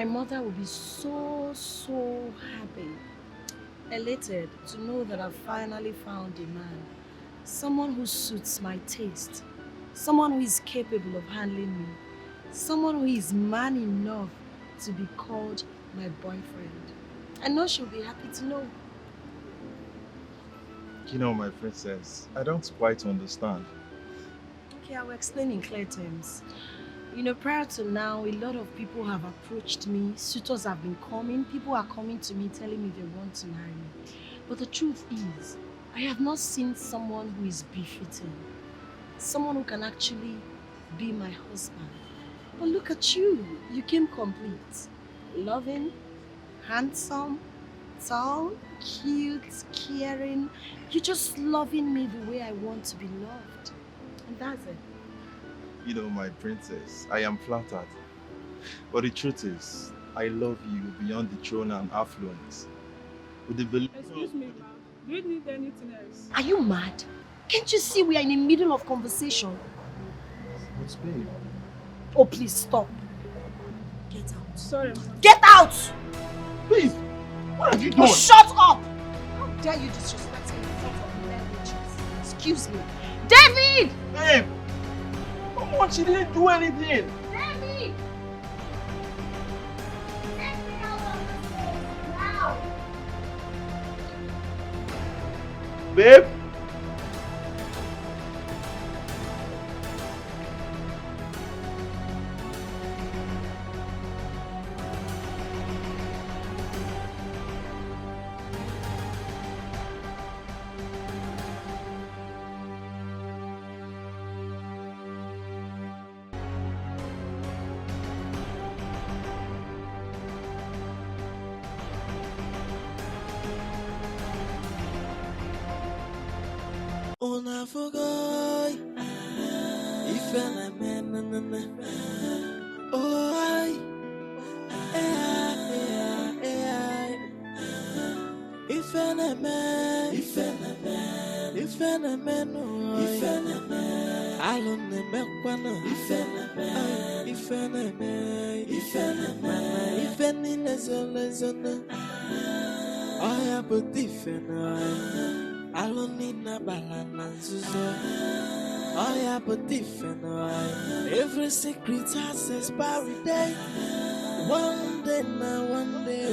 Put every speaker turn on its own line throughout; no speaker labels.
My mother will be so happy, elated to know that I've finally found a man. Someone who suits my taste. Someone who is capable of handling me. Someone who is man enough to be called my boyfriend. I know she'll be happy to know.
You know, my princess, I don't quite understand.
Okay, I will explain in clear terms. You know, prior to now, a lot of people have approached me. Suitors have been coming. People are coming to me telling me they want to marry me. But the truth is, I have not seen someone who is befitting. Someone who can actually be my husband. But look at you. You came complete. Loving, handsome, tall, cute, caring. You're just loving me the way I want to be loved. And that's it.
You know, my princess, I am flattered. But the truth is, I love you beyond the throne and affluence. With the belief.
Excuse me, ma'am. Do you need anything else?
Are you mad? Can't you see we are in the middle of conversation?
But babe.
Oh, please stop. Get out.
Sorry, ma'am.
Get out!
Please! What have you done?
Oh, shut up! How dare you disrespect me in front of men witches? Excuse me. David!
Babe! Come on, she didn't do anything!
David! Get me out of this place now!
Babe!
Una fogoy, ifela menana. Oh I, ifela men, ifela men, ifela men. Alone mekwana, ifela men, ifela men, ifeni nezolezona. Oh ya putifena. Alonina balana zuzo. Oh yeah, but different. Every secret has expiry day. One day now, one day.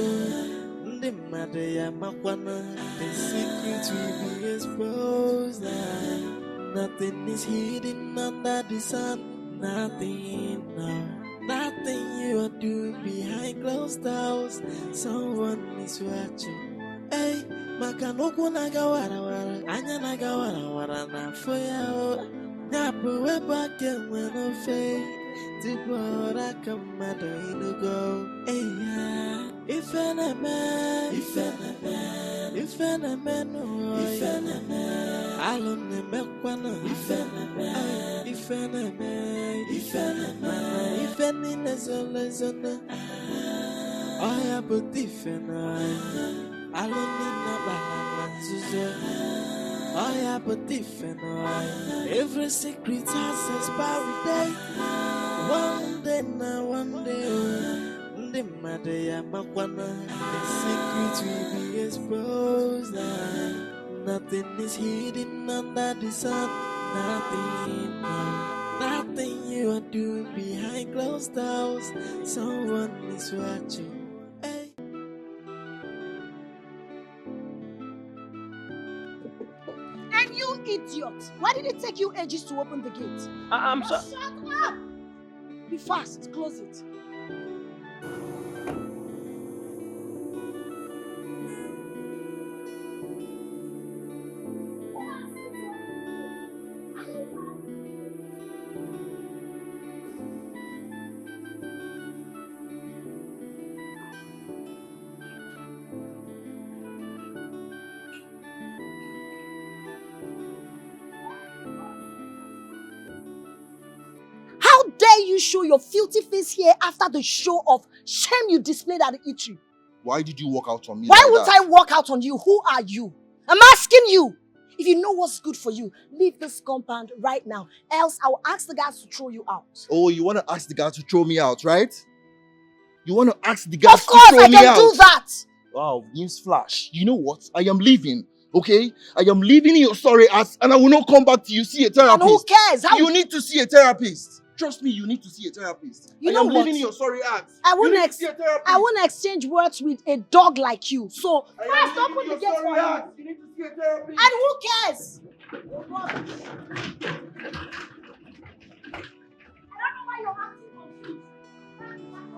The matter ya makwana. The secret will be exposed. Nothing is hidden under the sun. Nothing, no. Nothing you are doing behind closed doors. Someone is watching. Hey. Makanoku nagawara wara, anya nagawara wara na foya. Nyapu weba kemweno fe, tibora kamado inugo. Eya, ifene me no, ifene me. Alone mekwana, ifene me. Ifene nezolezona. Oya putifene. Alonina balana zuzo. Oh yeah, but different. Every secret has expiry day. One day now, one day. The matter ya makwana. The secret will be exposed. Nothing is hidden under the sun. Nothing, no. Nothing you are doing behind closed doors. Someone is watching.
You idiot! Why did it take you ages to open the gate?
I'm sorry.
Shut up! Be fast, close it. You show your filthy face here after the show of shame you displayed at the eatery.
Why did you walk out on me?
Why would I walk out on you? Who are you? I'm asking you. If you know what's good for you, leave this compound right now. Else I will ask the guys to throw you out.
Oh, you want to ask the guys to throw me out, right?
You want to ask the guys
Of course,
to throw
I
me
can
out?
do that.
Wow, news flash. You know what? I am leaving. Okay? I am leaving your sorry ass and I will not come back to you. See a therapist.
And who cares?
You need to see a therapist. Trust me, you need to see a therapist.
You
I
know
am
what?
leaving your sorry ass.
I
You need
won't
to see a therapist.
I won't exchange words with a dog like you. So
I
first
am
open
leaving
the
your
gate
sorry
for
ass.
him.
You need to see a therapist.
And who cares? I don't know why you're acting confused.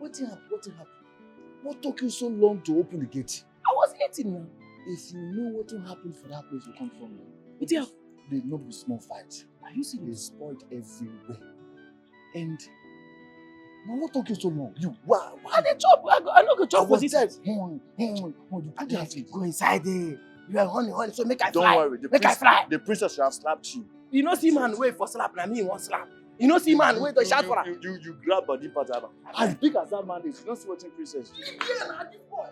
What happened? What took you so long to open the gate?
I was eating now.
If you know what will happen for that place you come from,
What you have?
they no be small fight.
Are you
They
serious?
spoiled everywhere. And now what took you so long? You why?
I did chop. I no go
I
chop for
was
this.
there. You
I
couldn't
have to
have
go inside there. You are honey, so make I
Don't
fly.
worry,
Make I fly.
the princess should have slapped you.
You know, see man wait for slap, and me one slap. You know, see man wait to shout for her.
You grab body part of her. As big as that man is, you don't see what princess do.
Yeah, nah, this boy.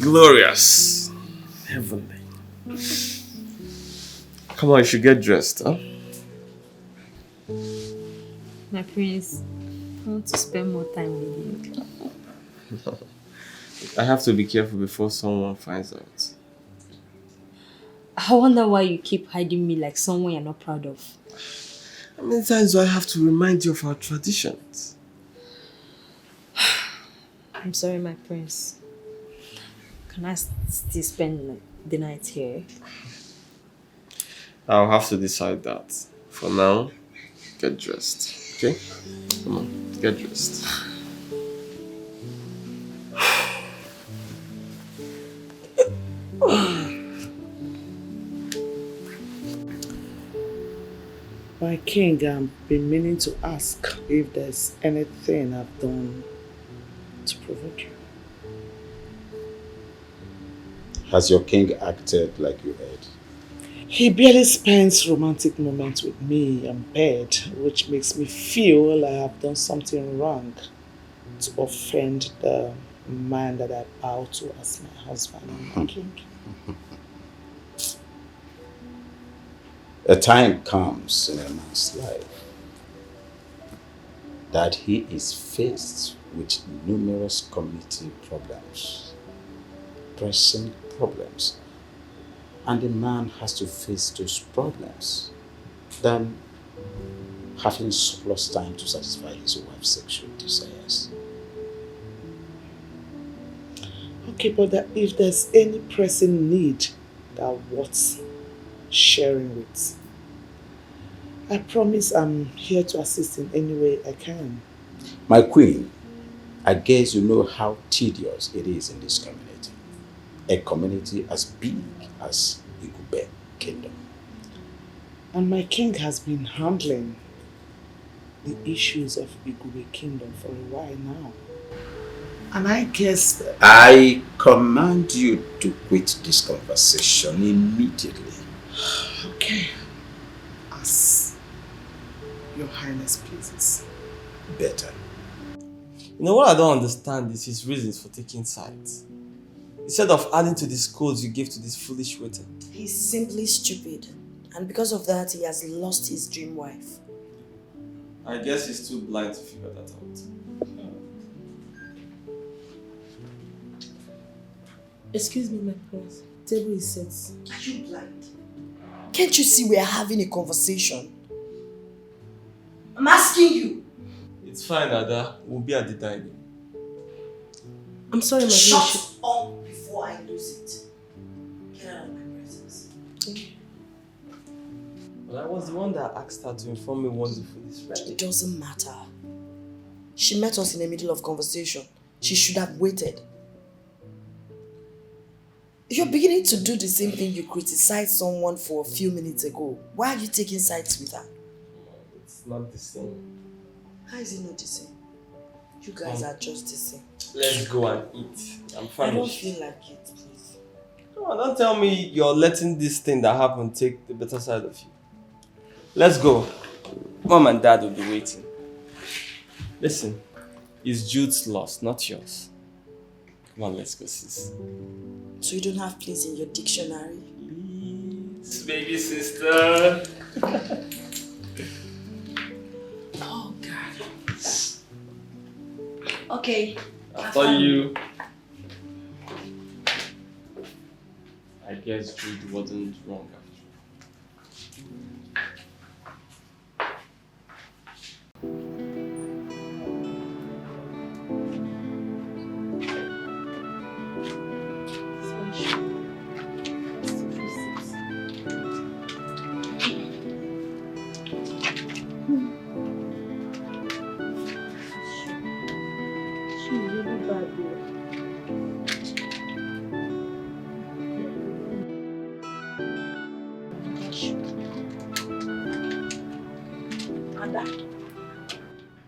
Glorious. Heavenly. Come on, you should get dressed, huh?
My prince, I want to spend more time with you.
I have to be careful before someone finds out.
I wonder why you keep hiding me like someone you're not proud of.
How many times do I have to remind you of our traditions?
I'm sorry, my prince. Can I still spend the night here?
I'll have to decide that. For now, get dressed, okay? Come on, get dressed.
My king, I've been meaning to ask if there's anything I've done to provoke you.
Has your king acted like you heard?
He barely spends romantic moments with me in bed, which makes me feel I have done something wrong to offend the man that I bow to as my husband and my king.
A time comes in a man's life that he is faced with numerous community problems, pressing problems, and the man has to face those problems than having surplus time to satisfy his wife's sexual desires.
Okay, but if there's any pressing need that worth sharing with, I promise I'm here to assist in any way I can.
My queen, I guess you know how tedious it is in this community. A community as big as Igube Kingdom.
And my king has been handling the issues of Igube Kingdom for a while now. And I guess that
I command you to quit this conversation immediately.
okay, as your highness pleases.
Better.
You know what I don't understand is his reasons for taking sides. Instead of adding to the scolds you gave to this foolish waiter.
He's simply stupid. And because of that, he has lost his dream wife.
I guess he's too blind to figure that out.
Excuse me, my prince. Table is set.
Are you blind? Can't you see we are having a conversation? I'm asking you.
It's fine, Ada. We'll be at the dining.
I'm sorry, my
Shut
prince.
up before I lose it. Get out of my presence.
But I was the one that asked her to inform me once the food is ready.
It doesn't matter. She met us in the middle of conversation. She should have waited. You're beginning to do the same thing you criticized someone for a few minutes ago. Why are you taking sides with her?
It's not the same.
How is it not the same? You guys are just the same.
Let's go and eat. I'm famished.
I don't feel like it, please.
Come on, don't tell me you're letting this thing that happened take the better side of you. Let's go. Mom and Dad will be waiting. Listen, it's Jude's loss, not yours. Come on, let's go, sis.
So you don't have please in your dictionary?
Please, baby sister.
Oh, God. Okay.
After you. I guess Jude wasn't wrong after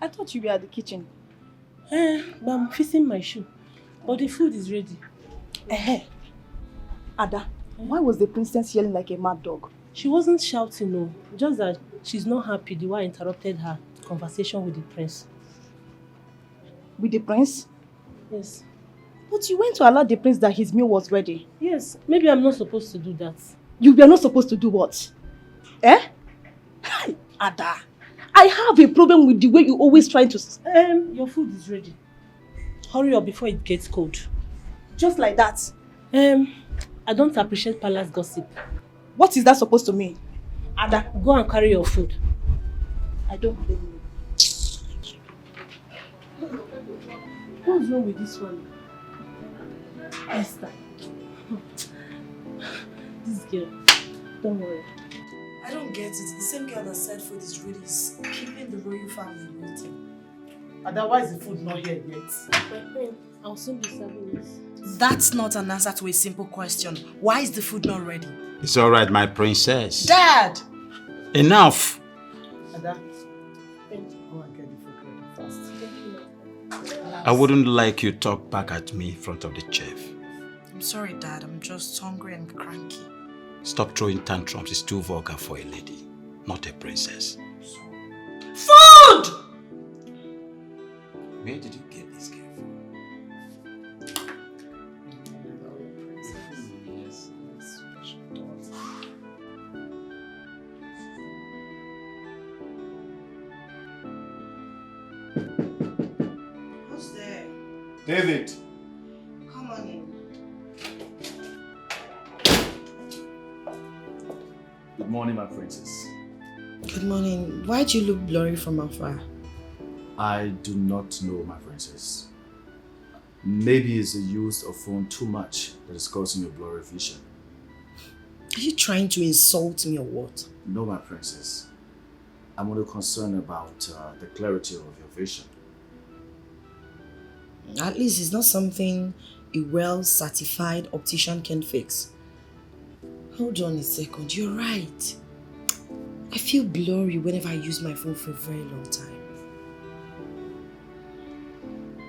I thought you were at the kitchen. But I'm fixing my shoe. But the food is ready.
Ada, why was the princess yelling like a mad dog?
She wasn't shouting, no. Just that she's not happy the way I interrupted her conversation with the prince.
With the prince?
Yes.
But you went to alert the prince that his meal was ready.
Yes, maybe I'm not supposed to do that.
You were not supposed to do what? Ada, I have a problem with the way you always try to...
Your food is ready. Hurry up before it gets cold.
Just like that?
I don't appreciate palace gossip.
What is that supposed to mean?
Ada, go and carry your food.
I don't blame you.
What's wrong with this one? Esther. This girl. Don't worry.
I don't get it. The same girl that said food is ready is keeping the royal family waiting.
Otherwise, the food not here yet.
My friend, I'll soon be serving this.
That's not an answer to a simple question. Why is the food not ready?
It's all right, my princess.
Dad!
Enough!
Ada, go and get the food ready fast.
I wouldn't like you talk back at me in front of the chef.
I'm sorry, Dad. I'm just hungry and cranky.
Stop throwing tantrums. It's too vulgar for a lady, not a princess.
Food!
Where did you get this girl from?
Who's there?
David.
Come on in.
Good morning, my princess.
Good morning. Why do you look blurry from afar?
I do not know, my princess. Maybe it's the use of phone too much that is causing your blurry vision.
Are you trying to insult me or what?
No, my princess. I'm only concerned about the clarity of your vision.
At least it's not something a well-certified optician can fix. Hold on a second, you're right. I feel blurry whenever I use my phone for a very long time.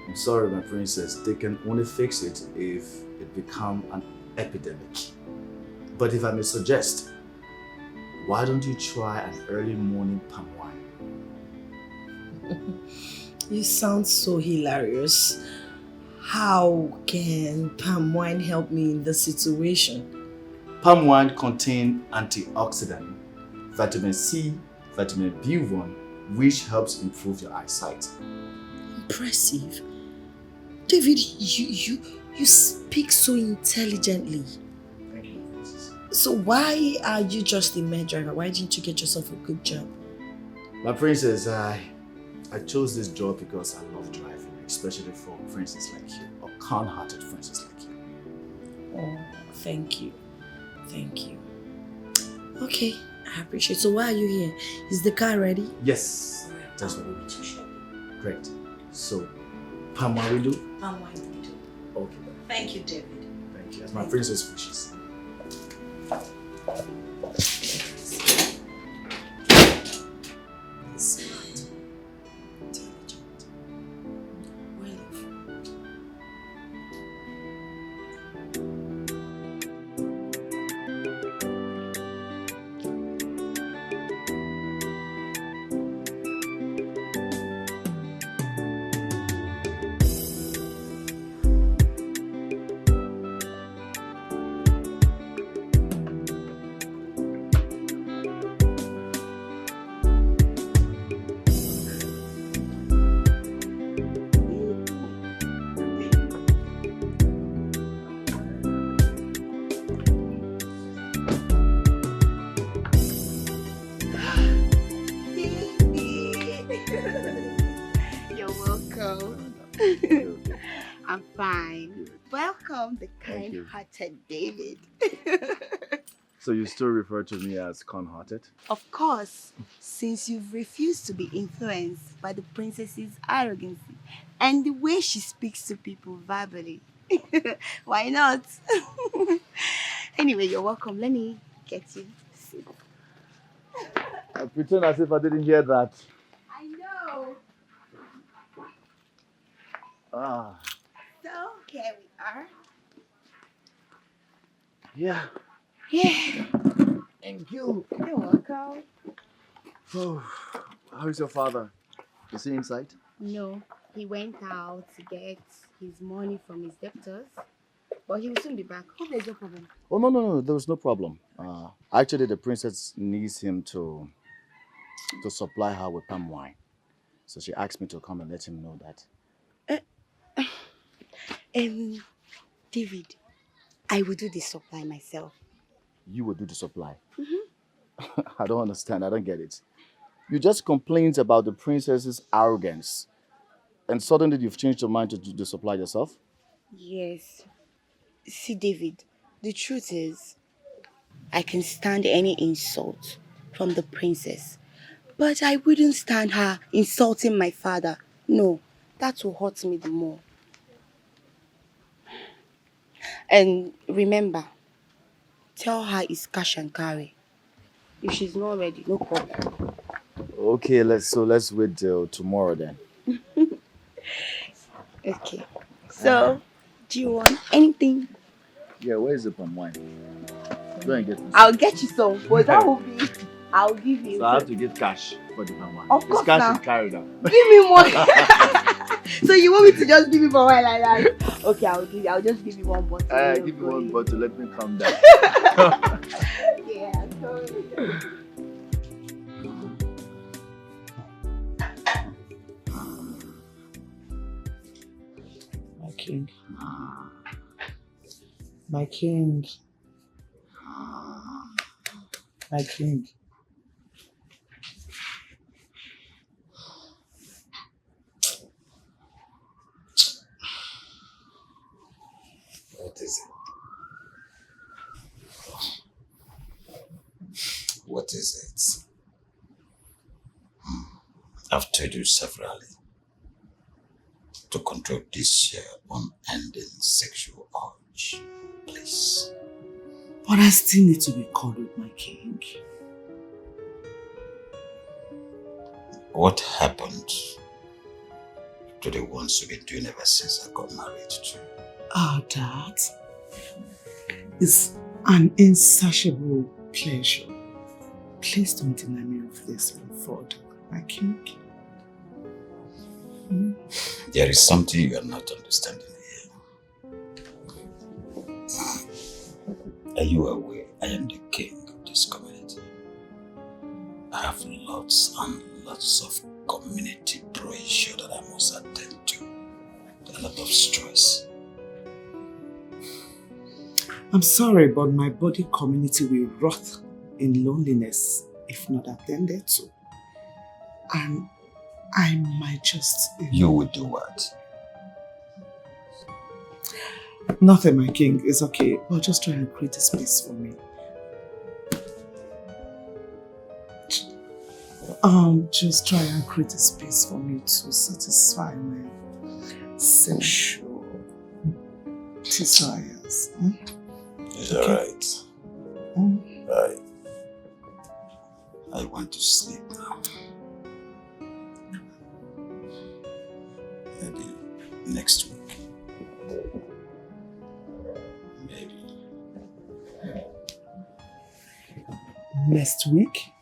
I'm sorry, my princess. They can only fix it if it becomes an epidemic. But if I may suggest, why don't you try an early morning palm wine?
You sound so hilarious. How can palm wine help me in this situation?
Palm wine contains antioxidant, vitamin C, vitamin B1, which helps improve your eyesight.
Impressive. David, you speak so intelligently.
Thank you, princess.
So why are you just a mere driver? Why didn't you get yourself a good job?
My princess, I chose this job because I love driving, especially for princess like you, or kind-hearted princess like you.
Oh, thank you. Thank you. Okay, I appreciate it. So why are you here? Is the car ready?
Yes, that's what we do. Great. So, palm wine we do?
Palm wine we do.
Okay, then.
Thank you, David.
Thank Thank you. As my princess wishes. Smart. Intelligent. Well informed.
You're welcome. I'm fine. Welcome, the
Thank you.
kind-hearted David.
So you still refer to me as con-hearted?
Of course, since you've refused to be influenced by the princess's arrogance and the way she speaks to people verbally. Why not? Anyway, you're welcome. Let me get you a seat.
I pretend as if I didn't hear that.
I know.
Ah,
So, here we are.
yeah.
Yeah.
Thank you.
You're welcome.
Oh, how is your father? Is he inside?
No, he went out to get his money from his debtors, but he will soon be back. Hope there's no problem.
Oh, no. There was no problem. Actually, the princess needs him to supply her with palm wine. So she asked me to come and let him know that.
David, I will do the supply myself.
You will do the supply. I don't understand. I don't get it. You just complained about the princess's arrogance. And suddenly you've changed your mind to do the supply yourself?
Yes. See, David, the truth is, I can stand any insult from the princess, but I wouldn't stand her insulting my father. No, that will hurt me the more. And remember, tell her it's cash and carry. If she's not ready, no problem.
Okay, let's wait till tomorrow then.
Okay. So, do you want anything?
Yeah, where is the palm wine? Go and get me.
I'll get you some, but that will be, I'll give you.
So I have to get cash for the palm wine.
Of course
it's cash
now.
and carry now.
Give me one. So you want me to just give you for wine like that? Okay, I'll just give you one bottle.
Give me one bottle, let me calm down.
Yeah, totally.
My king. My king. My king.
What is it? What is it? I've told you severally to control this unending sexual urge, please.
But I still need to be cuddled, my king.
What happened to the ones you've been doing ever since I got married to?
Oh, Dad. It's an insatiable pleasure. Please don't deny me of this going forward, my king.
There is something you are not understanding here. Are you aware I am the king of this community? I have lots and lots of community pressure that I must attend to. A lot of stress.
I'm sorry, but my body community will rot in loneliness if not attended to. And I might just...
You will do what?
Nothing, my king. It's okay. But just try and create a space for me. Just try and create a space for me to satisfy my sexual
desires.
It's alright. I want to sleep now. Maybe next week. Maybe.
Next week?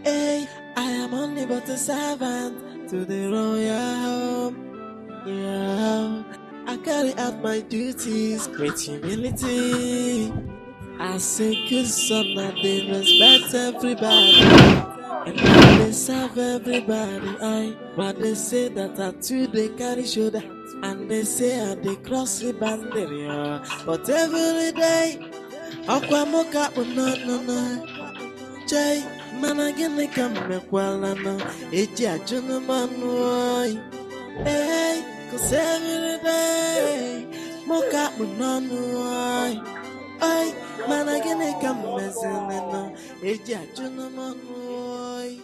Hey, I am only but a servant to the royal home. Yeah, I carry out my duties with humility. As a good son, I they respect everybody, and I they serve everybody. But they say that I too they carry shoulder, and they say I they cross the boundary. But every day, Aquamoka no. Jay, man, I get the come no. Eja Junumanoy. Hey, cause every day, Moka no. Ay, man, I get the come no. Eja Junumanoy.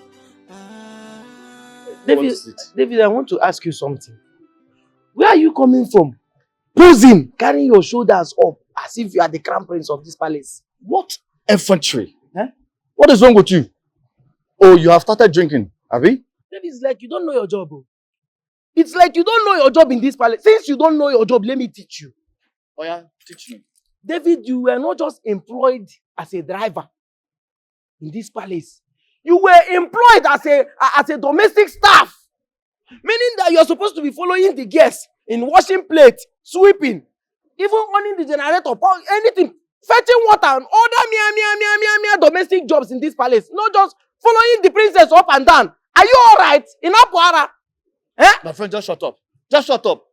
David, I want to ask you something. Where are you coming from? Posing, carrying your shoulders up as if you are the crown prince of this palace.
What effrontery? What is wrong with you? Oh, you have started drinking, have you?
David, it's like you don't know your job. Oh. It's like you don't know your job in this palace. Since you don't know your job, let me teach you.
Oh yeah, teach me.
David, you were not just employed as a driver in this palace. You were employed as a domestic staff. Meaning that you're supposed to be following the guests in washing plates, sweeping, even running the generator, anything, fetching water and other mere domestic jobs in this palace. Not just following the princess up and down. Are you alright? In Apuara? Eh?
My friend, just shut up. Just shut up.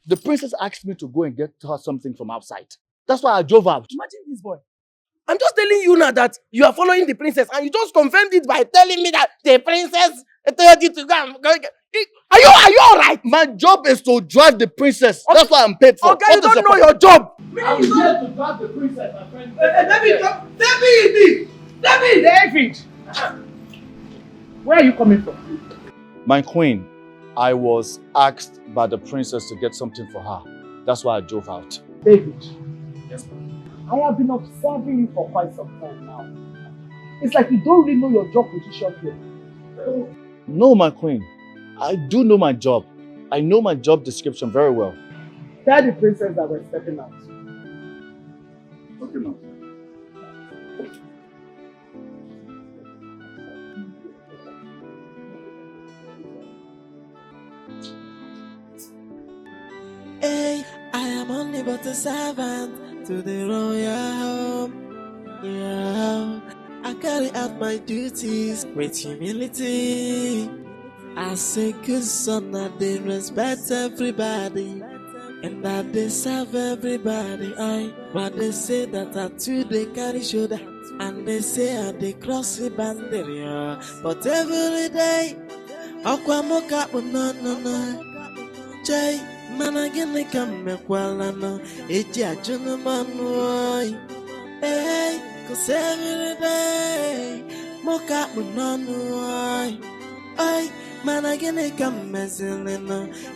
The princess asked me to go and get her something from outside. That's why I drove out.
Imagine this boy. I'm just telling you now that you are following the princess and you just confirmed it by telling me that the princess told you to go. Are you alright?
My job is to drive the princess. Okay. That's what I'm paid for.
Okay, you don't know your job.
I'm here to drive the princess, my friend.
David! Where are you coming from?
My queen, I was asked by the princess to get something for her. That's why I drove out.
David. Yes, ma'am. I have been observing you for quite some time now. It's like you don't really know your job position here.
No, my queen. I do know my job. I know my job description very well.
Tell the princess that we're stepping out.
Okay, ma'am.
Hey, I am only but a servant to the royal home. Yeah, I carry out my duties with humility. As a good son, I they respect everybody, and that they serve everybody. But they say that I too they carry shoulder, and they say I they cross the boundary. But every day, Aquamoka no. Jay, man, I get the come no. Eja Junumanoy. Hey, cause every day, Moka no. Ay, man, I get the come no.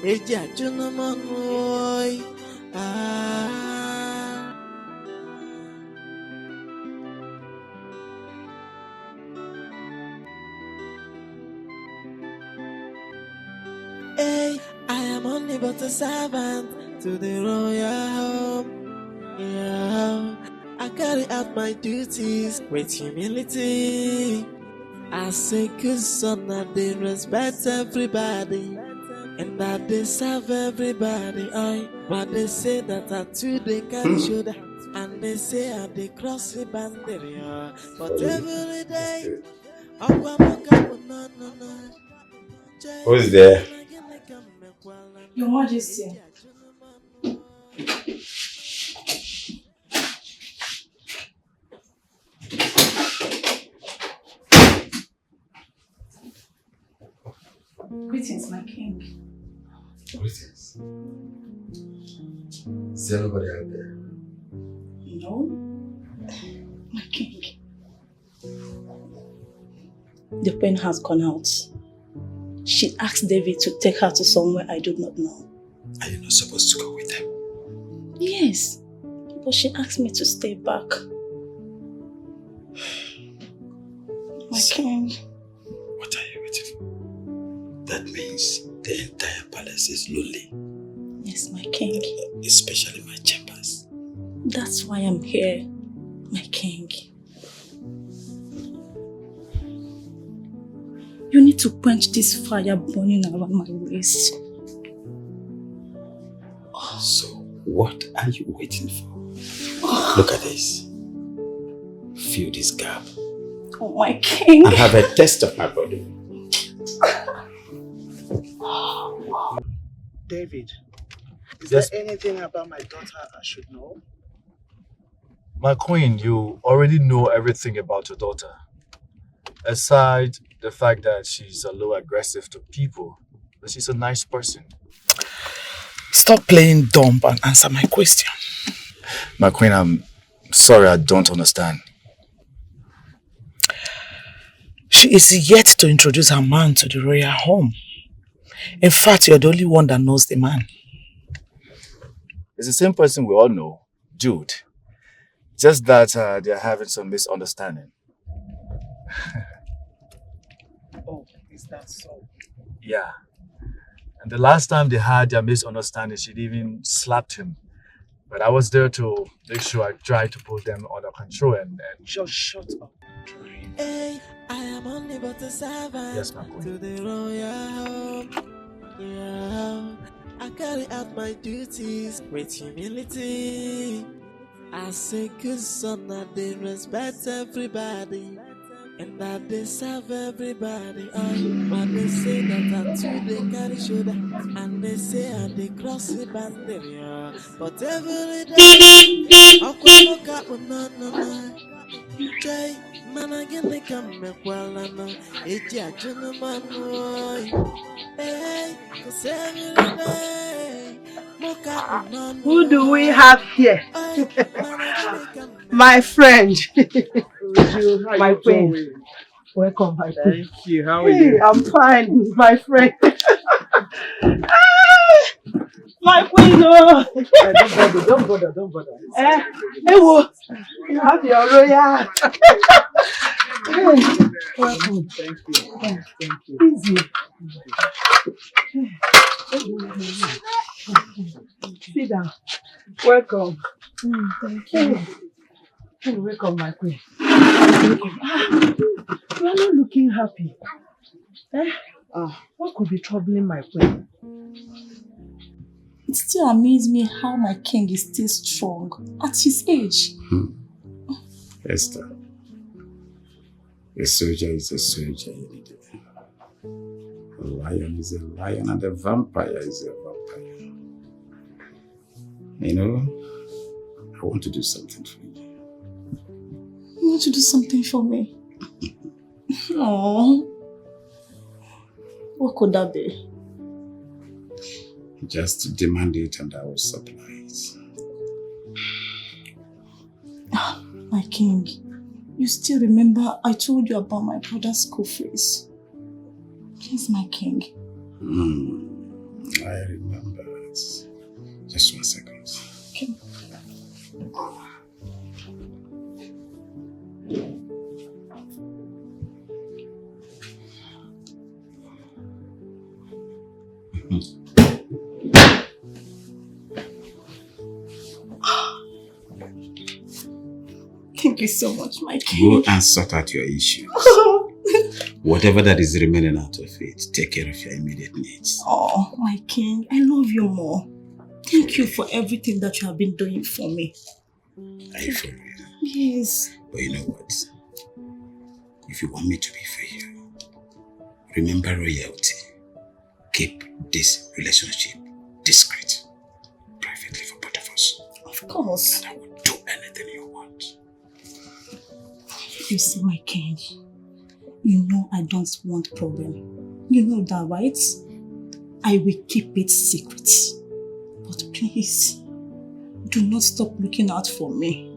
Eja Junumanoy. Hey, I am only but a servant to the royal home. Yeah, I carry out my duties with humility. As a good son, I they respect everybody, and that they serve everybody. But they say that I too they carry shoulder, and they say I they cross the boundary. But every day,
Who is there?
Your Majesty.
Greetings, my king.
Greetings. Is there anybody out there?
No, my king. The queen has gone out. She asked David to take her to somewhere I do not know.
Are you not supposed to go with them?
Yes, but she asked me to stay back. My king.
What are you waiting for? That means the entire palace is lonely.
Yes, my king.
Especially my chambers.
That's why I'm here, my king. You need to quench this fire burning around my waist.
So, what are you waiting for? Look at this. Fill this gap.
Oh, my king.
And have a taste of my body.
David, is
Yes.
there anything about my daughter I should know?
My queen, you already know everything about your daughter. Aside the fact that she's a little aggressive to people, but she's a nice person.
Stop playing dumb and answer my question.
My queen, I'm sorry, I don't understand.
She is yet to introduce her man to the royal home. In fact, you're the only one that knows the man.
It's the same person we all know, Jude. Just that they're having some misunderstanding.
Oh, is that so?
Yeah. And the last time they had their misunderstanding, she'd even slapped him. But I was there to make sure I tried to put them under control and
Just shut up.
Hey, I am only but a servant.
Yes, my queen.
To the royal home. Yeah, I carry out my duties with humility. As a good son, I they respect everybody. And I they serve everybody. But they say that I too they carry shoulder. And they say I they cross the boundary. But every day, I look up with no. Jay, man, I get the come well, I know. It's a gentleman, hey, cause every day,
Who do we have here? My friend. My friend. Welcome, my friend.
Thank you. How are
Hey,
you?
I'm fine, my friend. My queen, no.
Don't bother.
Hey, you have your royal. Welcome.
Thank you.
Easy. Sit down. Welcome. Thank you. Hey, welcome, my queen. Welcome. You are not looking happy. What could be troubling my queen?
It still amazes me how my king is still strong at his age.
Esther, a soldier is a soldier. A lion is a lion and a vampire is a vampire. You know, I want to do something for you.
You want to do something for me? Oh, what could that be?
Just demand it and I will supply it.
My king, you still remember I told you about my brother's school fees? Please, my king.
I remember it. Just 1 second.
Okay. Thank you so much, my king.
Go and sort out your issues. Whatever that is remaining out of it, take care of your immediate needs.
Oh, my king, I love you more. Thank you for everything that you have been doing for me.
Are you for real?
Yes.
But you know what? If you want me to be fair, remember royalty. Keep this relationship discreet, privately for both of us.
Of course.
And I will do anything you want.
You see, my king, you know I don't want problem. You know that, right? I will keep it secret. But please, do not stop looking out for me.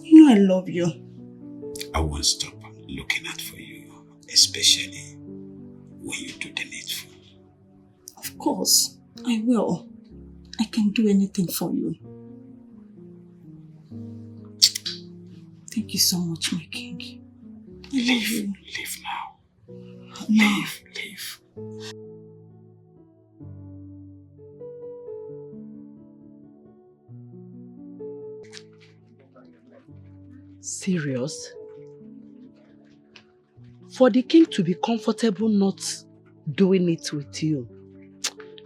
You know I love you.
I won't stop looking out for you, especially when you do the needful.
Of course, I will. I can do anything for you. Thank you so much, my king.
Leave now.
No.
Leave.
Serious? For the king to be comfortable not doing it with you,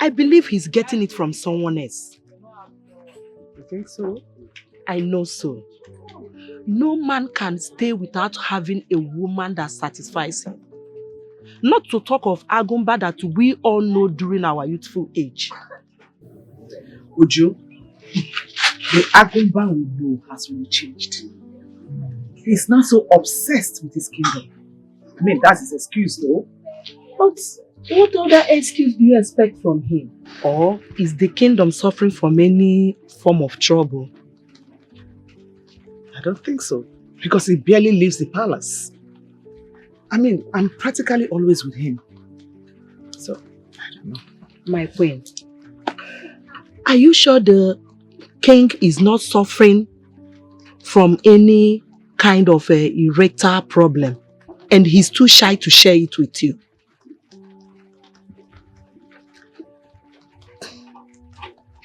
I believe he's getting it from someone else.
You think so?
I know so. No man can stay without having a woman that satisfies him. Not to talk of Agumba that we all know during our youthful age.
Uju, the Agumba we know has really changed. He's not so obsessed with his kingdom. I mean, that's his excuse though.
But what other excuse do you expect from him? Or is the kingdom suffering from any form of trouble?
I don't think so. Because he barely leaves the palace. I mean, I'm practically always with him. So, I don't know.
My queen, are you sure the king is not suffering from any kind of erectile problem and he's too shy to share it with you?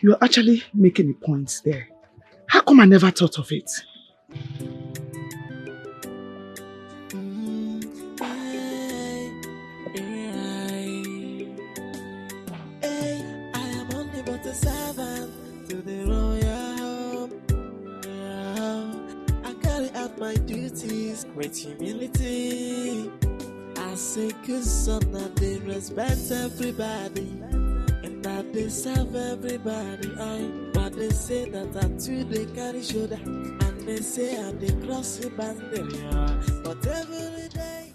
You're actually making a point there. How come I never thought of it?
With humility, I say good son that they respect everybody and that they serve everybody. But they say that I too they carry shoulder and they say I'm the crossy bandit. But every day,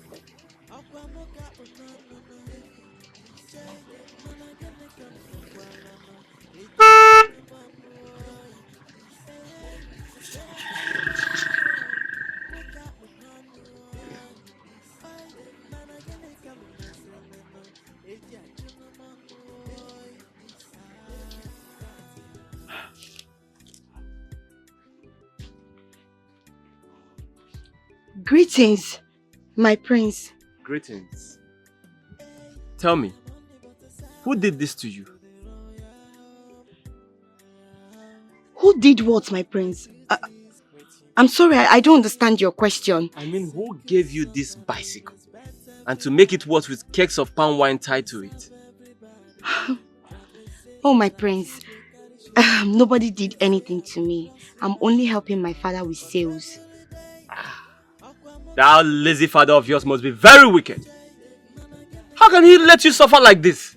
Greetings, my prince.
Greetings. Tell me, who did this to you?
Who did what, my prince? I'm sorry, I don't understand your question.
I mean, who gave you this bicycle? And to make it worse with kegs of palm wine tied to it?
Oh, my prince. Nobody did anything to me. I'm only helping my father with sales.
That lazy father of yours must be very wicked. How can he let you suffer like this?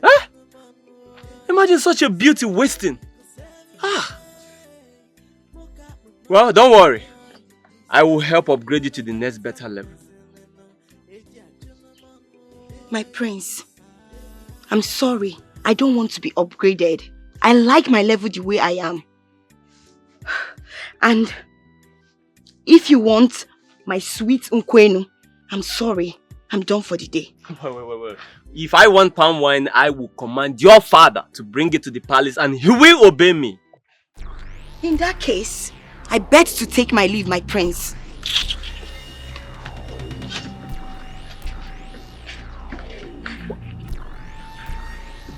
Huh? Imagine such a beauty wasting. Well, don't worry. I will help upgrade you to the next better level.
My prince, I'm sorry. I don't want to be upgraded. I like my level the way I am. And if you want my sweet Nkwenu, I'm sorry. I'm done for the day.
Wait. If I want palm wine, I will command your father to bring it to the palace and he will obey me.
In that case, I beg to take my leave, my prince.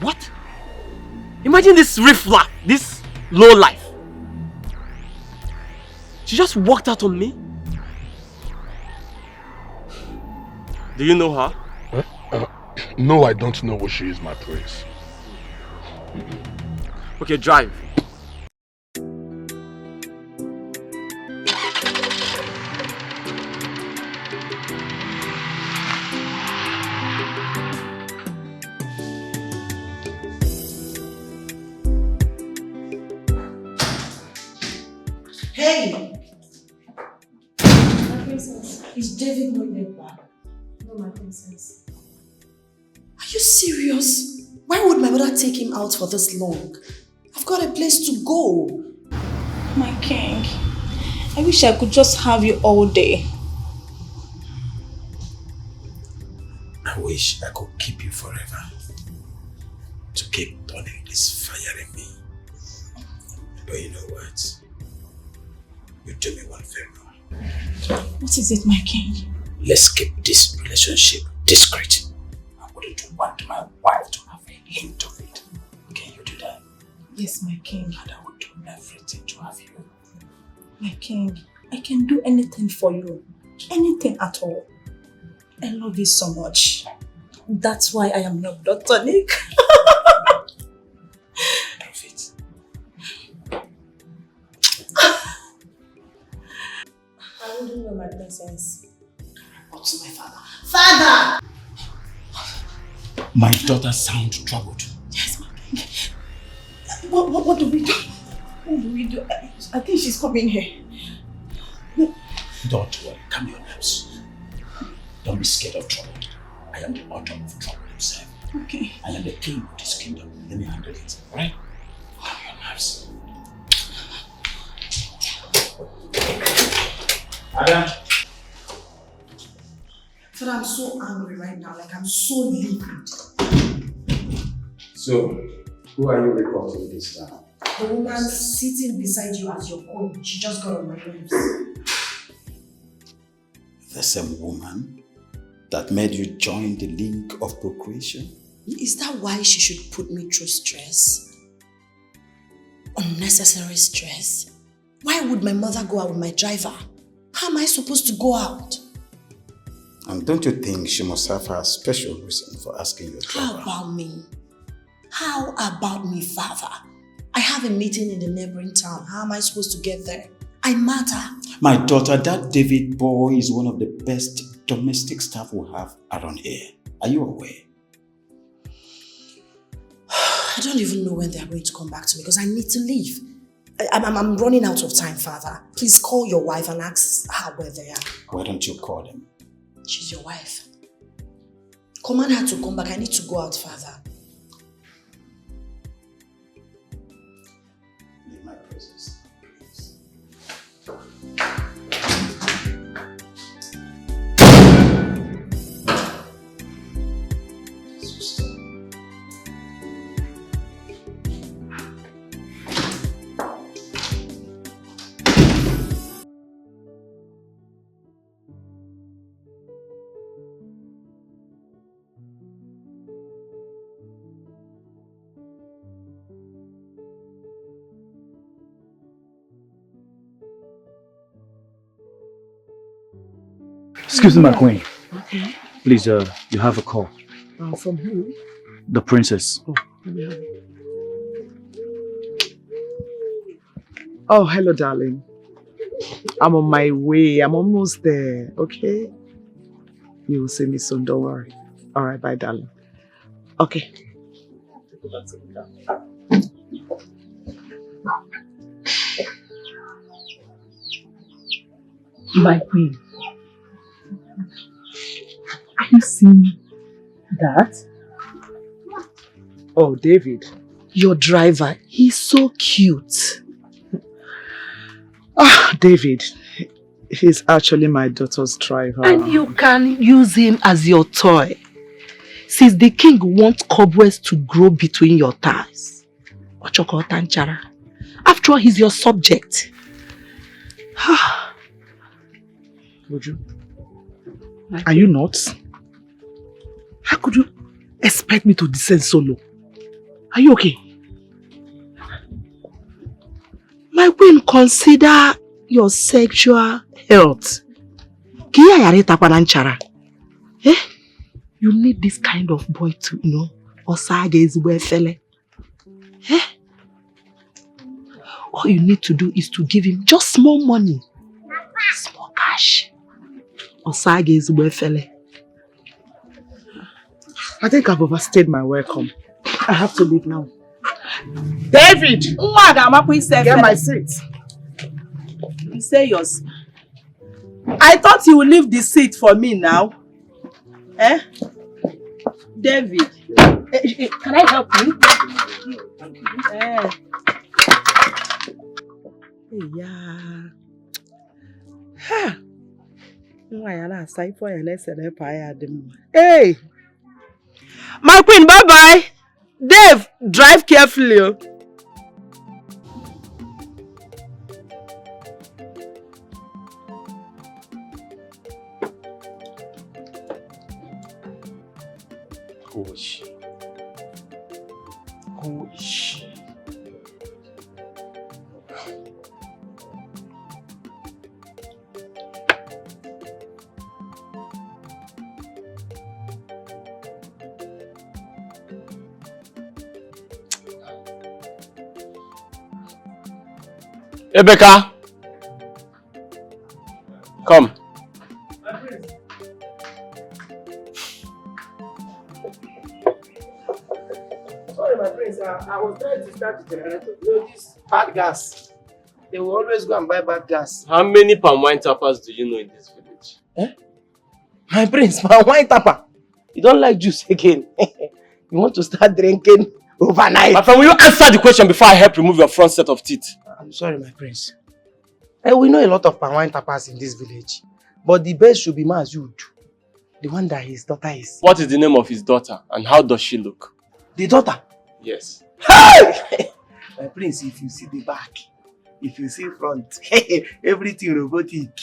What? Imagine this riffraff, this low life. She just walked out on me. Do you know her?
No, I don't know who she is, my prince.
Okay, drive.
Hey! My princess, is David not yet back?
No, my princess. you serious? Why would my mother take him out for this long? I've got a place to go.
My king, I wish I could just have you all day.
I wish I could keep you forever. To keep burning this fire in me. But you know what? You do me one favor.
What is it, my king?
Let's keep this relationship discreet. I wouldn't want my wife to have a hint of it. Can you do that?
Yes, my king.
And I would do everything to have you.
My king, I can do anything for you. Anything at all. I love you so much. That's why I am your Dr. Nick.
Perfect.
I wouldn't know, my princess.
Up to my father. Father!
My daughter sounds troubled.
Yes, my king. What do we do? What do we do? I think she's coming here.
Don't worry, calm your nerves. Don't be scared of trouble. I am the author of trouble himself.
Okay.
I am the king of this kingdom. Let me handle it, alright? Calm your nerves. Adam.
Father, I'm so angry right now. Like, I'm so livid.
So, who are you reporting this time?
The woman sitting beside you as your queen, she just got on my nerves.
The same woman that made you join the link of procreation?
Is that why she should put me through stress? Unnecessary stress? Why would my mother go out with my driver? How am I supposed to go out?
And don't you think she must have her special reason for asking your driver?
How about me? How about me, father? I have a meeting in the neighboring town. How am I supposed to get there? I matter.
My daughter, that David boy is one of the best domestic staff we have around here. Are you aware?
I don't even know when they are going to come back to me because I need to leave. I'm running out of time, father. Please call your wife and ask her where they are.
Why don't you call them?
She's your wife. Command her to come back. I need to go out, father.
Leave my presence, please.
Excuse me, my queen.
Okay.
Please, you have a call.
From who?
The princess.
Oh, let me have it. Oh, hello, darling. I'm on my way. I'm almost there, okay? You will see me soon, don't worry. All right, bye, darling. Okay.
My queen, are you seeing that?
Oh, David.
Your driver, he's so cute.
Ah, David. He's actually my daughter's driver.
And you can use him as your toy. Since the king wants cobwebs to grow between your thighs. After all, he's your subject.
Would you? Are you nuts? How could you expect me to descend so low? Are you okay?
My queen, consider your sexual health. Eh? You need this kind of boy to, Osage is where fella. Eh? All you need to do is to give him just small money. Small cash. Osage is where fella.
I think I've overstayed my welcome. I have to leave now. David! Get my seat.
You say yours. I thought you would leave the seat for me now. Eh? David.
Can I help you?
Yeah. Hey, my queen, bye bye. Dave, drive carefully.
Who is she? Who is she? Rebecca, come.
Sorry, my prince. I was trying to start the generator. You know, this bad gas. They will always go and buy bad gas.
How many palm wine tappers do you know in this village?
Eh? My prince, my wine tapper. You don't like juice again. You want to start drinking overnight.
My friend, will you answer the question before I help remove your front set of teeth?
I'm sorry, my prince. We know a lot of palm wine tappers in this village. But the best should be Mazud. The one that his daughter is.
What is the name of his daughter and how does she look?
The daughter?
Yes.
Hey! My prince, if you see the back, if you see front, everything robotic.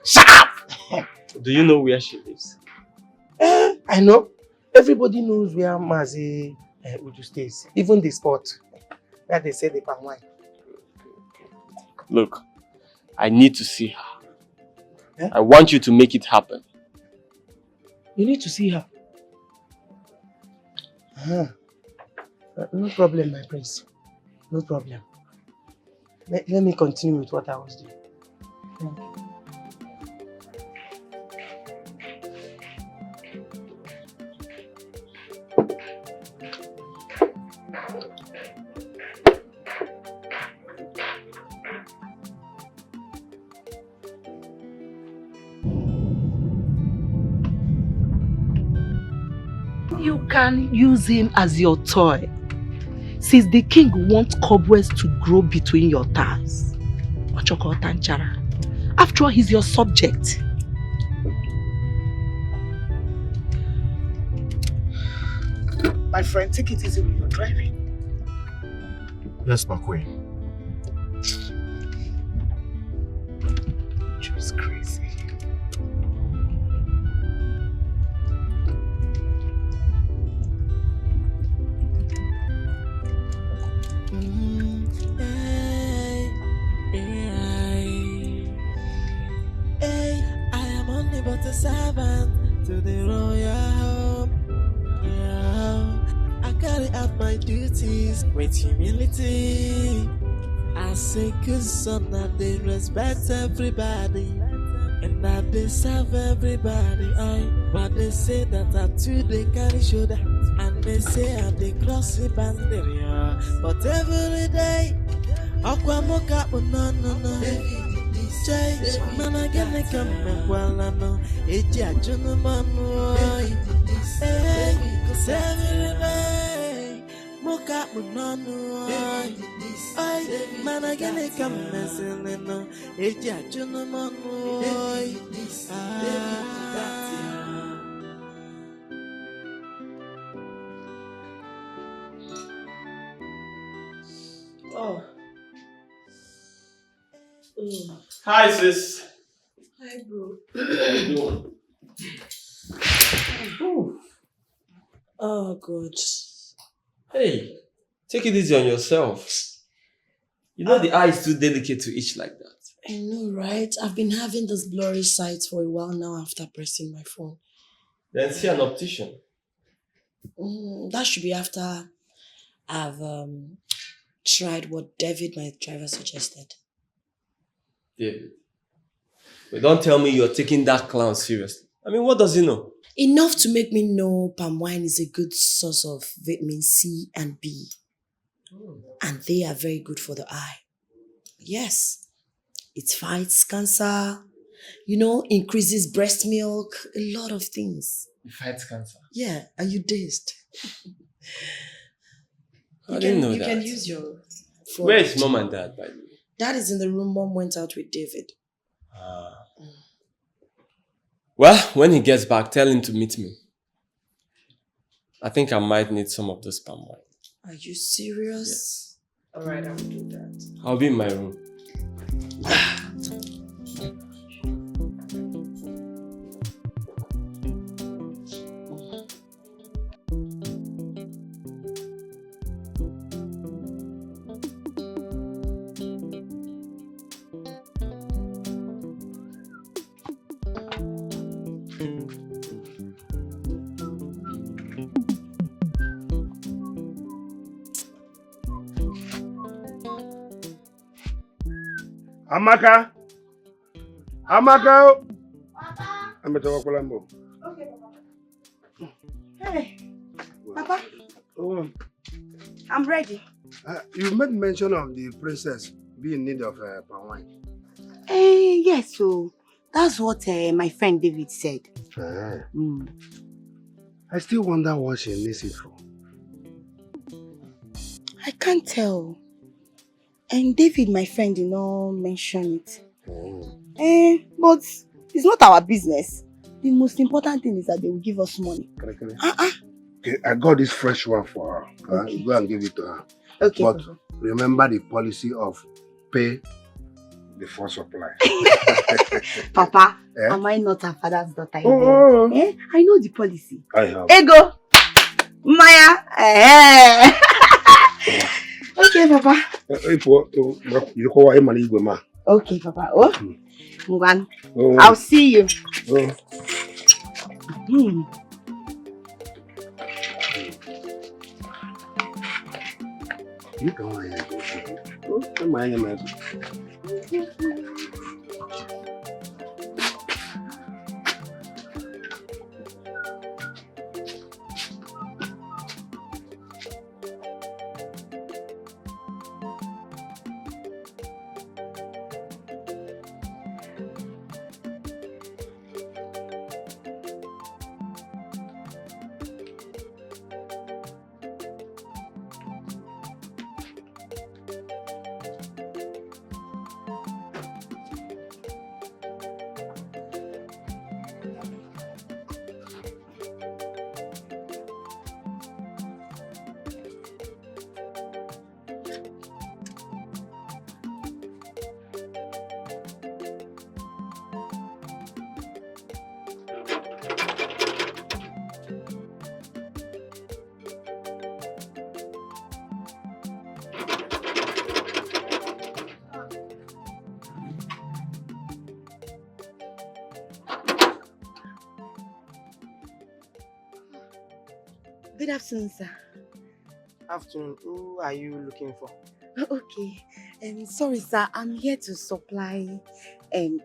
Sharp!
Do you know where she lives?
I know. Everybody knows where Mazi Uju stays. Even the spot where they say the palm wine.
Look, I need to see her. Yeah? I want you to make it happen.
You need to see her? No problem, my prince. No problem. Let me continue with what I was doing. Thank you.
You can use him as your toy. Since the king wants cobwebs to grow between your thighs. After all, he's your subject.
My friend, take it easy when you're driving.
Yes, my queen.
Just crazy.
I am only but a servant to the royal home. Yeah, I carry out my duties with humility. As a good son, and they respect everybody, and that they serve everybody. But they say that I too they carry shoulder, and they say I they cross the boundary. But every day, Aquamoka, no. Change, man, I get me come well, I know. It's a gentleman, hey, cause every day, Moka, no, man, I get me come messing, no. It's a gentleman,
Oh.
Hi, sis.
Hi, bro.
How you doing?
Oh, God.
Hey, take it easy on yourself. You know the eye is too delicate to itch like that.
I know, right? I've been having this blurry sight for a while now after pressing my phone.
Then see an optician.
That should be after I've tried what David, my driver, suggested.
David. But don't tell me you're taking that clown seriously. I mean, what does he know?
Enough to make me know palm wine is a good source of vitamin C and B. And they are very good for the eye. Yes. It fights cancer, increases breast milk, a lot of things.
It fights cancer?
Yeah. Are you dazed?
I didn't know
You
that.
can use your phone.
Where is mom and dad, by the way?
Dad is in the room. Mom went out with David.
Well, when he gets back, tell him to meet me. I think I might need some of this palm wine.
Are you serious?
Yeah.
Alright, I will do that.
I'll be in my room.
Amaka. Amaka. Papa. I'm
Okay, Papa. Hey, Papa.
Oh.
I'm ready.
You made mention of the princess being in need of palm wine.
Yes, so that's what my friend David said.
I still wonder what she needs it for.
I can't tell. And David, my friend, did not mention it. But it's not our business. The most important thing is that they will give us money.
Okay, I got this fresh one for her. Okay. Go and give it to her.
Okay.
But remember the policy of pay before supply.
Papa, am I not her father's daughter? I know the policy.
I have.
Ego! Maya! Okay, Papa. Okay, Papa. Mwan. I'll see you.
You come on here.
Good afternoon, sir.
Afternoon. Who are you looking for?
Okay. Sorry, sir. I'm here to supply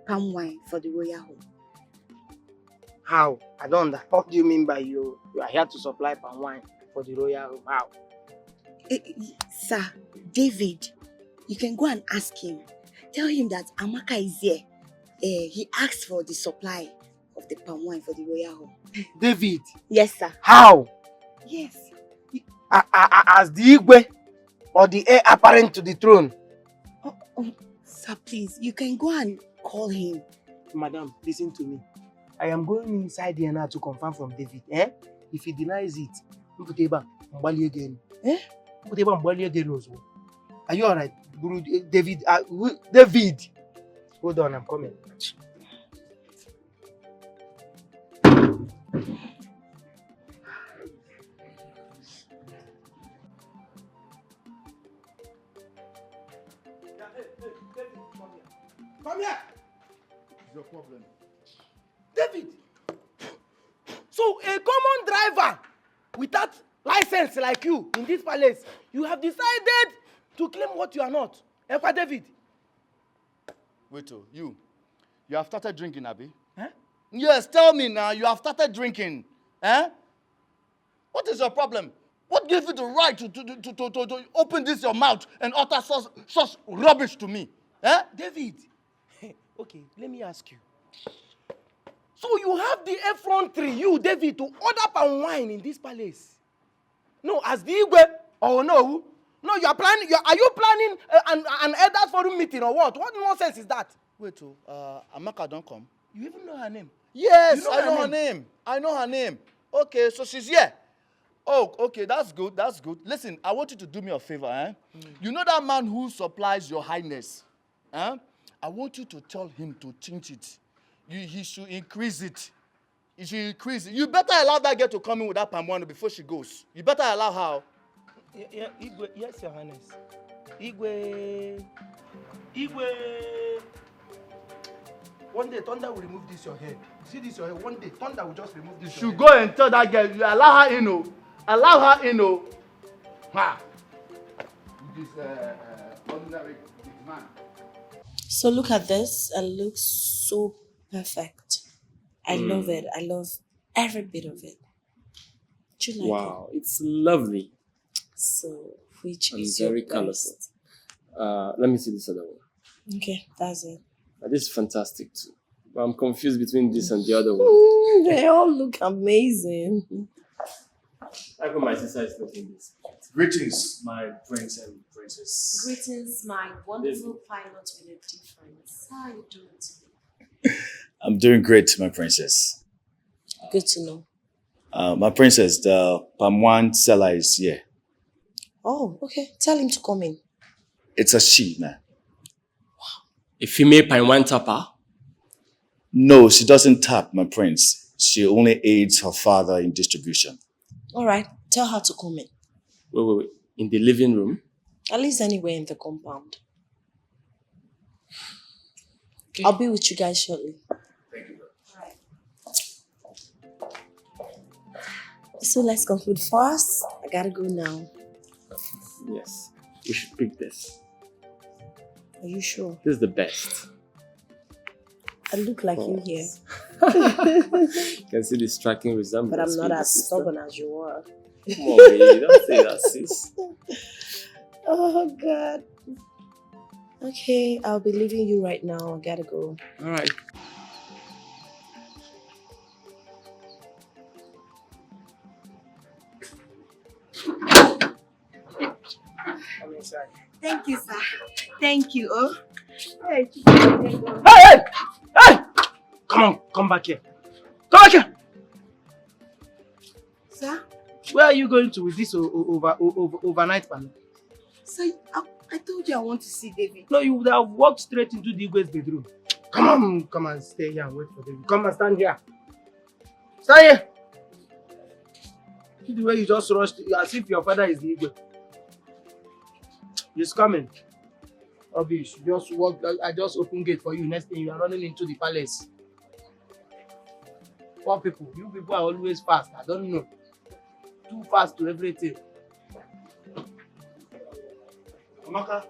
palm wine for the royal home.
How? I don't understand. What do you mean by you are here to supply palm wine for the royal home? How?
Sir, David, you can go and ask him. Tell him that Amaka is here. He asked for the supply of the palm wine for the royal home.
David?
Yes, sir.
How?
Yes.
As the Igwe or the heir apparent to the throne?
Sir, please, you can go and call him.
Madam, listen to me. I am going inside here now to confirm from David. If he denies it, again. Are you alright? David, David! Hold on, I'm coming. Come here!
What's your problem?
David! So a common driver without license like you in this palace, you have decided to claim what you are not. Ekwa David?
Wait, you have started drinking, Abi? Yes, tell me now, you have started drinking. What is your problem? What gives you the right to open this your mouth and utter such rubbish to me?
David, okay, let me ask you. So you have the effrontery, you, David, to order palm wine in this palace? No, as the Igwe. Oh no. No, you are planning. Are you planning an elders forum meeting or what? What nonsense is that?
Wait, Amaka don't come.
You even know her name?
Yes,
You
I know her name. I know her name. Okay, so she's here. Oh, okay, that's good. That's good. Listen, I want you to do me a favor, eh? You know that man who supplies your highness? Eh? I want you to tell him to change it. He should increase it. He should increase it. You better allow that girl to come in with that palm wine before she goes. You better allow her.
Yeah, Igwe, yes, Your Highness. Igwe. One day, thunder will remove this your head. You see this your head? One day, thunder will just remove this.
You should go and tell that girl. You allow her in, oh. Allow her in, oh. Ha. This ordinary big man.
So look at this. It looks so perfect. I love it. I love every bit of it. Do you like
Wow, it's lovely.
it? So, which
And
is
very
your
colorful.
best?
Let me see this other one.
Okay, that's it.
This is fantastic too. But I'm confused between this and the other one.
They all look amazing.
I got my sister is looking this.
Greetings, my prince and princess.
Greetings, my wonderful pilot with a difference. How are you doing today?
I'm doing great, my princess.
Good to know.
My princess, the palm wine seller is here.
Oh, okay. Tell him to come in.
It's a she, man.
A female pine wine tapper?
No, she doesn't tap, my prince. She only aids her father in distribution.
All right. Tell her to come in.
Wait. In the living room?
At least anywhere in the compound. Okay. I'll be with you guys shortly.
Thank you.
All right. So let's conclude first. I gotta go now.
Yes. We should pick this.
Are you sure?
This is the best.
I look like you here.
You can see the striking resemblance.
But I'm not
with
as
the sister.
stubborn as you are.
Come on, baby. Don't say that, sis.
Oh, God. Okay, I'll be leaving you right now. I gotta go.
All right.
I'm inside.
Thank you, sir. Thank you. Oh. Hey.
Hey! Come on, come back here. Come back here.
Sir?
Where are you going to with this overnight panel?
Sir, I told you I want to see David.
No, you would have walked straight into the Igwe's bedroom. Come and stay here and wait for David. Come and stand here. Stand here. See the way you just rushed as if your father is the Igwe. He's coming. Obvious. Just walk. I just open gate for you. Next thing you are running into the palace. Poor people. You people are always fast. I don't know. Too fast to everything.
Amaka.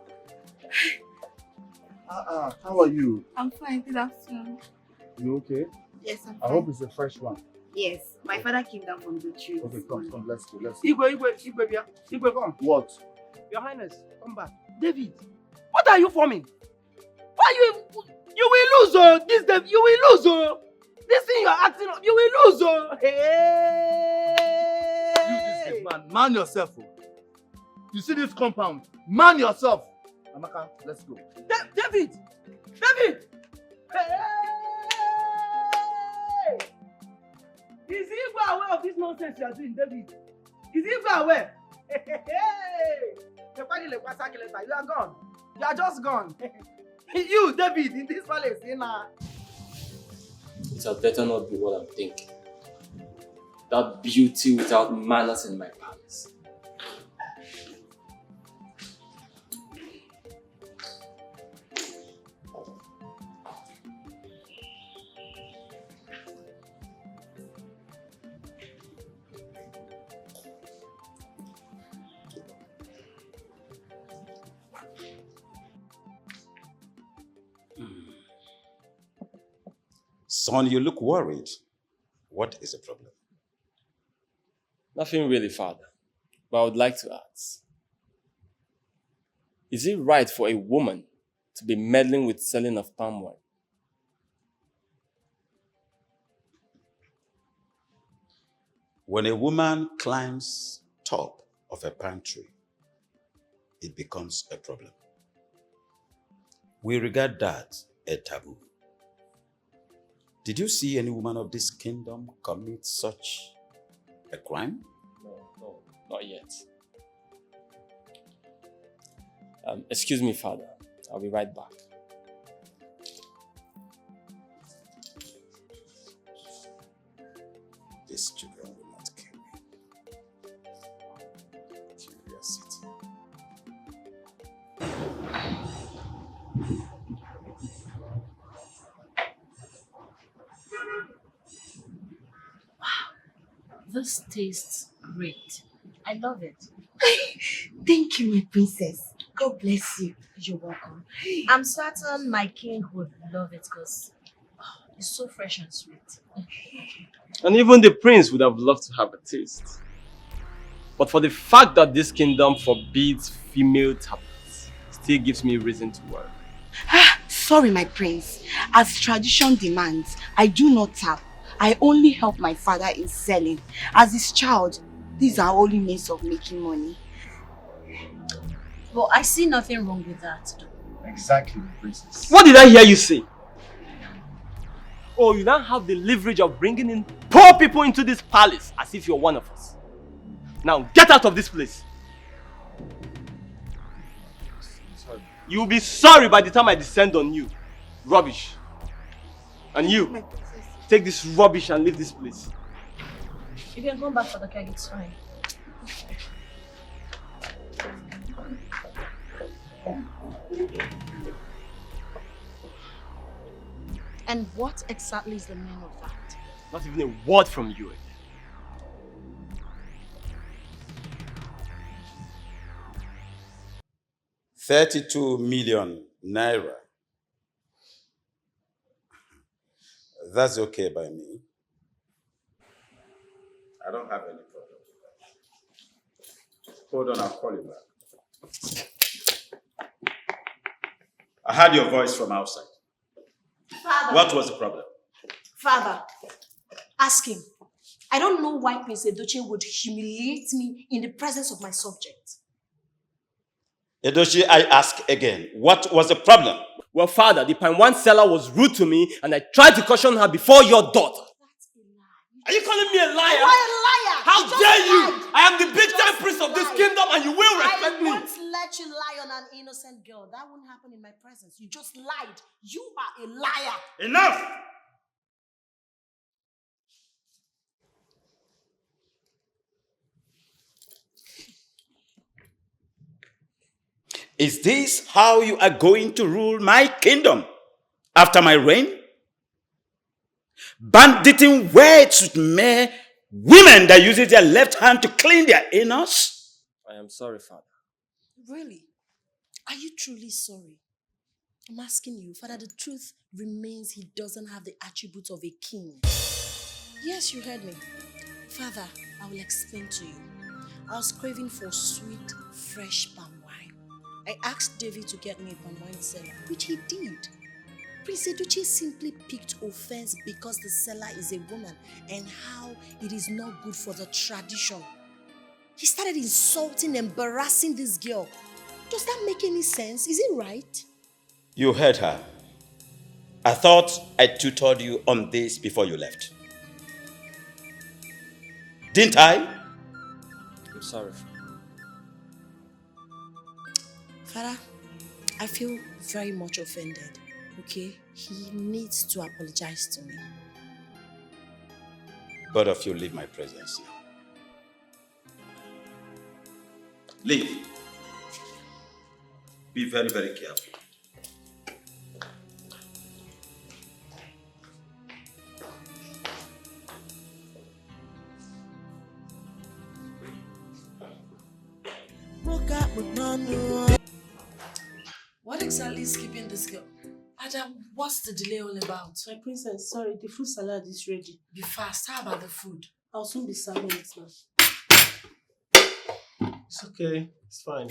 How are you?
I'm fine. Good afternoon.
You okay?
Yes, I'm
I
fine.
hope it's a fresh one.
Yes, my father came down from the tree.
Okay, come, let's go.
Igwe, come.
What?
Your Highness, come back. David, what are you forming? Why you will lose, oh! This David, you will lose, oh! This thing you're acting up, you will lose, oh! Hey!
You this man, man yourself, oh. You see this compound? Man yourself. Amaka, let's go.
David! Hey! Is he aware of this nonsense you are doing, David? Is he aware? Hey! You are gone. You are just gone. You, David, in this palace,
It had better not be what I'm thinking. That beauty without manners in my palace.
Son, you look worried. What is the problem?
Nothing really, Father. But I would like to ask. Is it right for a woman to be meddling with selling of palm wine?
When a woman climbs top of a pantry, it becomes a problem. We regard that a taboo. Did you see any woman of this kingdom commit such a crime?
No, not yet. Excuse me, Father. I'll be right back.
These children will not kill me. Curiosity.
This tastes great. I love it.
Thank you, my princess. God bless you.
You're welcome. I'm certain my king would love it because it's so fresh and sweet.
And even the prince would have loved to have a taste. But for the fact that this kingdom forbids female tablets, still gives me reason to worry.
Sorry, my prince. As tradition demands, I do not tap. I only help my father in selling. As his child, these are only means of making money.
But I see nothing wrong with that.
Exactly, princess.
What did I hear you say? Oh, you now have the leverage of bringing in poor people into this palace as if you're one of us. Now get out of this place.
Sorry.
You'll be sorry by the time I descend on you. Rubbish. And you, take this rubbish and leave this place.
You can come back for the cake, it's fine. And what exactly is the meaning of that?
Not even a word from you.
32 million naira. That's okay by me. I don't have any problem with that. Hold on, I'll call you back. I heard your voice from outside.
Father.
What was the problem?
Father, ask him. I don't know why Prince Edochie would humiliate me in the presence of my subject.
Edochie, I ask again, what was the problem?
Well, Father, the pine one seller was rude to me and I tried to caution her before your daughter.
That's a lie.
Are you calling me a liar?
You are a liar!
How
You
dare you!
lied.
I am the big time prince of this kingdom and you will respect me.
I won't let you lie on an innocent girl. That won't happen in my presence. You just lied. You are a liar.
Enough! Is this how you are going to rule my kingdom after my reign? Banditing words with mere women that use their left hand to clean their anus?
I am sorry, Father.
Really? Are you truly sorry? I'm asking you, Father, the truth remains he doesn't have the attributes of a king. Yes, you heard me. Father, I will explain to you. I was craving for sweet, fresh palm wine. I asked David to get me a palm wine seller, which he did. Prince Edochie simply picked offense because the seller is a woman and how it is not good for the tradition. He started insulting, embarrassing this girl. Does that make any sense? Is it right?
You heard her. I thought I tutored you on this before you left. Didn't I?
I'm sorry.
Father, I feel very much offended, okay? He needs to apologize to me.
Both of you leave my presence now. Leave. Be very, very careful.
What exactly is keeping this girl? Adam, what's the delay all about?
My princess, sorry, the fruit salad is ready.
Be fast. How about the food?
I'll soon be serving it now.
It's okay. It's fine.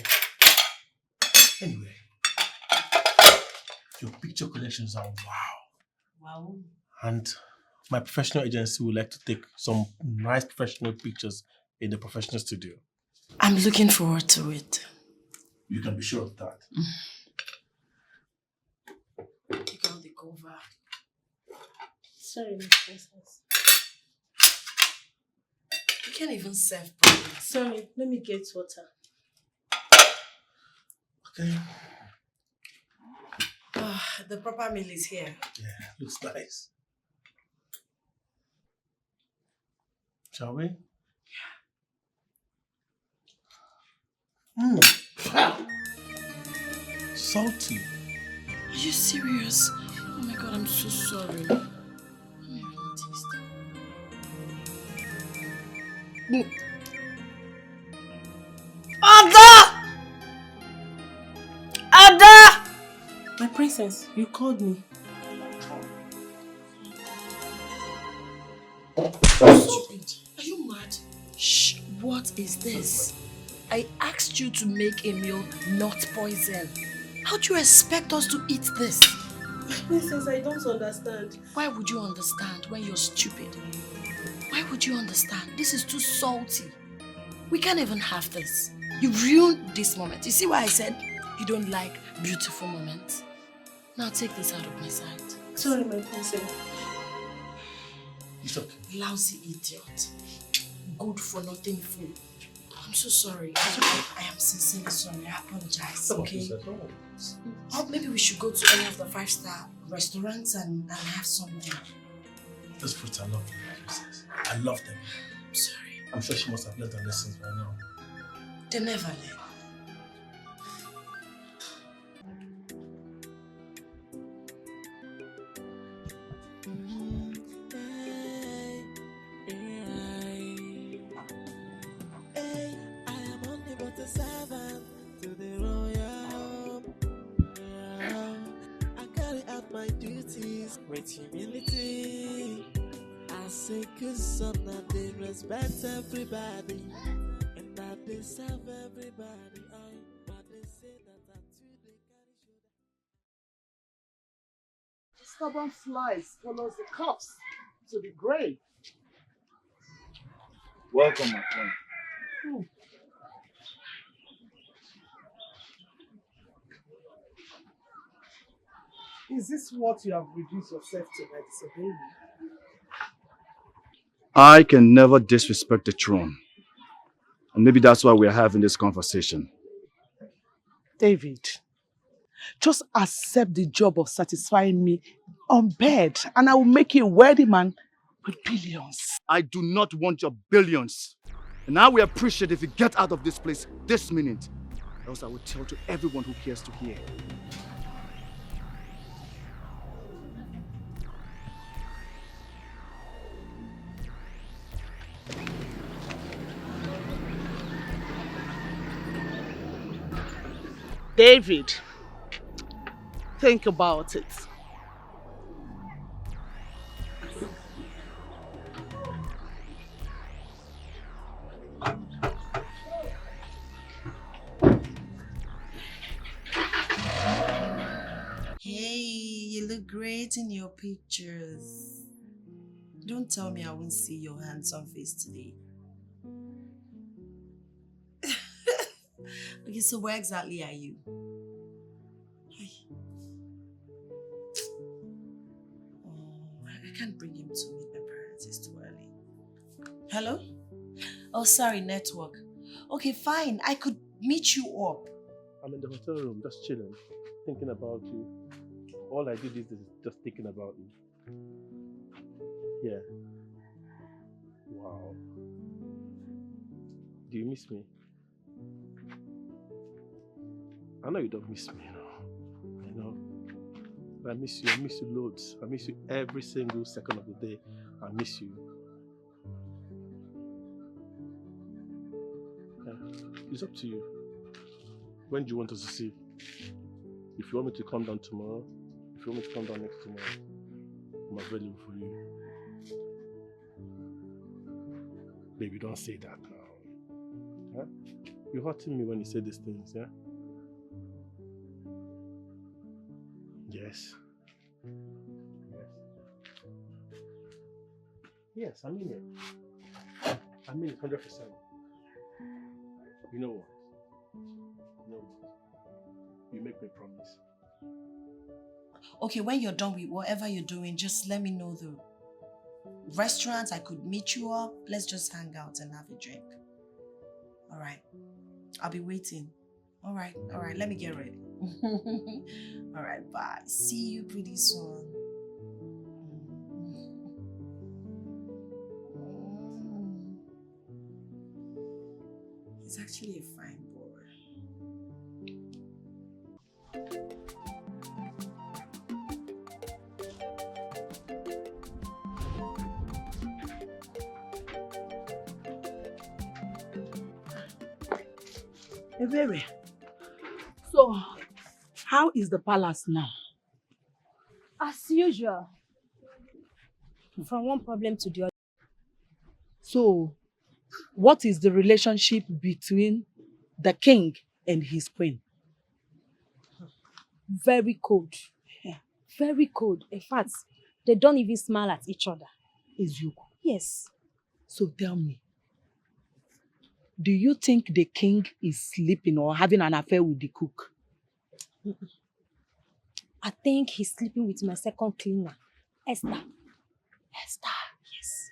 Anyway, your picture collections are wow.
Wow.
And my professional agency would like to take some nice professional pictures in the professional studio.
I'm looking forward to it.
You can be sure of that.
Take out the cover.
Sorry, Miss Princess.
You can't even serve properly.
Sorry, let me get water.
Okay.
The proper meal is here.
Yeah, looks nice. Shall we? Yeah. Salty.
Are you serious? Oh my god, I'm so sorry. Let me even taste it. Ada! Ada!
My princess, you called me.
Stupid. Are you mad? Shh, what is this? I asked you to make a meal, not poison. How do you expect us to eat this?
Princess, I don't understand.
Why would you understand when you're stupid? Why would you understand? This is too salty. We can't even have this. You ruined this moment. You see why I said you don't like beautiful moments? Now take this out of my sight.
Sorry, my princess.
It's okay.
Lousy idiot. Good for nothing fool. I'm so sorry. I am sincerely sorry. I apologize. Okay? Or maybe we should go to any of the 5-star restaurants and have something.
Those fruits are lovely, princess. I love them.
I'm sorry.
I'm sure she must have learned her lessons by now.
They never learn.
With humility, I say cause son that they respect everybody and that they serve everybody. But they say that I'm too they carry shoulder.
Stubborn flies follows the cops to the grave.
Welcome, my friend.
Is this what you have reduced yourself to by disobeying me?
I can never disrespect the throne. And maybe that's why we're having this conversation.
David, just accept the job of satisfying me on bed and I will make you a wealthy man with billions.
I do not want your billions. And I will appreciate if you get out of this place this minute. Else I will tell to everyone who cares to hear.
David, think about it.
Hey, you look great in your pictures. Don't tell me I won't see your handsome face today. Okay, so where exactly are you? Hi. Oh, I can't bring him to meet my parents. It's too early. Hello? Oh, sorry, network. Okay, fine. I could meet you up.
I'm in the hotel room, just chilling, thinking about you. All I do these days is just thinking about you. Yeah. Wow. Do you miss me? I know you don't miss me, I know. But I miss you loads. I miss you every single second of the day. I miss you. Yeah. It's up to you. When do you want us to see? If you want me to come down tomorrow, if you want me to come down next tomorrow, I'm available for you. Baby, don't say that now. Huh? You're hurting me when you say these things, yeah? Yes. Yes, I mean it. I mean it 100%. You know what? You make me promise.
Okay, when you're done with whatever you're doing, just let me know the restaurant. I could meet you up. Let's just hang out and have a drink. All right. I'll be waiting. All right. Let me get ready. All right, bye. See you pretty soon. He's actually a fine boy.
Ebere, so how is the palace now?
As usual. From one problem to the other.
So, what is the relationship between the king and his queen?
Very cold. Very cold. In fact, they don't even smile at each other.
Is you?
Yes.
So tell me, do you think the king is sleeping or having an affair with the cook?
I think he's sleeping with my second cleaner, Esther.
Esther? Yes.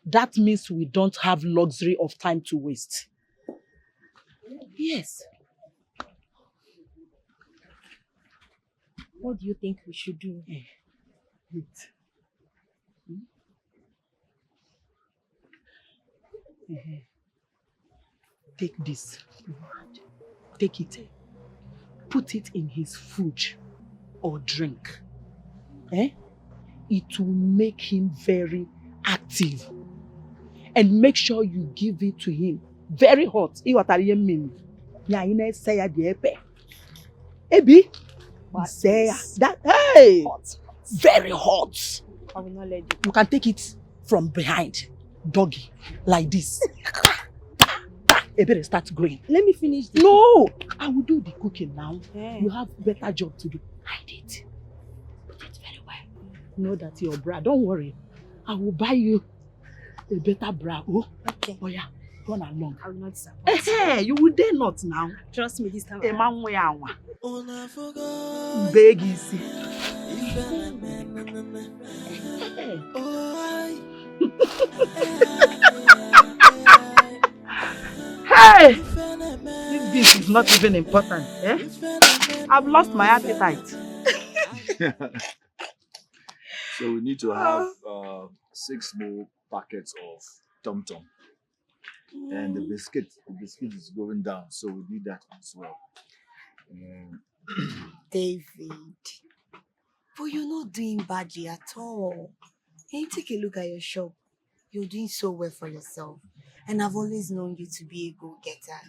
That means we don't have luxury of time to waste. Yes.
What do you think we should do?
Wait. Take this. Take it. Put it in his food or drink. It will make him very active. And make sure you give it to him very hot. Ebi? That, hey! Hot. Very hot.
I will not let you.
You can take it from behind. Doggy. Like this. It better start growing.
Let me finish this.
No! I will do the cooking now.
Yeah.
You have better job to do. Hide it. Put it very well. Know that your bra. Don't worry. I will buy you a better bra. Oh,
okay.
Oh yeah. Run along.
I will not disappoint.
Hey, you will dare not now.
Trust me this time.
A man way awa. Beg easy. Hey! This is not even important. I've lost my appetite.
So we need to have 6 more packets of Tom Tom. And the biscuit is going down, so we need that as well.
David, but you're not doing badly at all. Can you take a look at your shop? You're doing so well for yourself. And I've always known you to be a go-getter.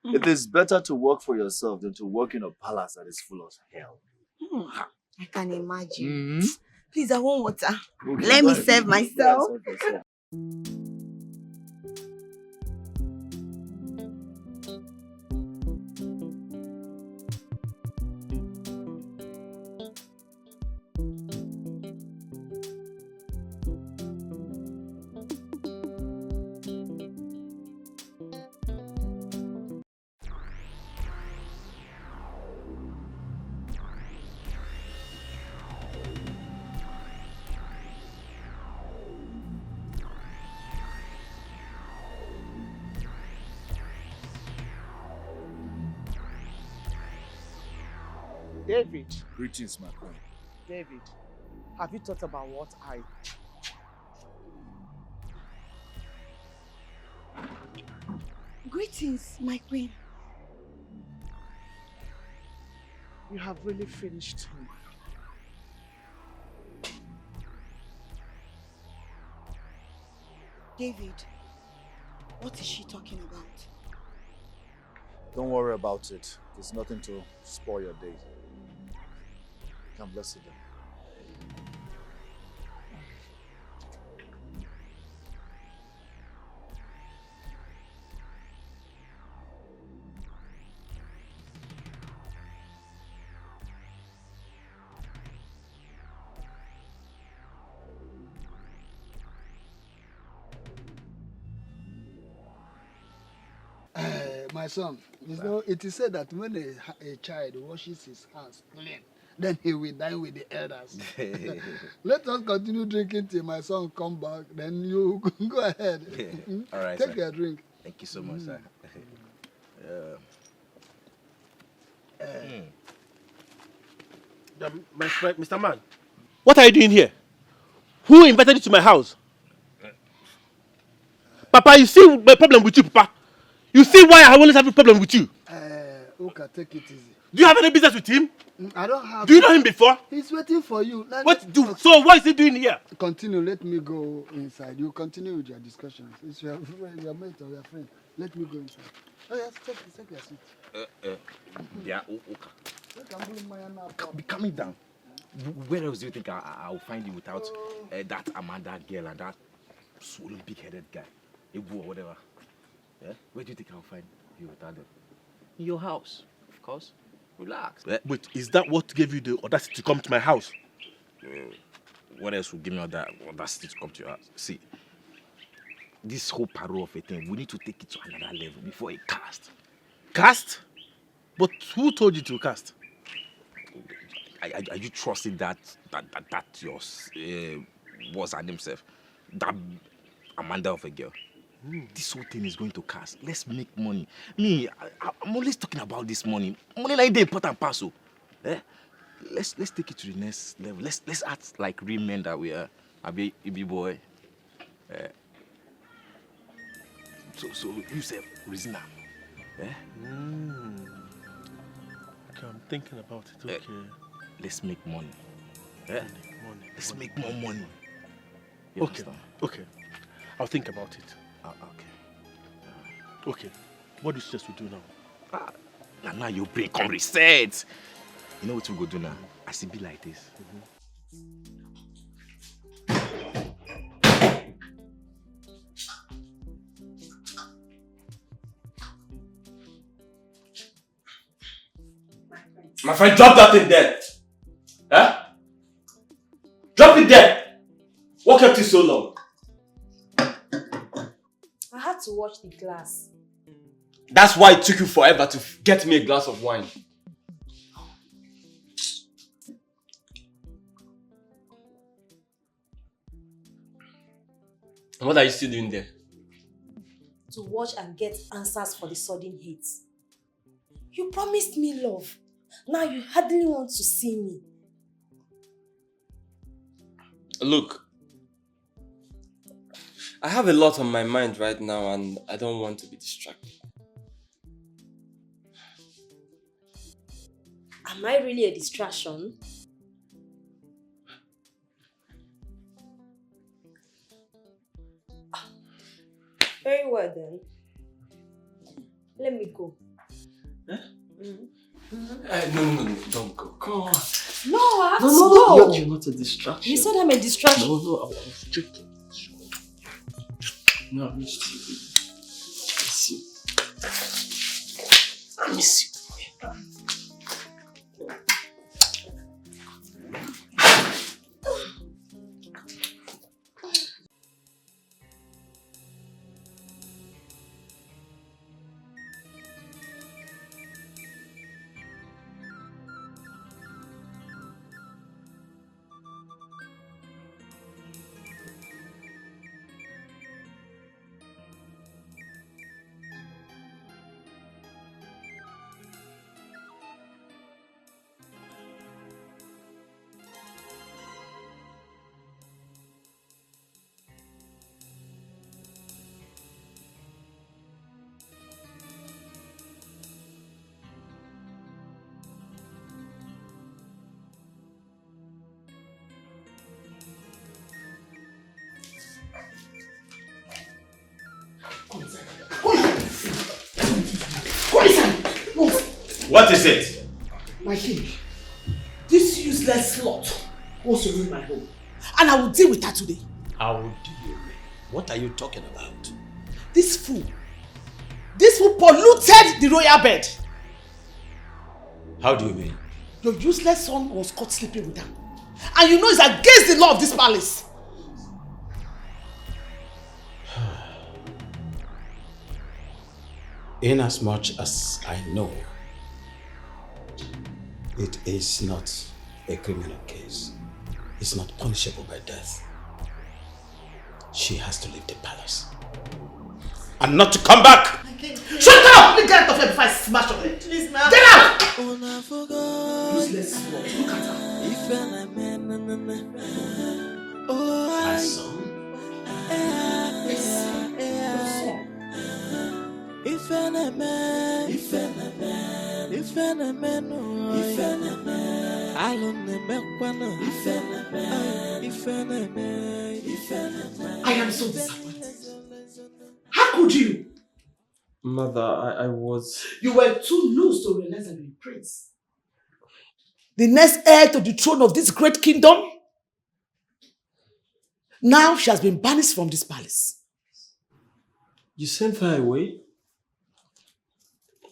It is better to work for yourself than to work in a palace that is full of hell.
I can imagine. Please, I want water.
Okay,
Let me serve myself.
David.
Greetings, my queen.
David, have you thought about what I...
Greetings, my queen.
You have really finished me.
David, what is she talking about?
Don't worry about it. There's nothing to spoil your day. Come, let's sit down.
my son, you know, it is said that when a child washes his hands clean, then he will dine with the elders. Let us continue drinking till my son come back. Then you go ahead.
All right,
Take
sir.
your drink.
Thank you so much, sir.
Mr. Man, what are you doing here? Who invited you to my house? Papa, you see my problem with you, Papa. You see why I always have a problem with you.
Okay, take it easy.
Do you have any business with him?
I don't have.
Do you know him before?
He's waiting for you.
So what is he doing here?
Continue. Let me go inside. You continue with your discussions. It's your mate or your friend. Let me go inside. Oh yes, take your seat.
Yeah, be calming down. Where else do you think I'll find you without that Amanda girl and that swollen big-headed guy, Ibu or whatever? Yeah? Where do you think I'll find you without them? In your house, of course. Relax.
Wait, is that what gave you the audacity to come to my house?
What else will give me that audacity to come to your house? See, this whole parole of a thing, we need to take it to another level before it cast.
Cast? But who told you to cast?
Are you trusting that your what's her name self? That Amanda of a girl? This whole thing is going to cast. Let's make money. I'm always talking about this money. Money like the important parcel. Let's take it to the next level. Let's act like real men that we are. Abi boy. So you say reason now.
Okay, I'm thinking about it. Okay.
Let's make money. Let's make more money. You
Okay.
understand?
Okay. I'll think about it.
Okay.
Okay. What do you suggest we do now?
Now your brain come reset. You know what we go do now? I see be like this.
My friend, drop that thing there. Huh? Drop it there. What kept you so long?
I had to watch the glass.
That's why it took you forever to get me a glass of wine. And what are you still doing there?
To watch and get answers for the sudden hate. You promised me love. Now you hardly want to see me.
Look, I have a lot on my mind right now and I don't want to be distracted.
Am I really a distraction? Very well then. Let me go.
Huh? No, don't go. Come on.
No, I have to
No,
go.
you're not a distraction.
You said I'm a distraction.
No, I was joking. No, I miss you. I miss you.
What is it?
My king, this useless slut wants to ruin my home. And I will deal with her today.
I will deal. What are you talking about?
This fool polluted the royal bed.
How do you mean?
Your useless son was caught sleeping with her. And you know it's against the law of this palace.
In as much as I know, it is not a criminal case. It's not punishable by death. She has to leave the palace. And not to come back!
Shut up! Let me get out of here before I smash your head.
Please, ma'am.
Get out!
Useless
slut. Look at her.
My son.
I am so disappointed. How could you?
Mother, I was...
You were too loose to realize that you were a prince. The next heir to the throne of this great kingdom. Now she has been banished from this palace.
You sent her away?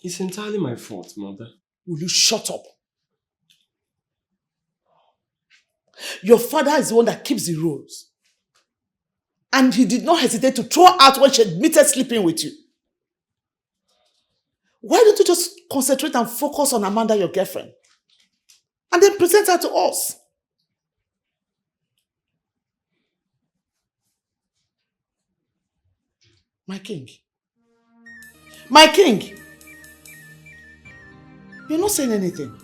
It's entirely my fault, Mother.
Will you shut up? Your father is the one that keeps the rules. And he did not hesitate to throw her out when she admitted sleeping with you. Why don't you just concentrate and focus on Amanda, your girlfriend? And then present her to us. My king. My king. You're not saying anything.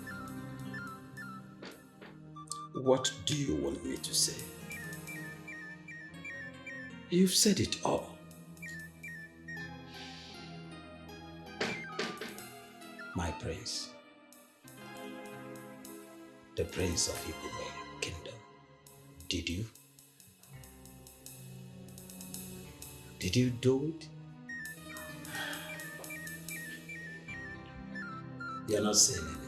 What do you want me to say? You've said it all. My prince. The prince of Igbo kingdom. Did you? Did you do it? You're not saying anything.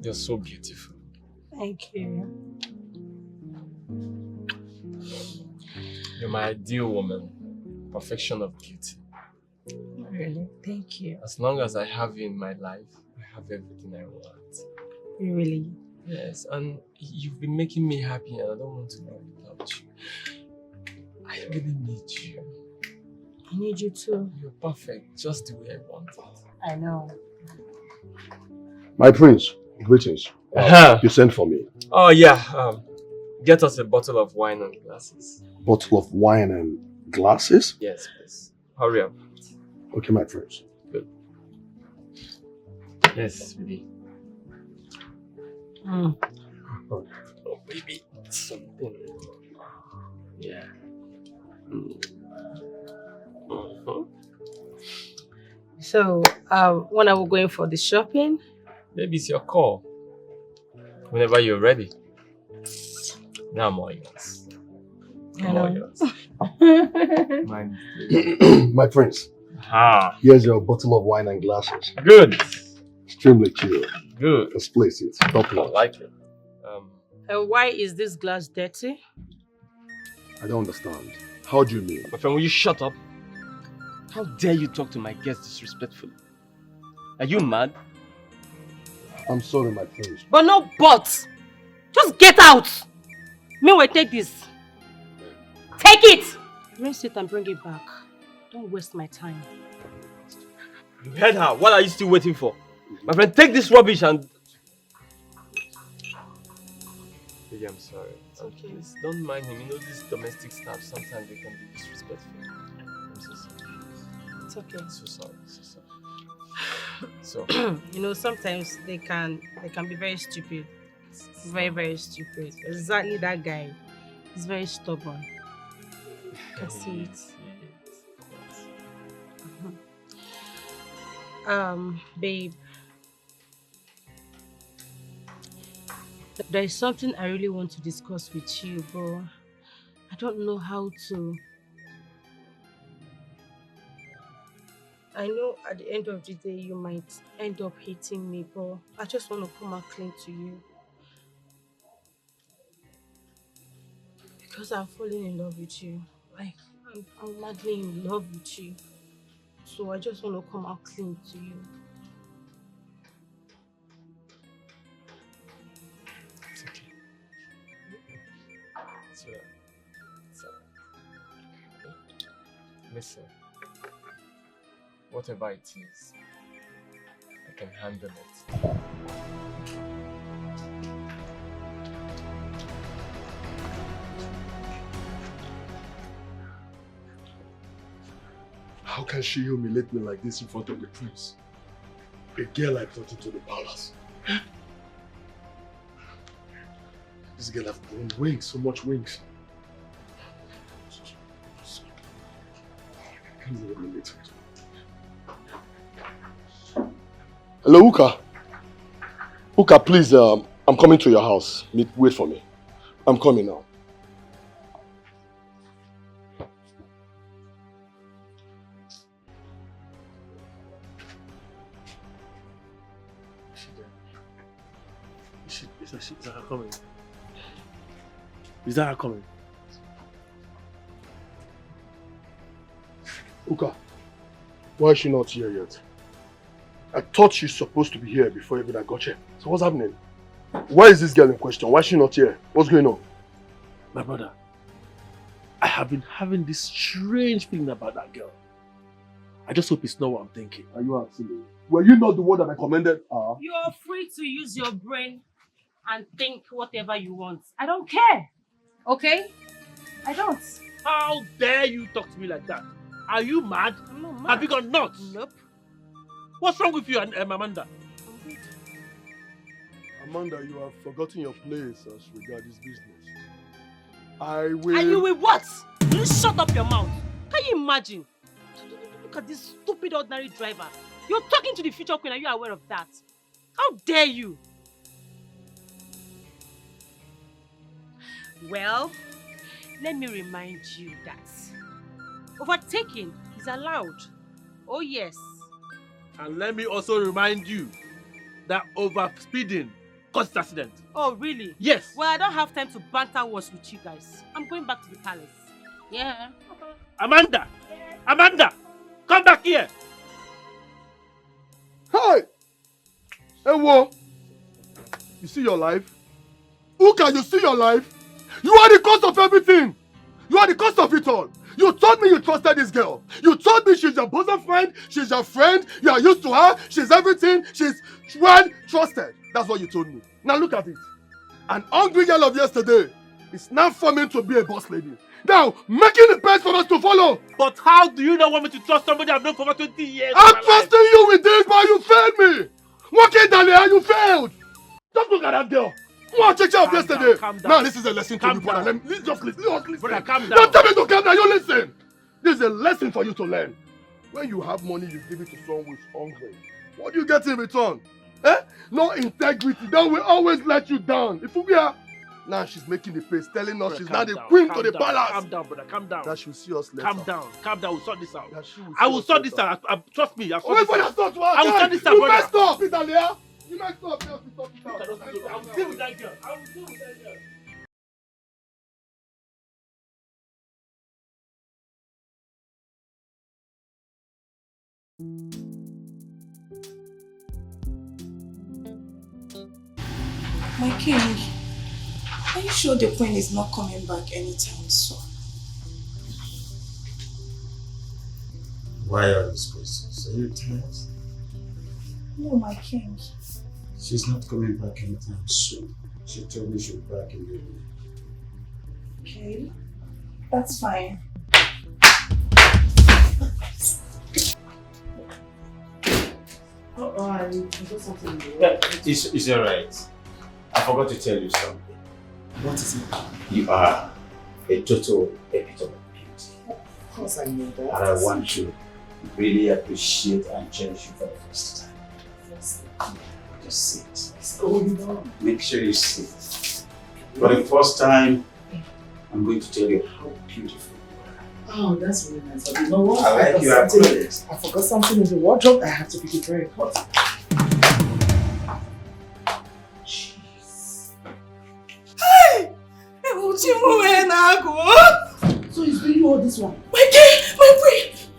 You're so beautiful.
Thank you.
You're my ideal woman. Perfection of beauty.
Really? Thank you.
As long as I have you in my life, I have everything I want.
Really?
Yes, and you've been making me happy and I don't want to live without you. I really need you.
I need you too.
You're perfect, just the way I want it.
I know.
My prince, greetings. You sent for me.
Oh yeah, get us a bottle of wine and glasses.
Bottle of wine and glasses?
Yes, please. Hurry up.
Okay, my prince.
Good. Yes, sweetie.
Mm.
Oh, baby, something. Yeah.
So, when are we going for the shopping?
Maybe it's your call. Whenever you're ready. Now I'm all yours. I'm all yours. Mine.
My prince.
Ah.
Here's your bottle of wine and glasses.
Good.
Extremely chill.
Good.
Let's place it. Top
I
notch.
like it.
And why is this glass dirty?
I don't understand. How do you mean?
My friend, will you shut up? How dare you talk to my guests disrespectfully? Are you mad?
I'm sorry, my prince.
But no but! Just get out! Meanwhile, take this. Take it! Rinse it and bring it back. Don't waste my time.
You heard her. What are you still waiting for? My friend, take this rubbish and... Baby, I'm sorry.
It's okay.
Please, don't mind him. You know, these domestic staff, sometimes they can be disrespectful. I'm so sorry.
It's okay.
I'm so sorry. So sorry. So,
you know, sometimes they can be very stupid. Very, very stupid. Exactly that guy. He's very stubborn. I can see it. Babe. There is something I really want to discuss with you, but I don't know how to. I know at the end of the day you might end up hating me, but I just want to come out clean to you. Because I'm falling in love with you. Like, I'm madly in love with you. So I just want to come out clean to you.
Listen, whatever it is, I can handle it.
How can she humiliate me like this in front of the prince? A girl I brought into the palace. This girl has grown wings, so much wings. I can't even relate it. Hello, Uka. Uka, please, I'm coming to your house. Wait for me. I'm coming now.
Is that her coming? Is that her coming?
Uka, why is she not here yet? I thought she's supposed to be here before even I got here. So what's happening? Why is this girl in question? Why is she not here? What's going on?
My brother, I have been having this strange feeling about that girl. I just hope it's not what I'm thinking.
Are you asking me? Were you not the one that I commended?
You are free to use your brain and think whatever you want. I don't care. Okay? I don't.
How dare you talk to me like that? Are you mad?
I'm not mad.
Have you got nuts?
Nope.
What's wrong with you, Amanda?
Amanda, you have forgotten your place as regards this business. I will...
And you will what? You shut up your mouth. Can you imagine? Look at this stupid ordinary driver. You're talking to the future queen. Are you aware of that? How dare you? Well, let me remind you that overtaking is allowed. Oh yes.
And let me also remind you that overspeeding causes accident.
Oh really?
Yes.
Well, I don't have time to banter words with you guys. I'm going back to the palace. Yeah.
Amanda! Yeah. Amanda! Come back here!
Hey! Ewo! You see your life? Uka, you see your life? You are the cause of everything! You are the cause of it all! You told me you trusted this girl. You told me she's your bosom friend, she's your friend, you are used to her, she's everything, she's well trusted. That's what you told me. Now look at it. An hungry girl of yesterday is now forming to be a boss lady. Now, making the best for us to follow.
But how do you not want me to trust somebody I've known for over 20 years?
I'm trusting you with this, but you failed me. Working down there, you failed. Just look at that girl. What check of yesterday? Now this is a lesson to you, brother. Just listen.
Brother, calm down.
Don't tell me to calm down. You listen. This is a lesson for you to learn. When you have money, you give it to someone who is hungry. What do you get in return? Eh? No integrity. That will always let you down. If we are now, she's making the face, telling us she's now the queen to the palace.
Calm down, brother. Calm down.
That she'll see us later.
Calm down. Calm down. We'll sort this out. I will sort this out. Trust me. I'll sort
Wait
this
for
out.
that
I will sort this out,
You
brother.
messed up, Italia. You messed up. You have to sort it out.
I will deal with that girl. I will deal with that girl.
My king, are you sure the queen is not coming back anytime soon?
Why all these questions? Are you tired?
No, my king.
She's not coming back anytime soon. She told me she'll be back in the evening.
Okay, that's fine.
I forgot something in the world.
It's alright. I forgot to tell you something.
What is it?
You are a total epitome of beauty.
Of course I know that.
And I want to really appreciate and cherish you for the first time. Just sit.
What's going on?
Make sure you sit. For the first time, I'm going to tell you how beautiful you are.
Oh, that's really nice. You know what?
I like your approach.
I forgot something in the wardrobe. I have to pick it very important.
Hey! So
it's been you all this one?
My brain!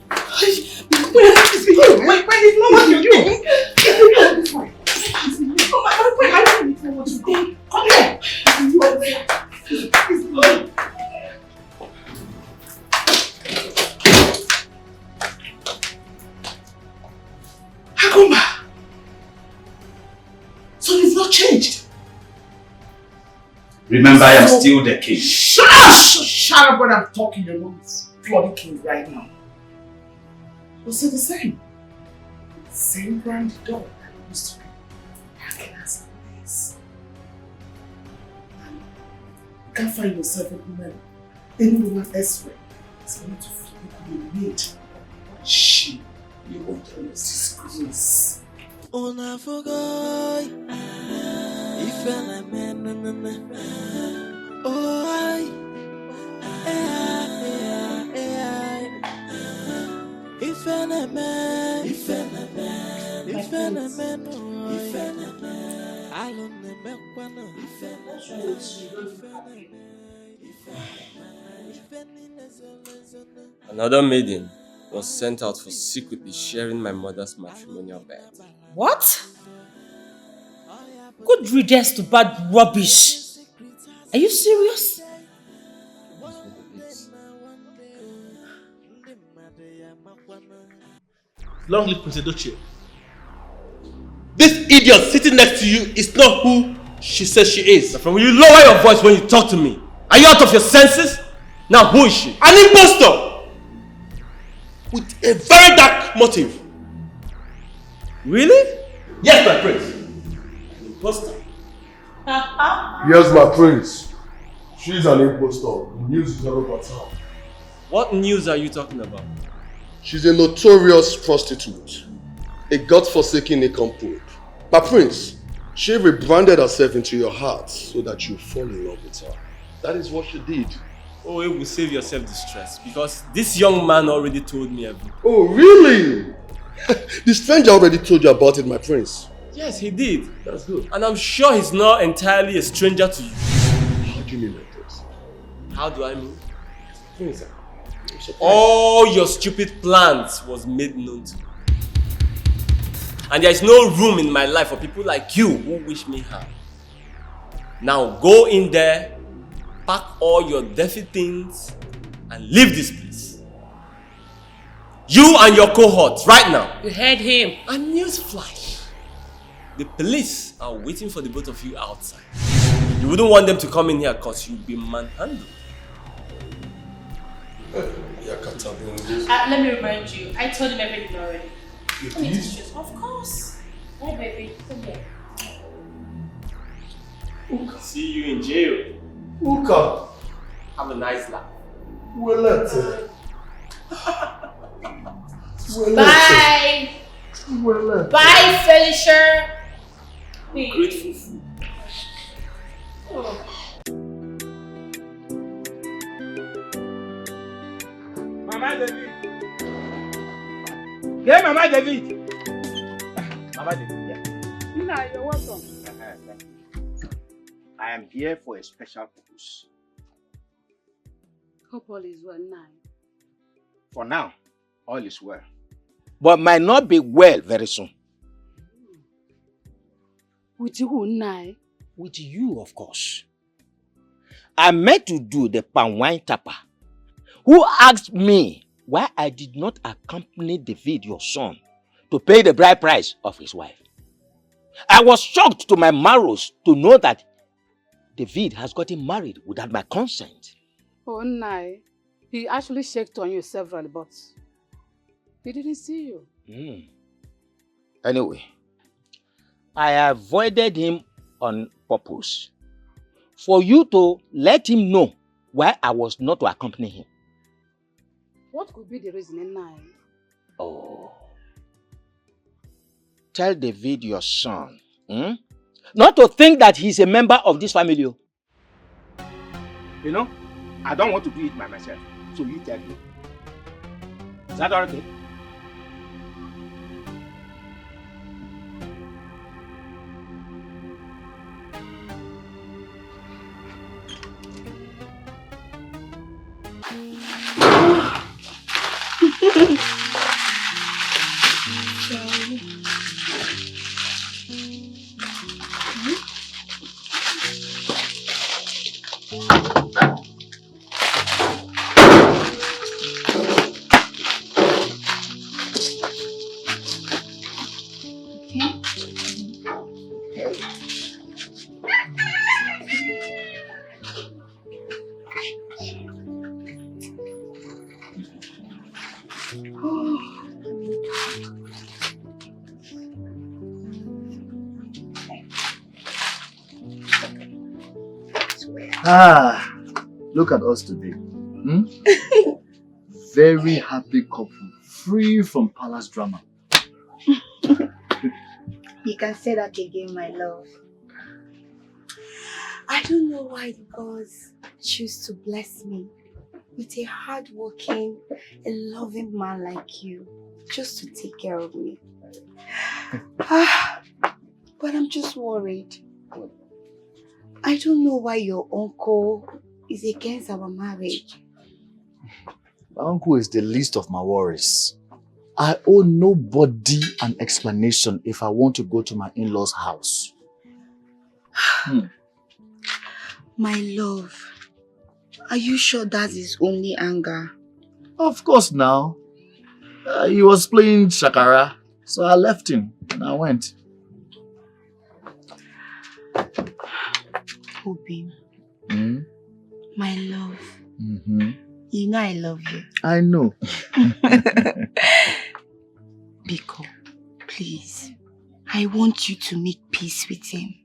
It's been you! My brain is not what you think! It's been you all this one! Oh my brain! I don't even know what you think! Come here! It's been you all this one! It's been you!
come back. So you've not changed.
Remember, I am still the king.
Shut up! Shut up when I'm talking. You're not bloody king right now. You're still the same. Same brand dog that used to be acting as a mess. You can't find yourself any woman elsewhere. It's going to feel you need. She, you want to disgrace.
On a forgot if I man, oh I if I man, if I man, if I man, if I man, I don't know
Another maiden was sent out for secretly sharing my mother's matrimonial bed.
What? Good riddance to bad rubbish. Are you serious?
Long live Prince Edochie. This idiot sitting next to you is not who she says she is.
Will you lower your voice when you talk to me? Are you out of your senses? Now who is she?
An impostor! With a very dark motive.
Really?
Yes, my prince.
An impostor?
Yes, my prince. She's an impostor. The news is all over town.
What news are you talking about?
She's a notorious prostitute. A God-forsaken nincompoop. My prince, she rebranded herself into your heart so that you fall in love with her. That is what she did.
Oh, it will save yourself distress because this young man already told me everything.
Oh, really? The stranger already told you about it, my prince.
Yes, he did.
That's good.
And I'm sure he's not entirely a stranger to you.
How do you mean like this?
How do I mean?
Prince,
all your stupid plans was made known to me. And there is no room in my life for people like you who wish me harm. Now go in there, pack all your dirty things, and leave this place. You and your cohort, right now.
You heard him.
And newsflash. The police are waiting for the both of you outside. You wouldn't want them to come in here because you'll be manhandled.
Let me remind you, I told him everything already.
You please?
Of course. Hey, baby, come here.
See you in jail.
Uka.
Have a nice life.
Bye. Bye, Felicia.
Grateful fool.
Mama David. Yeah, Mama David. Mama David, yeah.
Nina, you're welcome.
I am here for a special purpose.
Hope all is well now.
For now, all is well. But might not be well very soon.
With who now?
With you, of course. I met to do the palm wine tapper, who asked me why I did not accompany David, your son, to pay the bride price of his wife. I was shocked to my marrows to know that David has gotten married without my consent.
Oh, no. He actually checked on you several, but he didn't see you.
Anyway, I avoided him on purpose for you to let him know why I was not to accompany him.
What could be the reason now?
Oh. Tell David, your son, not to think that he's a member of this family. You know, I don't want to do it by myself, so you tell me. Is that all okay?
Ah, look at us today. Hmm? Very happy couple, free from palace drama.
You can say that again, my love. I don't know why the gods choose to bless me with a hardworking and loving man like you, just to take care of me. But I'm just worried. I don't know why your uncle is against our marriage.
My uncle is the least of my worries. I owe nobody an explanation if I want to go to my in-laws' house.
My love, are you sure that is only anger?
Of course now. He was playing shakara, so I left him and I went.
Obi, my love, you know I love you.
I know.
Biko, please, I want you to make peace with him.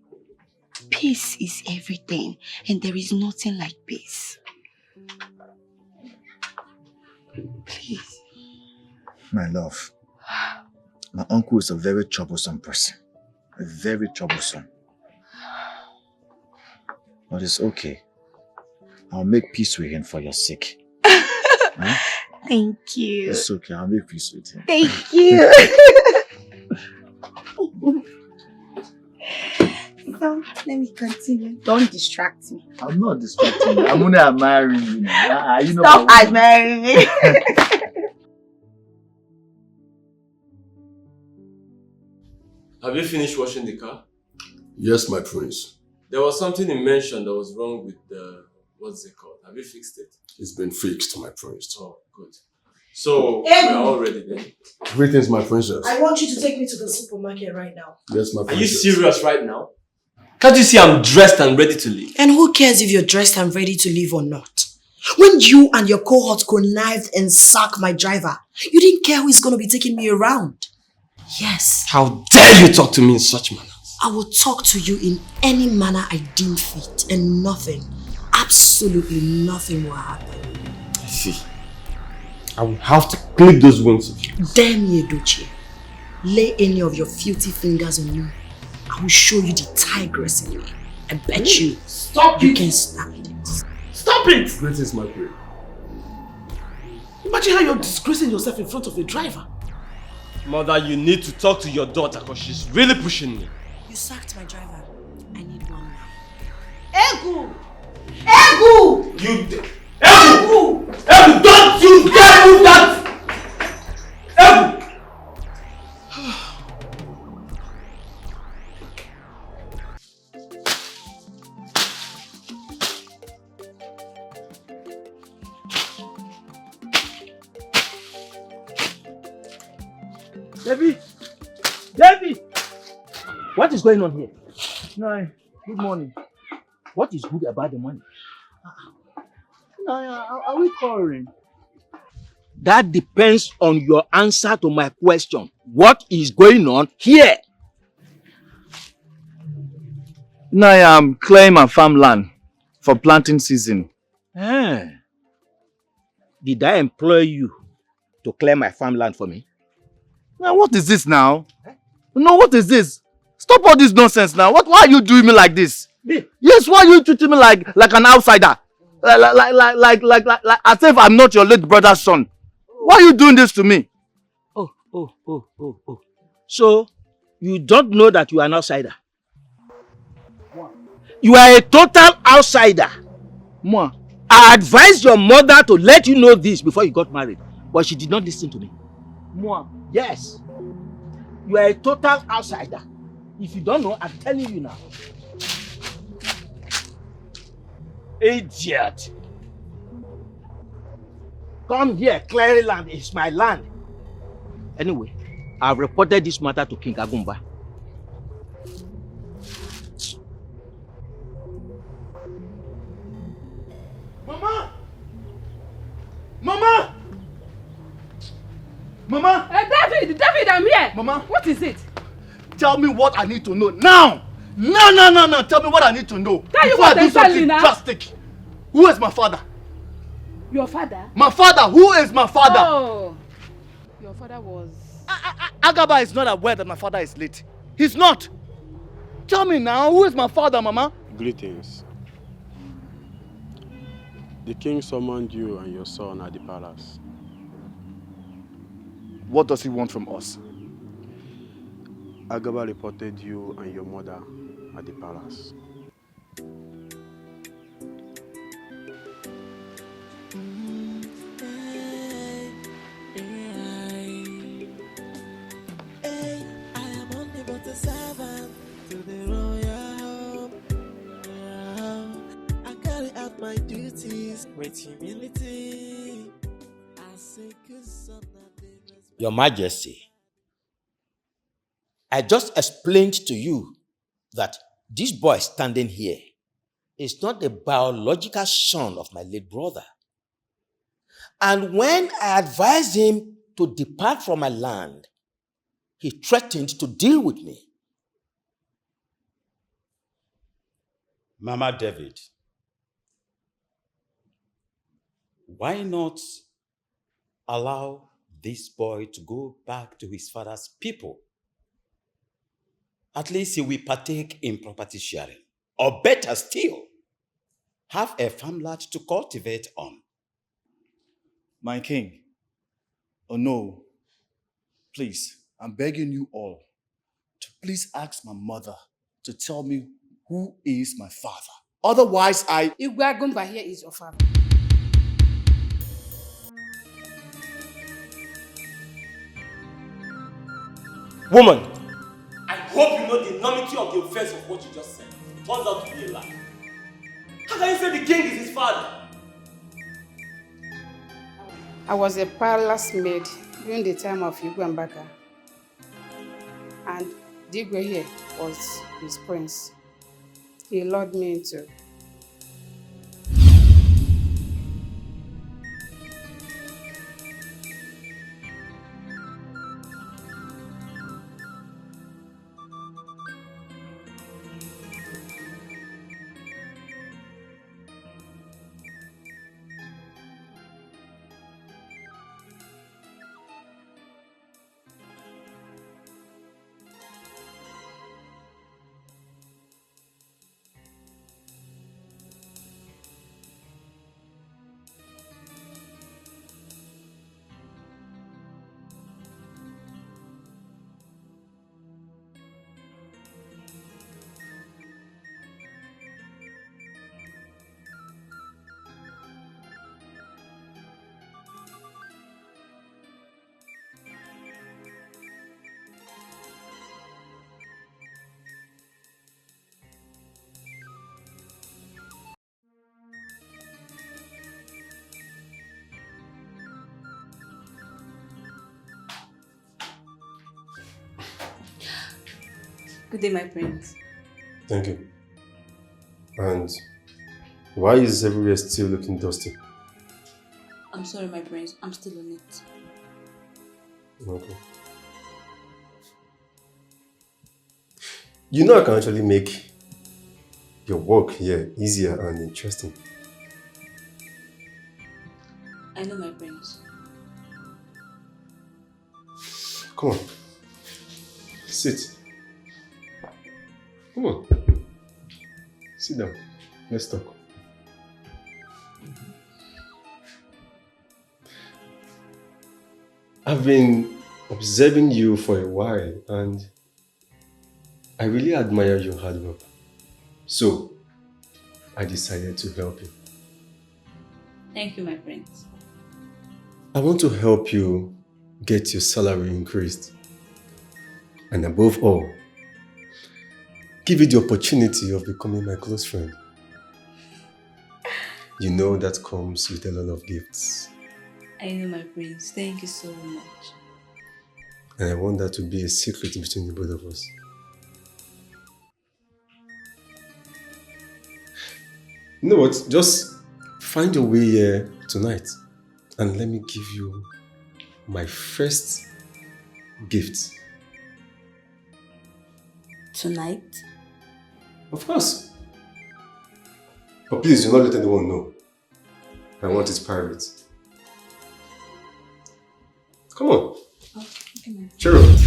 Peace is everything, and there is nothing like peace. Please.
My love, my uncle is a very troublesome person. Very troublesome. But it's okay. I'll make peace with him for your sake. Huh?
Thank you.
It's okay, I'll make peace with him.
Thank you. So, let me continue. Don't distract me.
I'm not distracting you. I'm only admiring you now. You know
Stop admiring me.
Have you finished washing the car?
Yes, my prince.
There was something you mentioned that was wrong with the... What's it called? Have you fixed it?
It's been fixed, my prince.
Oh, good. So, we're all ready then.
Greetings, my princess.
I want you to take me to the supermarket right now.
Yes, my
Are you
princess.
serious right now? Can't you see I'm dressed and ready to leave?
And who cares if you're dressed and ready to leave or not? When you and your cohort connived and sacked my driver, you didn't care who is going to be taking me around. Yes.
How dare you talk to me in such manner?
I will talk to you in any manner I deem fit, and nothing, absolutely nothing will happen.
I see. I will have to clip those wings of you.
Dare me, Edochie. Lay any of your filthy fingers on me. I will show you the tigress in me. I bet you.
Stop
you
it.
can stand it.
Stop it!
Greetings, my prince.
Imagine how you're disgracing yourself in front of a driver.
Mother, you need to talk to your daughter because she's really pushing me.
You sacked my driver. I need one now.
Egu! Egu!
You... Egu! Egu, don't you dare move that! Egu!
Debbie! Debbie! What is going on here?
No, good morning.
What is good about the money?
No, are we quarreling?
That depends on your answer to my question. What is going on here?
No, I am clearing my farmland for planting season.
Did I employ you to clear my farmland for me?
Now, what is this now? No, what is this? Stop all this nonsense now. Why are you doing me like this?
Me?
Yes, why are you treating me like an outsider? Like as if I'm not your late brother's son. Why are you doing this to me?
Oh. So, you don't know that you are an outsider? You are a total outsider.
Moi.
I advised your mother to let you know this before you got married, but she did not listen to me.
Moi.
Yes. You are a total outsider. If you don't know, I'm telling you now. Idiot. Come here, clearing land is my land. Anyway, I've reported this matter to King Agumba.
Mama.
What is it?
Tell me what I need to know now. No. Tell me what I need to know.
Tell you
before
what
I do
exactly
something
now?
drastic. Who is my father?
Your father?
My father. Who is my father?
Oh, your father was...
Agaba is not aware that my father is late. He's not. Tell me now, who is my father, Mama?
Greetings. The king summoned you and your son at the palace.
What does he want from us?
Agaba reported you and your mother at the palace.
My duties with humility. I say good son of
Your Majesty, I just explained to you that this boy standing here is not the biological son of my late brother. And when I advised him to depart from my land, he threatened to deal with me.
Mama David, why not allow this boy to go back to his father's people? At least he will partake in property sharing. Or better still, have a farmland to cultivate on.
My king. Oh no. Please, I'm begging you all to please ask my mother to tell me who is my father. Otherwise,
Igwe Agumba here is your father.
Woman, I hope you know the enormity of the offense of what you just said. It turns out to be a lie. How can you say the king is his father?
I was a palace maid during the time of Igwe Mbaka. And Digwe here was his prince. He lured me into.
Good day, my prince.
Thank you. And why is everywhere still looking dusty?
I'm sorry, my prince. I'm still on it.
Okay. You know I can actually make your work here easier and interesting.
I know, my prince.
Come on. Sit. Come on. Sit down. Let's talk. I've been observing you for a while and I really admire your hard work. So, I decided to help you.
Thank you, my prince.
I want to help you get your salary increased. And above all, give you the opportunity of becoming my close friend. You know that comes with a lot of gifts.
I know, my prince. Thank you so much.
And I want that to be a secret between the both of us. You know what? Just find your way here tonight and let me give you my first gift
Tonight?
Of course. But please do not let anyone know. I want it private. Come on.
Oh, okay, man.
Cheer up.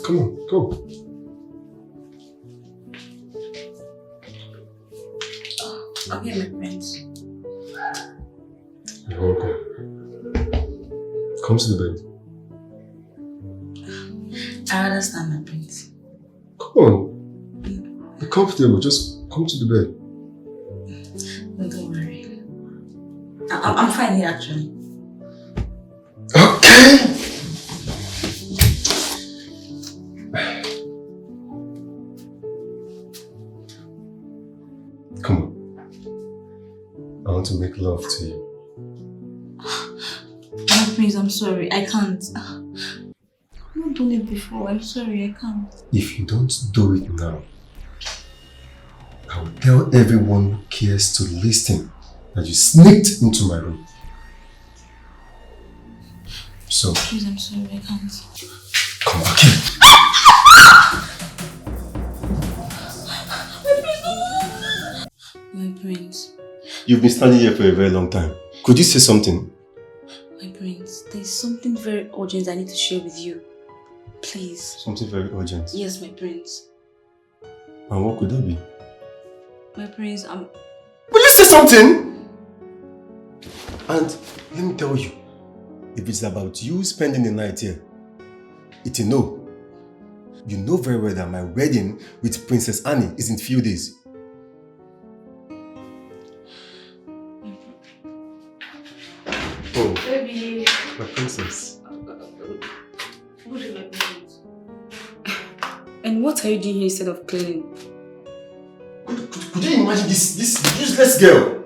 Come on, go.
Okay, my friends.
You're welcome. Come to the bed.
I understand, my prince.
Come on. Be comfortable. Just come to the bed.
No, don't worry. I'm fine here, actually.
Okay. Come on. I want to make love to you.
My prince, I'm sorry. I can't. I've not done it before. I'm sorry, I can't.
If you don't do it now, I will tell everyone who cares to listen that you sneaked into my room. So,
Please, I'm sorry, I can't.
come back here.
My prince.
You've been standing here for a very long time. Could you say something?
My prince, there's something very urgent I need to share with you. Please.
Something very urgent.
Yes, my prince.
And what could that be?
My prince,
Will you say something? And let me tell you, if it's about you spending the night here, it's a no. You know very well that my wedding with Princess Annie is in few days. Oh,
Baby.
my princess.
What is my prince? And what are you doing here instead of cleaning?
Could you imagine this useless girl?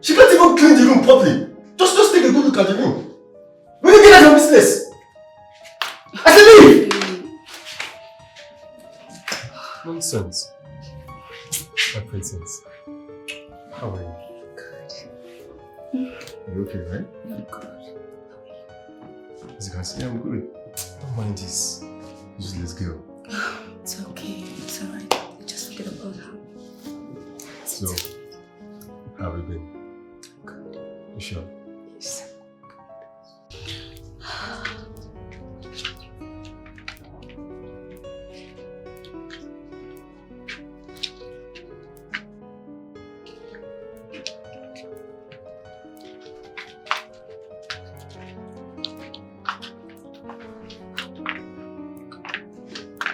She can't even clean the room properly. Just take a good look at the room. Will you get out of your business? I said leave! Nonsense. My princess. How are you? Good. You okay, right?
I'm good.
As you can see, I'm good. Don't mind this useless girl.
It's okay. It's alright. Just forget about her.
So, how have you been?
Good.
You sure?
Yes.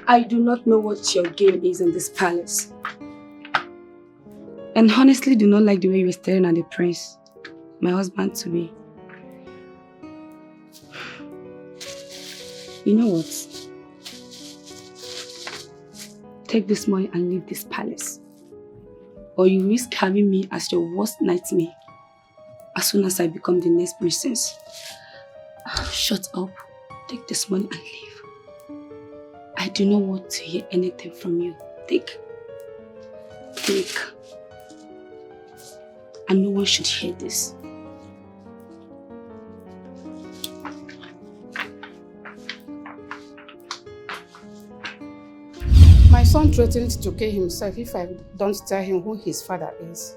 I do not know what your game is in this palace. And honestly do not like the way you were staring at the prince, my husband to be. You know what? Take this money and leave this palace. Or you risk having me as your worst nightmare as soon as I become the next princess. Shut up. Take this money and leave. I do not want to hear anything from you. Take. And no one should hear this. My son threatened to kill himself if I don't tell him who his father is.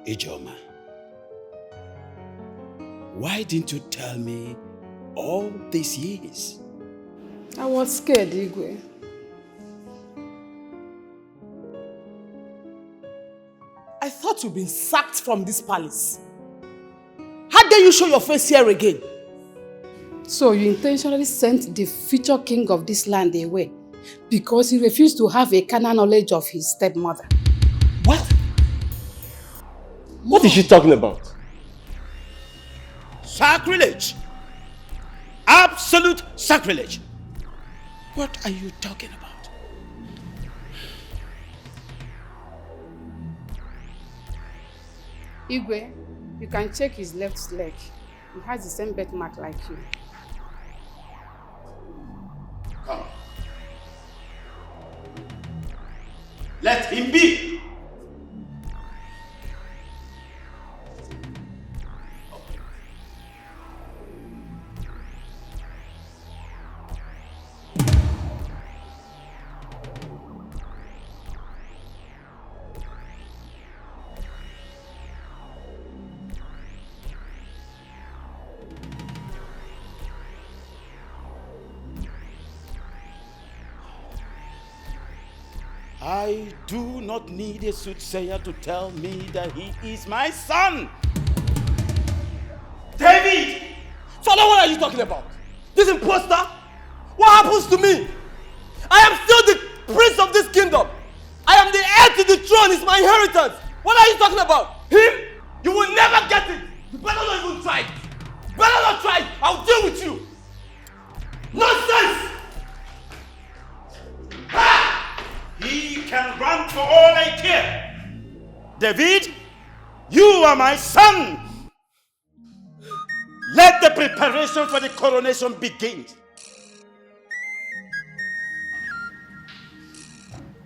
Ijoma, why didn't you tell me all these years?
I was scared, Igwe.
I thought you'd been sacked from this palace. How dare you show your face here again?
So you intentionally sent the future king of this land away because he refused to have a carnal knowledge of his stepmother.
What? What is she talking about?
Sacrilege! Absolute sacrilege! What are you talking about?
Igwe,
You can check his left leg. He has the same birthmark like you.
Come. Let him be. I do not need a soothsayer to tell me that he is my son.
David! Father, what are you talking about? This imposter? What happens to me? I am still the prince of this kingdom. I am the heir to the throne. It's my inheritance. What are you talking about? Him? You will never get it. You better not even try. You better not try. I'll deal with you. Nonsense!
He can run for all I care. David, you are my son. Let the preparation for the coronation begin.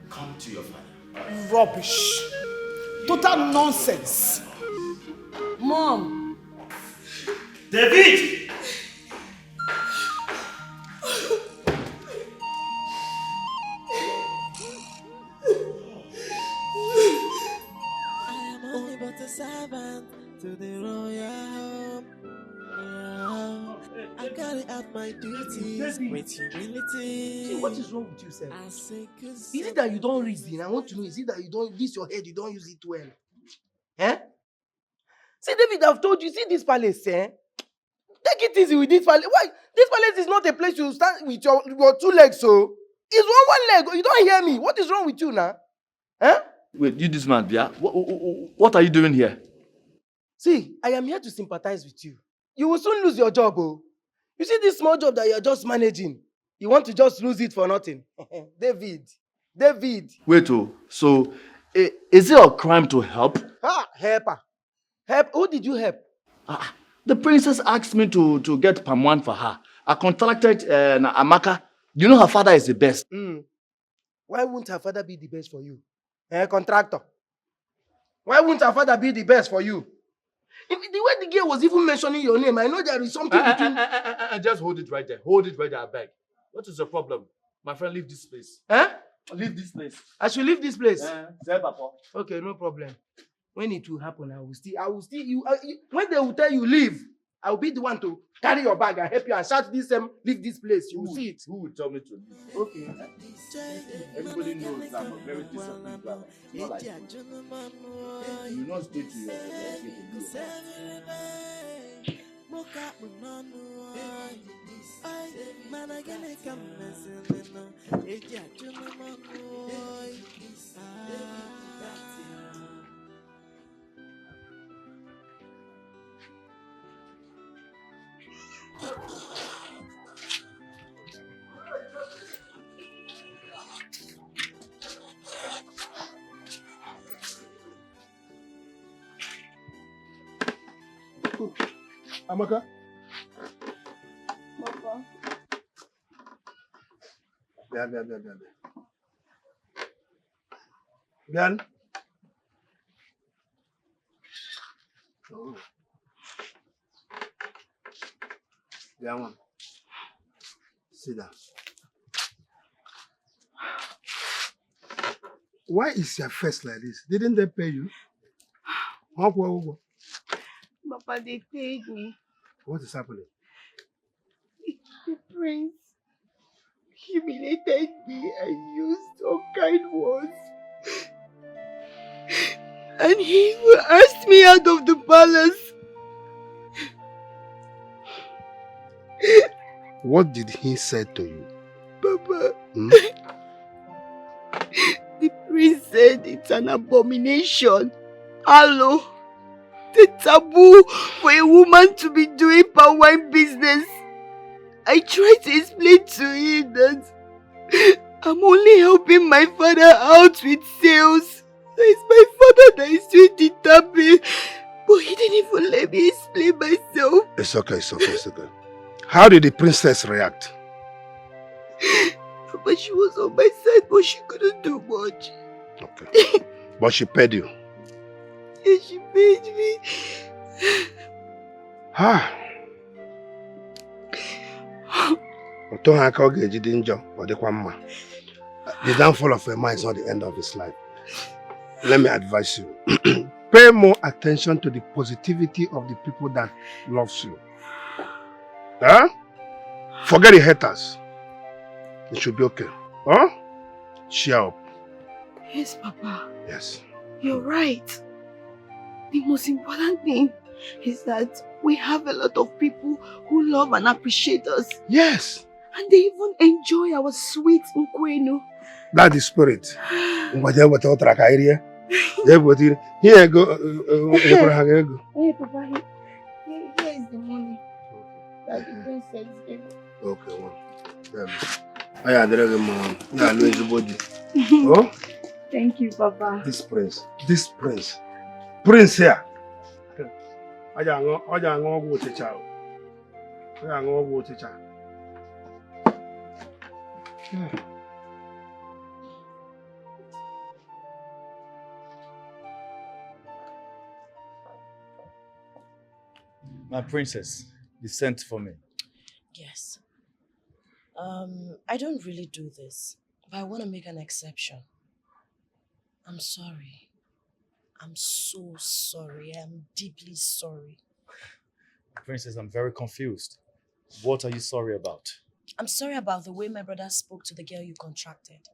Come to your father.
Rubbish. Total nonsense.
Mom.
David!
Servant to the royal home. I carry out my duties with humility.
See, what is wrong with you, sir? Is it that you don't reason? I want to know, is it that you don't, this your head, you don't use it well? Eh? See, David, I've told you, see this palace, eh? Take it easy with this palace. Why? This palace is not a place you stand with your two legs, so. It's one leg. You don't hear me. What is wrong with you now? Eh?
Wait, you this man, yeah? What are you doing here?
See, I am here to sympathize with you. You will soon lose your job, oh. You see this small job that you're just managing? You want to just lose it for nothing? David.
Wait, so is it a crime to help?
Help her. Help? Who did you help?
The princess asked me to get palm wine for her. I contacted Amaka. You know her father is the best.
Why won't her father be the best for you? Contractor. Why won't her father be the best for you? If the way the girl was even mentioning your name, I know there is something between...
Just hold it right there. Hold it right there, I beg. What is the problem? My friend, leave this place. Leave this place.
I should leave this place?
Papa.
Okay, no problem. When it will happen, I will still you. When they will tell you leave, I will be the one to carry your bag and help you and shout this leave this place. You will see it.
Who will tell me to leave?
Okay.
Everybody knows I'm a very disciplined driver. Not like you. You not stay to your
Amaka?
Papa.
Girl. Oh. Yeah, sit down. Why is your face like this? Didn't they pay you?
Papa, they paid me.
What is happening?
The prince humiliated me and used unkind words. And he asked me out of the palace.
What did he say to you?
Papa, the prince said it's an abomination. Hello. The taboo for a woman to be doing palm wine business. I tried to explain to him that I'm only helping my father out with sales. It's my father that is doing the tapping. But he didn't even let me explain myself.
It's okay, it's okay, it's okay. How did the princess react?
But she was on my side, but she couldn't do much.
Okay. But she paid you.
Yeah, she paid me.
Ah. The downfall of a man is not the end of his life. Let me advise you. Pay more attention to the positivity of the people that loves you. Huh? Forget the haters. It should be okay. Huh? Cheer up.
Yes, Papa.
Yes.
You're right. The most important thing is that we have a lot of people who love and appreciate us.
Yes.
And they even enjoy our sweet Nkwenu.
That's the spirit. Here go.
Hey, Papa, here is the money that the princess gave.
Okay, one. Oh?
Thank you, Papa.
This prince here.
My princess, you sent for me.
Yes. I don't really do this, but I want to make an exception. I'm sorry. I'm so sorry. I'm deeply sorry.
Princess, I'm very confused. What are you sorry about?
I'm sorry about the way my brother spoke to the girl you contracted.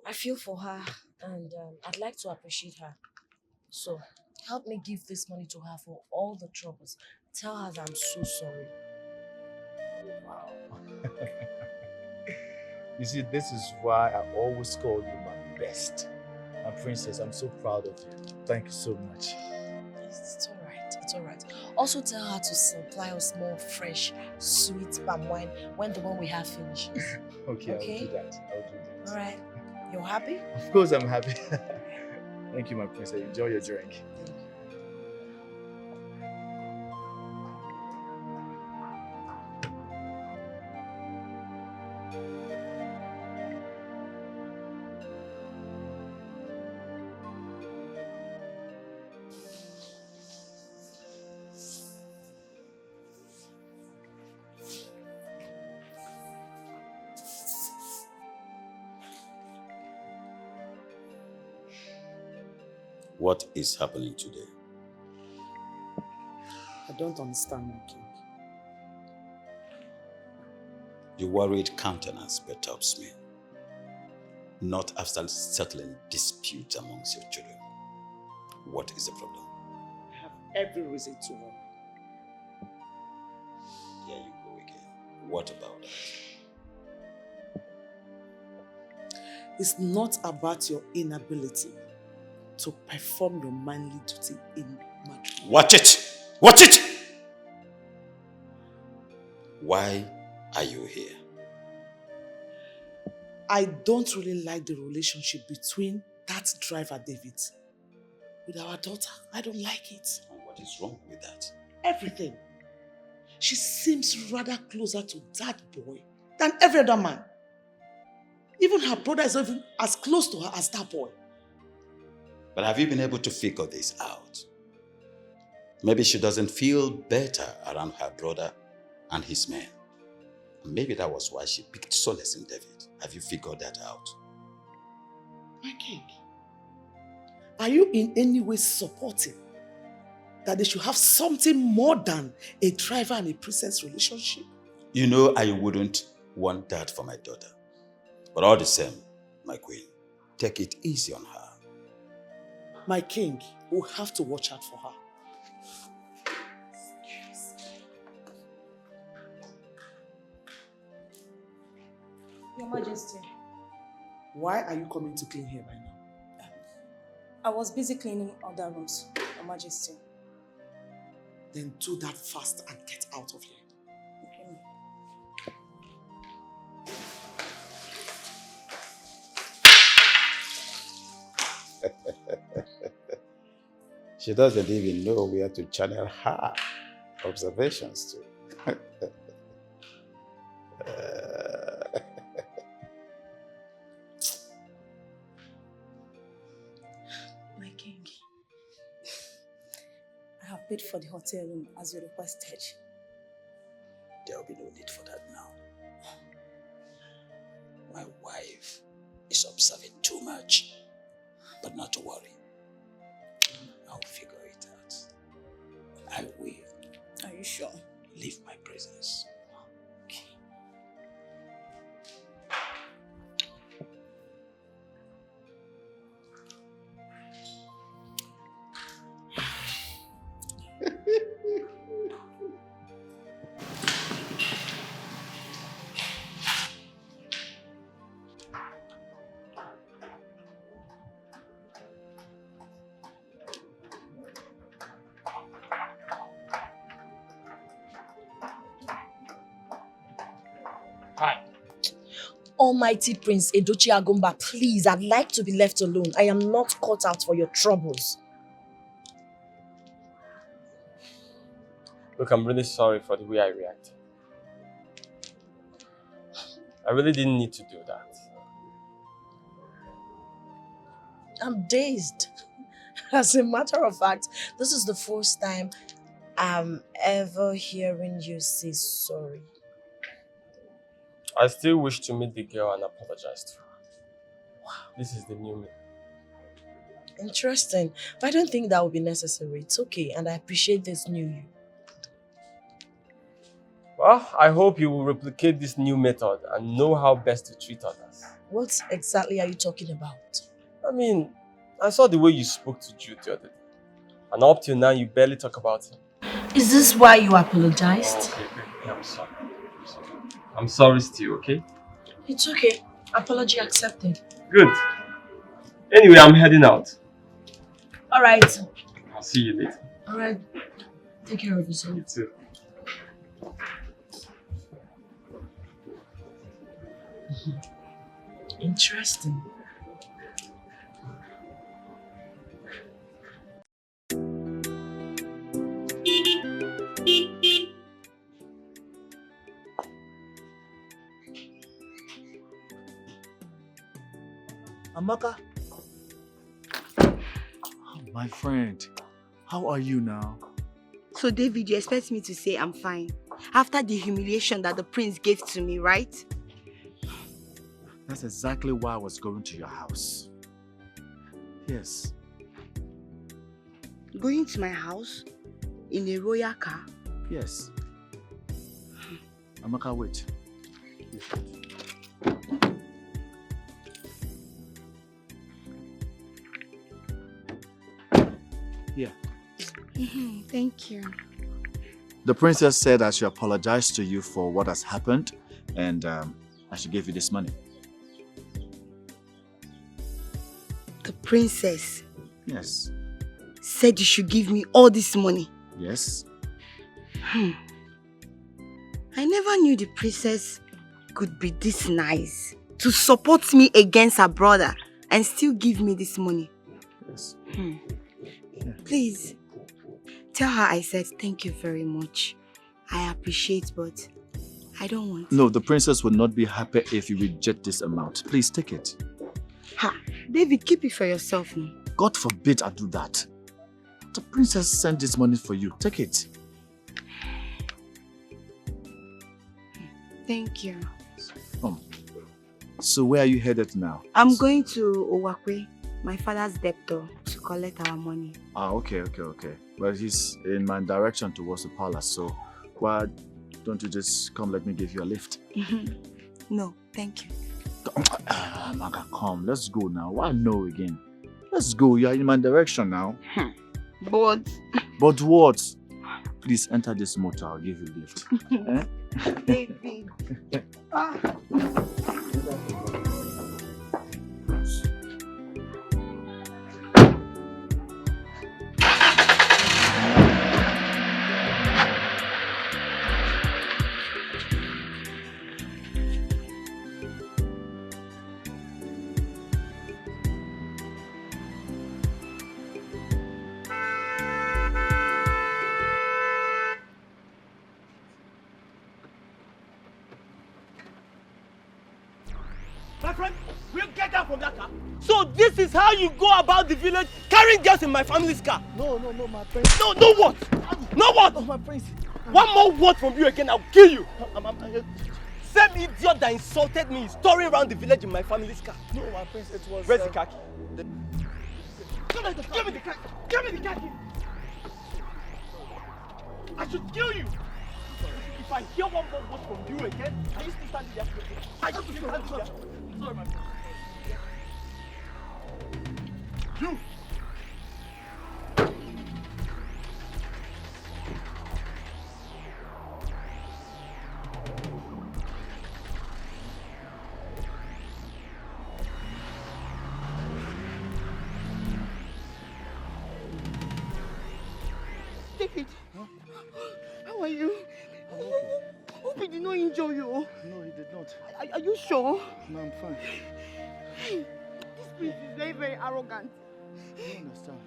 I feel for her and I'd like to appreciate her. So, help me give this money to her for all the troubles. Tell her that I'm so sorry.
Wow. You see, this is why I always call you my best. My princess, I'm so proud of you. Thank you so much.
It's all right. It's all right. Also tell her to supply us more fresh, sweet palm wine when the one we have finishes.
Okay, I'll do that.
All right. You're happy?
Of course I'm happy. Thank you, my princess. Enjoy your drink.
What is happening today?
I don't understand, my king.
Your worried countenance perturbs me. Not after settling disputes amongst your children. What is the problem?
I have every reason to worry.
There you go again. What about that?
It's not about your inability to perform your manly duty in matrimony.
Watch it! Watch it! Why are you here?
I don't really like the relationship between that driver, David, with our daughter. I don't like it.
And what is wrong with that?
Everything. She seems rather closer to that boy than every other man. Even her brother is not even as close to her as that boy.
But have you been able to figure this out? Maybe she doesn't feel better around her brother and his men. Maybe that was why she picked solace in David. Have you figured that out?
My king, are you in any way supporting that they should have something more than a driver and a princess relationship?
You know I wouldn't want that for my daughter. But all the same, my queen, take it easy on her.
My king will have to watch out for her.
Your Majesty.
Why are you coming to clean here by now?
I was busy cleaning other rooms, Your Majesty.
Then do that fast and get out of here.
Okay.
She doesn't even know where to channel her observations to.
My king, I have paid for the hotel room as you requested.
There will be no need for that now. My wife is observing too much, but not to worry. I'll figure it out. I will.
Are you sure?
Leave my presence.
Okay.
Almighty Prince Edochie Agumba, please, I'd like to be left alone. I am not cut out for your troubles.
Look, I'm really sorry for the way I reacted. I really didn't need to do that.
I'm dazed. As a matter of fact, this is the first time I'm ever hearing you say sorry.
I still wish to meet the girl and apologize to her. Wow. This is the new me.
Interesting. But I don't think that will be necessary. It's okay, and I appreciate this new you.
Well, I hope you will replicate this new method and know how best to treat others.
What exactly are you talking about?
I mean, I saw the way you spoke to Jude the other day. And up till now, you barely talk about him.
Is this why you apologized?
Oh, okay. I'm sorry. I'm sorry still, okay?
It's okay. Apology accepted.
Good. Anyway, I'm heading out.
Alright.
I'll see you later.
Alright. Take care of yourself.
You too.
Interesting.
Amaka? Oh, my friend, how are you now?
So David, you expect me to say I'm fine? After the humiliation that the prince gave to me, right?
That's exactly why I was going to your house. Yes.
Going to my house? In a royal car?
Yes. Amaka, wait. Here.
Thank you.
The princess said I should apologize to you for what has happened, and I should give you this money.
The princess?
Yes.
Said you should give me all this money?
Yes.
I never knew the princess could be this nice. To support me against her brother and still give me this money.
Yes.
Yeah. Please, tell her I said thank you very much. I appreciate, but I don't want.
No, the princess would not be happy if you reject this amount. Please take it.
Ha! David, keep it for yourself now.
God forbid I do that. The princess sent this money for you. Take it.
Thank you.
So where are you headed now?
I'm going to Owakwe, my father's debtor, to collect our money.
Ah, okay. Well, he's in my direction towards the palace, so why don't you just come let me give you a lift?
No, thank you.
Maka, come. Let's go now. Why no again? Let's go. You are in my direction now.
But
what? Please enter this motor. I'll give you a lift.
Baby.
Will you get out from that car? So this is how you go about the village, carrying girls in my family's car?
No, my prince.
No what? No what?
Oh, my prince.
One more word from you again, I'll kill you. Same idiot that insulted me is touring around the village in my family's car.
No, my prince, it was...
Where's the khaki? Give me the khaki! Give me the khaki! I should kill you! If I hear one more word from you again, are you still standing there? Are you still standing there? Sorry, my friend. You!
David, how are you? Hope he did not injure you.
No, he did not.
Are you sure?
No, I'm fine.
Hey, this priest is very, very arrogant.
I don't understand.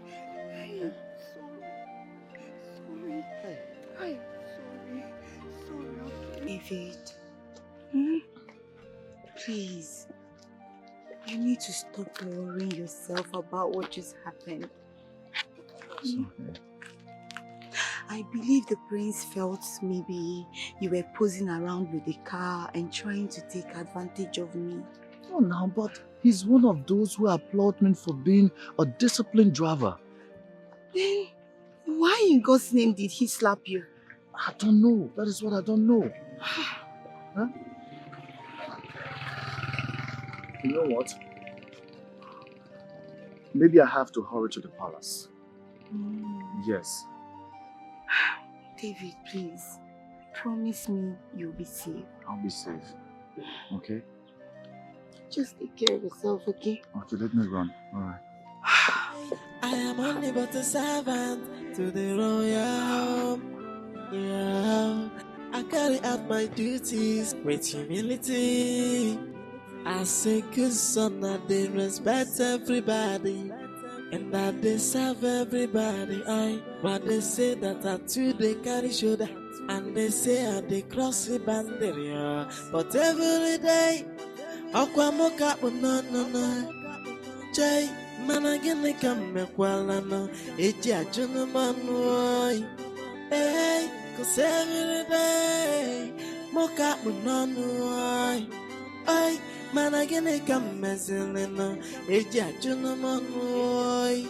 Hey, sorry.
Hey.
Hey, sorry.
David, please, you need to stop worrying yourself about what just happened.
It's okay.
I believe the prince felt maybe you were posing around with the car and trying to take advantage of me.
Oh, now, but he's one of those who applaud me for being a disciplined driver.
Then, why in God's name did he slap you?
I don't know. That is what I don't know. Huh? You know what? Maybe I have to hurry to the palace. Yes.
David, please, promise me you'll be safe.
I'll be safe. Okay?
Just take care of yourself, okay?
Okay, let me run. Alright.
I am only but a servant to the royal. Yeah, I carry out my duties with humility. As a good son, I they respect everybody, and I they serve everybody. But they say that I too they carry shoulder, and they say I they cross the boundary. But every day, Aquamoka no. Jay, man again come me no. Eja junu manu. Hey, 'cause every day, moka no. Ay, man again come me no. Eja junu manu.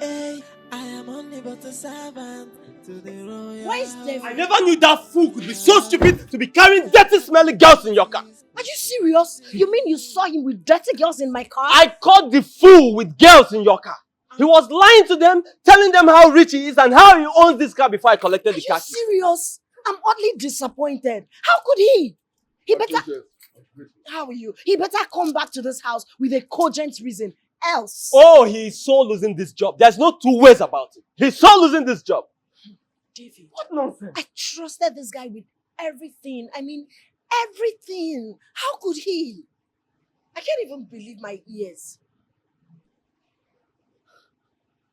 Hey, I am only but a servant to the royal.
Why is David?
I never knew that fool could be so stupid to be carrying dirty smelling girls in your car.
Are you serious? You mean you saw him with dirty girls in my car?
I caught the fool with girls in your car. He was lying to them, telling them how rich he is and how he owns this car before I collected the car.
Are you serious? I'm oddly disappointed. How could he? He better... How are you? He better come back to this house with a cogent reason. Else.
Oh, he's so losing this job. There's no two ways about it. He's so losing this job.
David.
What nonsense?
I trusted this guy with everything. I mean, everything. How could he? I can't even believe my ears.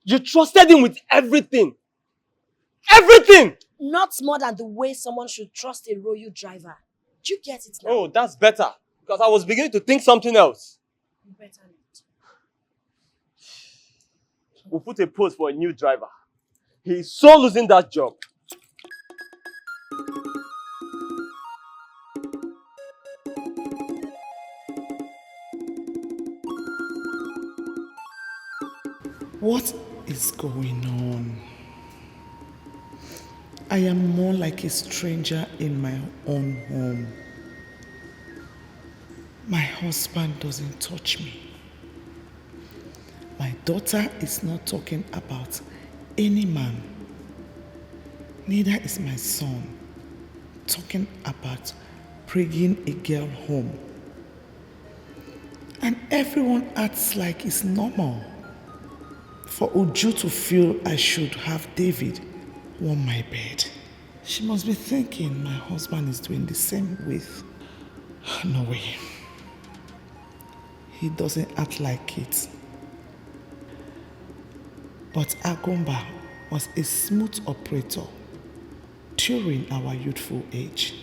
You trusted him with everything. Everything!
Not more than the way someone should trust a royal driver. Do you get it now?
Oh, that's better. Because I was beginning to think something else.
Better not.
We'll put a post for a new driver. He's so losing that job.
What is going on? I am more like a stranger in my own home. My husband doesn't touch me. My daughter is not talking about any man. Neither is my son talking about bringing a girl home. And everyone acts like it's normal for Uju to feel I should have David on my bed. She must be thinking my husband is doing the same with... No way. He doesn't act like it. But Agomba was a smooth operator during our youthful age.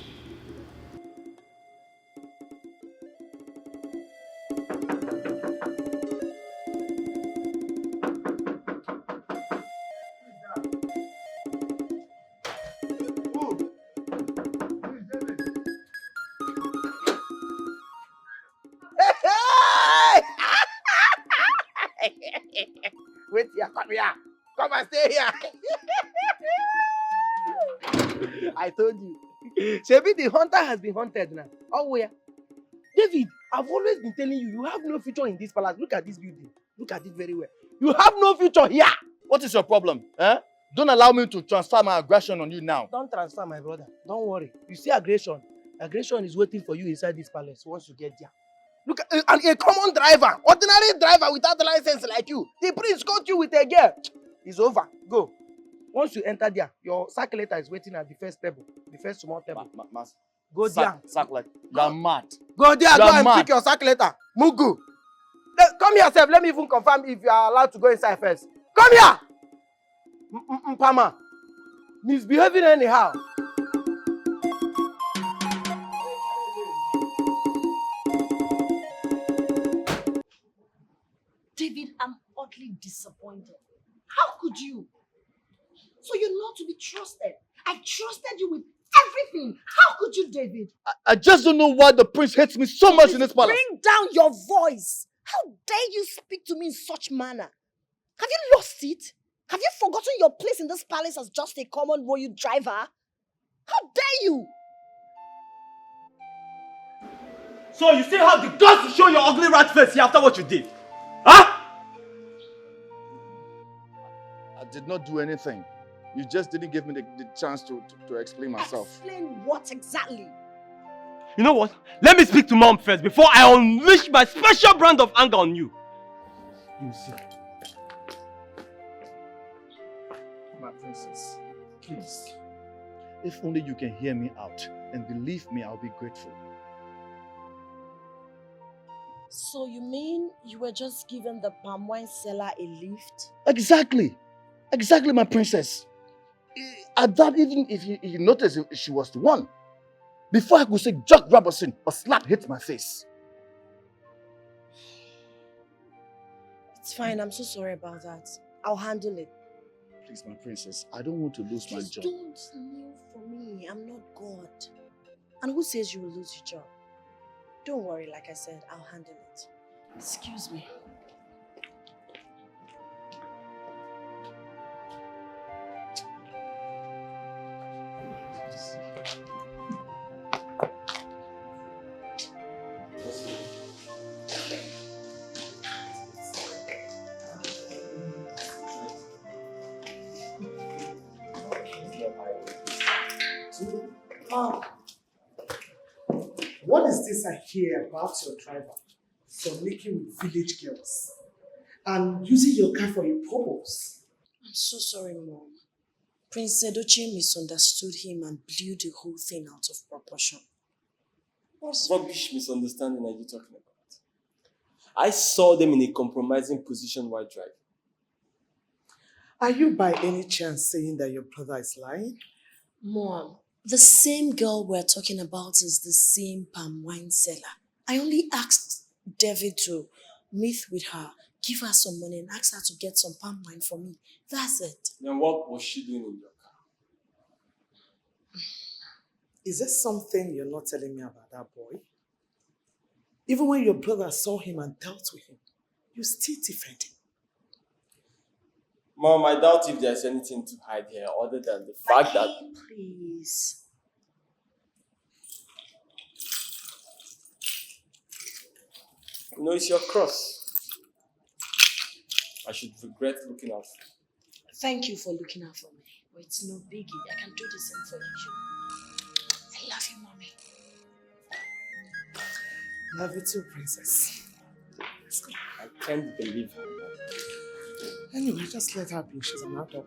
Wait here, come here. Come and stay here. I told you. Shebi, the hunter has been hunted now. Oh, where? David, I've always been telling you, you have no future in this palace. Look at this building. Look at it very well. You have no future here.
What is your problem? Eh? Don't allow me to transfer my aggression on you now.
Don't transfer, my brother. Don't worry. You see aggression. Aggression is waiting for you inside this palace once you get there. Look at a common driver, ordinary driver without a license like you. The prince caught you with a girl. It's over. Go. Once you enter there, your circulator is waiting at the first table, the first small table. Go there.
Like you are mad.
Go there. Go and pick your circulator. Mugu. Come here, sir. Let me even confirm if you are allowed to go inside first. Come here. Mpama. Misbehaving anyhow.
David, I'm utterly disappointed. How could you? So you're not to be trusted. I trusted you with everything. How could you, David?
I just don't know why the prince hates me so much in this palace.
Bring down your voice. How dare you speak to me in such manner? Have you lost it? Have you forgotten your place in this palace as just a common royal driver? How dare you?
So you still have the guts to show your ugly rat face here after what you did? Huh?
I did not do anything. You just didn't give me the chance to explain myself.
Explain what exactly?
You know what? Let me speak to mom first before I unleash my special brand of anger on you.
You see. My princess, please. If only you can hear me out and believe me, I'll be grateful.
So you mean you were just giving the palm wine seller a lift?
Exactly. Exactly, my princess. I doubt even if you noticed if she was the one. Before I could say Jack Robertson, a slap hit my face.
It's fine, I'm so sorry about that. I'll handle it.
Please, my princess, I don't want to lose my job.
Don't kneel for me. I'm not God. And who says you will lose your job? Don't worry, like I said, I'll handle it. Excuse me.
Mom, what is this I hear about your driver fornicking with village girls and using your car for a purpose?
I'm so sorry, Mom. Prince Edochie misunderstood him and blew the whole thing out of proportion.
What rubbish misunderstanding are you talking about? I saw them in a compromising position while driving.
Are you by any chance saying that your brother is lying?
Mom, the same girl we're talking about is the same palm wine seller. I only asked David to meet with her, give her some money and ask her to get some palm wine for me. That's it.
Then what was she doing in your car?
Is there something you're not telling me about that boy? Even when your brother saw him and dealt with him, you still defend him.
Mom, I doubt if there's anything to hide here other than the fact that...
Please.
You know, it's your cross. I should regret looking out for you.
Thank you for looking out for me. But it's no biggie. I can do the same for you. I love you, Mommy.
Love you too, princess. Let's go.
I can't believe her.
Anyway, just let her be. She's an adult.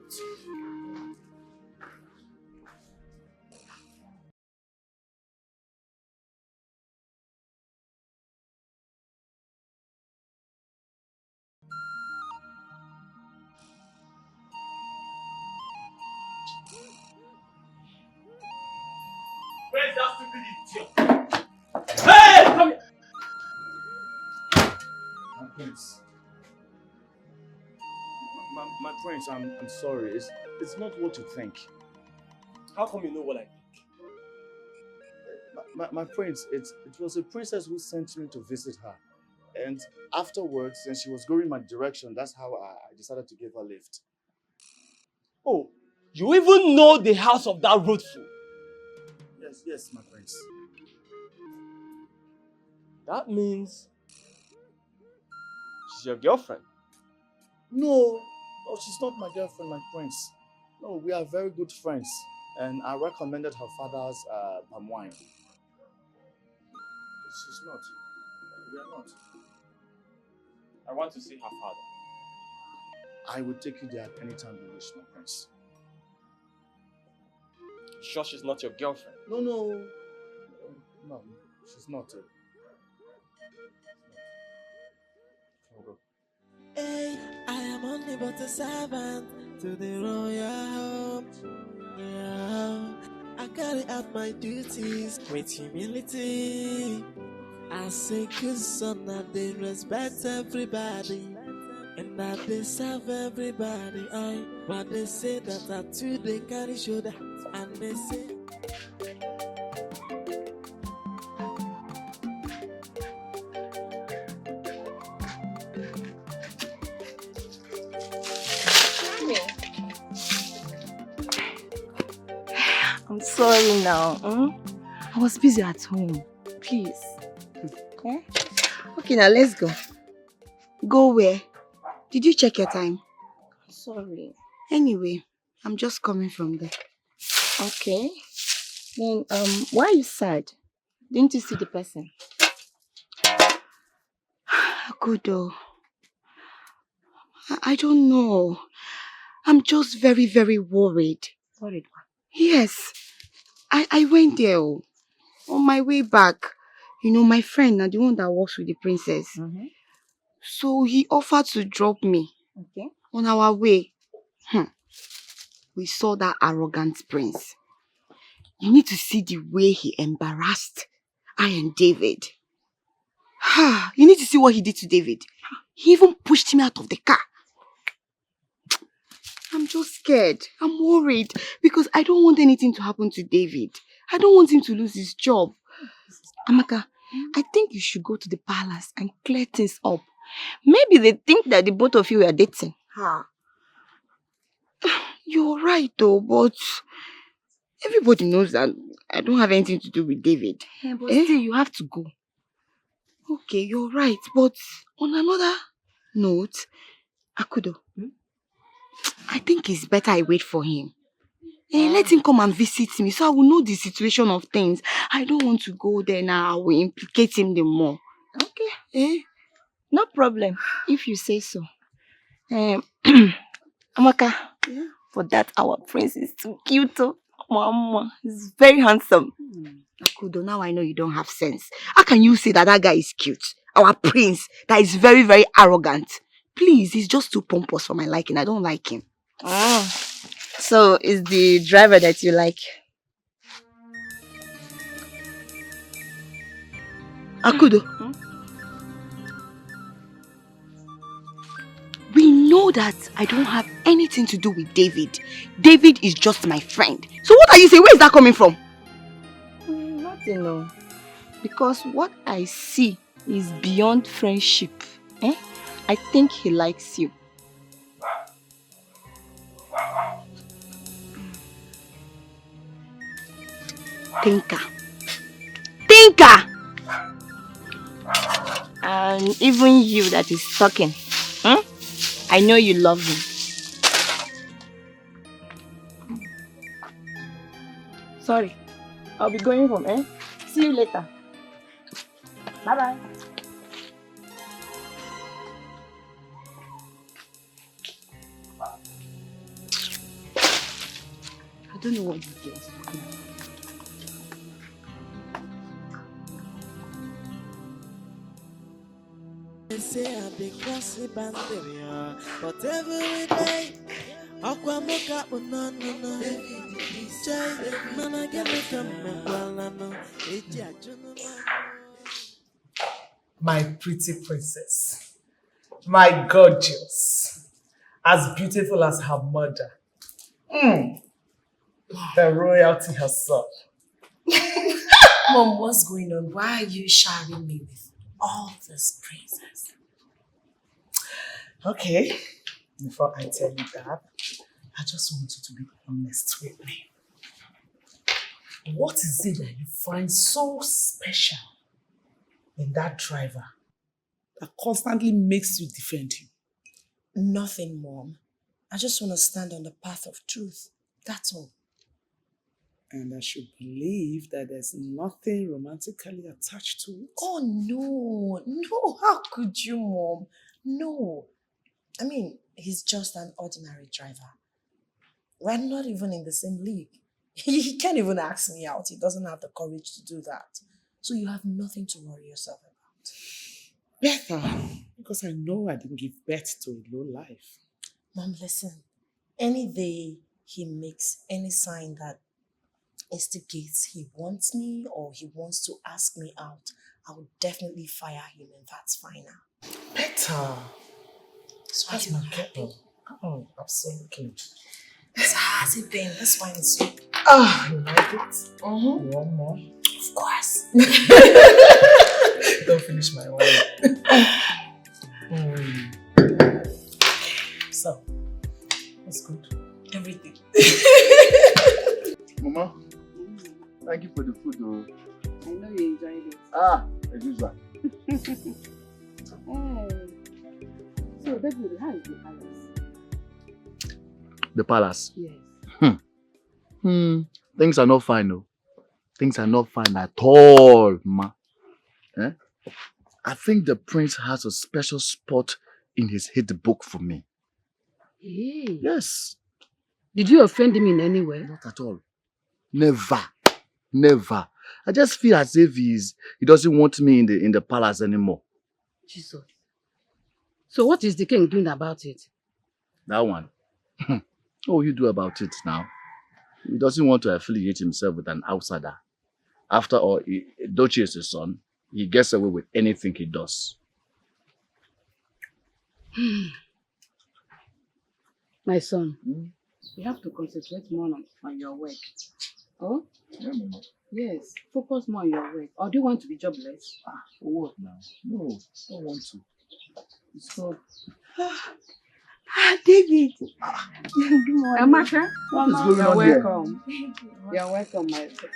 Where is that stupid idiot? Hey, come here.
My prince. My prince, I'm sorry. It's not what you think.
How come you know what I think?
My prince, it was a princess who sent me to visit her. And afterwards, since she was going in my direction, that's how I decided to give her a lift.
Oh, you even know the house of that rude fool?
Yes, my prince.
That means she's your girlfriend.
No, she's not my girlfriend, my prince. No, we are very good friends. And I recommended her father's palm wine. She's not. We are not.
I want to see her father.
I will take you there at any time you wish, my prince.
Sure she's not your girlfriend?
No, she's not.
Hey, I am only but a servant to the royal home. Yeah, I carry out my duties with humility. I say good son that they respect everybody and that they serve everybody. But they say that I too they carry shoulder and they say.
I'm sorry now. I was busy at home. Please.
Okay? Okay, now let's go. Go where? Did you check your time?
Sorry.
Anyway, I'm just coming from there.
Okay. Then, why are you sad? Didn't you see the person?
Good though. I don't know. I'm just very, very worried.
Worried?
Yes. I went there. On my way back, you know, my friend, the one that works with the princess. So he offered to drop me.
Okay.
On our way. We saw that arrogant prince. You need to see the way he embarrassed I and David. You need to see what he did to David. He even pushed me out of the car. I'm just scared. I'm worried because I don't want anything to happen to David. I don't want him to lose his job. Amaka, I think you should go to the palace and clear things up. Maybe they think that the both of you are dating. You're right though, but everybody knows that I don't have anything to do with David.
Yeah, but still, you have to go.
Okay, you're right, but on another note, Akudo, I think it's better I wait for him. Let him come and visit me so I will know the situation of things. I don't want to go there now. I will implicate him the more.
Okay. No problem, if you say so. Amaka, for that our prince is too cute. Mama, he's very handsome.
Akudo, now I know you don't have sense. How can you say that that guy is cute? Our prince, that is very, very arrogant. Please, he's just too pompous for my liking. I don't like him.
So, is the driver that you like?
Akudo. We know that I don't have anything to do with David. David is just my friend. So what are you saying? Where is that coming from?
Nothing, no. Because what I see is beyond friendship. I think he likes you.
Tinker.
And even you that is talking, I know you love him. Sorry, I'll be going home, See you later. Bye-bye.
I don't know what this girl is talking about.
They say I'm the crossy boundary, but every day Aqua mocha no. Jay, man, I get it
My pretty princess. My gorgeous. As beautiful as her mother. The royalty herself.
Mom, what's going on? Why are you showering me with all this praises?
Okay, before I tell you that, I just want you to be honest with me. What is it that you find so special in that driver that constantly makes you defend him?
Nothing, Mom. I just want to stand on the path of truth. That's all.
And I should believe that there's nothing romantically attached to it.
Oh, no. No, how could you, Mom? No. I mean, he's just an ordinary driver. We're not even in the same league. He can't even ask me out. He doesn't have the courage to do that. So you have nothing to worry yourself about.
Better, because I know I didn't give birth to a low life.
Mom, listen. Any day he makes any sign that instigates he wants me or he wants to ask me out, I will definitely fire him, and that's fine now.
Better.
So
That's my girl. Oh, absolutely.
So how's it been? This wine is sweet.
Ah, you like it?
Mm-hmm.
You want more?
Of course.
Don't finish my wine. So, what's good?
Everything.
Mama, thank you for the food, though.
I know you enjoyed it.
Ah, as usual.
So, David, how is the palace?
The palace?
Yes.
Things are not fine, though. Things are not fine at all, ma. Eh? I think the prince has a special spot in his hit book for me.
Hey.
Yes.
Did you offend him in any way?
Not at all. Never. Never. I just feel as if he doesn't want me in the palace anymore.
Jesus. So what is the king doing about it?
That one. What will you do about it now? He doesn't want to affiliate himself with an outsider. After all, Dochi is his son. He gets away with anything he does.
My son, you have to concentrate more on your work. Oh?
Yeah, Mama.
Yes, focus more on your work. Or do you want to be jobless?
For what now? No, I don't want to. It's not.
David. Good morning.
Amaka,
What is going
you're
on here?
welcome. You're welcome, my son.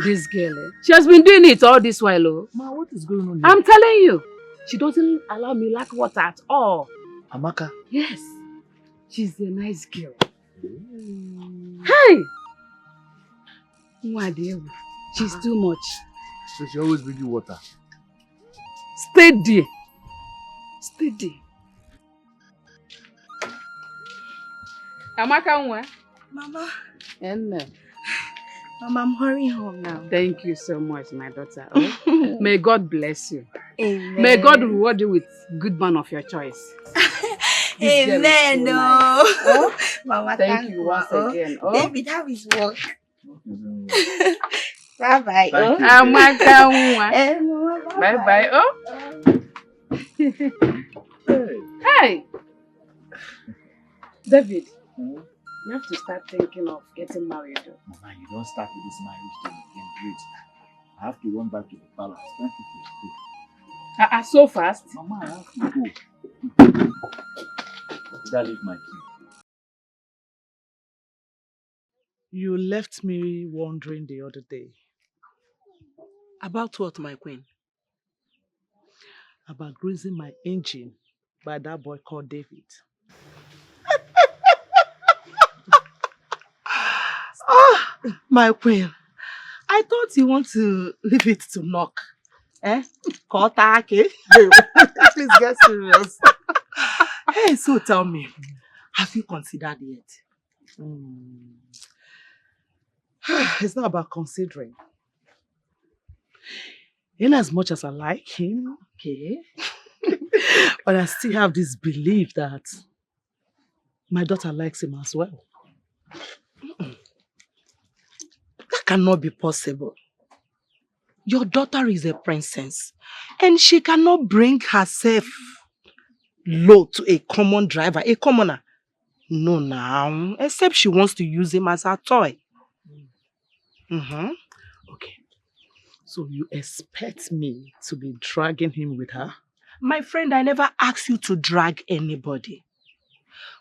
This girl, she has been doing it all this while. Oh.
Ma, what is going on here?
I'm telling you, she doesn't allow me lack water at all.
Amaka?
Yes, she's a nice girl. Hey! Mwadewu, she's too much.
So she always bring you water?
Steady. Steady. Amaka Nwa.
Mama.
Mama,
I'm hurrying home now.
thank you so much, my daughter. Oh, may God bless you.
Amen.
May God reward you with good man of your choice.
Amen.
So
No.
nice. Oh,
Mama,
thank you once again. Oh.
David, how is work? Bye-bye.
Oh. Amaka Nwa.
Mama,
Bye-bye. Oh. Hey. David, you have to start thinking of getting married.
Mama, you don't start with this marriage thing again. Wait. I have to run back to the palace. Thank you for the
So fast?
Mama, I have to go. Did I leave my key?
You left me wondering the other day.
About what, my queen?
About greasing my engine by that boy called David. My queen, I thought you want to leave it to knock. Kotake. Please get serious. Hey, so tell me, have you considered yet? It's not about considering. In as much as I like him, okay, but I still have this belief that My daughter likes him as well. That cannot be possible. Your daughter is a princess and she cannot bring herself low to a common driver, a commoner. No, now, except she wants to use him as her toy. Okay, so you expect me to be dragging him with her? My friend, I never asked you to drag anybody.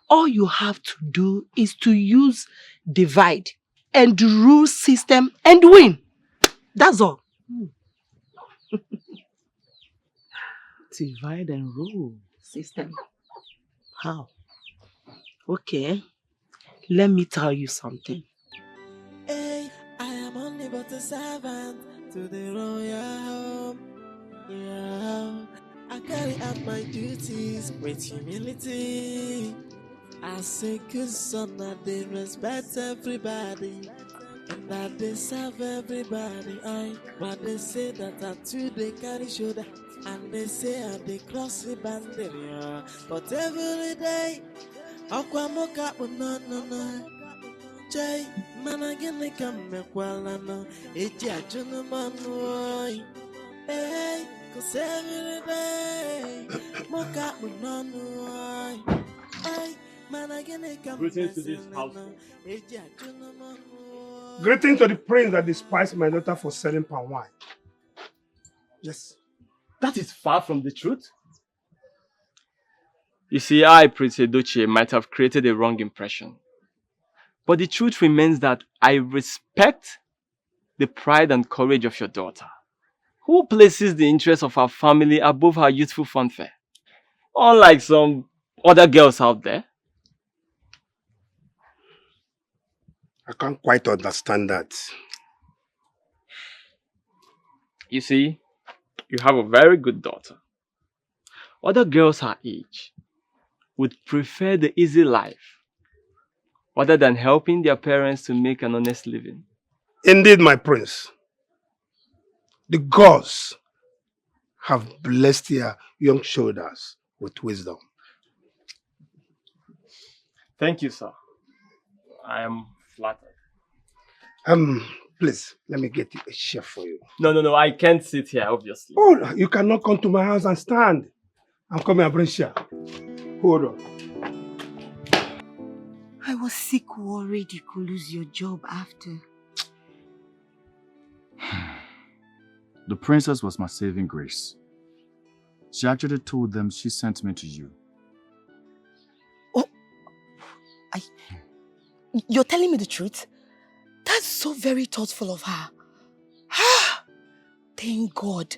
All you have to do is to use divide and rule system and win. That's all. Divide and rule system. How? Okay, let me tell you something.
Hey, I am only but a servant to the royal home. Yeah, I carry out my duties with humility. As a good son, I they respect everybody. And that they serve everybody. But they say that I too they carry shoulder. And they say I they cross the boundary. Yeah. But every day, Aquamoka no. Jay, man, I get come back while I know. It's a gentleman. Hey, cause every day, Moka no. Hey, man, I get come.
Greetings to this household.
Greeting to the prince that despised my daughter for selling palm wine. Yes.
That is far from the truth. You see, I, Prince Edochie, might have created a wrong impression. But the truth remains that I respect the pride and courage of your daughter, who places the interests of her family above her youthful fanfare, unlike some other girls out there.
I can't quite understand that.
You see, you have a very good daughter. Other girls her age would prefer the easy life rather than helping their parents to make an honest living.
Indeed, my prince. The gods have blessed your young shoulders with wisdom.
Thank you, sir. I am flattered.
Please, let me get you a chair for you.
No, I can't sit here, obviously.
Oh, you cannot come to my house and stand. I'm coming and bring chair. Hold on.
I was sick, worried you could lose your job after.
The princess was my saving grace. She actually told them she sent me to you.
Oh, you're telling me the truth? That's so very thoughtful of her. Thank God.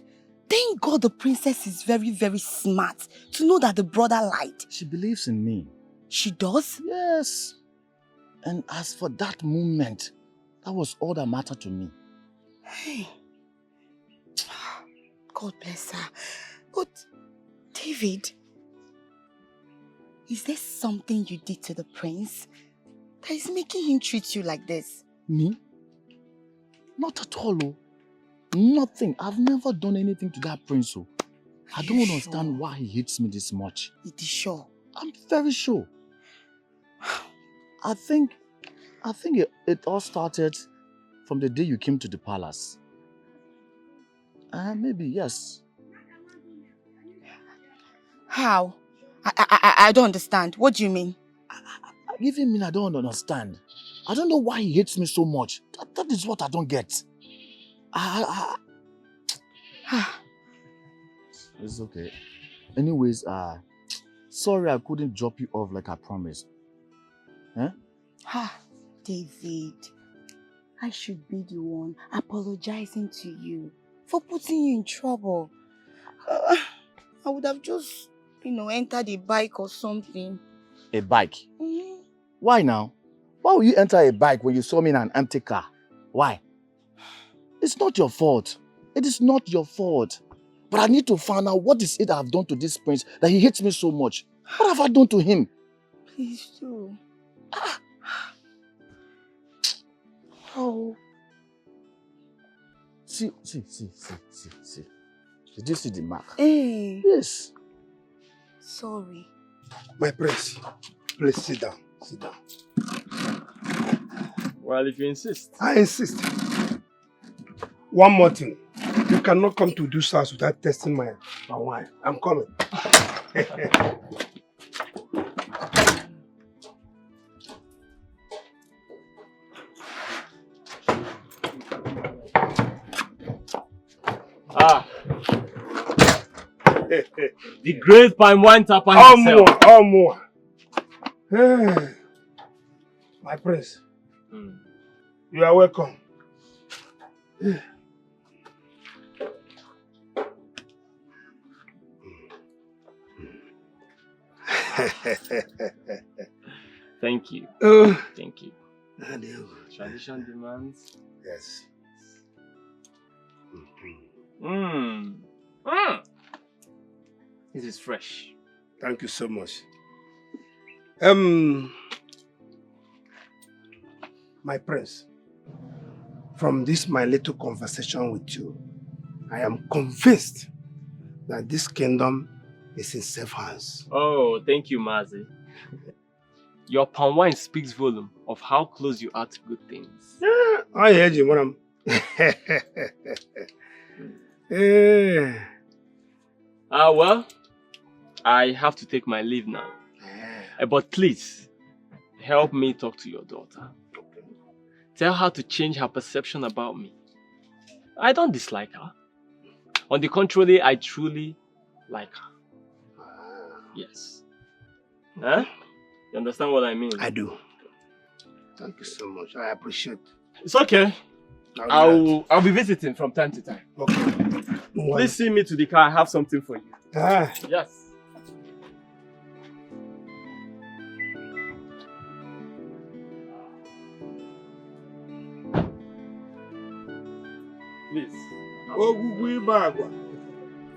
Thank God the princess is very, very smart to know that the brother lied.
She believes in me.
She does?
Yes. And as for that moment, that was all that mattered to me.
Hey. God bless her. But, David, is there something you did to the prince that is making him treat you like this?
Me? Not at all. Oh. Nothing. I've never done anything to that prince. Oh. I don't understand why he hates me this much.
It is sure.
I'm very sure. I think it all started from the day you came to the palace. Maybe, yes.
How? I don't understand. What do you mean?
I even mean I don't understand. I don't know why he hates me so much. That is what I don't get. It's okay. Anyways, sorry I couldn't drop you off like I promised.
David, I should be the one apologizing to you for putting you in trouble. I would have just, entered a bike or something.
A bike? Why now? Why would you enter a bike when you saw me in an empty car? Why? It's not your fault. It is not your fault. But I need to find out what is it I have done to this prince that he hates me so much. What have I done to him?
Please do.
Oh. See. Did you see the mark?
Hey.
Yes.
Sorry.
My prince, Please sit down. Sit down.
Well, if you insist.
I insist. One more thing. You cannot come to this house without testing my wine. I'm coming.
The great palm wine tapper himself.
More. My prince. You are welcome.
Thank you. Thank you. Tradition demands.
Yes.
This is fresh.
Thank you so much. My prince, from this my little conversation with you, I am convinced that this kingdom is in safe hands.
Oh, thank you, Mazi. Your palm wine speaks volume of how close you are to good things.
I heard you, madam.
Well, I have to take my leave now. But please, help me talk to your daughter. Tell her to change her perception about me. I don't dislike her. On the contrary, I truly like her. Yes. Huh? You understand what I mean?
I do. Thank you so much. I appreciate it.
It's okay. I'll be visiting from time to time.
Okay.
Please see me to the car. I have something for you. Yes. Please.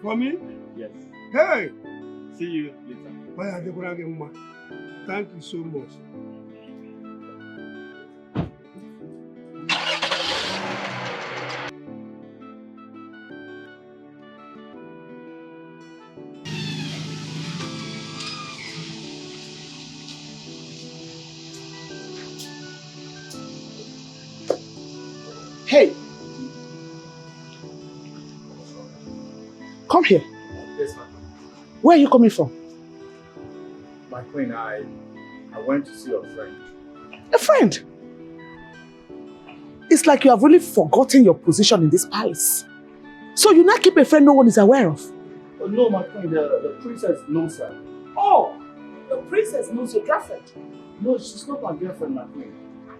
For me?
Yes.
Hey!
See you later.
Thank you so much.
Hey! Come here.
Yes, ma'am.
Where are you coming from?
My queen, I went to see your friend.
A friend? It's like you have really forgotten your position in this palace. So you now keep a friend no one is aware of?
Oh, no, my queen, the princess knows her.
Oh! The princess knows your girlfriend?
No, she's not my girlfriend, my queen.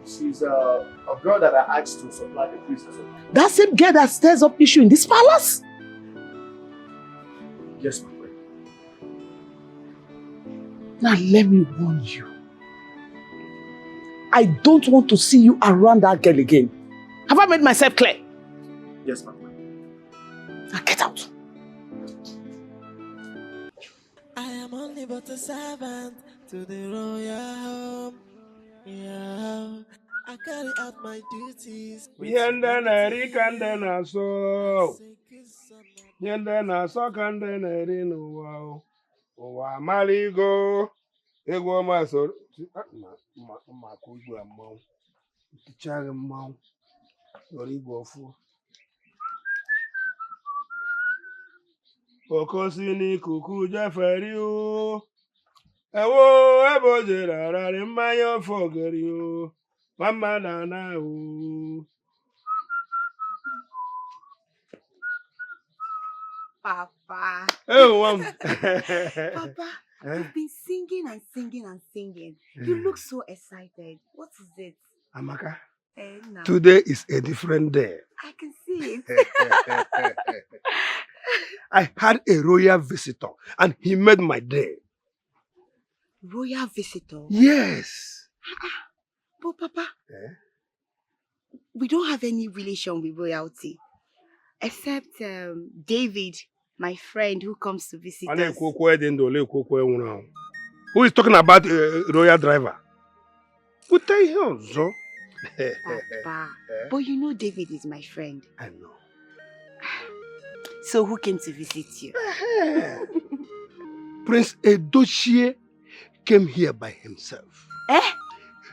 She's a girl that I asked to supply the princess.
That same girl that stirs up issue in this palace?
Yes, my queen.
Now let me warn you. I don't want to see you around that girl again. Have I made myself clear?
Yes, my queen.
Now get out.
I am only but a servant to the royal home. Yeah, I carry out my duties.
Ụwa amaligo egwu ọma soro ma ka ugwu mmanwụ tichaghị mmanwụ soro igwe ọfụ okosi n'ikuku jeferi o ewo ebe o jere ararị mmanya ofe ogeri o mama na na o.
Papa.
Oh, Mom.
Papa, you've been singing and singing and singing. You look so excited. What is it?
Amaka,
No.
today is a different day.
I can see it.
I had a royal visitor and he made my day.
Royal visitor?
Yes.
But Papa, we don't have any relation with royalty. Except David, my friend who comes to visit us.
Who is talking about royal driver? What the hell, so?
Papa, but you know David is my friend.
I know.
So who came to visit you?
Prince Edochie came here by himself.
Eh?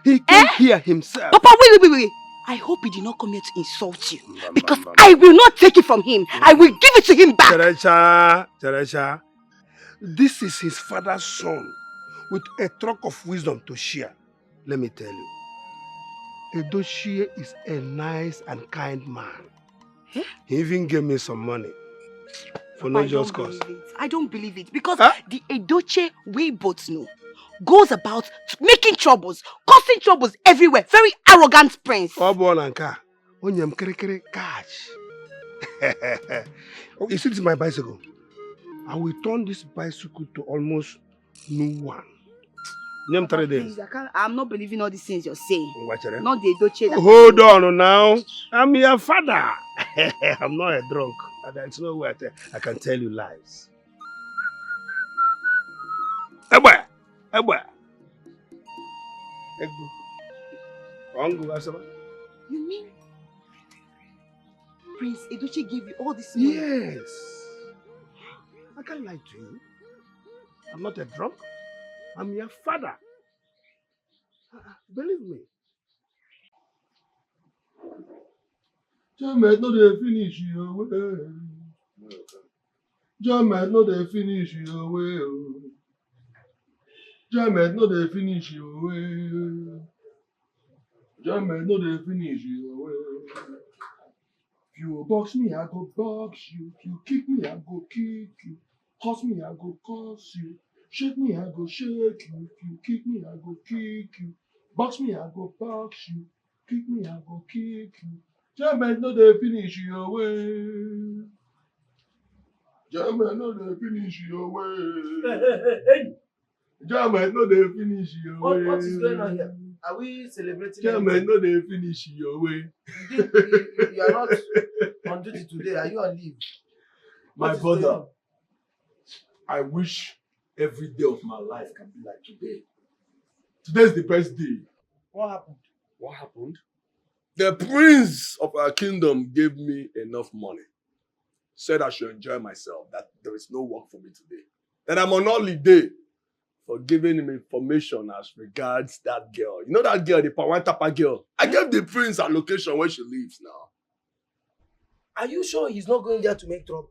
He came here himself.
Papa, wait. I hope he did not come here to insult you. Because I will not take it from him. I will give it to him back.
Teresha, this is his father's son with a truck of wisdom to share. Let me tell you, Edochie is a nice and kind man.
Eh?
He even gave me some money for no just cause.
I don't believe it. Because the Edochie we both know goes about making troubles, causing troubles everywhere. Very arrogant prince.
Catch. You see, this is my bicycle. I will turn this bicycle to almost new one. Name 3 days.
Please, I'm not believing all these things you're saying. Not the Edochie.
Hold on now. I'm your father. I'm not a drunk. There's no way I can tell you lies. Eba.
You mean Prince Edochie gave you all this money?
Yes. I can't lie to you. I'm not a drunk. I'm your father. Believe me.
Jamet no dey finish your way. Jamet no dey finish your way. Jamet no dey finish your way. Jamet no dey finish your way. If you box me, I go box you. If you kick me, I go kick you. Curse me, I go curse you. Shake me, I go shake you. If you kick me, I go kick you. Box me, I go box you. Kick me, I go kick you. Jamet no dey finish your way. Jamet no dey finish your way. Jamet no dey finish your way.
What is going on here? Are we celebrating?
Jamet no dey finish your way.
You are not on duty today. Are you on leave?
My brother, I wish every day of my life can be like today. Today's the best day.
What happened?
What happened? The prince of our kingdom gave me enough money. Said I should enjoy myself, that there is no work for me today. That I'm on holiday for giving him information as regards that girl. You know that girl, the Pawantapa girl? I gave the prince a location where she lives now.
Are you sure he's not going there to make trouble?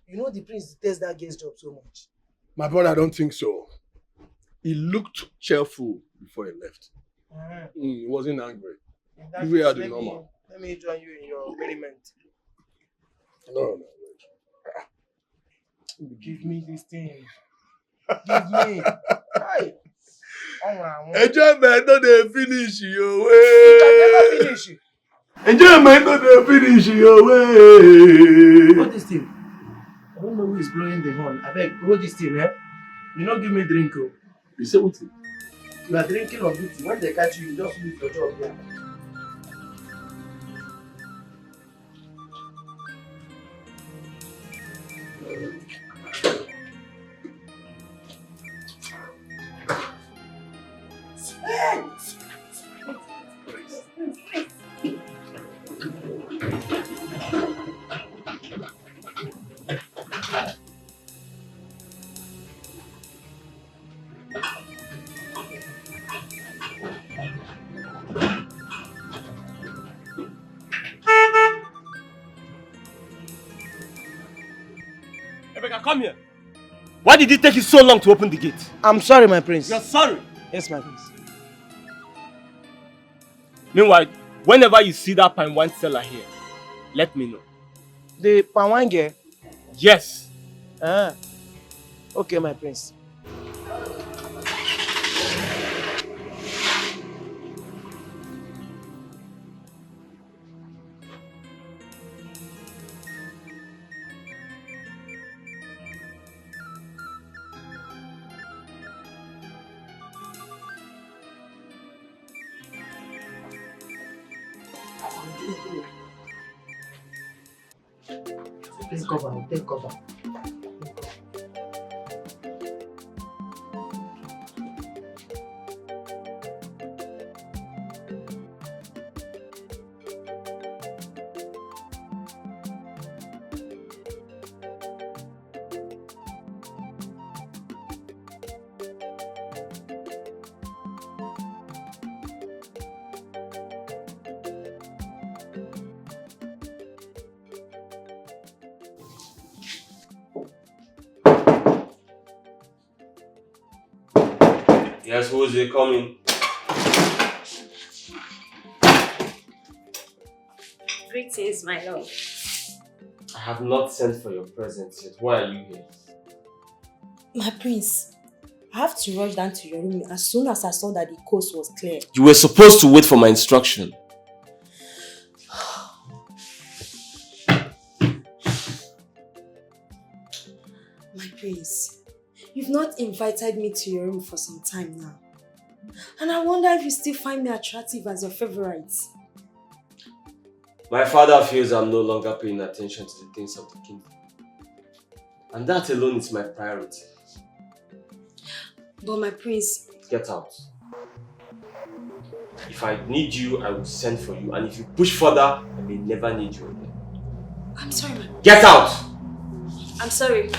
You know the prince detests that girl's job so much.
My brother, I don't think so. He looked cheerful before he left. He wasn't angry. We are the normal.
Let me join you in your merriment.
No, wait.
Give me this thing. Give me. Hi.
Enjoyment no dey finish your way.
You can never finish it.
Enjoyment no dey finish your way.
Hold this thing. I don't know who is blowing the horn. I beg, hold this thing, eh? You don't give me drink, oh.
You say what?
You are drinking on duty. When they catch you, you just lose your job here.
Come here. Why did it take you so long to open the gate?
I'm sorry, my prince.
You're sorry?
Yes, my prince.
Meanwhile, whenever you see that pine wine seller here, let me know.
The palm wine girl?
Yes.
Okay, my prince. Take cover, take cover.
Yes, who is it coming?
Greetings, my love.
I have not sent for your presents yet. Why are you here?
My prince, I have to rush down to your room as soon as I saw that the coast was clear.
You were supposed to wait for my instruction.
My prince, you've not invited me to your room for some time now. And I wonder if you still find me attractive as your favorite.
My father feels I'm no longer paying attention to the things of the kingdom. And that alone is my priority.
But my prince...
Get out. If I need you, I will send for you. And if you push further, I may never need you again.
I'm sorry, my...
Get out!
I'm sorry.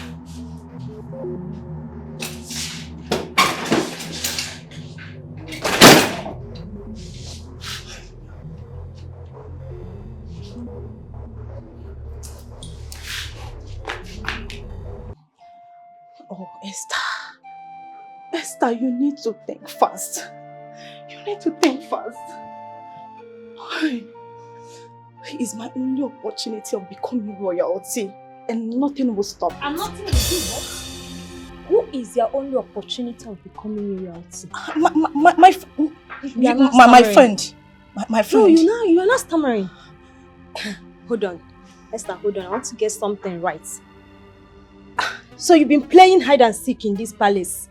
Oh, Esther, you need to think fast. You need to think fast. It's my only opportunity of becoming royalty, and nothing will stop it.
And nothing will do what? Who is your only opportunity of becoming royalty?
My friend. My friend.
No, you are not stammering. Hold on. Esther, hold on. I want to get something right. So you've been playing hide and seek in this palace?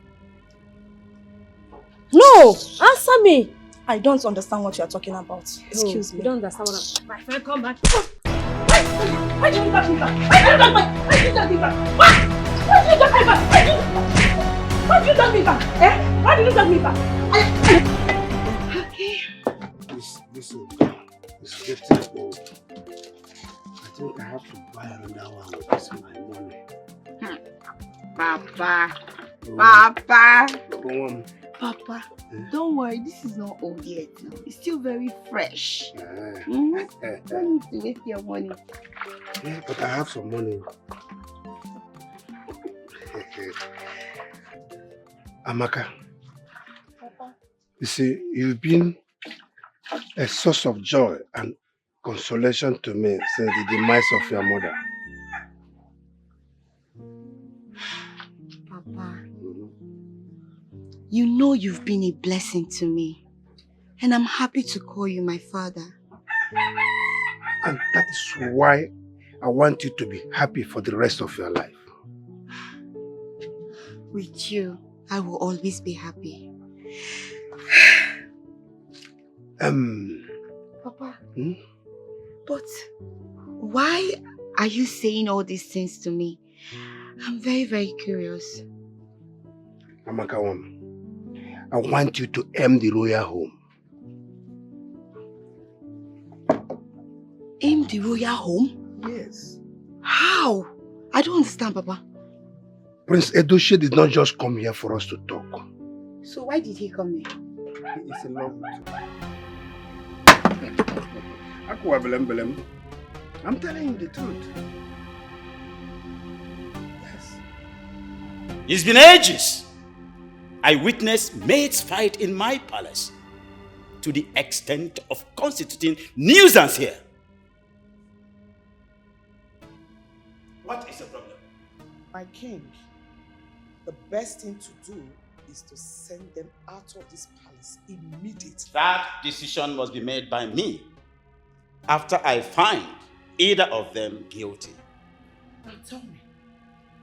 No! Answer me!
I don't understand what you are talking about. Excuse me.
You don't understand what I'm... My friend, come back.
Why did you let me back? Why did you let me back? Why did you let me back? Why did you let me back? Eh? Why did you let me back?
Listen, it's getting old. I think I have to buy another one with this my money.
Papa.
Go on.
Papa, don't worry, this is not old yet. It's still very fresh. Don't need to waste your money.
Yeah, but I have some money. Amaka.
Papa.
You see, you've been a source of joy and consolation to me since the demise of your mother.
Papa, you know you've been a blessing to me, and I'm happy to call you my father.
And that is why I want you to be happy for the rest of your life.
With you, I will always be happy. Papa, but why are you saying all these things to me? I'm very, very curious.
Amaka, I want you to aim the royal home.
Aim the royal home?
Yes.
How? I don't understand, Papa.
Prince Edochie did not just come here for us to talk.
So why did he come here?
He is in love with you. I'm telling you the truth. Yes.
It's been ages. I witnessed mates fight in my palace to the extent of constituting nuisance here. What is the problem?
My king, the best thing to do is to send them out of this palace immediately.
That decision must be made by me after I find either of them guilty.
Now tell me,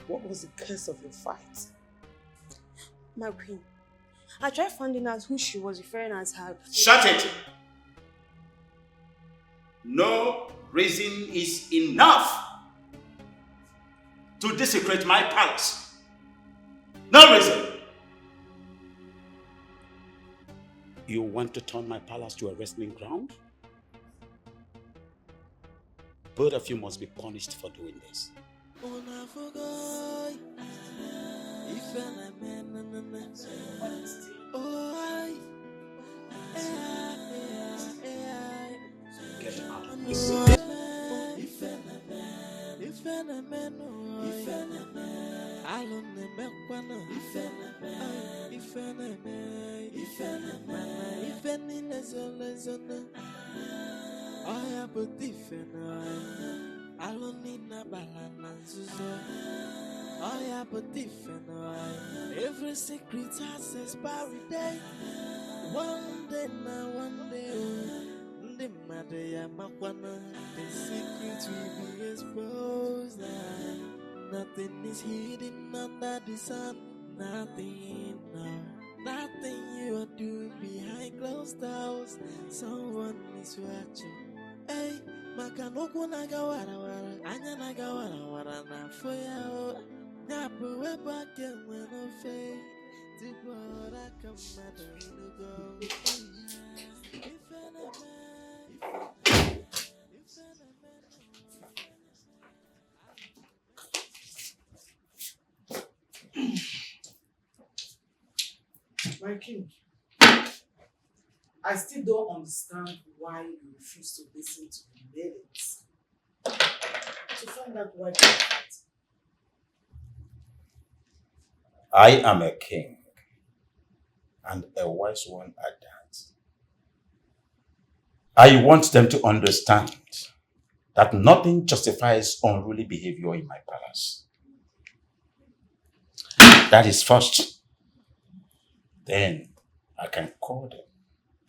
what was the cause of your fight?
My queen, I tried finding out who she was referring as her...
Shut it! No reason is enough to desecrate my palace. No reason. You want to turn my palace to a wrestling ground? Both of you must be punished for doing this. Get out of this.
Every secret has expiry date. One day now, one day, the matter makwana, the secret will be exposed. Nothing is hidden under the sun. Nothing, no. Nothing you are doing behind closed doors. Someone is watching. Hey, makanoko nagawara wara, anya nagawara wara na foya. Napu weba kemwe no fe, tibora kamada inugo.
My king, I still don't understand why you refuse to listen to the maidens. To find out why they fight.
I am a king, and a wise one at that. I want them to understand that nothing justifies unruly behavior in my palace. That is first. Then I can call them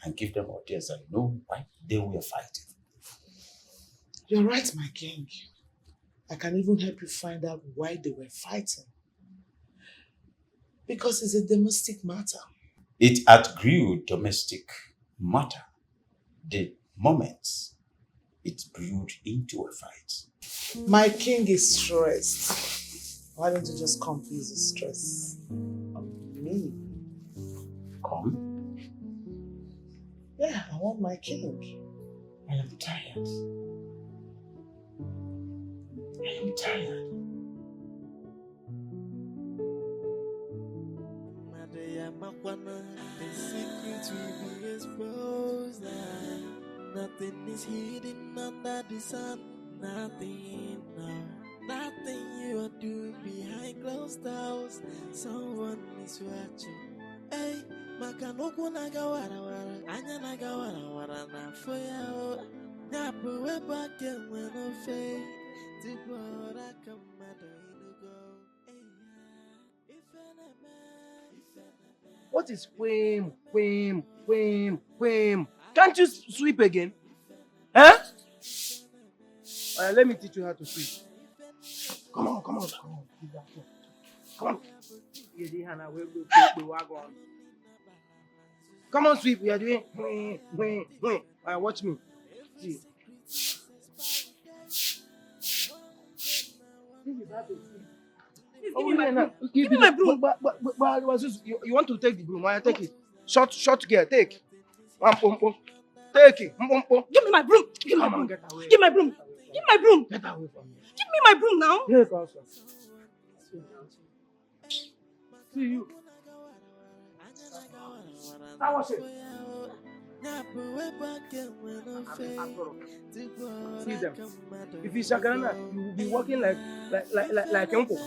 and give them ideas and know why they were fighting.
You're right, my king. I can even help you find out why they were fighting. Because it's a domestic matter.
It outgrew domestic matter the moment it brewed into a fight.
My king is stressed. Why don't you just come ease his stress on me?
Come?
Yeah, I want my king.
I am tired. I am tired.
The secret will be exposed. Nothing is hidden under the sun. Nothing, no. Nothing you are doing behind closed doors. Someone is watching. Hey, makanoko nagawara wara, anya nagawara wara na foya. Napu weba kemwe no fe, tibora kamada inugo.
What is whim? Can't you sweep again? Huh? Let me teach you how to sweep. Come on. Come on. Come on, sweep. We are doing whim. Watch me. See. Give me my broom. But you want to take the broom? Why take it? Short gear. Take. Take it.
Give me my broom. Give me my broom. Give my broom. Give my broom.
Get away from me.
Give me my broom now.
Take also. See you. How was it? See them. If it's Shagana, you will be walking like uncle.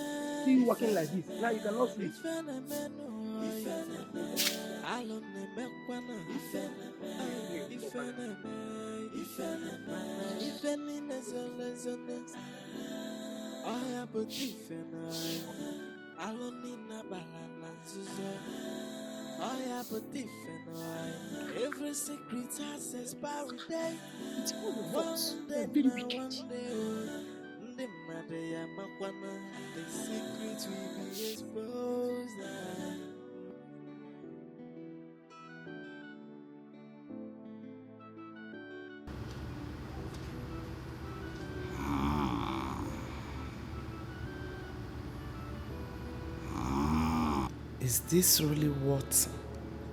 See you walking like this. Now you cannot sleep.
Every secret has expiry date.
It's all of us. They're very wicked.
The secret will be exposed.
Is this really what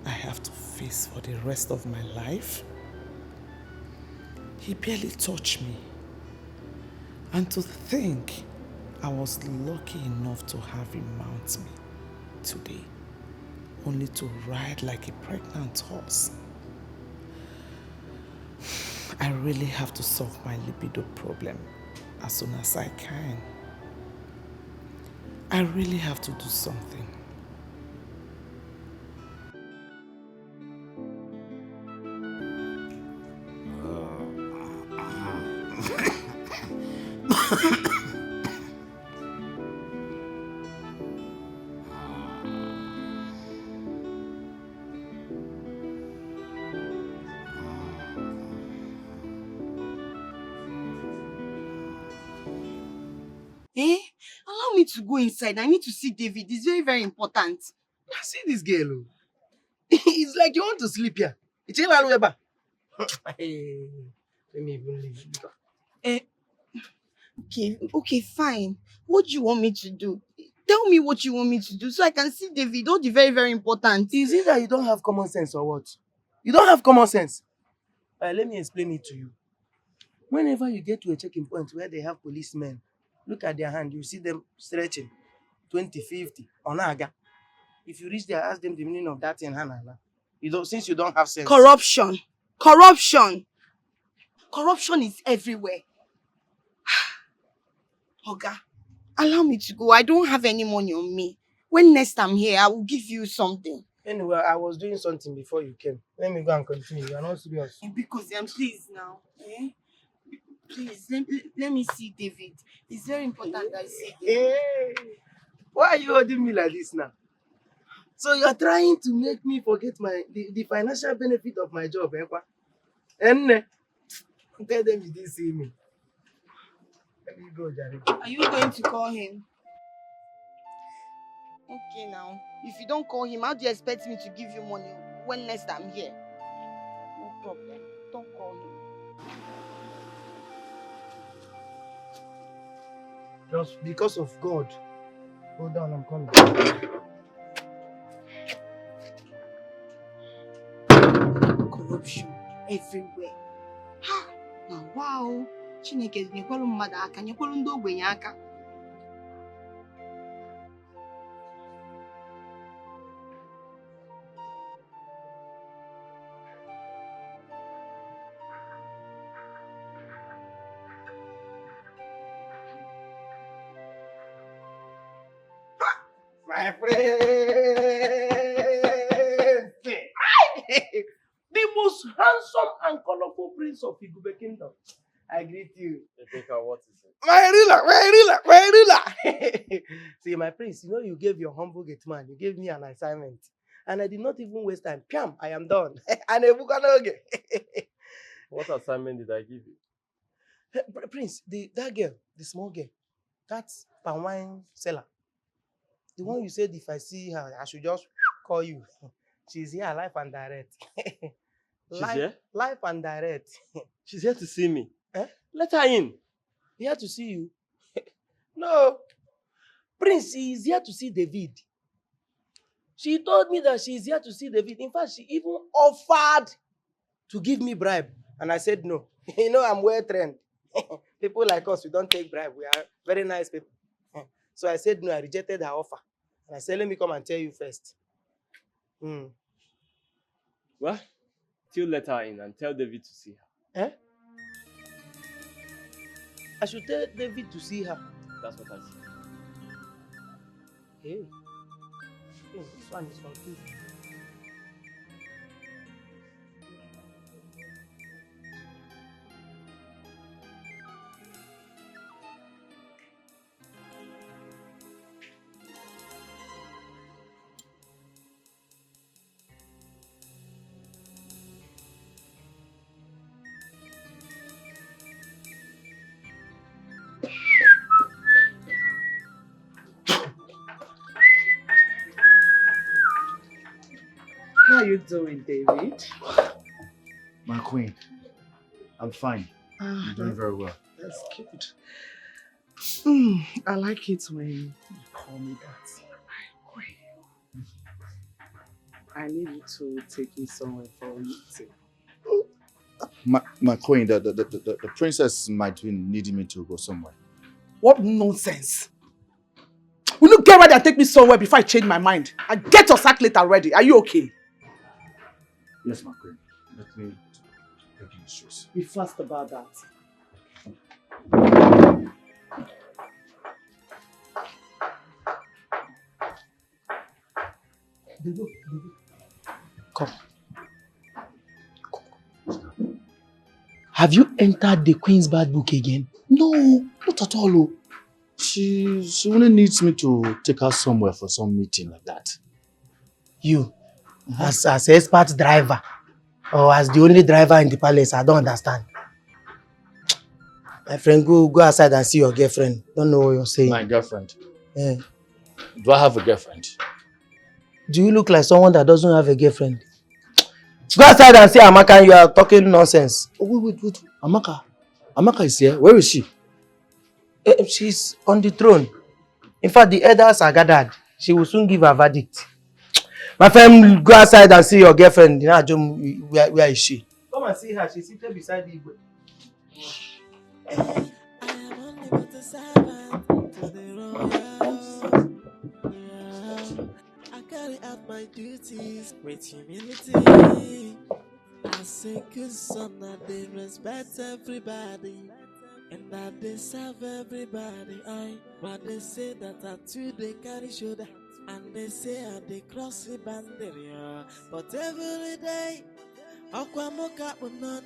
I have to face for the rest of my life? He barely touched me. And to think I was lucky enough to have him mount me today, only to ride like a pregnant horse. I really have to solve my libido problem as soon as I can. I really have to do something.
Eh? Allow me to go inside. I need to see David. It's very, very important.
See this girl. Oh. It's like you want to sleep here. It's in Alueba. Hey, let me even leave.
Okay, fine. What do you want me to do? Tell me what you want me to do so I can see David. All the very, very important.
Is it that you don't have common sense or what? You don't have common sense. Let me explain it to you. Whenever you get to a checking point where they have policemen, look at their hand, you see them stretching 20, 50, onaga. If you reach there, ask them the meaning of that in Hanala. Since you don't have sense.
Corruption. Corruption. Corruption is everywhere. Oga, allow me to go. I don't have any money on me. When next I'm here, I will give you something.
Anyway, I was doing something before you came. Let me go and continue. You are not serious.
Because please now. Eh? Please, let me see David. It's very important that I see David.
Hey, why are you holding me like this now? So you're trying to make me forget the financial benefit of my job, eh? And tell them you didn't see me. Let me go, Jerry.
Are you going to call him? Okay now. If you don't call him, how do you expect me to give you money when next I'm here? No problem. Don't call him.
Just because of God. Hold on, I'm coming.
Corruption everywhere. Ha! Now, wow. Chineke nyekwara mmadụ aka, nyekwara ndị ogbenye aka.
My friend! The most handsome and colorful prince of Igube Kingdom. I greet you.
What is it?
My ruler. See, my prince, you know you gave your humble gate man, you gave me an assignment. And I did not even waste time. Piam, I am done. And
What assignment did I give you?
Prince, that girl, the small girl, that's palm wine seller. The one you said if I see her, I should just call you. She's here, live and direct.
She's here?
Live and direct.
She's here to see me.
Eh?
Let her in.
Here to see you? No. Prince, she is here to see David. She told me that she is here to see David. In fact, she even offered to give me bribe. And I said no. You know, I'm well trained. People like us, we don't take bribe. We are very nice people. So I said no, I rejected her offer. And I said, let me come and tell you first.
Well, still let her in and tell David to see her.
Eh? I should tell David to see her.
That's what I said.
Hey. This one is confused.
How are you doing, David?
My queen, I'm fine. You're doing very well.
That's good. I like it when you call me that. My queen. I need you to take me somewhere for a meeting.
My queen, the princess might be needing me to go somewhere.
What nonsense! Will you get ready and take me somewhere before I change my mind? I get your sack later already. Are you okay?
Yes, my queen. Let me take your shoes.
Be fast about that.
Come. Have you entered the Queen's bad book again?
No, not at all. She only needs me to take her somewhere for some meeting like that.
You, as expert driver, or as the only driver in the palace, I don't understand. My friend, go outside and see your girlfriend. Don't know what you're saying.
My girlfriend?
Yeah.
Do I have a girlfriend?
Do you look like someone that doesn't have a girlfriend? Go outside and see Amaka and you are talking nonsense.
Oh, wait. Amaka is here. Where is she?
She's on the throne. In fact, the elders are gathered. She will soon give her verdict. My friend, go outside and see your girlfriend. Where is she? Come and see her. She's seated beside the Igwe.
I carry out my duties with humility. I say good son that they respect everybody and that they serve everybody. But they say that I too they carry shoulder and they say I they cross the boundary. But every day, Aquamoka no.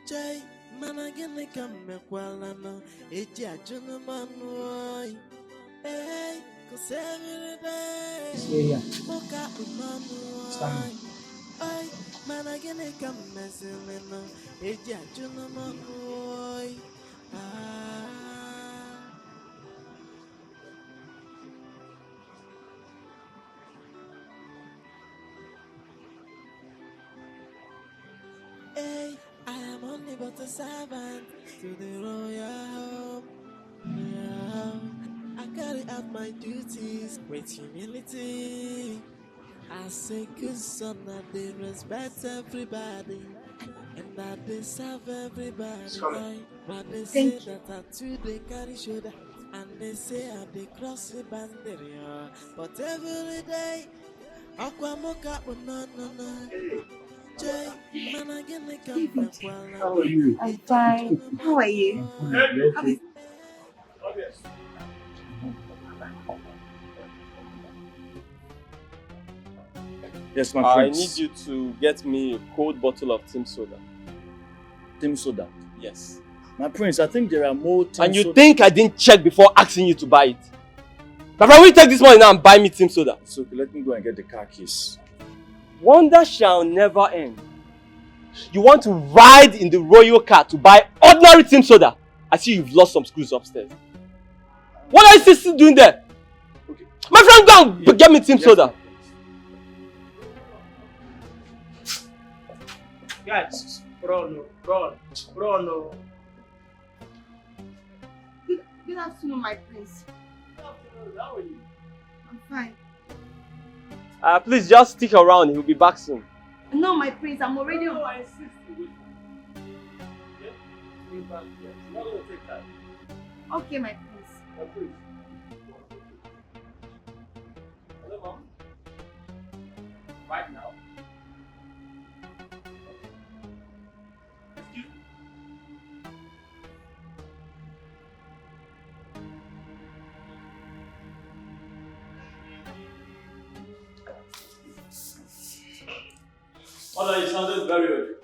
Jay, man again they come me no. Eja Junamano. Hey, cause every day, Moka no. Ay, man again they come messing no. Eja Junamano. Hey, I am only but a servant to the royal home. Yeah, I carry out my duties with humility. I say good son that they respect everybody and that they serve everybody. But they say that I too they carry shoulder and they say I they cross the boundary. But every day, Aquamoka no. Jay, man again they come back.
How are you? I'm fine. How are you?
Yes, my
I
prince.
need you to get me a cold bottle of Tim Soda.
Tim Soda?
Yes.
My prince, I think there are more Tim
And you
Soda.
think I didn't check before asking you to buy it? My friend, will you take this money now and buy me Tim Soda?
So let me go and get the car keys.
Wonder shall never end. You want to ride in the royal car to buy ordinary Tim Soda? I see you've lost some screws upstairs. What are you still doing there? Okay. My friend, go and get me Tim Soda.
Guys, Bruno.
Good afternoon, my prince.
How are you?
I'm fine.
Please just stick around. He'll be back soon.
No, my prince, I'm already on.
I insist.
Okay, my prince.
Hello, Mom. Right now. Excuse me.
Mother, you sounded very urgent.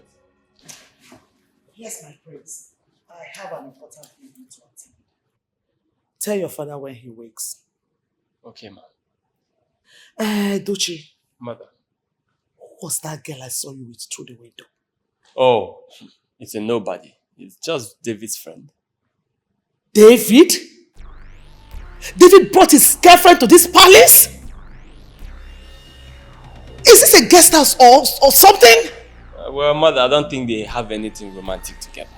Yes, my prince. I have an important meeting to attend. Tell your father when he wakes.
Okay, ma.
Dochi.
Mother.
Who was that girl I saw you with through the window?
Oh, it's a nobody. It's just David's friend.
David? David brought his girlfriend to this palace? Is this a guest house or something?
Well, Mother, I don't think they have anything romantic together.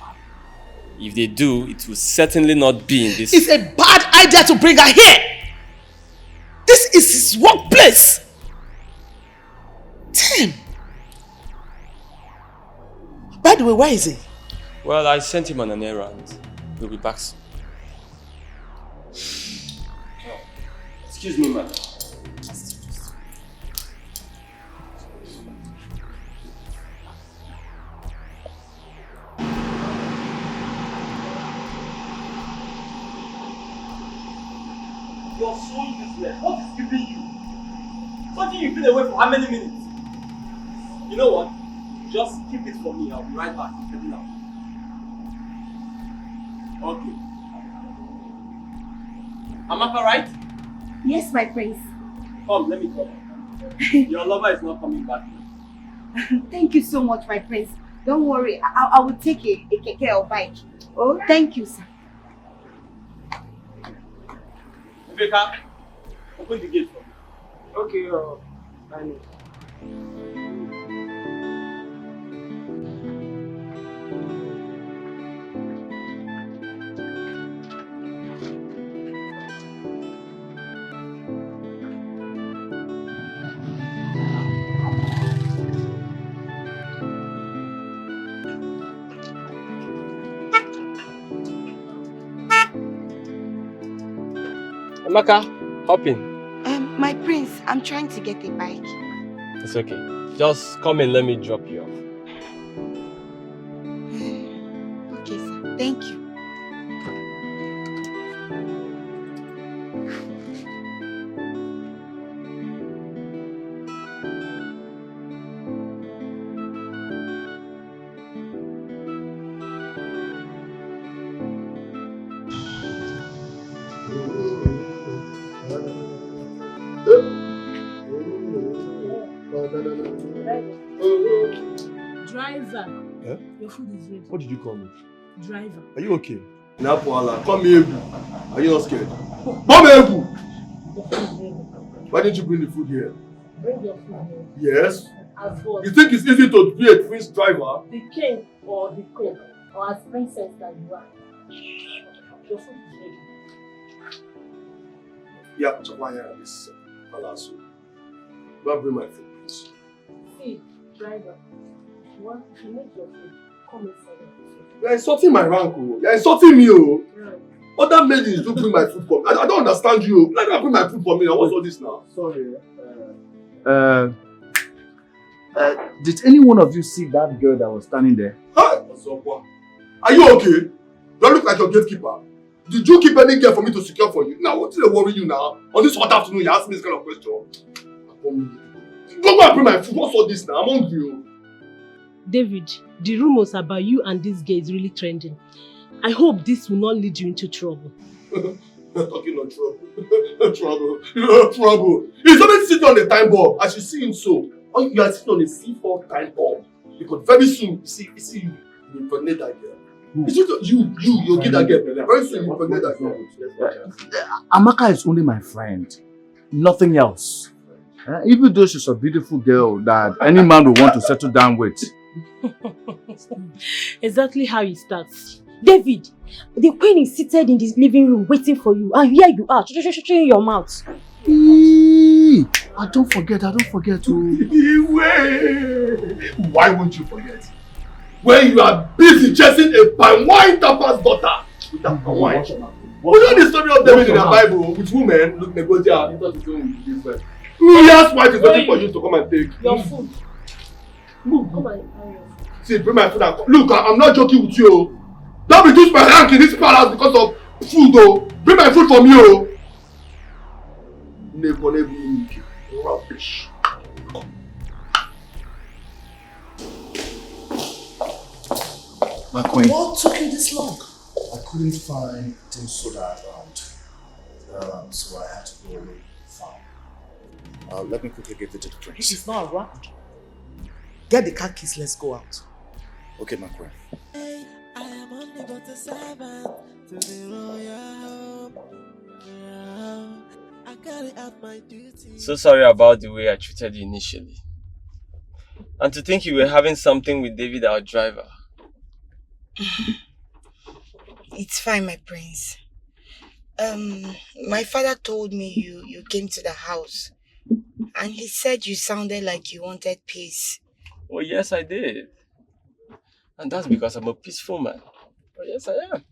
If they do, it will certainly not be in this...
It's a bad idea to bring her here! This is his workplace! Tim! By the way, where is he?
Well, I sent him on an errand. He'll be back soon. Excuse me, Mother.
You're so useless. What is keeping you?
Something you've been away for how many minutes? You know what? Just keep it for me. I'll be right back. Get it out. Okay. Amaka, right?
Yes, my prince.
Come, let me come. Your lover is not coming back.
Thank you so much, my prince. Don't worry, I will take a keke or bike. Oh, thank you, sir.
Vika, open the gate for me.
Okay, I know.
Amaka, hop in.
My prince, I'm trying to get a bike.
It's okay. Just come and let me drop you off.
Okay, sir. Thank you.
Driver,
Eh?
your food is ready.
What did you call me?
Driver.
Are you okay? Now, Paula, come here. Are you not scared? Come here. Why didn't you bring the food here?
Bring your food here.
Yes.
As what?
You think it's easy to be a prince driver?
The king or the queen, or as princess that you are. Your food is ready.
Yeah, Chapaya, this palace. Go and bring my food, please.
See, driver, you make your food. Come inside.
You're insulting my rank, oh. You're insulting me, oh. Right. Other ladies do bring my food for me. I don't understand you. Let me bring my food for me now. What's all this now?
Sorry. Did any one of you see that girl that was standing there?
Hi, are you okay? You don't look like your gatekeeper. Did you keep any girl for me to secure for you? Now, what did they worry you now? On this hot afternoon, you ask me this kind of question. Don't go and bring my food. What's all this now? I'm hungry.
David, the rumors about you and this guy is really trending. I hope this will not lead you into trouble.
You're talking of trouble. Trouble. He's always sitting on the time bomb. I should see him so. Or you are sitting on a C4 time bomb. Because very soon, you see you impregnate that girl. You'll get that girl. Very soon, you impregnate that girl.
Amaka is only my friend. Nothing else. Even though she's a beautiful girl that any man will want to settle down with.
Exactly how it starts.
David, the queen is seated in this living room waiting for you, and here you are, shutting your mouth.
I don't forget to...
Why won't you forget? When you are busy chasing a palm wine tapper's daughter with that palm wine. We know the story of David in the Bible with women. Look, Negotia, he thought he's going with different. Uriah's wife is waiting for you to come and take
your food. Come and carry your food.
See, bring my food and come. Look, I'm not joking with you. Don't reduce my rank in this palace because of food, though. Bring my food from you. Never rubbish.
My queen.
What took you this long?
I couldn't find Tim Soda around. So I had to go away far. Let me quickly give it to the prince.
He's not around. Get the car keys, let's go out.
Okay, my queen.
I am only but a servant to the royal home. I carry out my duty.
So sorry about the way I treated you initially. And to think you were having something with David, our driver.
It's fine, my prince. My father told me you came to the house. And he said you sounded like you wanted peace.
Oh yes, I did. And that's because I'm a peaceful man. Oh yes, I am.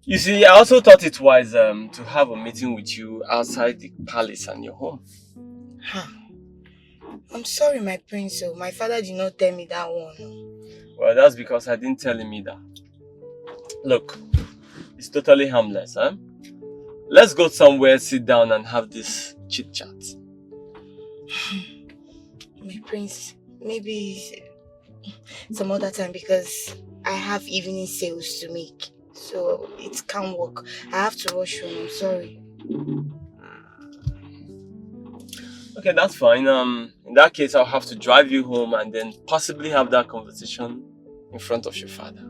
You see, I also thought it wise to have a meeting with you outside the palace and your home.
Huh. I'm sorry, my prince. So my father did not tell me that one.
Well, that's because I didn't tell him either. Look, it's totally harmless, huh? Let's go somewhere, sit down and have this
chit-chat.
My prince, maybe some other time because I have evening sales to make. So it can't work. I have to rush home. I'm sorry.
Okay, that's fine. In that case, I'll have to drive you home and then possibly have that conversation in front of your father.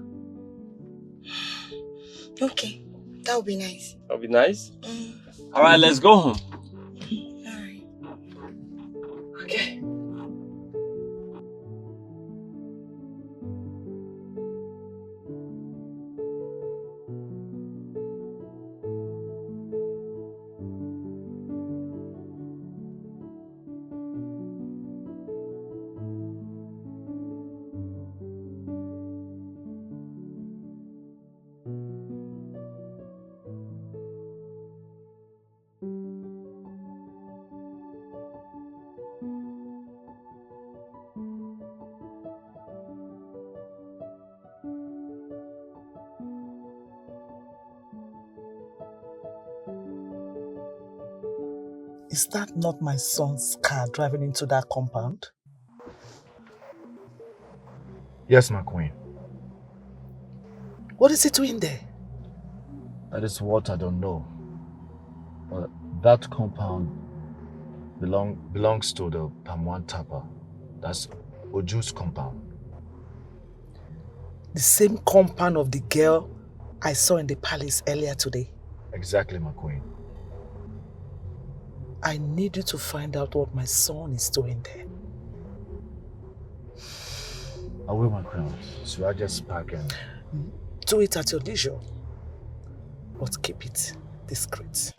Okay, that would be nice.
That'll be nice? Alright, let's go home.
Alright.
Okay.
Is that not my son's car driving into that compound?
Yes, my queen.
What is he doing there?
That is what I don't know. But that compound belongs to the Pamwan Tapa. That's Oju's compound.
The same compound of the girl I saw in the palace earlier today.
Exactly, my queen.
I need you to find out what my son is doing there.
I will, my queen. So I just pack and...
Do it at your leisure. But keep it discreet.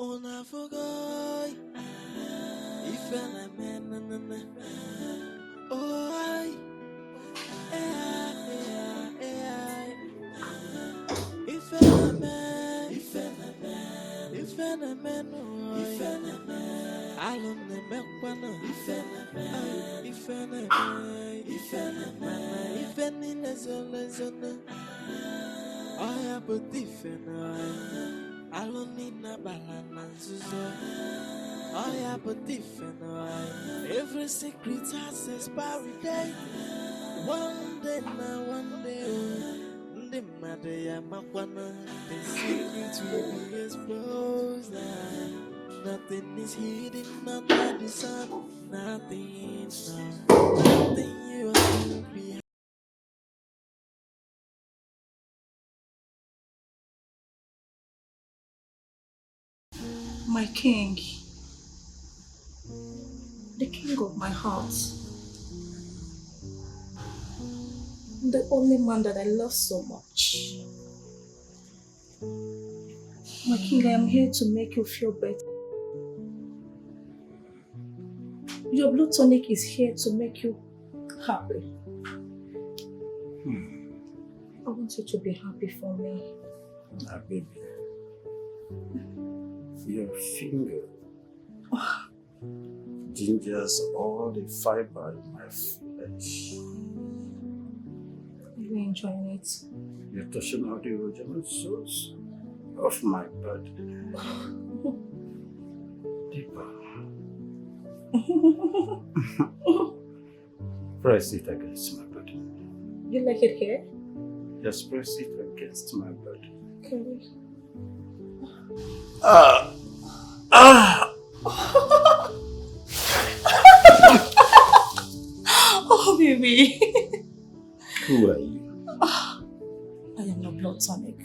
Every secret has expiry date. One day now, one day, the matter the secret will be exposed. Nothing is hidden under the sun. Nothing, nothing you have to be.
My king, the king of my heart, the only man that I love so much. My king, I am here to make you feel better. Your blood tonic is here to make you happy. I want you to be happy for me.
Ah, baby. Your finger gingers all the fiber in my flesh.
Are you enjoying it?
You're touching all the original source of my body. Deeper. Press it against my body.
You like it here?
Just press it against my body.
Can we? Oh, baby.
Who are you?
I am your blood tonic.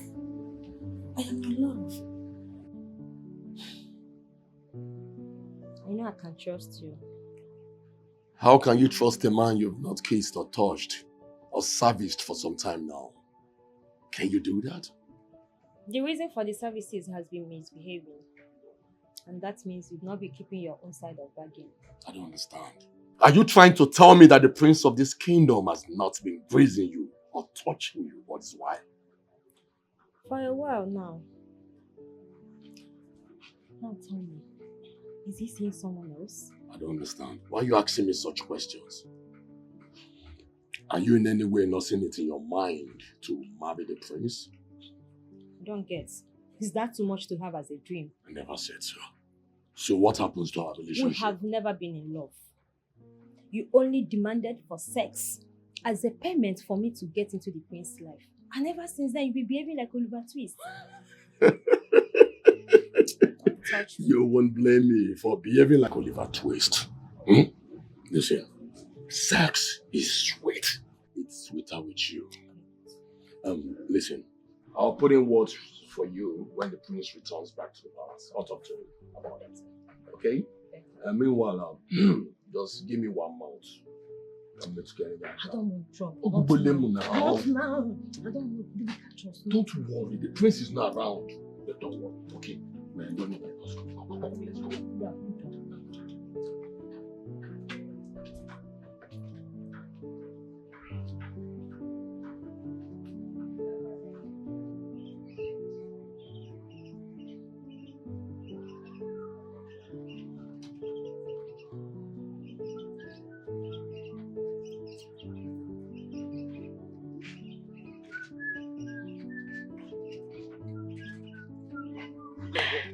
I am your love.
I know I can trust you.
How can you trust a man you've not kissed or touched or serviced for some time now? Can you do that?
The reason for the services has been misbehaving. And that means you'd not be keeping your own side of bargain.
I don't understand. Are you trying to tell me that the prince of this kingdom has not been breathing you or touching you? What is why?
For a while now. Now tell me, is he seeing someone else?
I don't understand. Why are you asking me such questions? Are you in any way not seeing it in your mind to marry the prince?
I don't get. Is that too much to have as a dream?
I never said so. So what happens to our
We
relationship?
have never been in love. You only demanded for sex as a payment for me to get into the prince's life. And ever since then, you've been behaving like Oliver Twist. Touch me.
You won't blame me for behaving like Oliver Twist. Hmm? Listen, sex is sweet. It's sweeter with you. Listen, I'll put in words for you when the prince returns back to the palace. I'll talk to him about it. Okay? And meanwhile, just give me 1 month. I'm not getting that.
I don't want trouble.
Not now.
Not now. I don't want to catch us.
Don't worry, the prince is not around. But don't worry, okay? Man, don't need let's go. Come, let's go.
Yeah.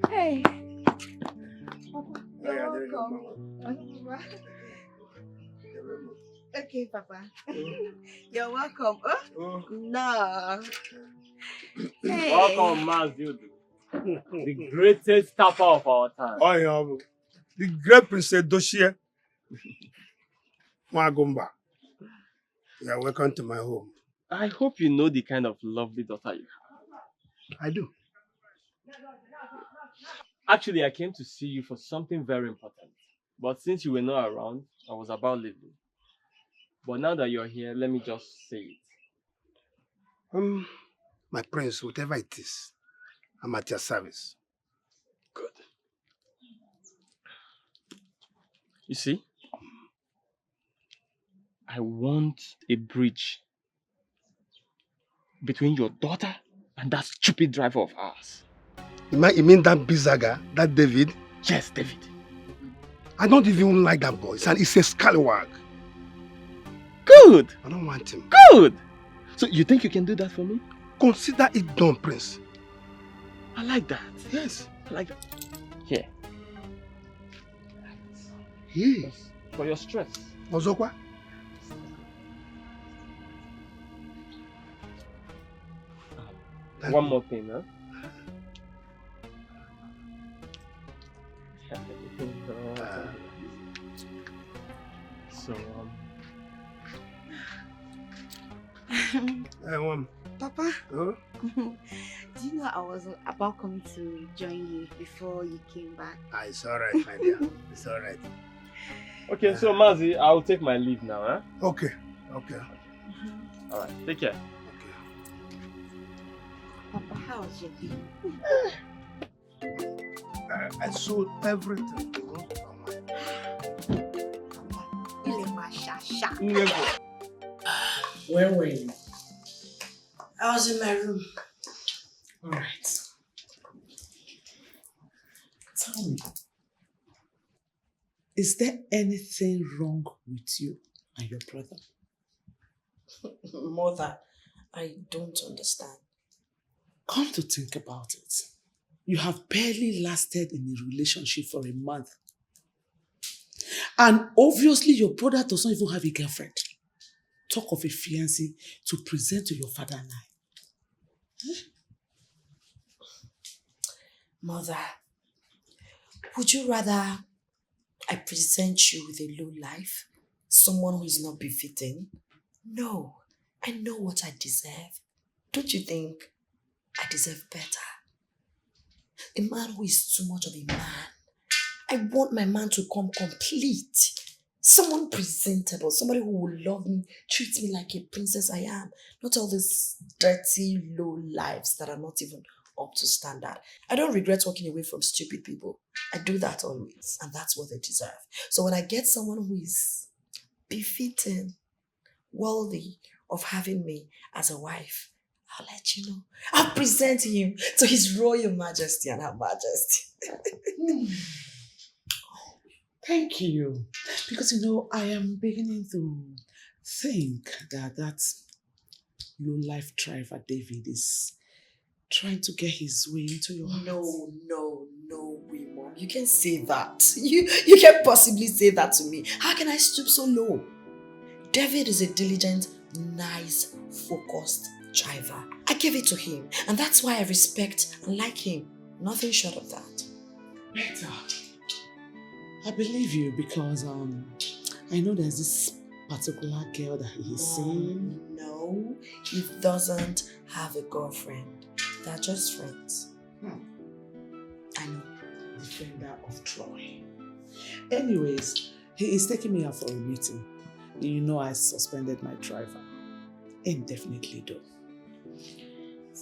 Hey. Papa, you're welcome. Okay, Papa. You're welcome. Oh? No. Hey.
Welcome, Mazudu. The greatest tapper of our time.
I am the great Princess Doshie. Mwagumba. You are welcome to my home.
I hope you know the kind of lovely daughter you have.
I do.
Actually, I came to see you for something very important. But since you were not around, I was about leaving. But now that you're here, let me just say it.
My prince, whatever it is, I'm at your service.
Good. You see, I want a bridge between your daughter and that stupid driver of ours.
You mean that Bizaga, that David?
Yes, David.
I don't even like that boy. It's a scallywag.
Good.
I don't want him.
Good. So you think you can do that for me?
Consider it done, Prince.
I like that.
Yes.
I like that. Here.
Yes.
For your stress.
Ozokwa?
One more thing, huh? So,
Papa,
huh?
do you know I was about coming to join you before you came back?
It's alright, my dear. It's alright.
Okay, so Mazi, I'll take my leave now, huh?
Okay, okay.
Alright, take care.
Papa, how was your day?
I sold everything.
Where were you? I was in my room. Alright. Tell me, is there anything wrong with you and your brother?
Mother, I don't understand.
Come to think about it, you have barely lasted in a relationship for a month. And obviously your brother doesn't even have a girlfriend. Talk of a fiancé to present to your father and I.
Mother, would you rather I present you with a low life? Someone who is not befitting? No, I know what I deserve. Don't you think I deserve better? A man who is too much of a man. I want my man to come complete. Someone presentable, somebody who will love me, treat me like a princess I am. Not all these dirty, low lives that are not even up to standard. I don't regret walking away from stupid people. I do that always, and that's what they deserve. So when I get someone who is befitting, worthy of having me as a wife, I'll let you know. I'll present him to His Royal Majesty and Her Majesty.
Thank you. Because, I am beginning to think that low-life driver David is trying to get his way into your heart.
No, Remo. You can say that. You can't possibly say that to me. How can I stoop so low? David is a diligent, nice, focused driver. I gave it to him, and that's why I respect and like him. Nothing short of that.
Better. I believe you because I know there's this particular girl that he's seeing.
No, he doesn't have a girlfriend. They're just friends. I know.
Defender of Troy. Anyways, he is taking me out for a meeting. You know I suspended my driver. Indefinitely though.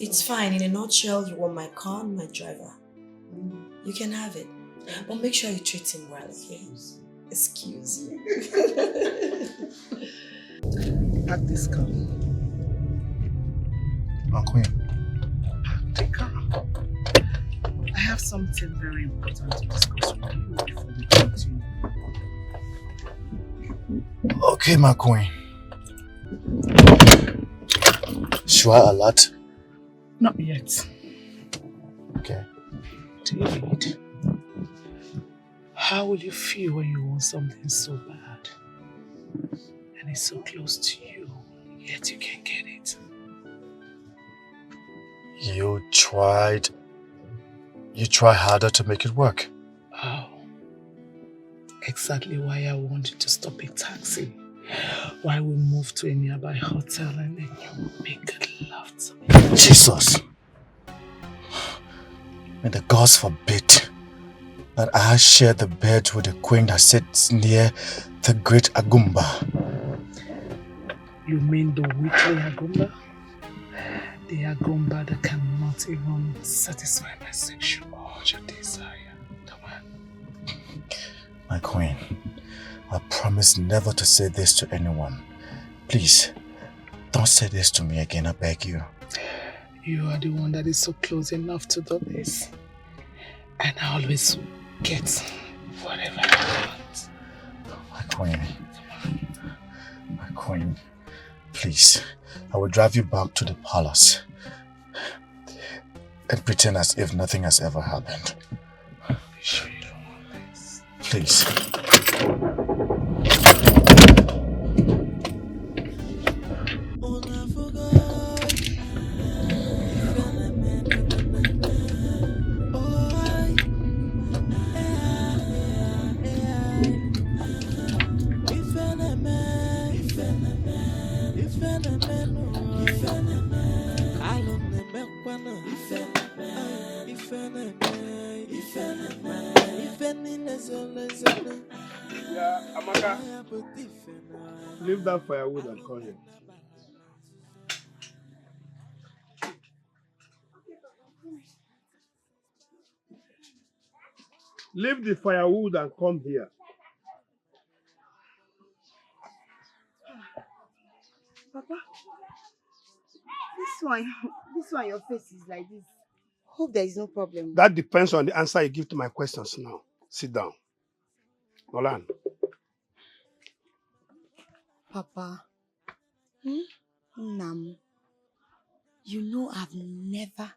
It's fine. In a nutshell, you want my car and my driver. You can have it. But make sure you treat him well, okay? Excuse me.
Pack this car.
My queen.
Take her. I have something very important to discuss with you before we continue.
Okay, my queen. Should I alert?
Not yet.
Okay.
David, how will you feel when you want something so bad and it's so close to you, yet you can't get it?
You try harder to make it work.
Oh, exactly why I wanted to stop a taxi. Why we move to a nearby hotel and then you make love to me.
Jesus! May the gods forbid that I share the bed with the queen that sits near the great Agumba.
You mean the weakly Agumba? The Agumba that cannot even satisfy my sexual urge or desire. Come on.
My queen, I promise never to say this to anyone. Please, don't say this to me again, I beg you.
You are the one that is so close enough to do this. And I always get whatever I want.
My queen, please, I will drive you back to the palace and pretend as if nothing has ever happened.
Are you sure you don't want this?
Please.
Yeah, Amaka. Leave that firewood and call him. Leave the firewood and come here.
Papa, this one, your face is like this. Hope there is no problem.
That depends on the answer you give to my questions now. Sit down. Nolan.
Papa, Nam, you know I've never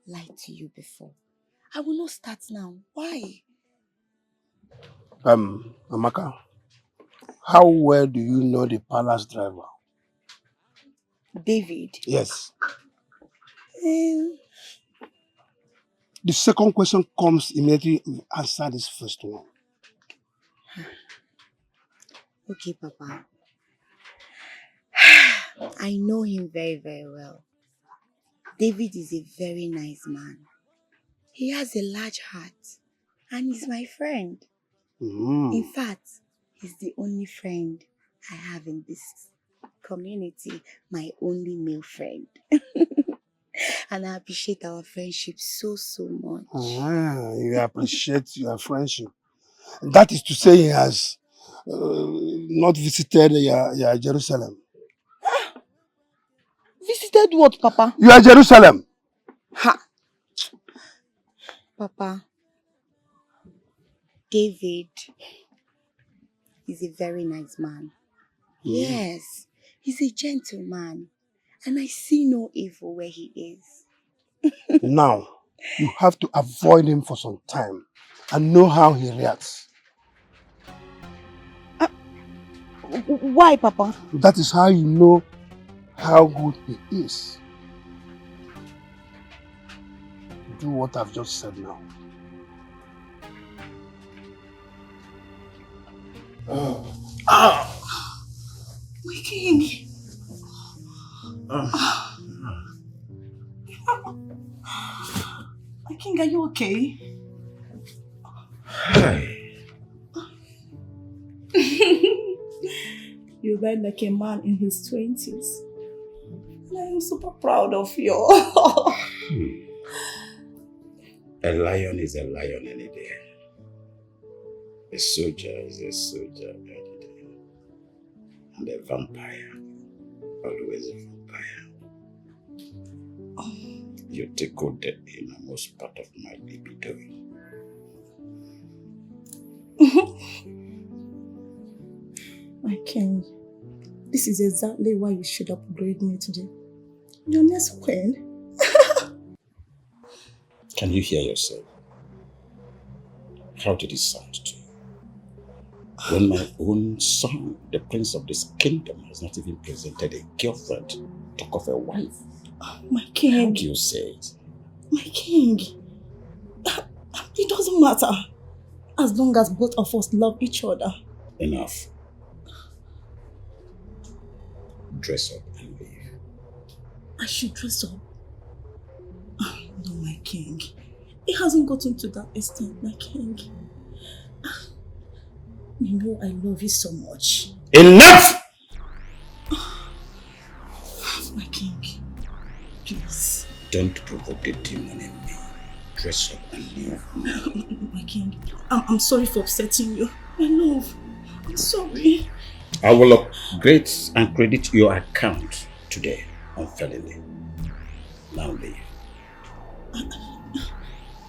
lied to you before. I will not start now. Why?
Amaka, how well do you know the palace driver?
David?
Yes. The second question comes immediately you answer this first one.
Okay, Papa. I know him very, very well. David is a very nice man. He has a large heart and he's my friend. In fact, he's the only friend I have in this community, my only male friend. And I appreciate our friendship so, so much.
You appreciate your friendship. That is to say he has not visited your Jerusalem.
Visited what, Papa?
Your Jerusalem.
Ha! Papa, David is a very nice man. Yes, he's a gentleman. And I see no evil where he is.
Now, you have to avoid him for some time. and know how he reacts.
Why, Papa?
That is how you know how good he is. Do what I've just said now.
My king. My king, are you okay? You died like a man in his 20s. And I am super proud of you.
A lion is a lion any day. A soldier is a soldier any day. And a vampire, always a vampire. You tickled the innermost part of my libido.
My king, this is exactly why you should upgrade me today. Your next queen.
Can you hear yourself? How did it sound to you? When my own son, the prince of this kingdom, has not even presented a girlfriend, talk of a wife.
My king.
How do you say it?
My king. It doesn't matter. As long as both of us love each other.
Enough. Dress up and leave.
I should dress up. No, my king. It hasn't gotten to that extent, my king. You know I love you so much.
Enough!
My king, please.
Don't provoke the demon in me. Dress up and leave.
My king, I'm sorry for upsetting you. My love, I'm sorry.
I will upgrade and credit your account today unfairly. Now leave.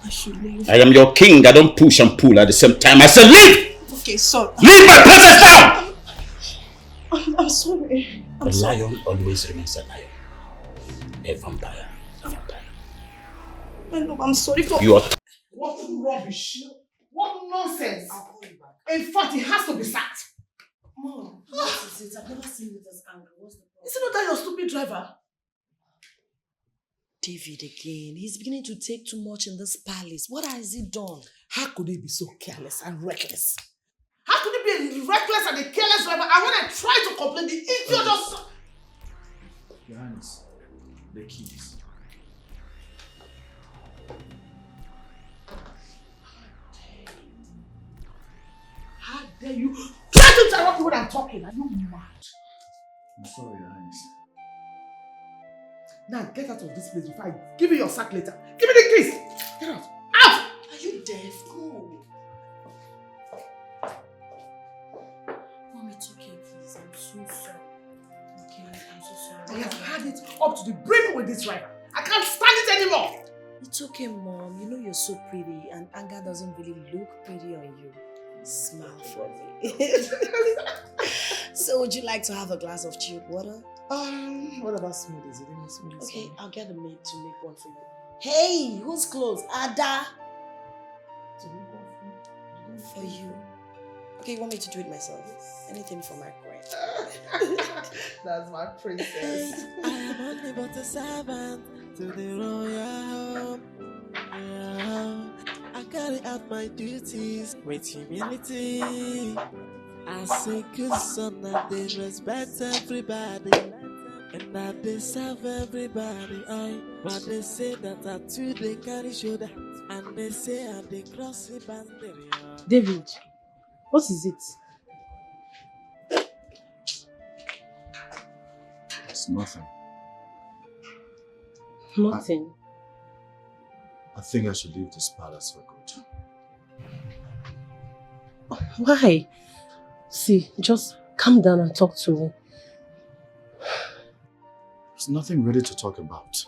I should leave.
I am your king. I don't push and pull at the same time. I said leave!
Okay, sorry.
Leave my princess down!
I'm sorry.
A lion always remains a lion. A vampire. A vampire.
My love, I'm sorry for...
You are...
What rubbish! What nonsense! In fact, he has to be sacked.
Mom, what is it? I've never seen you this angry. What's the problem?
Is it not that your stupid driver?
David again. He's beginning to take too much in this palace. What has he done?
How could he be so careless and reckless? How could he be a reckless and a careless driver? And when I try to complain, the idiot just...
Your Highness, the keys.
How dare you try to interrupt me when I'm talking? Are you mad?
I'm sorry, Your Highness.
Now get out of this place before I give you your sack later. Give me the keys! Get out! Out!
Are you deaf? Go. Mom, it's okay, please. I'm so sorry. Okay, I'm so sorry.
I have had it up to the brim with this driver. I can't stand it anymore!
It's okay, Mom. You know you're so pretty and anger doesn't really look pretty on you. Smile for me. So would you like to have a glass of chilled water?
What about smoothies? You need smoothies?
Okay, I'll get a maid to make one for you. Hey, who's close? Ada!
To make one
for you. Okay, you want me to do it myself? Anything for my queen.
That's my princess.
I am only but a servant to the royal home. Yeah. I carry out my duties with humility. As a good son, I did respect everybody, and I deserve everybody. But they say that I too they carry shoulder, and they say I they cross the boundary.
David, what is it?
It's nothing.
Nothing.
I think I should leave this palace for good.
Why? See, just calm down and talk to me.
There's nothing really to talk about.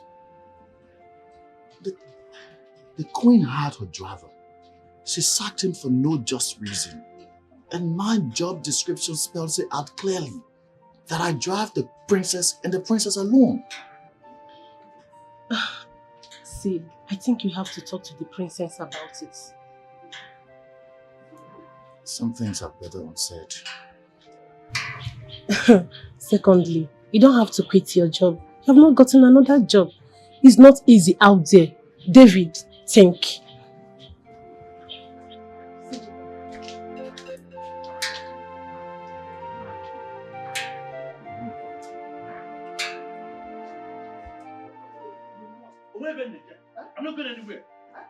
The queen had her driver. She sacked him for no just reason. And my job description spells it out clearly that I drive the princess and the princess alone.
See, I think you have to talk to the princess about it.
Some things are better unsaid.
Secondly, you don't have to quit your job. You have not gotten another job. It's not easy out there. David, think.
I'm not going anywhere.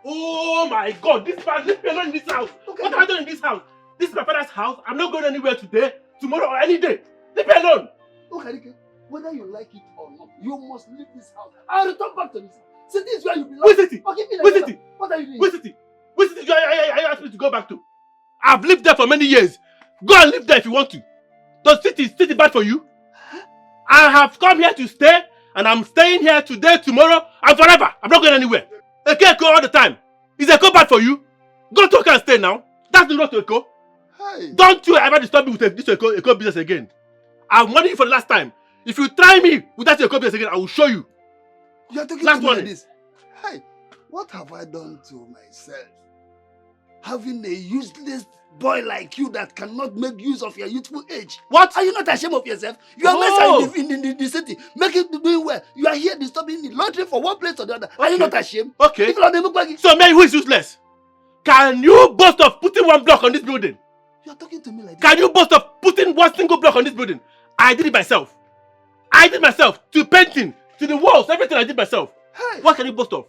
Oh my God, this man, leave me alone in this house. Okay. What am I doing in this house? This is my father's house. I'm not going anywhere today, tomorrow, or any day. Leave me alone.
Okay, whether you like it or not, you must leave this house. I'll return back to this house. See, this is where you belong.
Where's it?
Okay,
Where's it?
What are you doing?
Where's it? Where's it? You asked me to go back to. I've lived there for many years. Go and live there if you want to. Does city bad for you? I have come here to stay, and I'm staying here today, tomorrow, and forever. I'm not going anywhere. I can't go all the time. Is Eko bad for you? Go to Eko and stay now. That's the road to Eko. Hey. Don't you ever disturb me with this Eko business again. I've warned you for the last time. If you try me with that Eko business again, I will show you.
You're talking
last
to me
one.
Like this. Hey, what have I done to myself? Having a useless boy like you that cannot make use of your youthful age.
What?
Are you not ashamed of yourself? You are myself in the city, making doing well. You are here disturbing me, laundering from one place to the other. Okay. Are you not ashamed?
Okay. So, man, who is useless? Can you boast of putting one block on this building?
You are talking to me like this.
Can you boast of putting one single block on this building? I did it myself. I did myself. To painting, to the walls, everything I did myself. Hey. What can you boast of?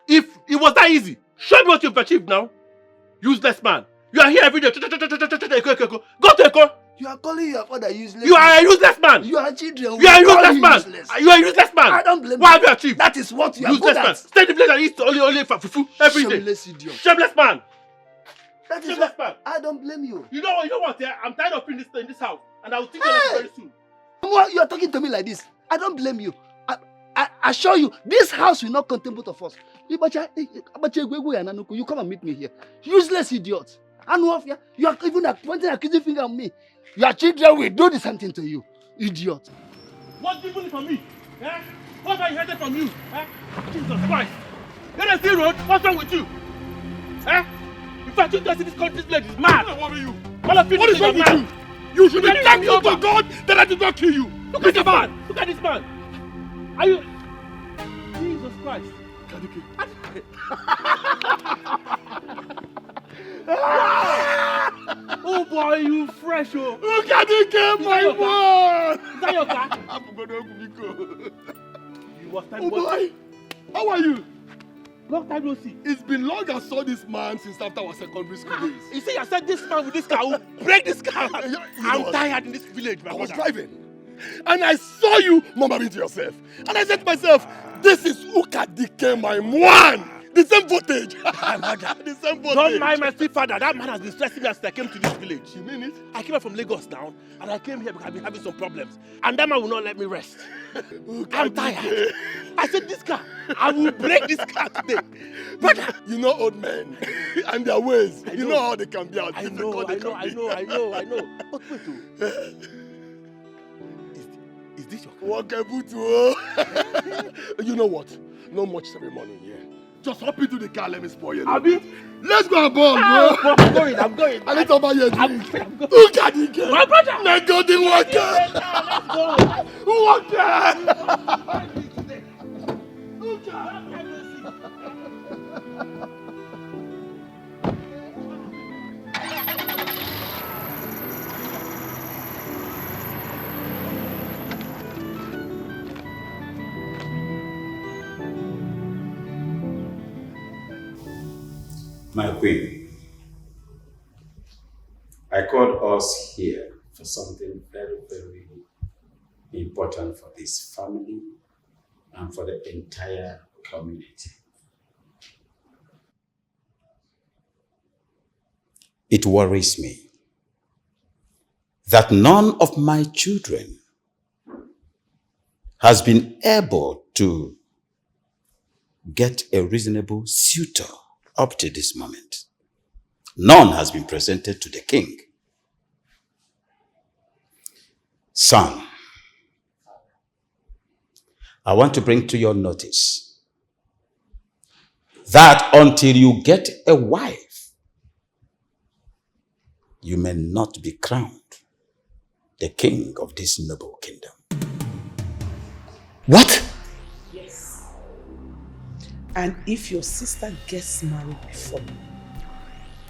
If it was that easy, show me what you've achieved now. Useless man. You are here every day. Go to Eko.
You are calling your father useless.
You are a useless man.
You are children.
You are a useless man. You are a useless man.
I don't blame you.
What have you achieved?
That is what you are
useless
good
man.
at.
Stay in the place and eat only for fufu every day.
Shameless idiot.
Shameless man.
That is
shameless man.
I don't blame you.
You know what? Yeah? I'm tired of being in this house, and I will think of it very soon.
You are talking to me like this. I don't blame you. I assure you, this house will not contain both of us. You come and meet me here. Useless idiot. You are even pointing accusing finger on me. Your children will do the same thing to you. Idiot.
What did you need from me? Eh? What I inherited from you? Eh? Jesus Christ. Let us see road. What's wrong with you? Eh? In fact, you just see this country's village is mad. What are you? What is wrong with you? You should be thankful to God that I did not kill you. Look at this man. Look at this man. Are you... Jesus Christ. Oh boy, you fresh, oh.
Look at the my boy.
Is that your car?
Oh boy, how are you?
Long time no see.
It's been long I saw this man since after our secondary school days.
You see, I said this man with this car will break this car. I'm tired in this village, my
I was
brother.
driving and I saw you mumbling to yourself. And I said to myself, this is DIKE, my man. The same voltage. The same voltage.
Don't mind my stepfather. That man has been stressing me since I came to this village.
You mean it?
I came from Lagos now, and I came here because I've been having some problems. And that man will not let me rest. I'm tired. I said, this car, I will break this car today. Brother.
You know old men and their ways. You know how they can be out.
I know. But wait, is this your car?
You know what? No much ceremony here. Just hop into the car, let me spoil you.
Abi?
Let's go and ball, bro.
I'm going.
I need to buy you a drink.
I'm going.
Look at DIKE.
My brother.
Let go the water.
Let's go.
My queen, I called us here for something very, very important for this family and for the entire community. It worries me that none of my children has been able to get a reasonable suitor up to this moment. None has been presented to the king. Son, I want to bring to your notice that until you get a wife, you may not be crowned the king of this noble kingdom.
What?
Yes. And if your sister gets married before me,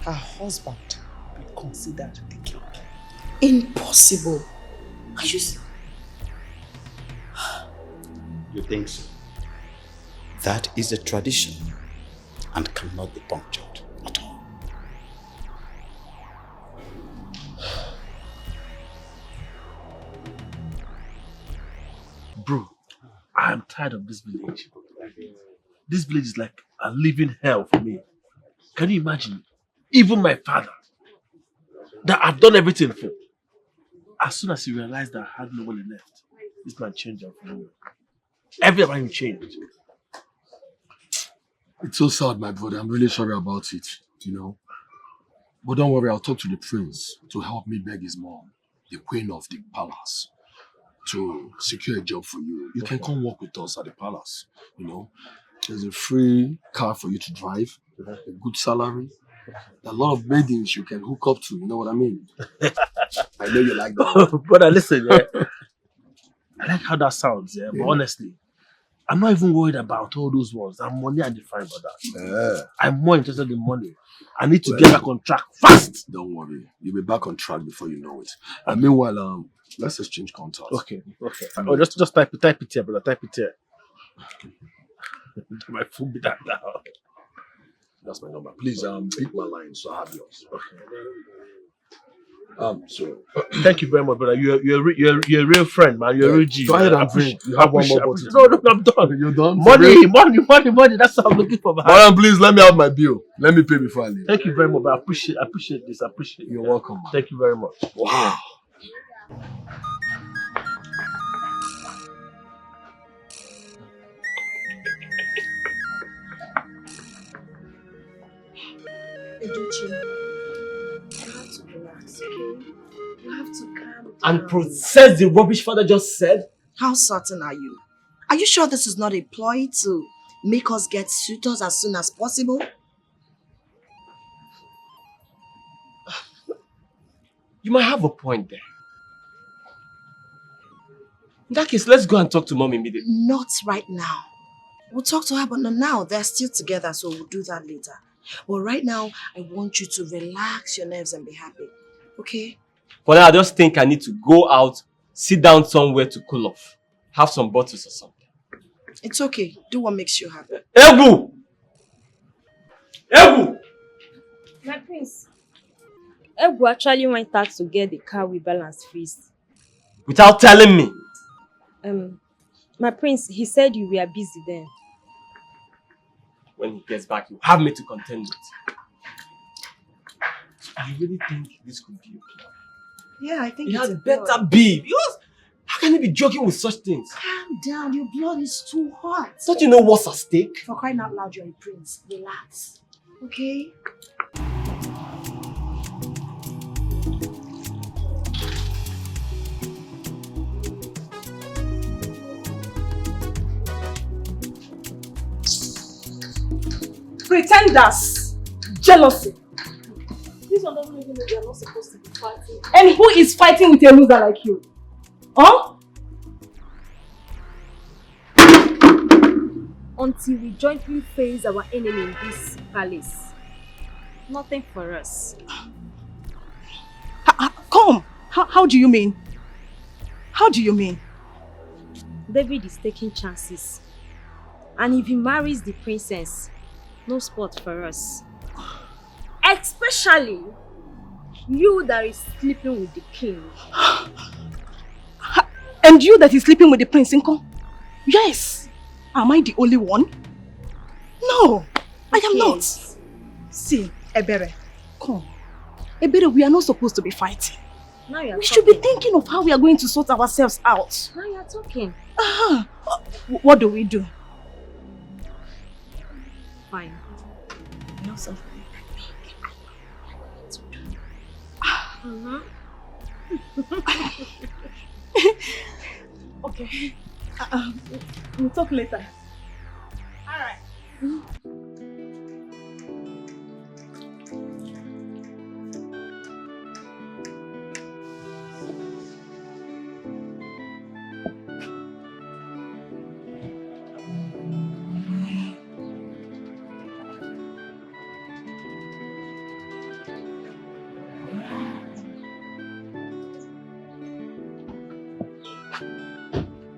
her husband will be considered the king.
Impossible. Are you...
You think so? That is a tradition and cannot be punctured at all.
Bro, I am tired of this village. This village is like a living hell for me. Can you imagine? Even my father, that I've done everything for, as soon as he realized that I had nobody left, this man changed up for me. Everything changed.
It's so sad, my brother. I'm really sorry about it, you know. But don't worry, I'll talk to the prince to help me beg his mom, the queen of the palace, to secure a job for you. You can come work with us at the palace, you know. There's a free car for you to drive, a good salary, a lot of maidens you can hook up to, you know what I mean? I know you like that.
Brother, listen, yeah. I like how that sounds, yeah. But honestly, I'm not even worried about all those ones. I'm money and define for that. I'm more interested in money. I need to get back on track fast.
Don't worry. You'll be back on track before you know it. And meanwhile, let's exchange contacts.
Okay. Oh, just type it here, brother. Type it here. My phone be that now.
That's my number. Please pick my line so I have yours. So
thank you very much, brother. You're a real friend, man. You're a real G.
Go ahead and drink. You have one more bottle.
No, I'm done.
You're done?
Money. That's what I'm looking for, man.
Madam, please let me have my bill. Let me pay before I leave.
Thank you very much. I appreciate this. I appreciate it.
You're welcome, man.
Thank you very much.
Wow.
You have to relax, okay? You have to calm down.
And process the rubbish father just said?
How certain are you? Are you sure this is not a ploy to make us get suitors as soon as possible?
You might have a point there. In that case, let's go and talk to mom immediately.
Not right now. We'll talk to her, but not now. They're still together, so we'll do that later. But right now, I want you to relax your nerves and be happy. Okay?
For now, I just think I need to go out, sit down somewhere to cool off. Have some bottles or something.
It's okay. Do what makes you happy.
Ebu!
My prince. Ebu actually went out to get the car we balanced first.
Without telling me?
My prince, he said you were busy then.
When he gets back, you have me to contend with. So you really think this could be a plan?
Yeah, I think
it
it's
had
a
better
blood.
be. Because how can he be joking with such things?
Calm down. Your blood is too hot.
Don't you know what's at stake?
For crying out loud, you're a prince. Relax. Okay?
Pretenders. Jealousy. This one doesn't even know they are not supposed to be fighting. And who is fighting with a loser like you? Huh?
Until we jointly face our enemy in this palace. Nothing for us.
Come. How do you mean? How do you mean?
David is taking chances. And if he marries the princess, no spot for us. Especially you that is sleeping with the king.
And you that is sleeping with the prince, Inko? Yes. Am I the only one? No, I am not. See, Ebere, come. Ebere, we are not supposed to be fighting.
Now you're
We should be thinking of how we are going to sort ourselves out.
Now you're talking.
What do we do?
Fine.
You know something? Okay. We'll talk later. Alright.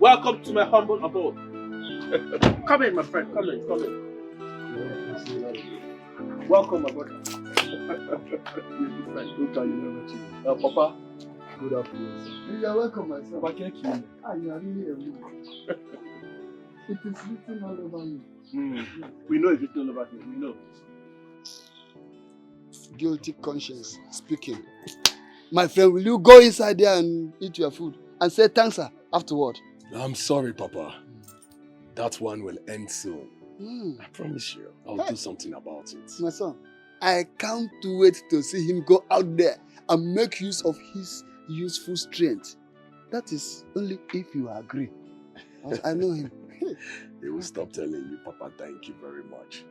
Welcome to my humble abode. Come in, my friend. Come in. Welcome, my brother.
Papa, good afternoon. You are welcome, my son. Papa, thank you. You are really a man. It is written all over you.
We know it's written all over you. We know.
Guilty conscience speaking. My friend, will you go inside there and eat your food and say thanks, sir, afterward?
I'm sorry, Papa. That one will end soon. I promise you, I'll do something about it.
My son, I can't wait to see him go out there and make use of his useful strength. That is only if you agree. I know him.
He will stop telling you, Papa, thank you very much.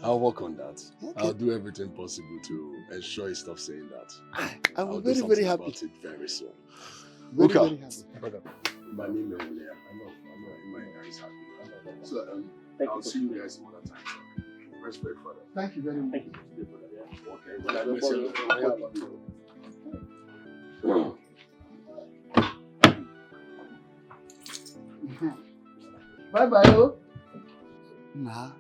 I'll work on that. Okay. I'll do everything possible to ensure he stops saying that.
I'm very, very happy.
About it very soon.
Very happy.
My name is Leah. I know my guys happy. So, I'll see you guys some other time. Respect for that.
Thank you very much.
Thank you. Okay, well, I miss you.
Bye-bye, oh. Nah.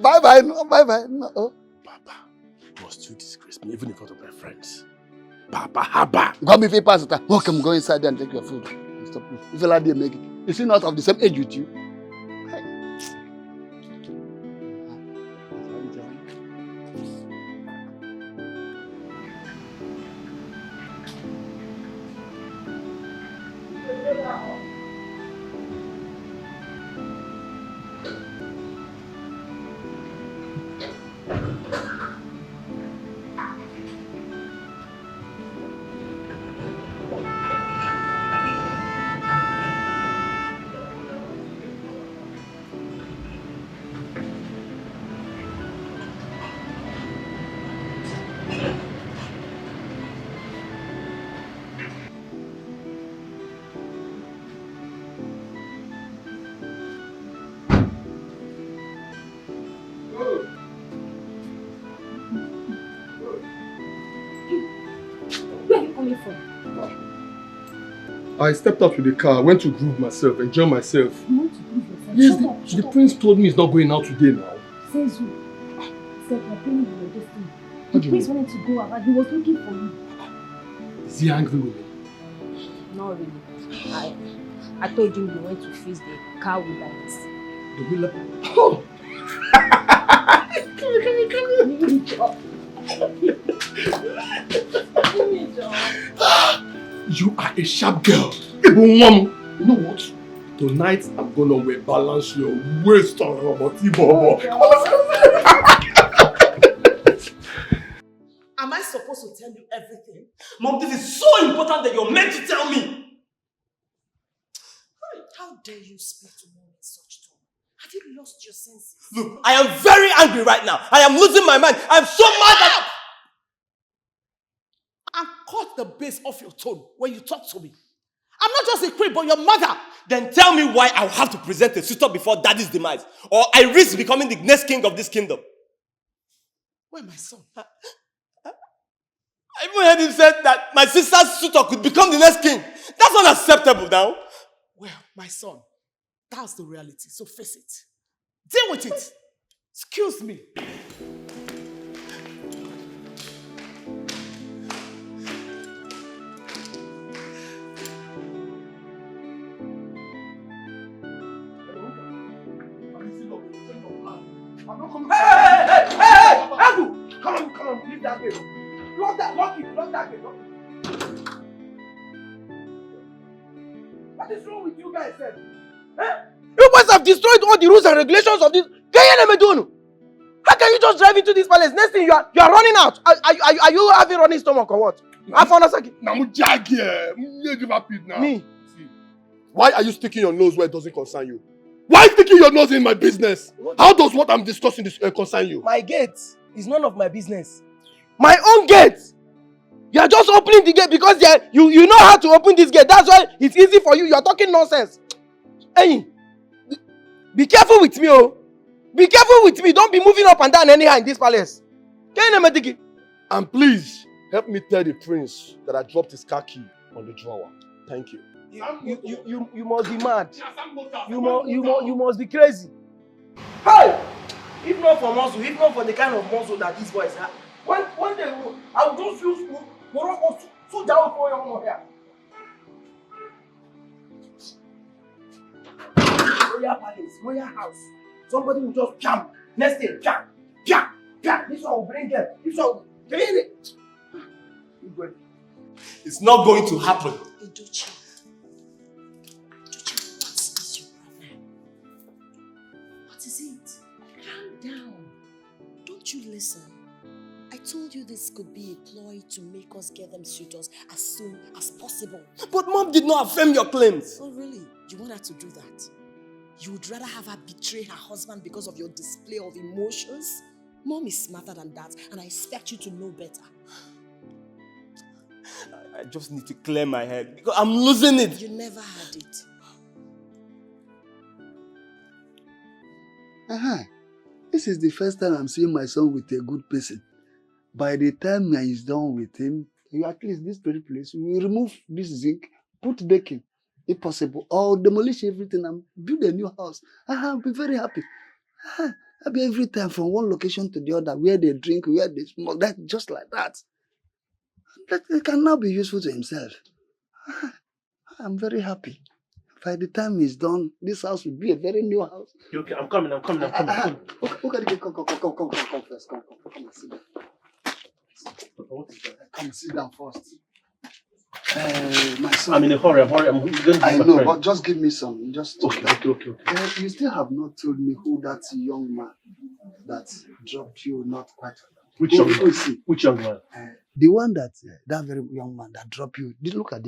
Bye-bye, no, bye-bye, no. Oh.
Papa, you must still disgrace me, even in front of my friends. Papa, haba.
Come if you pass it. Welcome, go inside there and take your food. Stop. If you like to make it. Is he not of the same age with you? I stepped out with the car, went to groove myself, enjoy myself.
You want to prove yourself?
Yes, the prince told me he's not going out today now.
Says who? Said you're paying for your destiny.
What
The
do you
prince
mean?
wanted to go out, he was looking for you.
Is he angry with me?
Not really. I told you went to fix the car with lights.
The wheeler? Oh! You are a sharp girl. Even one. You know what? Tonight I'm gonna wear balance your waist on Roboti Bobo.
Am I supposed to tell you everything? Mom, this is so important that you're meant to tell me.
How dare you speak to mom in such tone? Have you lost your senses?
Look, I am very angry right now. I am losing my mind. I'm so mad that... And cut the base off your tone when you talk to me. I'm not just a queen, but your mother. Then tell me why I'll have to present a suitor before daddy's demise. Or I risk becoming the next king of this kingdom. Where my son? I even heard him say that my sister's suitor could become the next king. That's not acceptable now. Well, my son, that's the reality, so face it. Deal with it. Excuse me.
Hey! Agu! Come on, leave that gate. Lock that gate. What is wrong with you guys, sir? You guys have destroyed all the rules and regulations of this. How can you just drive into this palace? Next thing you are running out. Are you having running stomach or what?
Me? Why are you sticking your nose where it doesn't concern you? Why sticking your nose in my business? How does what I'm discussing concern you?
My gate is none of my business. My own gate! You are just opening the gate because you know how to open this gate. That's why it's easy for you. You are talking nonsense. Hey, be careful with me, oh. Be careful with me. Don't be moving up and down anyhow in this palace.
And please, help me tell the prince that I dropped his car key on the drawer. Thank you.
You must be mad. You must be crazy. Hey! If not for muscle, if not for the kind of muscle that these boys have, one day I will just use Morocco so down for your here. Royal palace, royal house. Somebody will just jump. Next day, jump. This one will bring them. This one will bring it.
It's not going to happen.
Edochie, what is your problem? What is it? Calm down. Don't you listen? I told you this could be a ploy to make us get them suitors as soon as possible.
But Mom did not affirm your claims.
Oh really? You want her to do that? You would rather have her betray her husband because of your display of emotions? Mom is smarter than that, and I expect you to know better.
I just need to clear my head because I'm losing it.
You never had it.
This is the first time I'm seeing my son with a good person. By the time I is done with him, at least this very place, we remove this zinc, put decking, if possible, or demolish everything and build a new house. I'll be very happy. I'll be every time from one location to the other, where they drink, where they smoke, that just like that. That can now be useful to himself. I'm very happy. By the time he's done, this house will be a very new house.
Okay, I'm coming.
Okay, come first. Come and sit down. Come sit down first. My son.
I'm in a hurry. I'm going to
I know, but just give me some. Just
okay.
You still have not told me who that young man that dropped you not quite.
Which young man? Which young man?
The one that very young man that dropped you. Did look at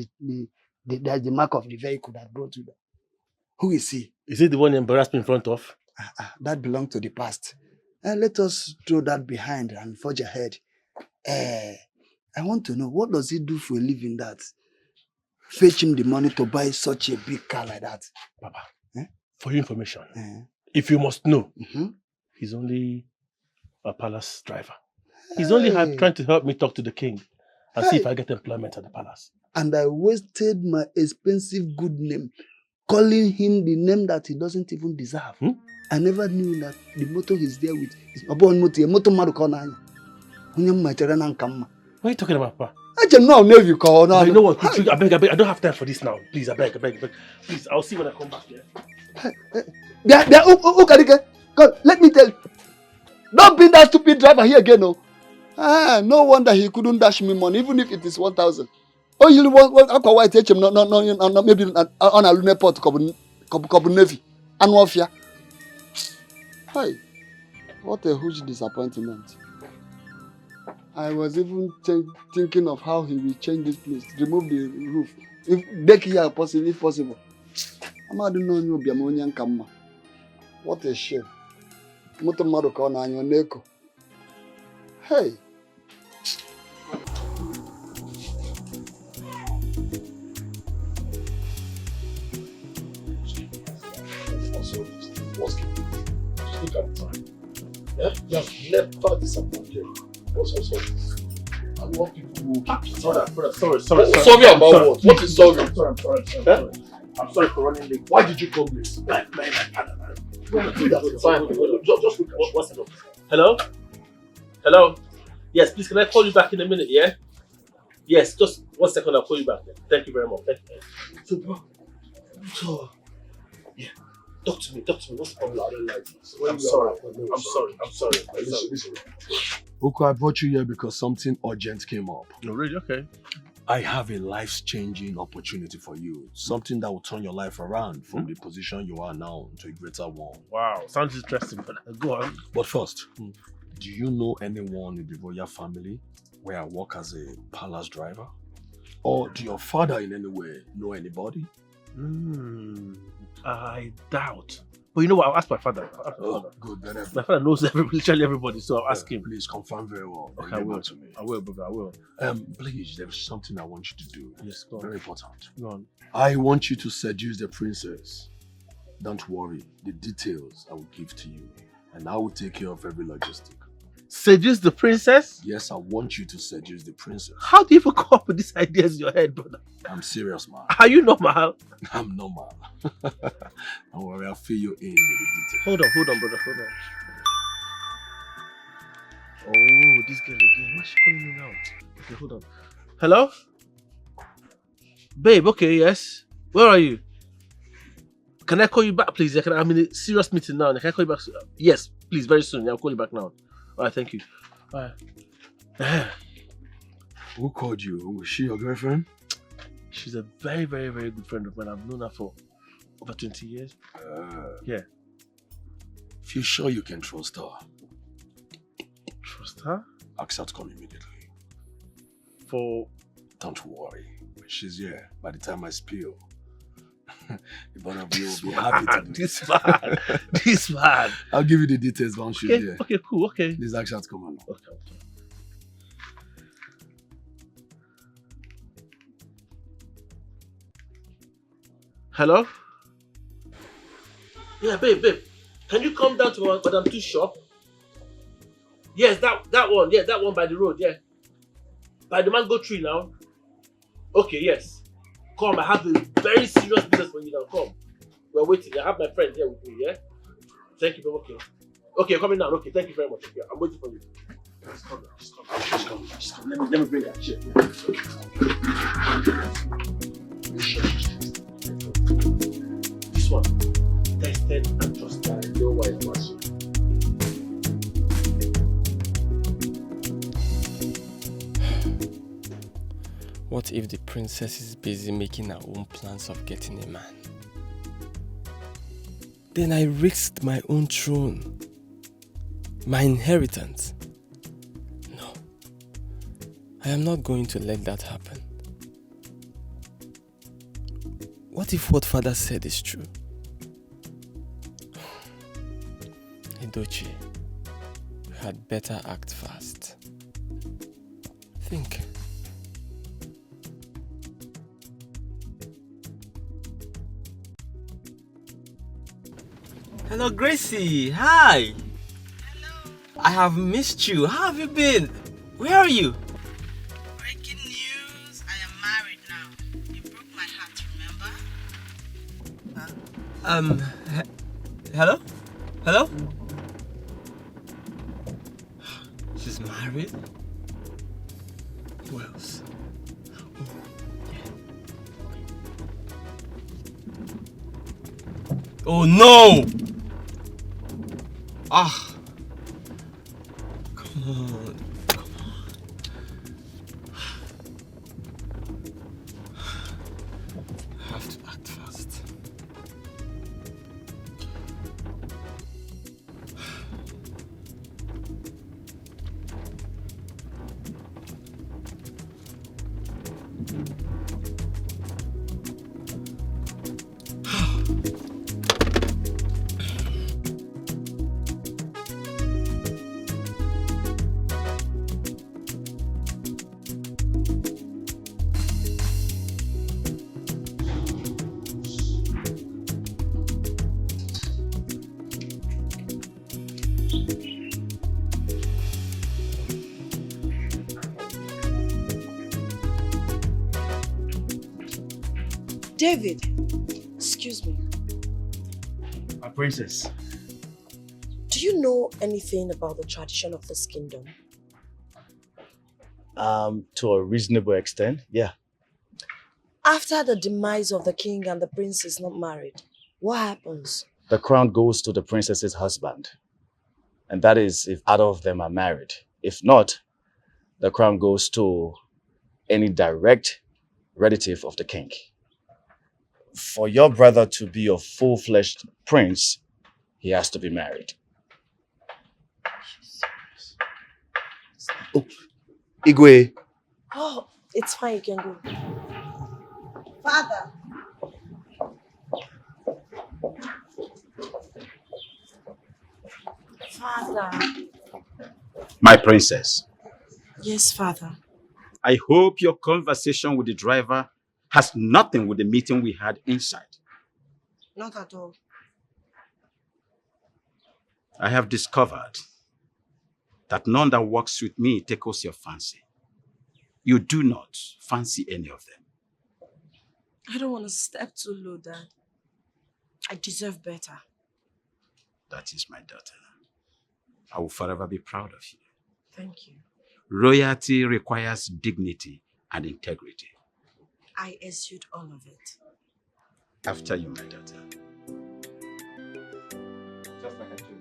there's the mark of the vehicle that brought you there. Who is he?
Is it the one you embarrassed me in front of?
That belongs to the past. Let us throw that behind and forge ahead. I want to know, what does he do for a living that fetch him the money to buy such a big car like that?
Papa, for your information, if you must know, he's only a palace driver. He's only trying to help me talk to the king and see if I get employment at the palace.
And I wasted my expensive good name calling him the name that he doesn't even deserve. I never knew that the motto he's there with is Abon Moti, a motto Marukonanya. What
are you talking about, Papa?
I don't know if you call now.
You know what? I beg, I don't have time for this now. Please, I beg. Please, I'll see when I come back here.
God, let me tell you. Don't be that stupid driver here again, no. No wonder he couldn't dash me money, even if it is 1,000. Oh, you want why take him? No, maybe on a lunar port, Kobu Navy, and Wafia. Hi, what a huge disappointment. I was even thinking of how he will change this place, remove the roof, if deck here if possible. I don't know you be Ammonian Kamma. What a shame. Moto Maruka on your neko. Hey.
Look at the time. Yeah? You have never disappointed. What's I want people to sorry. Sorry about what? What is sorry? I'm sorry. I'm sorry for running late. Why did you come late? Just
What's it? Hello? Yes, please, can I call you back in a minute, yeah? Yes, just 1 second, I'll call you back. Thank you very much. Thank you. So, yeah. Talk to me. What's the problem? I'm sorry.
Listen. Oko, I brought you here because something urgent came up.
No, really? Okay.
I have a life-changing opportunity for you. Something that will turn your life around from the position you are now to a greater one.
Wow, sounds interesting. Go on.
But first, do you know anyone in the royal family where I work as a palace driver? Or do your father in any way know anybody?
I doubt. But you know what? I'll ask my father.
Good.
My father knows literally everybody, so I'll ask him.
Please confirm very well.
Okay, I will. I will, brother. I will.
Please, there is something I want you to do.
Yes, go on.
Very important.
Go on.
I want you to seduce the princess. Don't worry. The details I will give to you. And I will take care of every logistic.
Seduce the princess?
Yes, I want you to seduce the princess.
How do you even come up with these ideas in your head, brother?
I'm serious, man.
Are you normal?
I'm normal. Don't worry, I'll fill you in with the details.
Hold on, brother, hold on. Oh, this girl again. Why's she calling me now? Okay, hold on. Hello? Babe, okay, yes. Where are you? Can I call you back, please? I'm in a serious meeting now. Can I call you back? Yes, please, very soon. I'll call you back now. Alright, thank you. Alright.
Who called you? Was she your girlfriend?
She's a very, very, very good friend of mine. I've known her for over 20 years. Yeah.
If you're sure you can trust her.
Trust her?
Ask her to come immediately.
For?
Don't worry. When she's here, by the time I spill, the one of you will be happy to do
this. This man.
I'll give you the details once she's here.
Okay, cool, okay.
Please ask her to come on.
Okay. Hello? Yeah, babe. Can you come down to Madame Tu's shop? Yes, that one. Yeah, that one by the road, yeah. By the mango tree now. Okay, yes. Come, I have a very serious business for you now. Come. We're waiting. I have my friend here with me, yeah? Thank you, babe. Okay. Okay, you're coming now. Okay, thank you very much. Okay, I'm waiting for you. Just come now. Just come. Let me bring that chair. This one. Tested and trusted. No whitewash.
What if the princess is busy making her own plans of getting a man? Then I risked my own throne, my inheritance. No, I am not going to let that happen. What if what father said is true? Edochie, you had better act fast. Think.
Hello, Gracie. Hi. Hello. I have missed you. How have you been? Where are you?
Breaking news. I am married now. You broke my heart, remember?
Hello? Hello? She's married? Who else? Oh no! Ah! Come on. I have to act fast.
David, excuse me.
My princess.
Do you know anything about the tradition of this kingdom?
To a reasonable extent, yeah.
After the demise of the king and the prince is not married, what happens?
The crown goes to the princess's husband. And that is if either of them are married. If not, the crown goes to any direct relative of the king. For your brother to be a full-fledged prince, he has to be married. Oh, Igwe.
Oh, it's fine, you can go. Father. Father.
My princess,
Yes, Father.
I hope your conversation with the driver has nothing with the meeting we had inside.
Not at all.
I have discovered that none that works with me tickles your fancy. You do not fancy any of them.
I don't want to step too low, Dad. I deserve better.
That is my daughter. I will forever be proud of you.
Thank you.
Royalty requires dignity and integrity.
I exude all of it.
After you, my daughter.
Just like I told you.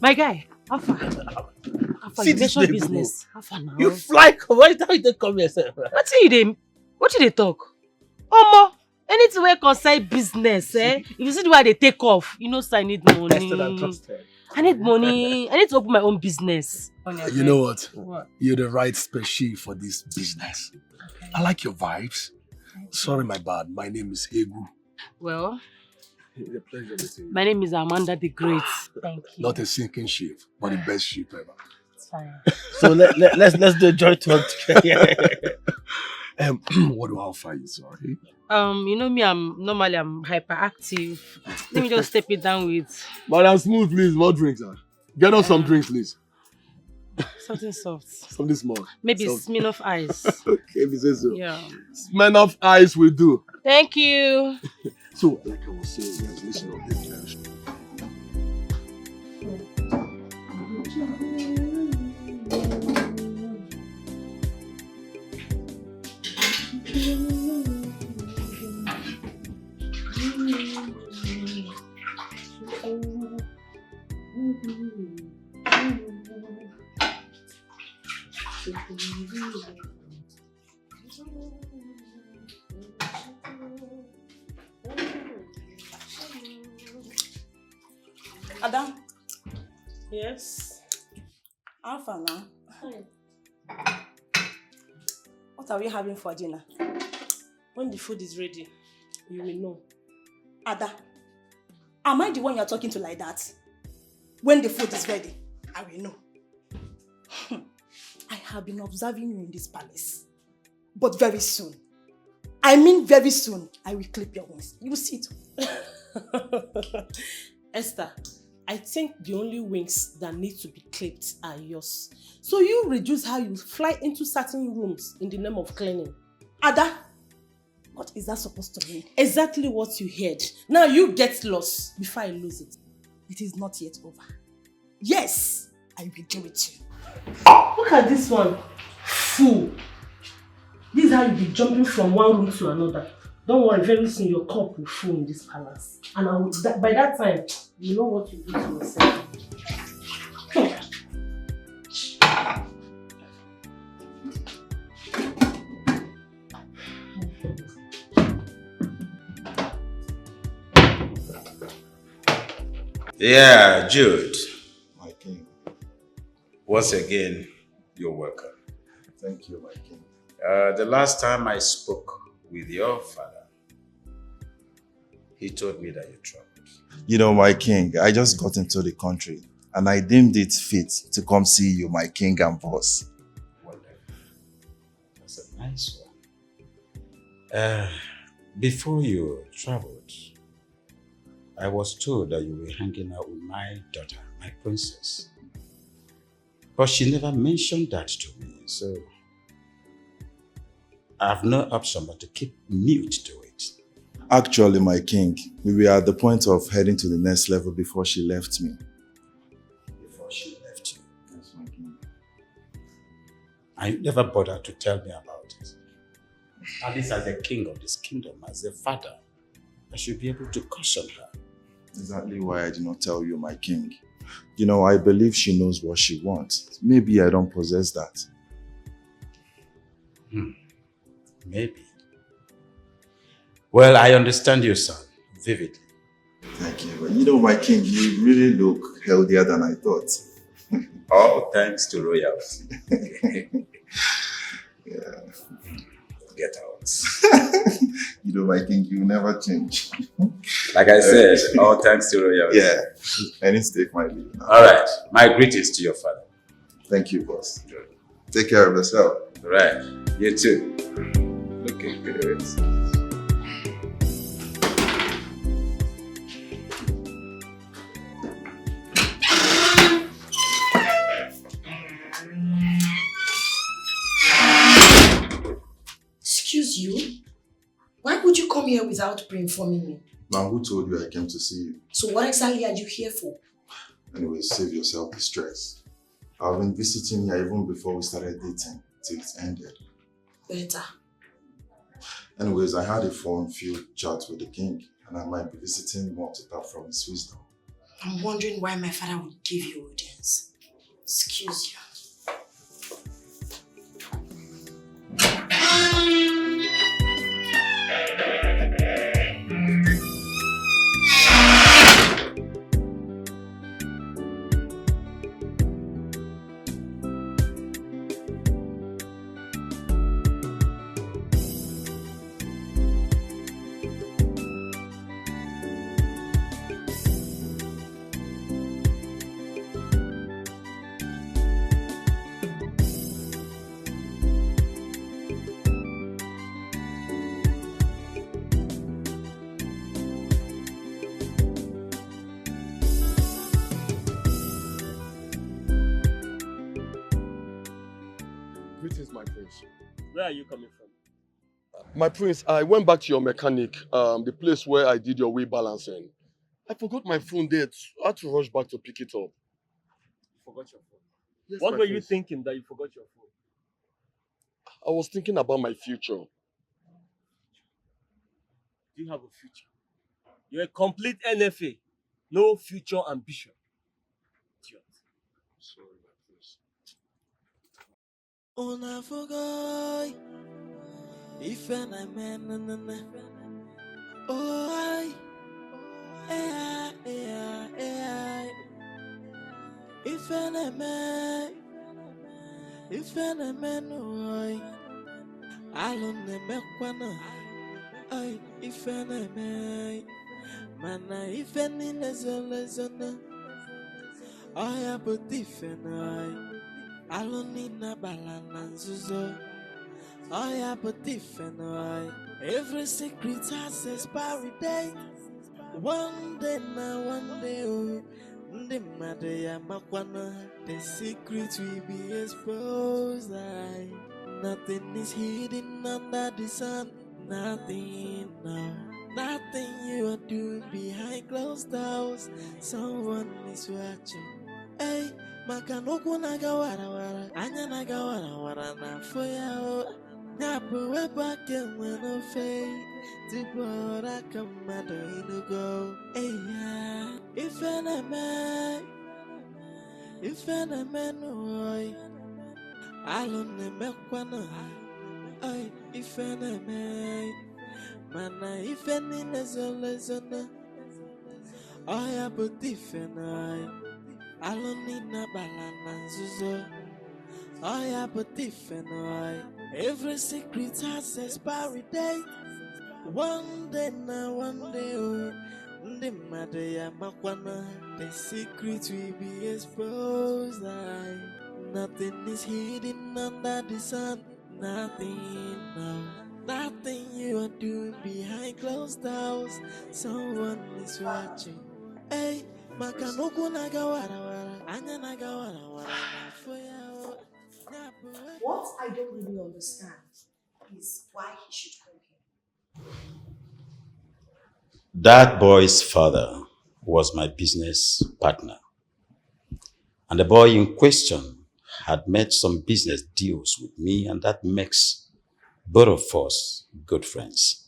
My guy, how far?
See
You
this
mention
baby,
business.
bro.
How far now?
You fly, why don't you come yourself?
What you dey talk? Omo, anything wey concern business, eh? If you see the way they take off, you know, so I need money.
Tested and trusted.
I need money. I need to open my own business.
You know what? You're the right species for this business. Okay. I like your vibes. Sorry, my bad. My name is Egu.
Well,
it's a pleasure meeting you.
My name is Amanda the Great. Thank you.
Not a sinking ship, but the best ship ever.
It's fine.
So let's do a joy talk together.
What do I offer you? Sorry.
You know me, I'm hyperactive. Let me just step it down with
Madam Smooth, please. What drinks, sir? Get us some drinks, please.
something soft.
Something small.
Maybe
Soft.
Smirnoff Ice.
Okay, if you say so.
Yeah.
Smirnoff Ice will do.
Thank you.
So, like I was saying, yes, listen up this.
Adam?
Yes?
How far now? What are we having for dinner?
When the food is ready, you will know.
Ada, am I the one you're talking to like that? When the food is ready, I will know. I have been observing you in this palace. But very soon, I mean very soon, I will clip your wings. You will see it.
Esther, I think the only wings that need to be clipped are yours. So you reduce how you fly into certain rooms in the name of cleaning.
Ada, what is that supposed to mean?
Exactly what you heard. Now you get lost before I lose it.
It is not yet over. Yes, I will do it to you.
Look at this one. Fool. This is how you be jumping from one room to another. Don't worry, very soon your cup will full in this palace. And by that time, you know what you do to yourself.
Yeah, Jude.
My king.
Once again, you're welcome.
Thank you, my king.
The last time I spoke with your father, he told me that you traveled.
You know, my king, I just got into the country and I deemed it fit to come see you, my king and boss.
Wonderful. That's a nice one. Before you traveled, I was told that you were hanging out with my daughter, my princess. But she never mentioned that to me, so I have no option but to keep mute to it.
Actually, my king, we were at the point of heading to the next level before she left me.
Before she left you?
Yes, my king.
And you never bothered to tell me about it. At least as the king of this kingdom, as the father, I should be able to caution her.
Exactly why I did not tell you, my king. You know, I believe she knows what she wants. Maybe I don't possess that.
Maybe. Well, I understand you, son, vividly.
Thank you. But you know, my king, you really look healthier than I thought.
All thanks to royals.
Yeah.
Get out.
You know, my king, you never change.
Like I said, all thanks to royals.
Yeah. I need to take my leave now.
All right. My greetings to your father.
Thank you, boss. Take care of yourself.
All right. You too. Looking good.
Excuse you? Why would you come here without pre-informing me?
Now, who told you I came to see you?
So what exactly are you here for?
Anyway, save yourself the stress. I've been visiting here even before we started dating, till it ended.
Better.
Anyways, I had a fun-filled chat with the king, and I might be visiting more to tap from his wisdom.
I'm wondering why my father would give you audience. Excuse you.
Greetings, my prince.
Where are you coming from?
My prince, I went back to your mechanic, the place where I did your wheel balancing. I forgot my phone there. I had to rush back to pick it up.
You forgot your phone.
Yes,
What
my
were you
prince.
thinking that you forgot your phone?
I was thinking about my future.
Do you have a future? You're a complete NFA. No future ambition. Idiot.
Sorry, my prince.
Una fogoy, if an amen, oh I, if an amen, oh I don't know, I, if an amen, mana, if any lesson, I have a different I don't need na balanzuzo. I have a different eye. Every secret has expiry date. One day now, one day, oh, the matter makwana. The secret will be exposed. Nothing is hidden under the sun. Nothing, no. Nothing you are doing behind closed doors. Someone is watching. Hey. Maka n'okwu na-aga warawara, anya na-aga warawara n'afọ ya o. Nyapụ wepụ aka enwe n'ofe, tupu ọrụ aka mmadụ ịnụgo. Eya, ife na-eme n'ụwa, alụ na-emekwanụ, ife na-eme, mana ife niile zoro ezo na, ọ ya bụ ife na I don't need na balanzuzo. I have a different eye. Every secret has expiry date. One day now, one day, oh, the matter makwana. The secret will be exposed. Nothing is hidden under the sun. Nothing, no. Nothing you are doing behind closed doors. Someone is watching. Hey. Maka n'okwu na-aga warawara, anya na-aga warawara n'afọ ya o.
What I don't really understand is why he should come here.
That boy's father was my business partner. And the boy in question had made some business deals with me, and that makes both of us good friends.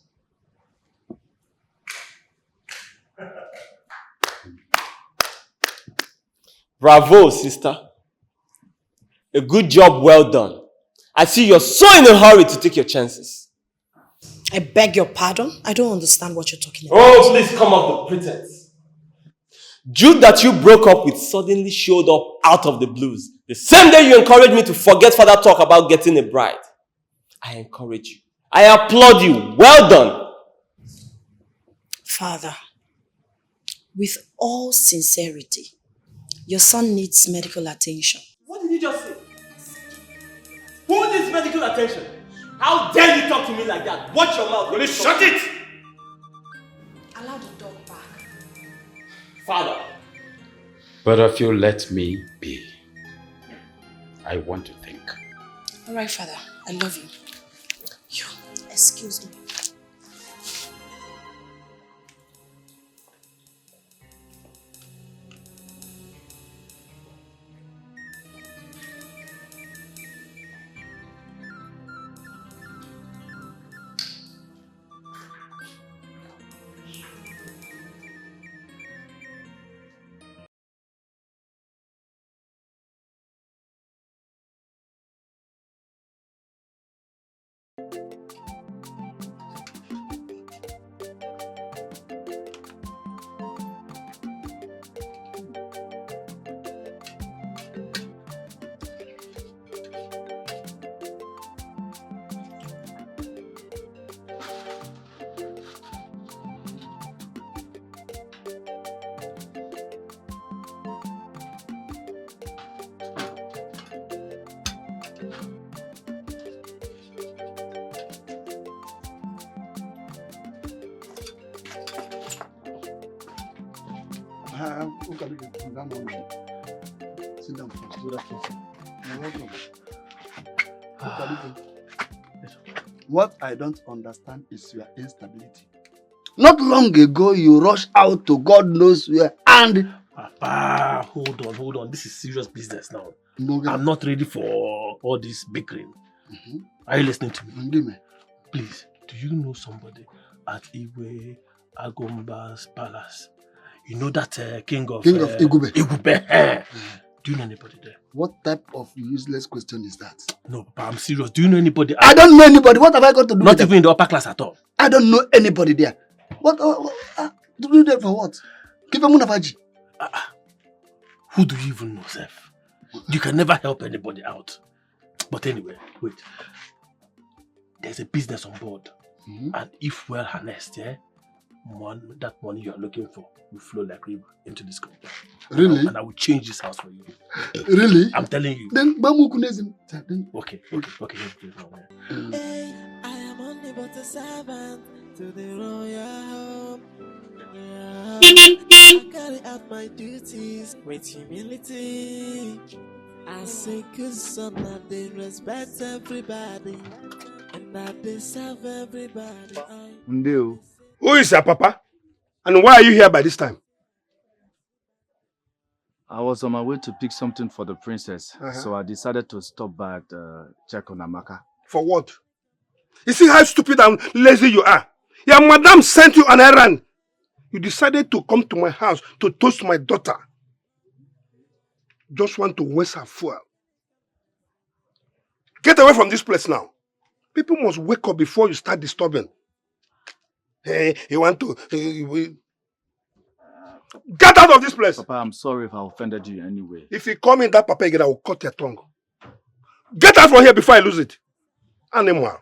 Bravo, sister. A good job well done. I see you're so in a hurry to take your chances.
I beg your pardon? I don't understand what you're talking about.
Oh, please come off the pretense. Jude that you broke up with suddenly showed up out of the blues. The same day you encouraged me to forget further talk about getting a bride. I encourage you. I applaud you. Well done.
Father, with all sincerity, your son needs medical attention.
What did you just say? Who needs medical attention? How dare you talk to me like that? Watch your mouth. Will you shut it?
Allow the dog back.
Father.
But if you let me be, I want to think.
All right, Father. I love you. Excuse me.
Sit down first. You're welcome. What I don't understand is your instability. Not long ago, you rushed out to God knows where and...
Papa, hold on. This is serious business now. I'm not ready for all this bickering. Are you listening to me? Please, do you know somebody at Igwe Agomba's palace? You know that king of
Igube.
Igube. Do you know anybody there?
What type of useless question is that?
No, Papa, I'm serious. Do you know anybody?
I don't know anybody. What have I got to do
Not
with
even in the upper class at all.
I don't know anybody there. What? Do that for what? Give them Munafaji.
Who do you even know, Seth? You can never help anybody out. But anyway, wait. There's a business on board. And if well harnessed, that money you're looking for will flow like river into this company.
Really?
And I will change this house for you.
Really?
I'm telling you.
Then Bamu Kunezim.
Okay.
I am only but a servant to the royal home. I carry out my duties with humility. As a good son, and they respect everybody, and that they serve everybody.
Ndeo. Who is your papa? And why are you here by this time?
I was on my way to pick something for the princess, so I decided to stop by to check on Amaka.
For what? You see how stupid and lazy you are? Your madam sent you on an errand. You decided to come to my house to toast my daughter. Just want to waste her fuel. Get away from this place now. People must wake up before you start disturbing. Hey, you want to... Get out of this place!
Papa, I'm sorry if I offended you anyway.
If you call me that Papa again, I will cut your tongue. Get out from here before I lose it. Animal.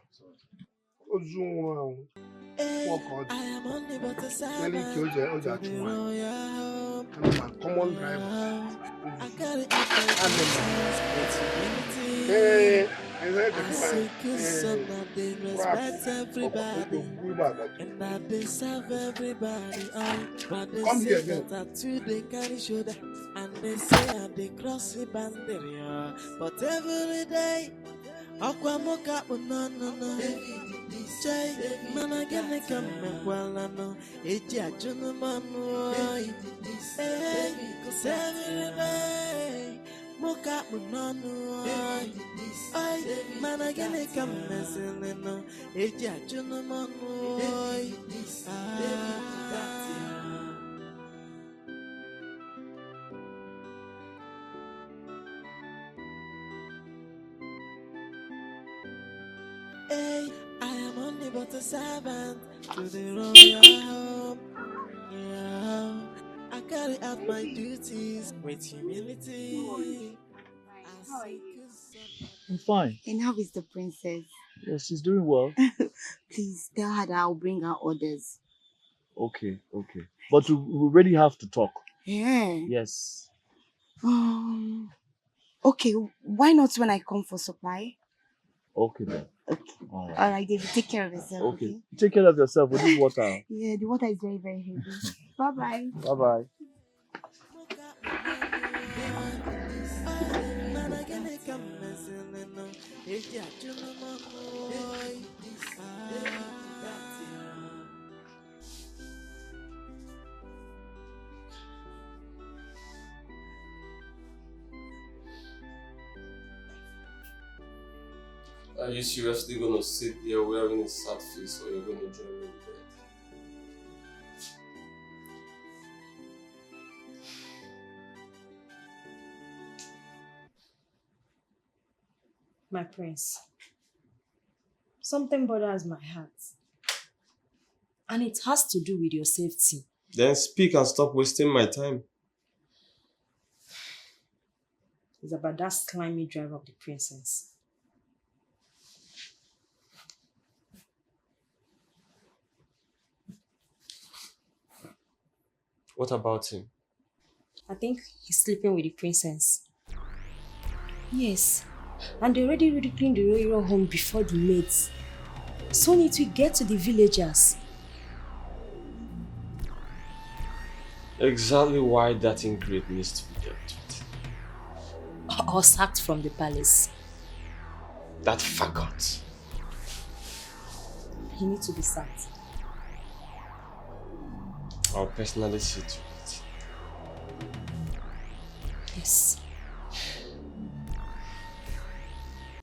I am only but a servant to the royal home.
Common driver.
I carry out my
Hey,
as a good son, and they respect everybody, and that they serve everybody. But they say that tattoo they carry shoulder, and they say that they cross the boundary. But every day, Aquamoka, no. Jay, man, I get the come well, I know. It's a gentleman, hey, cause every day, Moka, no. Ay, man, I get the come messing, no. It's a gentleman, only but a servant to the royal home. Yeah, I carry out my duties with humility.
How are you?
I'm fine.
And how is the princess?
Yes, she's doing well.
Please tell her that I'll bring her orders.
Okay, okay. But we really have to talk.
Yeah.
Yes.
Okay, why not when I come for supply?
Okay then.
Okay.
All right.
Alright, David, take care of yourself.
Okay. Take care of yourself with this water.
Yeah, the water is very, very heavy. Bye-bye.
Bye-bye.
Are you seriously gonna sit there wearing a sad face, or you're gonna join me in bed?
My prince, something bothers my heart. And it has to do with your safety.
Then speak and stop wasting my time.
It's about that slimy driver of the princess.
What about him?
I think he's sleeping with the princess. Yes, and they already ridiculing the royal home before the maids. Soon it will get to the villagers.
Exactly why that ingrate needs to be dealt with.
Or sacked from the palace.
That faggot.
He needs to be sacked.
I'll personally see to it.
Yes.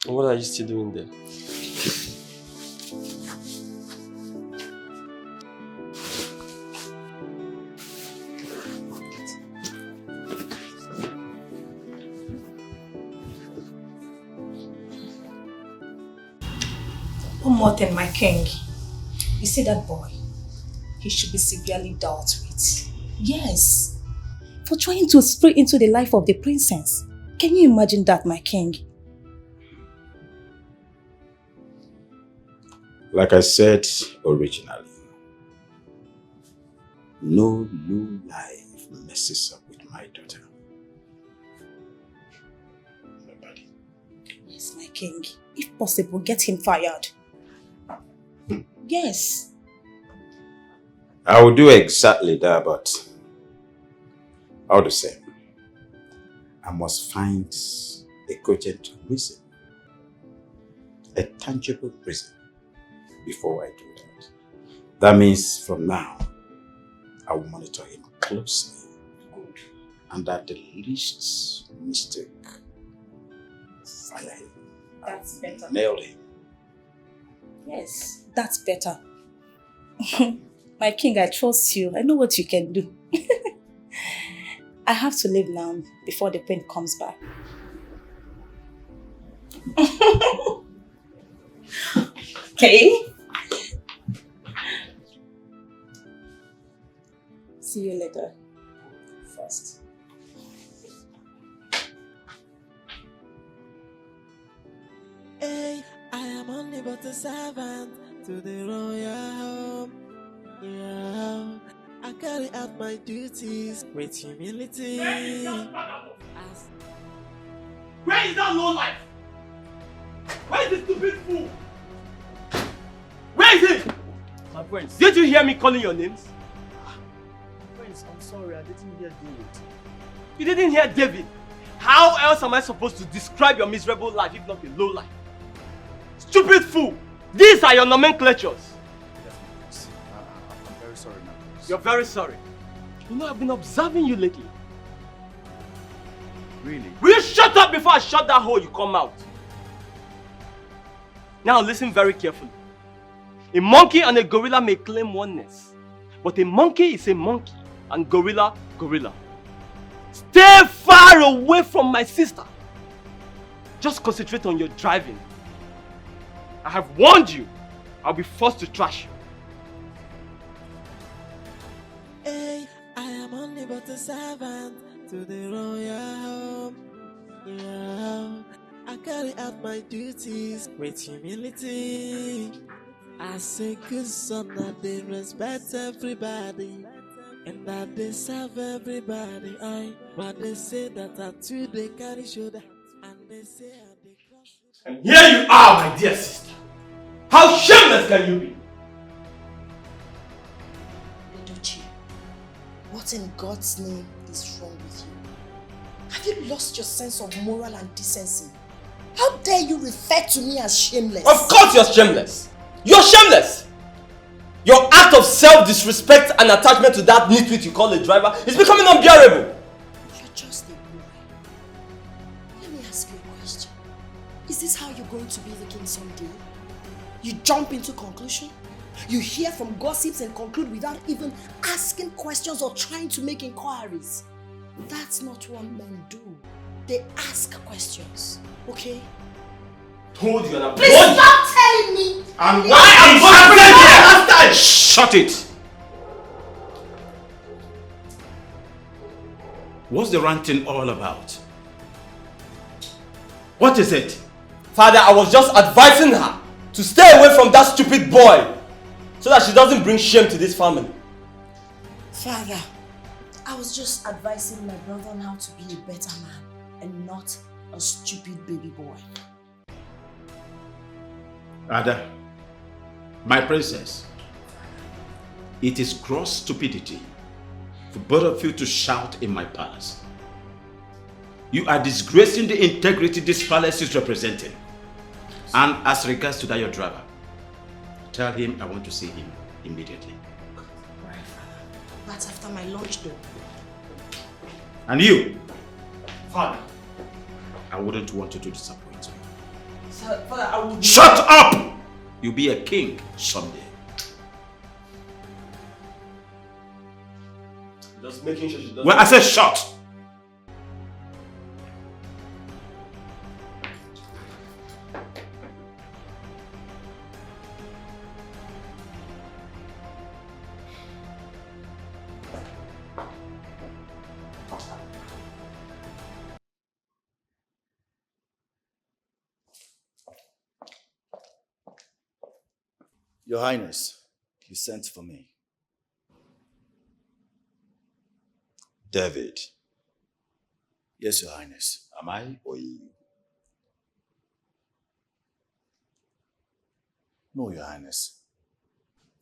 What are you still doing there?
One more thing, my king. You see that boy? He should be severely dealt with.
Yes. For trying to spray into the life of the princess. Can you imagine that, my king?
Like I said originally, no low life messes up with my daughter. Nobody.
Yes, my king. If possible, get him fired. Yes.
I will do exactly that, but all the same, I must find a cogent reason, a tangible reason, before I do that. That means from now, I will monitor him closely. Good. And at the least mistake, fire him.
That's better.
Nail him.
Yes, that's better. My king, I trust you. I know what you can do. I have to leave now before the prince comes back. Okay. See you later. First.
Hey, I am only but a servant to the royal home. Yeah, I carry out my duties with humility.
Where is that low life? Where is the stupid fool? Where is he?
My prince.
Did you hear me calling your names?
Prince, I'm sorry, I didn't hear David.
You didn't hear David? How else am I supposed to describe your miserable life if not a low life? Stupid fool! These are your nomenclatures.
Yes, I'm very sorry, my prince.
You're very sorry. You know, I've been observing you lately.
Really?
Will you shut up before I shut that hole you come out? Now listen very carefully. A monkey and a gorilla may claim oneness, but a monkey is a monkey and gorilla, gorilla. Stay far away from my sister. Just concentrate on your driving. I have warned you.
I'll be forced to trash you.
Hey, I am only but a servant to the royal home. Yeah, I carry out my duties with humility. As a good son, that they respect everybody and that they serve everybody. But they say that I too they carry shoulder and they say I they cross.
And here you are, my dear sister. How shameless can you be?
Edochie, what in God's name is wrong with you? Have you lost your sense of moral and decency? How dare you refer to me as shameless?
Of course you're shameless. You're shameless. Your act of self-disrespect and attachment to that nitwit you call a driver is becoming unbearable.
You're just a boy. Let me ask you a question. Is this how you're going to be the king someday? You jump into conclusion? You hear from gossips and conclude without even asking questions or trying to make inquiries? That's not what men do. They ask questions, okay?
Told you that.
Please stop telling me!
And why am I here?
Shut it! What's the ranting all about? What is it?
Father, I was just advising her to stay away from that stupid boy so that she doesn't bring shame to this family.
Father, I was just advising my brother on how to be a better man and not a stupid baby boy.
Ada, my princess, it is gross stupidity for both of you to shout in my palace. You are disgracing the integrity this palace is representing. And as regards to that your driver, tell him I want to see him immediately.
Right, Father. That's after my lunch though.
And you,
Father,
I wouldn't want you to disappoint me.
Sir, Father, I will...
Shut up! You'll be a king someday.
Just making sure she doesn't...
Well, I said shut!
Your Highness, you sent for me.
David.
Yes, Your Highness.
Am I or you?
No, Your Highness.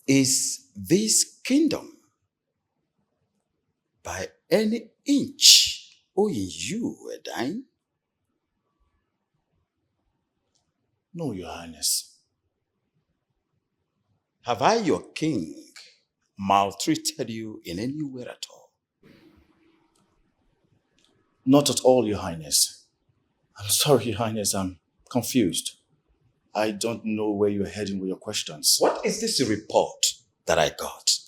Is this kingdom by any inch owing you a dime?
No, Your Highness.
Have I, your king, maltreated you in any way at all?
Not at all, Your Highness. I'm sorry, Your Highness, I'm confused. I don't know where you're heading with your questions.
What is this report that I got?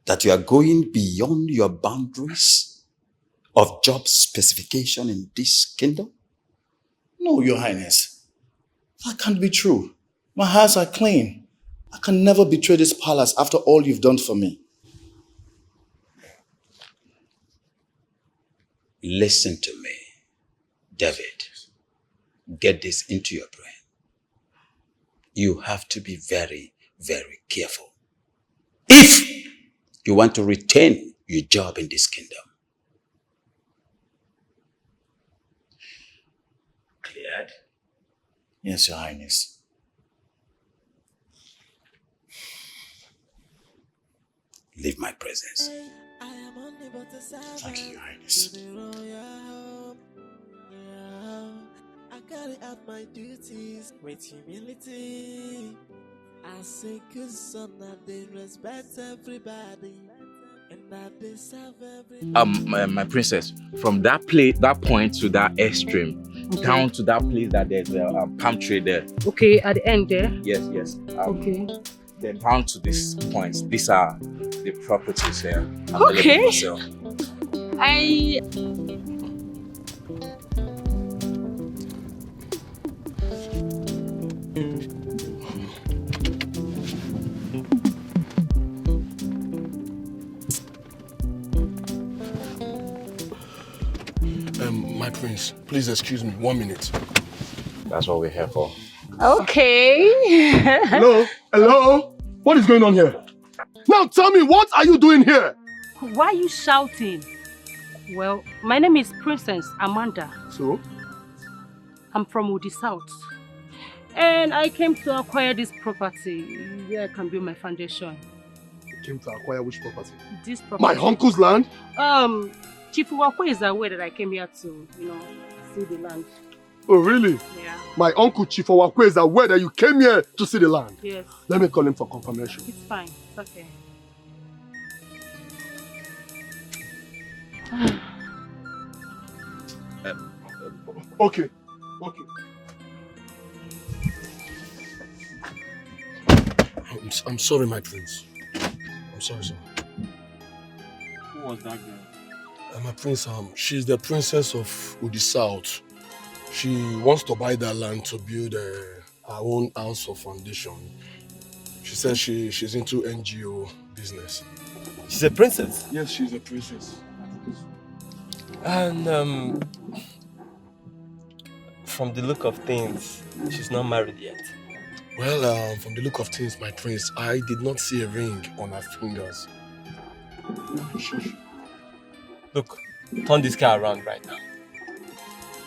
That you are going beyond your boundaries of job specification in this kingdom?
No, Your Highness. That can't be true. My hands are clean. I can never betray this palace after all you've done for me.
Listen to me, David. Get this into your brain. You have to be very, very careful if you want to retain your job in this kingdom. Cleared?
Yes, Your Highness.
Leave my presence.
Thank you, Your Highness.
I carry out my duties with humility. As a good son, that they respect everybody and that they serve everybody.
My princess, from that point to that extreme, down to that place that there's a palm tree there.
Okay, at the end there?
Yes.
Okay.
Then down to this point. These are the properties here.
Okay.
For sale.
My prince, please excuse me, 1 minute.
That's what we're here for.
Okay.
Hello? Hello? What is going on here? Now tell me, what are you doing here?
Why are you shouting? Well, my name is Princess Amanda.
So?
I'm from Udi South. And I came to acquire this property where I can build my foundation.
You came to acquire which property?
This property.
My uncle's land?
Chief Uwakwe is aware that I came here to, see the land.
Oh, really?
Yeah.
My uncle Chief Owakwe is aware that you came here to see the land.
Yes.
Let me call him for confirmation.
It's fine. It's okay.
Okay. Okay. I'm sorry, my prince. I'm sorry, sir.
Who was that girl?
My prince, she's the princess of Udi South. She wants to buy that land to build her own house for foundation. She says she's into NGO business.
She's a princess?
Yes, she's a princess.
And from the look of things, she's not married yet.
Well, from the look of things, my prince, I did not see a ring on her fingers.
Look, turn this car around right now.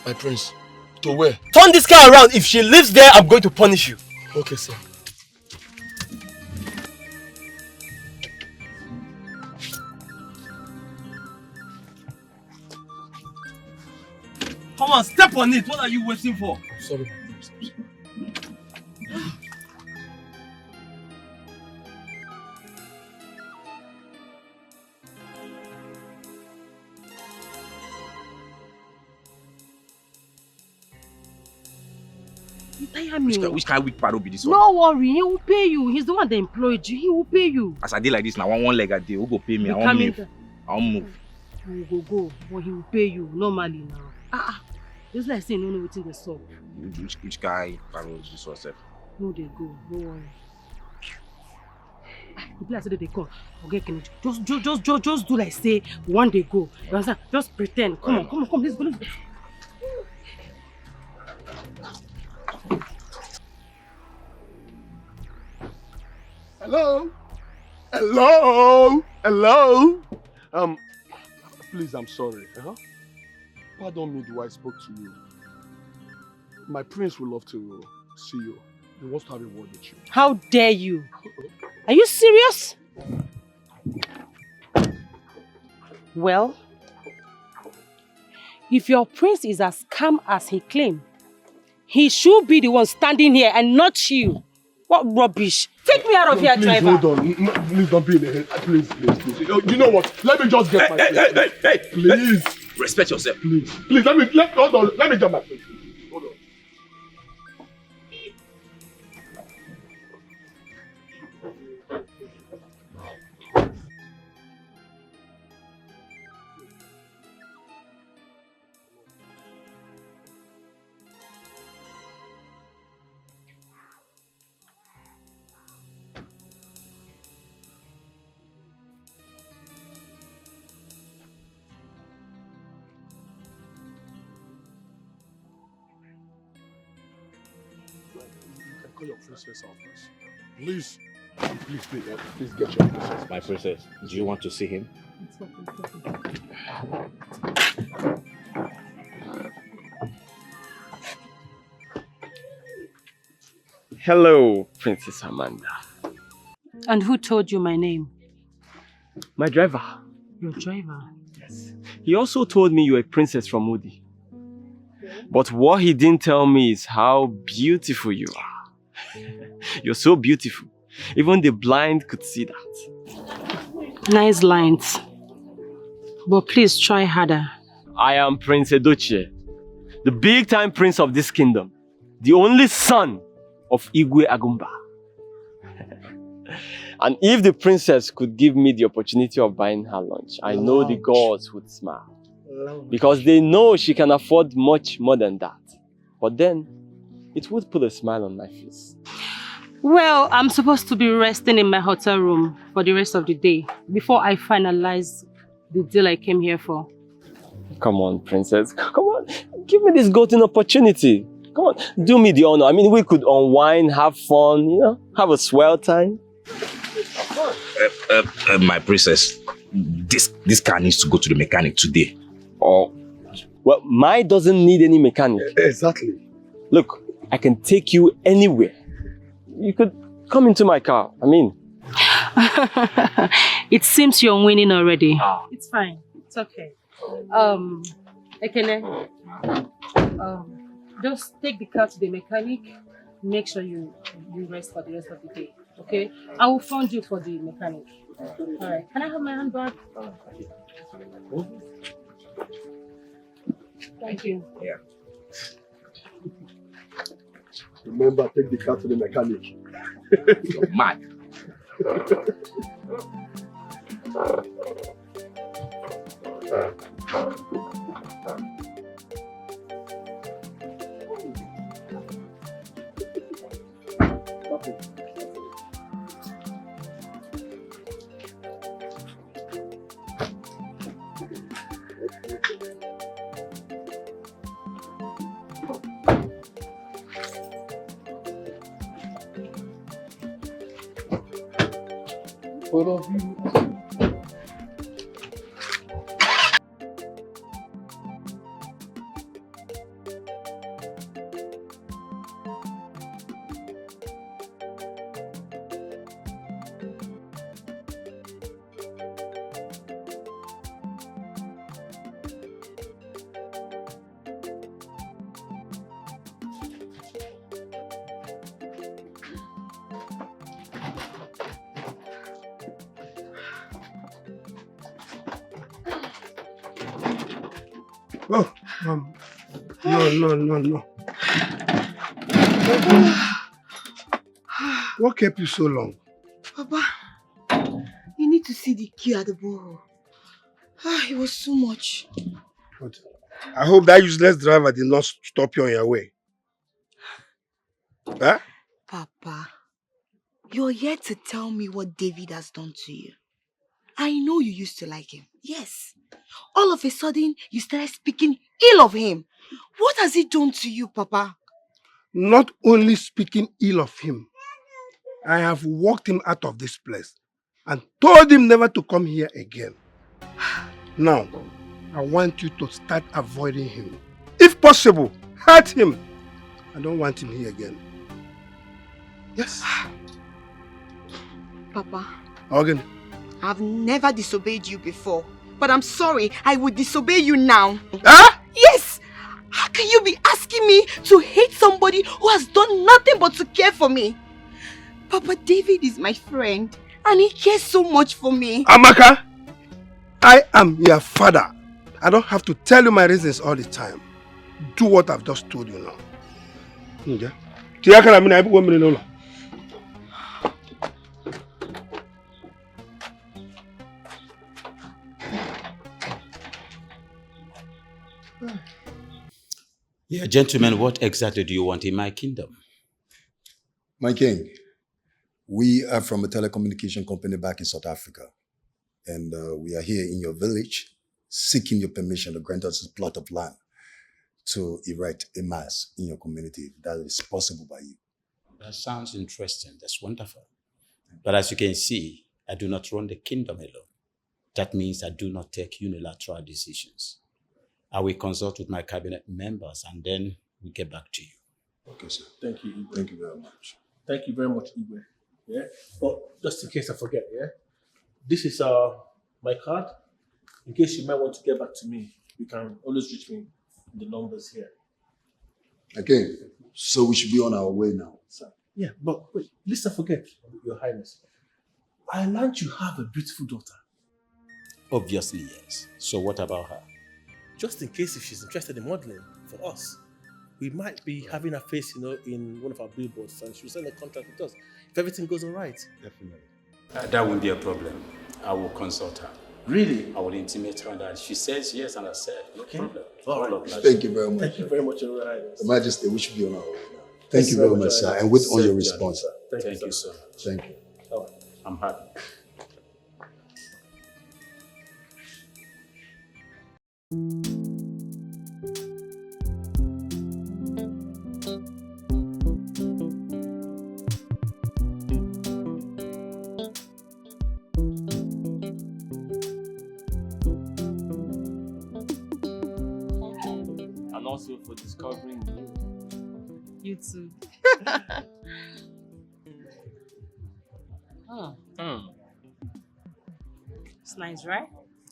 My prince, to where?
Turn this car around. If she lives there, I'm going to punish you.
Okay, sir.
Come on, step on it. What are you waiting for?
I'm sorry, my prince. I'm sorry.
Which kind of weak paro be this one?
No worry, he will pay you. He's the one that employed you. He will pay you.
As I did like this, now one leg a day, who go pay me? I won't move.
You will go, but he will pay you normally now. It's like saying no within the sub.
Which guy paro is this one, sir?
No, they go. Don't worry. The place that they come. Okay, just do like say one day go. You understand? Just pretend. Come on. Let's go.
Hello? Hello? Please, I'm sorry. Pardon me the way I spoke to you. My prince would love to see you. He wants to have a word with you.
How dare you? Are you serious? Well, if your prince is as calm as he claims, he should be the one standing here and not you. What rubbish. Take me out of here, driver.
Hold on. No, please don't be in the head. Please. You know what? Let me just get my place.
Hey.
Please.
Respect yourself.
Please, hold on. Let me get my place. Hold on. Call your princess out first. Please get your princess.
My princess, do you want to see him?
Hello, Princess Amanda.
And who told you my name?
My driver.
Your driver?
Yes. He also told me you're a princess from Udi. But what he didn't tell me is how beautiful you are. You're so beautiful. Even the blind could see that.
Nice lines. But please try harder.
I am Prince Edochie, the big-time prince of this kingdom. The only son of Igwe Agumba. And if the princess could give me the opportunity of buying her lunch, I know the gods would smile. Because they know she can afford much more than that. But then, it would put a smile on my face.
Well, I'm supposed to be resting in my hotel room for the rest of the day before I finalize the deal I came here for.
Come on, princess. Come on. Give me this golden opportunity. Come on. Do me the honor. I mean, we could unwind, have fun, you know, have a swell time.
My princess, this car needs to go to the mechanic today.
Oh, well, mine doesn't need any mechanic.
Exactly.
Look, I can take you anywhere. You could come into my car. I mean.
It seems you're winning already. It's fine. It's okay. Ekene, just take the car to the mechanic. Make sure you rest for the rest of the day. Okay? I will fund you for the mechanic. Alright. Can I have my handbag? Thank you.
Yeah.
Remember, take the car to the mechanic.
You're mad.
Both of you. Oh, no. What kept you so long?
Papa, you need to see the queue at the borough. It was so much.
But I hope that useless driver did not stop you on your way. Huh?
Papa, you're yet to tell me what David has done to you. I know you used to like him. Yes. All of a sudden, you started speaking ill of him. What has he done to you, Papa?
Not only speaking ill of him, I have walked him out of this place and told him never to come here again. Now, I want you to start avoiding him. If possible, hurt him. I don't want him here again. Yes.
Papa.
Again.
I've never disobeyed you before. But I'm sorry, I would disobey you now.
Huh?
Yes! How can you be asking me to hate somebody who has done nothing but to care for me? Papa, David is my friend and he cares so much for me.
Amaka, I am your father. I don't have to tell you my reasons all the time. Do what I've just told you now. Okay?
Yeah, gentlemen, what exactly do you want in my kingdom?
My king, we are from a telecommunication company back in South Africa. And we are here in your village seeking your permission to grant us a plot of land to erect a mass in your community. That is possible by you.
That sounds interesting. That's wonderful. But as you can see, I do not run the kingdom alone. That means I do not take unilateral decisions. I will consult with my cabinet members and then we get back to you.
Okay, sir.
Thank you, Igwe.
Thank you very much.
Thank you very much, Igwe. Yeah. But just in case I forget, yeah. This is my card. In case you might want to get back to me, you can always reach me in the numbers here.
Okay. So we should be on our way now, sir.
Yeah, but wait, lest I forget, Your Highness. I learned you have a beautiful daughter.
Obviously, yes. So what about her?
Just in case if she's interested in modeling for us, we might be having her face, in one of our billboards, and she'll sign a contract with us if everything goes all right.
Definitely. That won't be a problem. I will consult her.
Really?
I will intimate her that she says yes, and I said no problem.
All right.
Thank you very much.
Thank you very much, Your Highness.
Your Majesty, we should be on our way now. Thank you very much, sir. And wait on your response, sir.
Thank you so much.
Thank you.
All right. I'm happy.
Thank you.
also for discovering you.
You too. It's nice, right?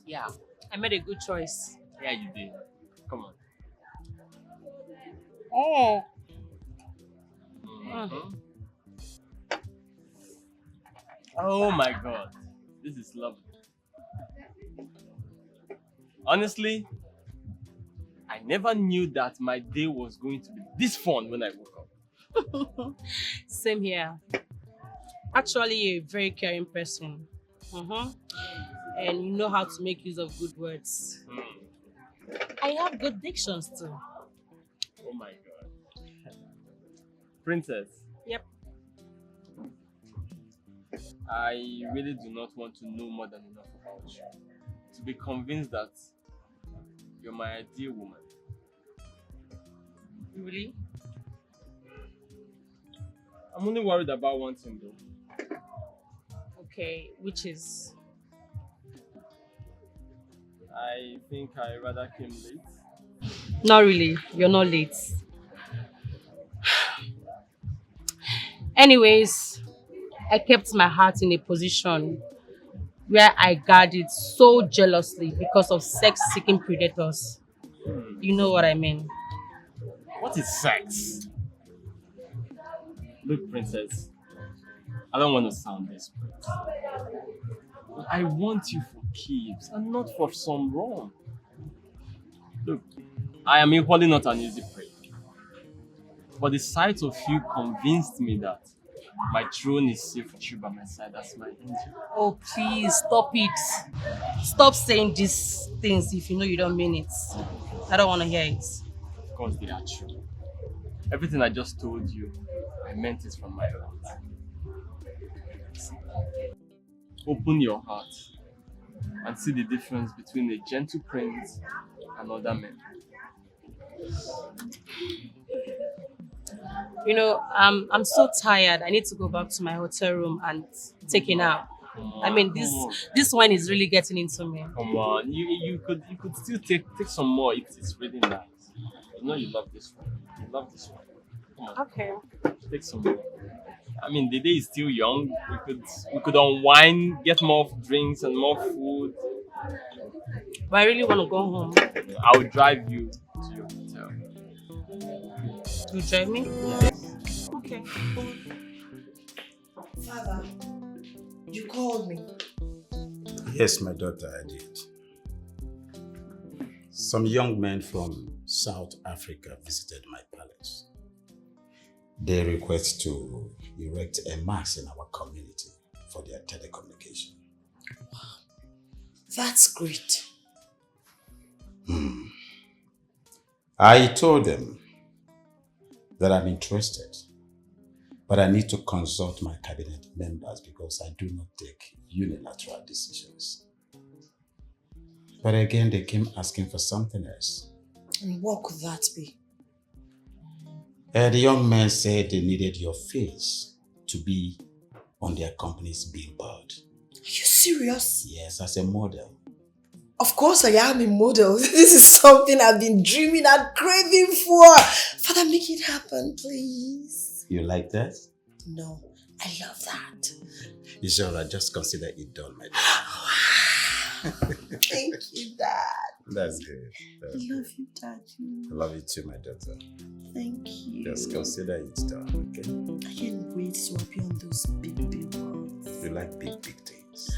Yeah.
I made a good choice.
Yeah, you did. Come on.
Oh.
Mhm. Oh my god. This is lovely. Honestly, I never knew that my day was going to be this fun when I woke up.
Same here. Actually, you're a very caring person. And you know how to make use of good words. I have good dictions too.
Oh my god. Princess.
Yep.
I really do not want to know more than enough about you to be convinced that you're my ideal woman.
Really?
I'm only worried about one thing though.
Okay, which is?
I think I rather came late.
Not really. You're not late. Anyways, I kept my heart in a position where I guard it so jealously because of sex-seeking predators. You know what I mean?
What is sex? Look, princess, I don't want to sound desperate. But I want you for keeps and not for some wrong. Look, I am equally not an easy prey. But the sight of you convinced me that my throne is safe with you by my side as my angel.
Oh, please, stop it. Stop saying these things if you know you don't mean it. I don't want to hear it.
Of course they are true. Everything I just told you, I meant it from my heart. Open your heart and see the difference between a gentle prince and other men.
You know, I'm so tired. I need to go back to my hotel room and take a nap. I mean, this wine is really getting into me.
Come on, you could still take some more. It's really nice. You know you love this one. You love this one. Come on.
Okay.
Take some more. I mean, the day is still young. We could unwind, get more drinks and more food.
But I really want to go home.
I will drive you to your hotel.
You drive me?
Yes.
Okay. Father, you called me.
Yes, my daughter, I did. Some young men from South Africa visited my palace. They request to erect a mast in our community for their telecommunication.
Wow, that's great.
I told them that I'm interested, but I need to consult my cabinet members because I do not take unilateral decisions. But again, they came asking for something else.
And what could that be?
The young man said they needed your face to be on their company's billboard.
Are you serious?
Yes, as a model.
Of course I am a model. This is something I've been dreaming and craving for. Father, make it happen, please.
You like that?
No, I love that.
It's all right, just consider it done, my
daughter. Thank you, Dad.
That's good.
I love you, Daddy.
I love you too, my daughter.
Thank you.
Just consider it done, okay?
I can't wait to appear on those big ones.
You like big things.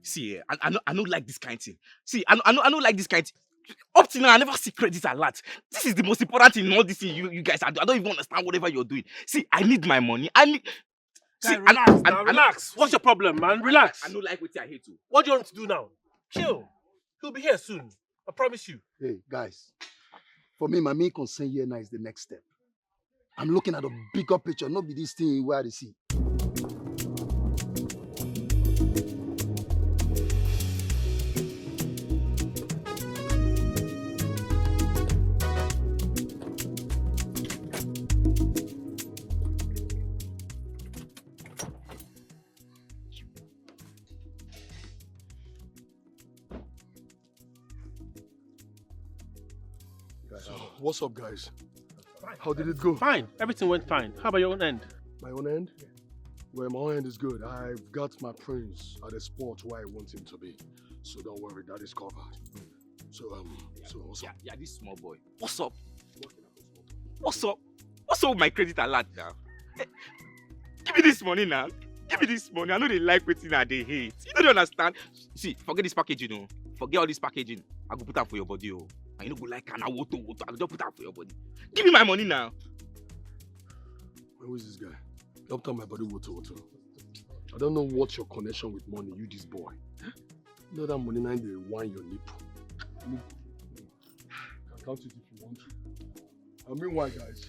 See, I don't like this kind of thing. See, I don't like this kind of thing. Up till now, I never see credit alert. This is the most important thing in all this thing you guys are doing. I don't even understand whatever you're doing. See, I need my money.
See, relax. What's your problem, man? Relax.
I don't like what I hate to.
What do you want to do now? Chill. He'll be here soon. I promise you.
Hey, guys. For me, my main concern here now is the next step. I'm looking at a bigger picture, not be this thing where I see.
What's up, guys? How did it go?
Fine. Everything went fine. How about your own end?
My own end? Well, my own end is good. I've got my prince at a spot where I want him to be. So don't worry, that is covered. So what's up?
Yeah, this small boy. What's up? What's up? What's up with my credit alert now? Hey, give me this money now. Give me this money. I know they like waiting and they hate. You don't understand? See, forget this packaging, oh. Forget all this packaging. I go put that for your body, oh. And you know go like an water. I go just put that for your body. Give me my money now.
Who is this guy? Don't tell my body water. I don't know what's your connection with money, you this boy. You know that money now they wine your nipple. You can count it if you want to. I mean why, guys?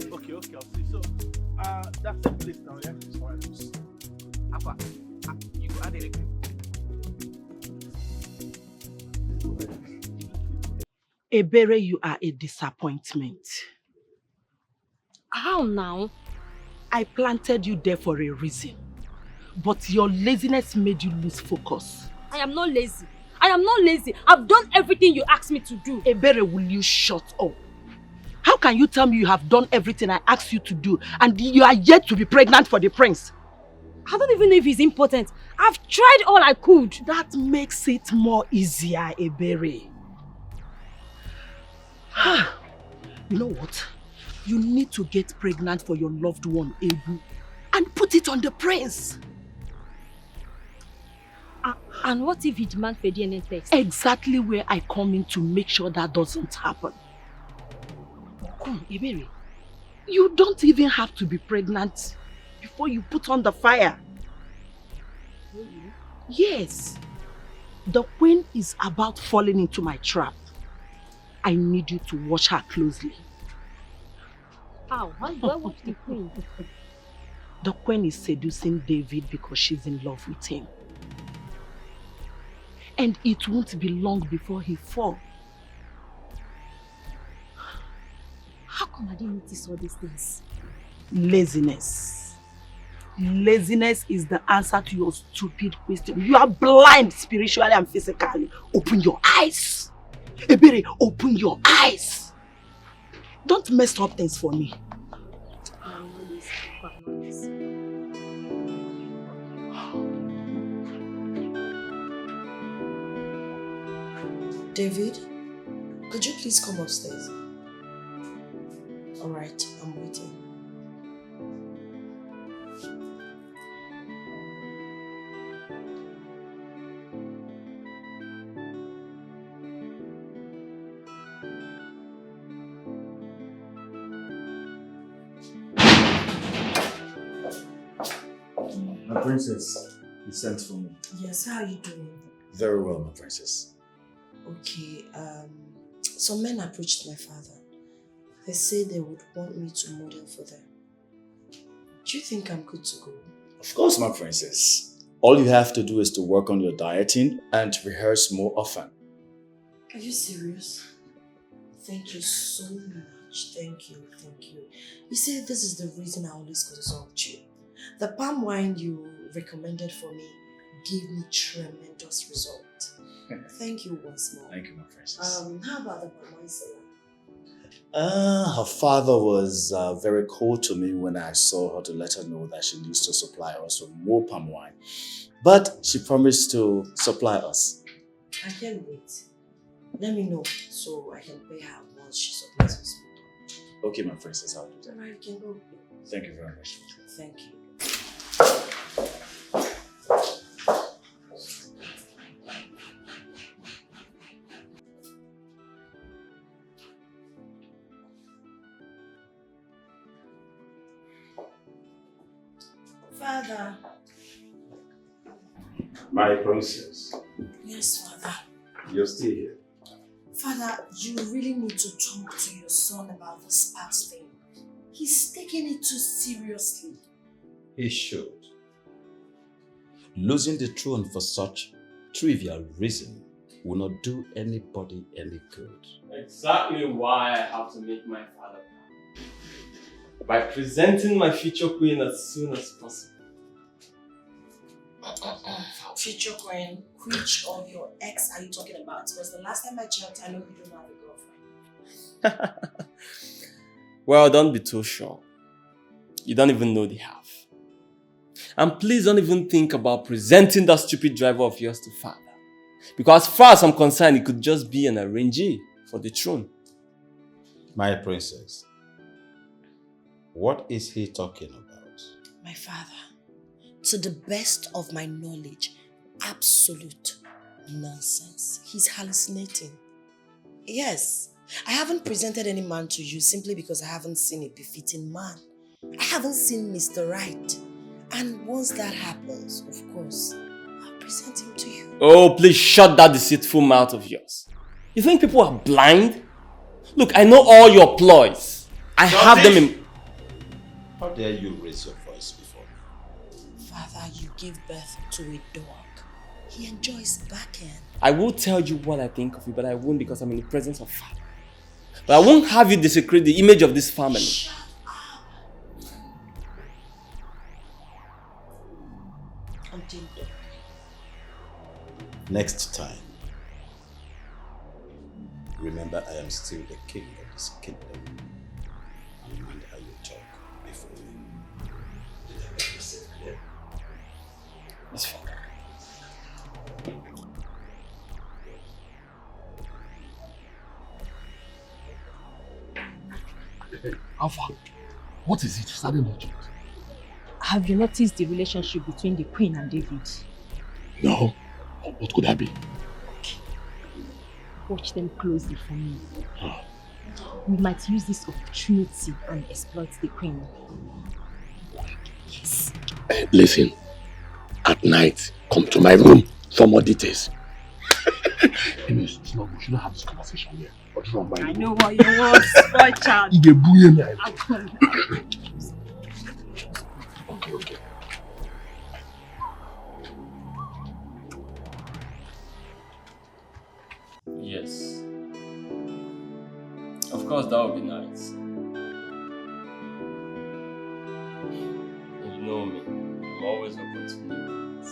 Okay, I'll see. So, that's the place now, yeah? It's fine.
Alpha, you go add anything.
Ebere, you are a disappointment.
How now?
I planted you there for a reason. But your laziness made you lose focus.
I am not lazy. I am not lazy. I've done everything you asked me to do.
Ebere, will you shut up? How can you tell me you have done everything I asked you to do and you are yet to be pregnant for the prince?
I don't even know if he's important. I've tried all I could.
That makes it more easier, Ebere. You know what? You need to get pregnant for your loved one, Ebu, and put it on the prince.
And what if he demands for DNA test?
Exactly where I come in to make sure that doesn't happen. Come, Ebere. You don't even have to be pregnant before you put on the fire.
Really?
Yes. The queen is about falling into my trap. I need you to watch her closely.
How? How do I watch the queen?
The queen is seducing David because she's in love with him. And it won't be long before he falls.
How come I didn't notice all these things?
Laziness. Laziness is the answer to your stupid question. You are blind spiritually and physically. Open your eyes. Ebere, open your eyes. Don't mess up things for me.
David, could you please come upstairs? Alright, I'm waiting.
My princess, you sent for me.
Yes, how are you doing?
Very well, my princess.
Okay, some men approached my father. They said they would want me to model for them. Do you think I'm good to go?
Of course, my princess. All you have to do is to work on your dieting and rehearse more often.
Are you serious? Thank you so much. Thank you. You see, this is the reason I always consult you. The palm wine you recommended for me gave me tremendous result. Thank you once more.
Thank you, my princess.
How about the palm wine seller?
Her father was very cold to me when I saw her to let her know that she needs to supply us with more palm wine. But she promised to supply us.
I can't wait. Let me know so I can pay her once she supplies us more.
Okay, my princess, I'll do that.
Alright, you can go.
Thank you very much.
Thank you. Father.
My princess.
Yes, Father.
You're still here.
Father, you really need to talk to your son about this past thing. He's taking it too seriously.
He should. Losing the throne for such trivial reason will not do anybody any good.
Exactly why I have to make my father proud. By presenting my future queen as soon as possible.
Future queen, which of your ex are you talking about? Because the last time I checked, I know you don't have a girlfriend.
Well, don't be too sure. You don't even know the half. And please don't even think about presenting that stupid driver of yours to father. Because as far as I'm concerned, it could just be an arrangee for the throne.
My princess, what is he talking about?
My father, to the best of my knowledge, absolute nonsense. He's hallucinating. Yes, I haven't presented any man to you simply because I haven't seen a befitting man. I haven't seen Mr. Right. And once that happens, of course, I'll present him to you.
Oh, please shut that deceitful mouth of yours. You think people are blind? Look, I know all your ploys. I have them in...
How dare you raise your voice before me?
Father, you give birth to a dog. He enjoys backhand.
I will tell you what I think of you, but I won't because I'm in the presence of father. But I won't have you desecrate the image of this family.
Shut up. Until dog.
Next time, remember I am still the king of this kingdom. And mind how you talk before me.
It's fine.
Alpha, what is it? Sudden urgent.
Have you noticed the relationship between the Queen and David?
No. What could that be?
Watch them closely for me. We might use this opportunity and exploit the Queen. Yes.
Listen, at night, come to my room for more details. It's not, we shouldn't have this conversation here. What's wrong by
I know what you want, boy child.
You get booyah me. Okay.
Yes. Of course, that would be nice. You know me. I'm always open to new things.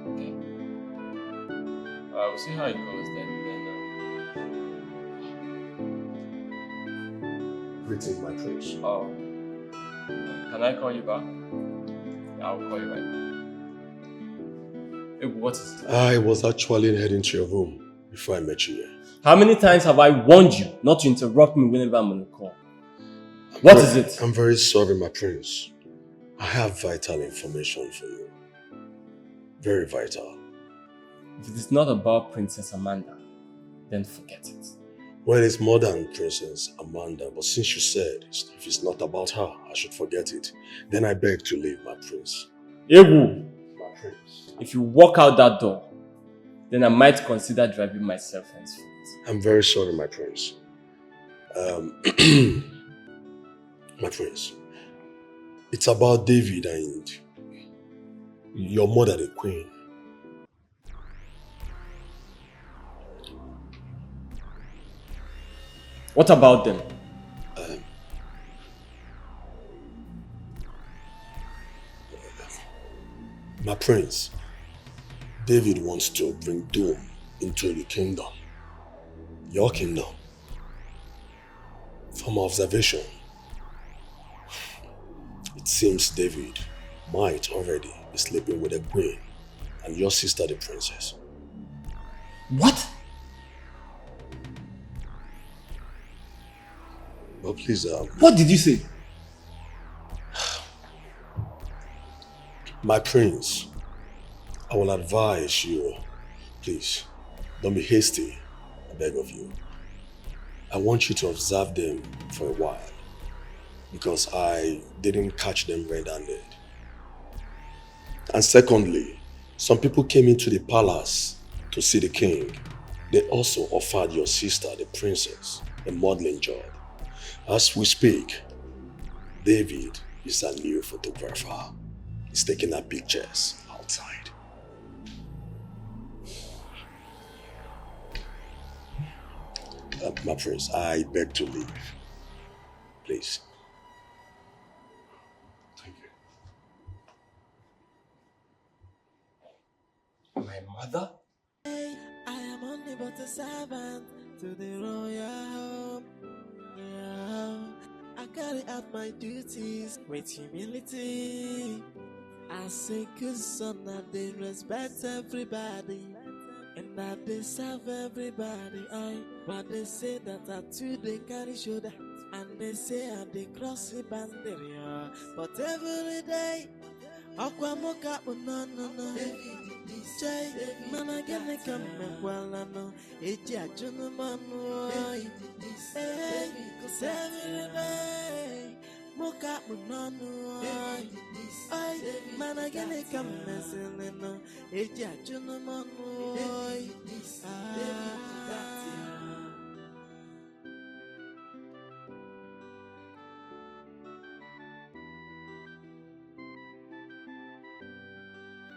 Okay. We'll see how it goes then.
Greetings, my prince.
Oh. Can I call you back? Yeah, I'll call you right now. Hey, what is it?
I was actually heading to your room before I met you here.
How many times have I warned you not to interrupt me whenever I'm on a call? What is it?
I'm very sorry, my prince. I have vital information for you. Very vital.
If it is not about Princess Amanda, then forget it.
Well, it's more than Princess Amanda, but since you said if it's not about her, I should forget it, then I beg to leave, my prince.
Ewu!
My prince.
If you walk out that door, then I might consider driving myself henceforth.
I'm very sorry, my prince. My prince, it's about David and your mother, the queen.
What about them?
My prince, David wants to bring doom into the kingdom. Your kingdom. From observation, it seems David might already be sleeping with the queen and your sister, the princess.
What?
But please,
what did you say?
My prince, I will advise you, please, don't be hasty, I beg of you. I want you to observe them for a while, because I didn't catch them red-handed. And secondly, Some people came into the palace to see the king. They also offered your sister, the princess, a modeling job. As we speak, David is a new photographer. He's taking our pictures outside. My prince, I beg to leave. Please. Thank you.
My mother?
I am only but a servant to the royal home. Yeah, I carry out my duties with humility. As a good son, that they respect everybody and that they serve everybody. But they say that I too they carry shoulder and they say I they cross the boundary. But every day, Aquamoka, no. Jay, man, I get a come well, I know. It's a gentleman, hey, cause every day, Moka, no, man, I get a come messing, it's a gentleman,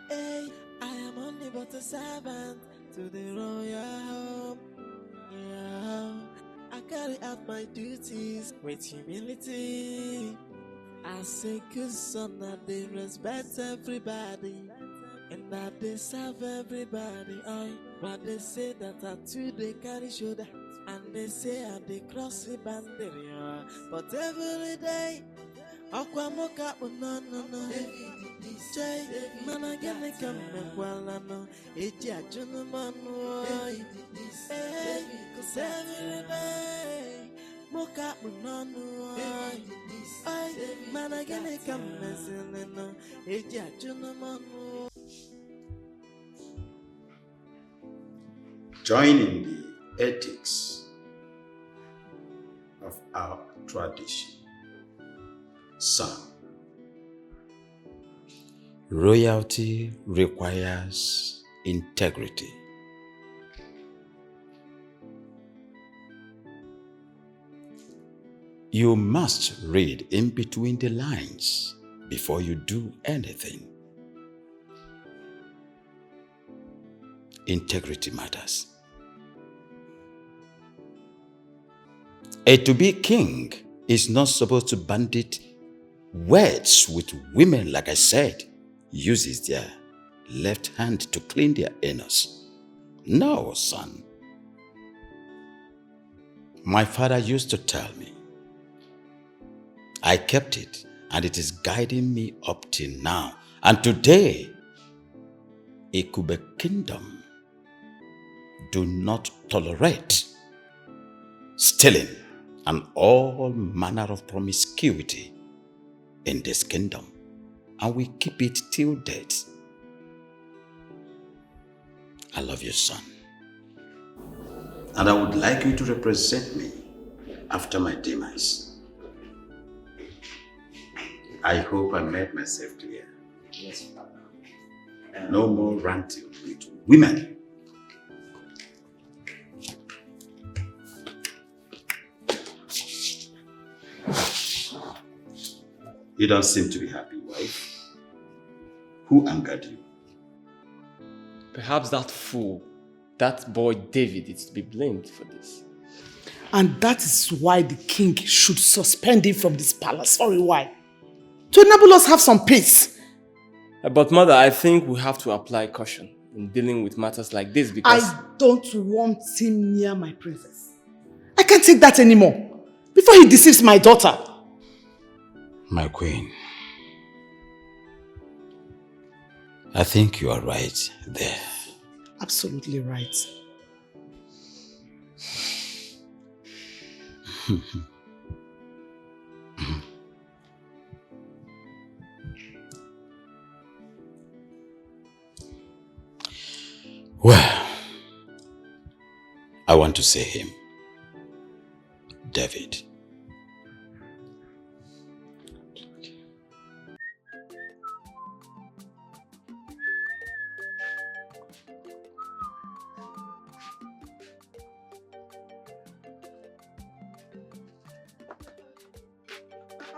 hey, I am only but a servant to the royal home. Yeah, I carry out my duties with humility. As a good son, that they respect everybody and that they serve everybody. But they say that I too they carry shoulder and they say I they cross the boundary. But every day, Aquamoka, no. Jay, man, I get a come well, I know. It's a gentleman, hey, cause every day, Moka, no. Man, I get a come messing, it's a gentleman.
Joining the ethics of our tradition. Son, royalty requires integrity. You must read in between the lines before you do anything. Integrity matters. A to-be king is not supposed to bandit words with women, like I said, uses their left hand to clean their anus. No, son. My father used to tell me. I kept it, and it is guiding me up till now. And today, Ikube Kingdom do not tolerate stealing and all manner of promiscuity in this kingdom, and we keep it till death. I love you, son. And I would like you to represent me after my demise. I hope I made myself clear.
Yes, Father.
No more ranting with women. You don't seem to be happy, wife. Who angered you?
Perhaps that fool, that boy David, is to be blamed for this.
And that is why the king should suspend him from this palace for a while. To enable us have some peace.
But mother, I think we have to apply caution in dealing with matters like this because...
I don't want him near my princess. I can't take that anymore. Before he deceives my daughter.
My queen, I think you are right there.
Absolutely right.
Well, I want to say him, David.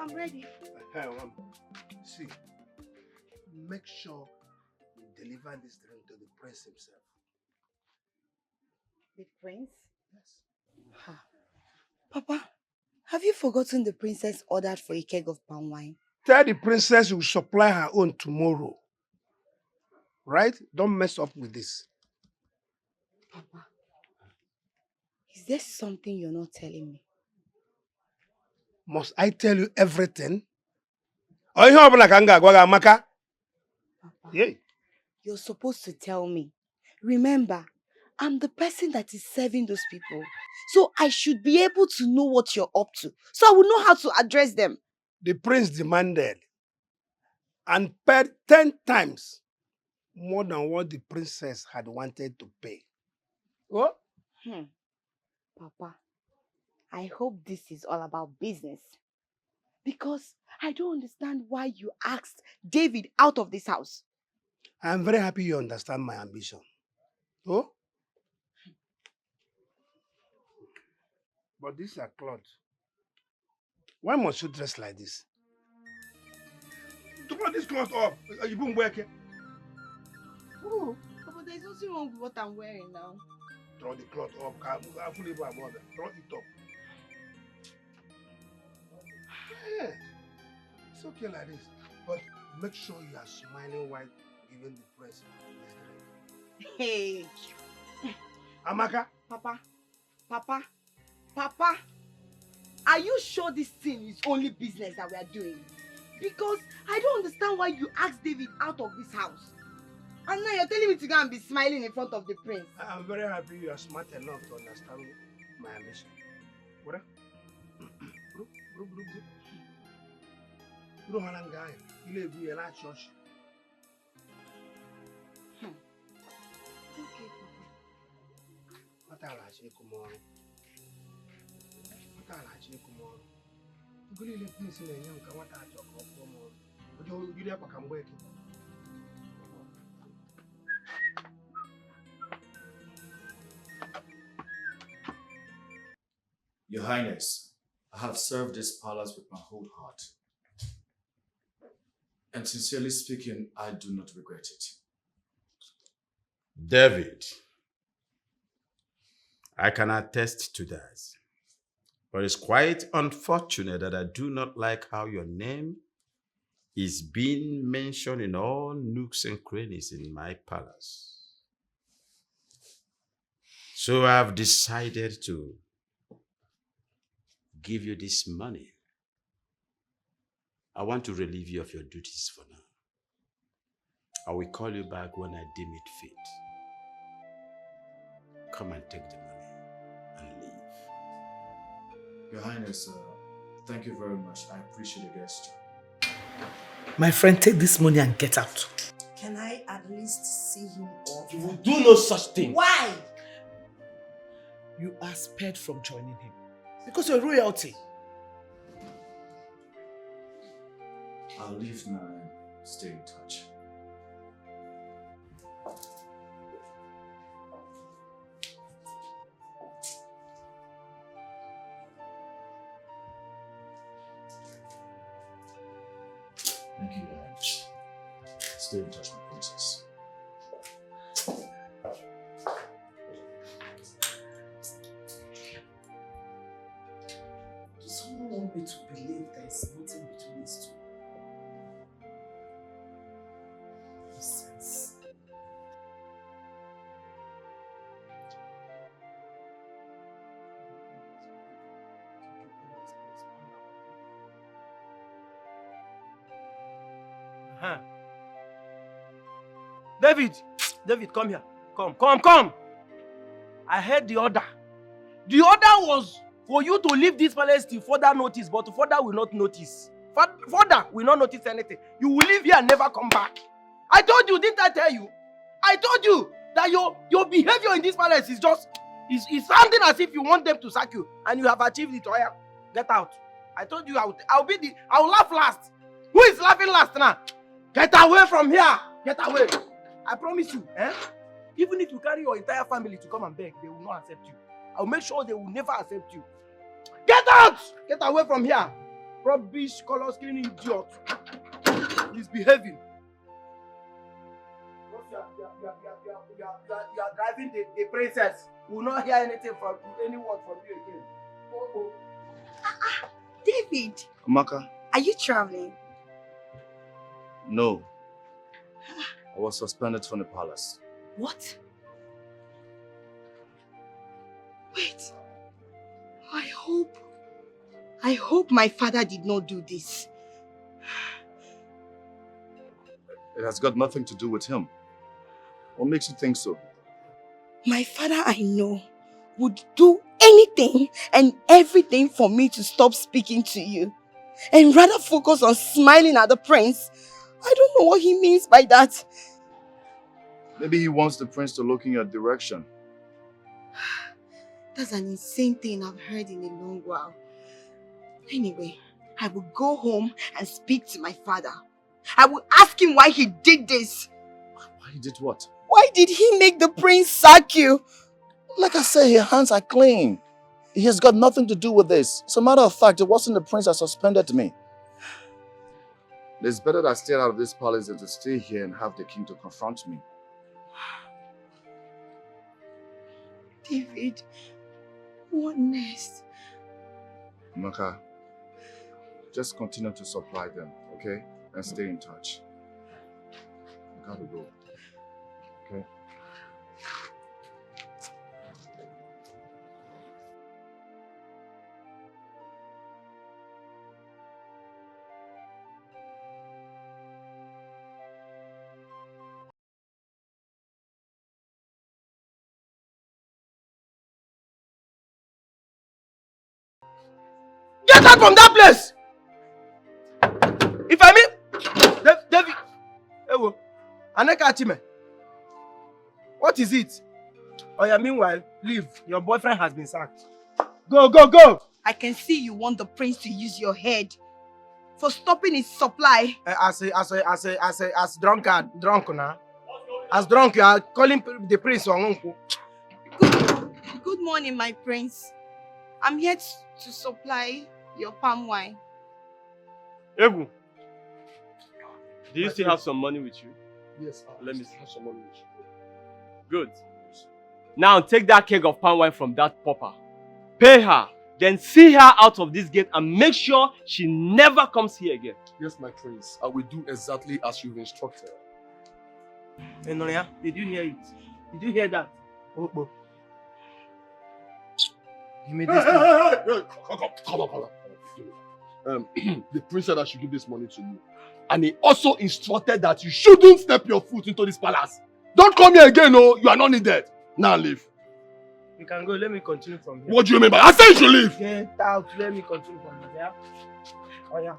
I'm ready.
See, make sure you deliver this drink to the prince himself.
The prince? Yes. Papa, have you forgotten the princess ordered for a keg of palm wine?
Tell the princess will supply her own tomorrow. Right? Don't mess up with this.
Papa, is there something you're not telling me?
Must I tell you everything? Oh, you have like Amaka.
Papa, you're supposed to tell me. Remember, I'm the person that is serving those people. So I should be able to know what you're up to. So I will know how to address them.
The prince demanded and paid 10 times more than what the princess had wanted to pay. What?
Papa, I hope this is all about business. Because I don't understand why you asked David out of this house.
I'm very happy you understand my ambition. Oh? But these are clothes. Why must you dress like this? To put this clothes up, you won't wear it.
Oh, but there's nothing wrong with what I'm wearing now.
Throw the cloth up. Throw it up. Yeah. It's okay like this. But make sure you are smiling while giving the press this drink.
Hey.
Amaka?
Papa, are you sure this thing is only business that we are doing? Because I don't understand why you asked David out of this house. And now you're telling me to go and be smiling in front of the prince.
I'm very happy you are smart enough to understand my ambition. What?
Your Highness, I have served this palace with my whole heart. And sincerely speaking, I do not regret it.
David, I can attest to that. But it's quite unfortunate that I do not like how your name is being mentioned in all nooks and crannies in my palace. So I've decided to give you this money. I want to relieve you of your duties for now. I will call you back when I deem it fit. Come and take the money and leave.
Your Highness, thank you very much. I appreciate the gesture.
My friend, take this money and get out.
Can I at least see him off?
You will do no such thing.
Why?
You are spared from joining him. Because you're royalty.
I'll leave now and stay in touch. Thank you very much. Stay in touch, my princess.
Does someone want me to believe there is nothing between these two? Nonsense.
Huh. David, come here. Come. I heard the order. The order was for you to leave this palace till further notice, but further will not notice. Further will not notice anything. You will leave here and never come back. I told you, didn't I tell you? I told you that your behavior in this palace is just is sounding as if you want them to sack you, and you have achieved it. Oya, get out. I told you I'll laugh last. Who is laughing last now? Get away from here. Get away. I promise you, even if you carry your entire family to come and beg, they will not accept you. I'll make sure they will never accept you. Get out! Get away from here. Rubbish, color screen idiot. Misbehaving. You are driving the princess. We will not hear anything from any word from you again.
David,
Amaka,
are you traveling?
no. I was suspended from the palace.
What? Wait. I hope my father did not do this.
It has got nothing to do with him. What makes you think so?
My father, I know, would do anything and everything for me to stop speaking to you and rather focus on smiling at the prince. I don't know what he means by that.
Maybe he wants the prince to look in your direction.
That's an insane thing I've heard in a long while. Anyway, I will go home and speak to my father. I will ask him why he did this.
Why he did what?
Why did he make the prince sack you?
Like I said, his hands are clean. He has got nothing to do with this. As a matter of fact, it wasn't the prince that suspended me. It's better that I stay out of this palace than to stay here and have the king to confront me.
David, what next?
Maka, just continue to supply them, okay? And stay in touch. I gotta go. Okay?
Get out from that place! If I mean... David! Ewo, Aneka Achime. What is it? Oh yeah, meanwhile, leave. Your boyfriend has been sacked. Go, go, go!
I can see you want the prince to use your head for stopping his supply.
As drunk now. As drunk, you are calling the prince your uncle.
Good morning, my prince. I'm here to supply your palm wine.
Egu, do you still have some money with you?
Yes,
let me
have some money with you.
Good. Now take that keg of palm wine from that pauper. Pay her. Then see her out of this gate and make sure she never comes here again.
Yes, my prince. I will do exactly as you've instructed.
Hey, Noria, did you hear it? Did you hear that? Oh. You made this thing.
Come on. The prince said I should give this money to you. And he also instructed that you shouldn't step your foot into this palace. Don't come here again, no. You are not needed. Now leave.
You can go. Let me continue from here.
What do you mean by I said you should leave?
Get out. Let me continue from here. Oh yeah.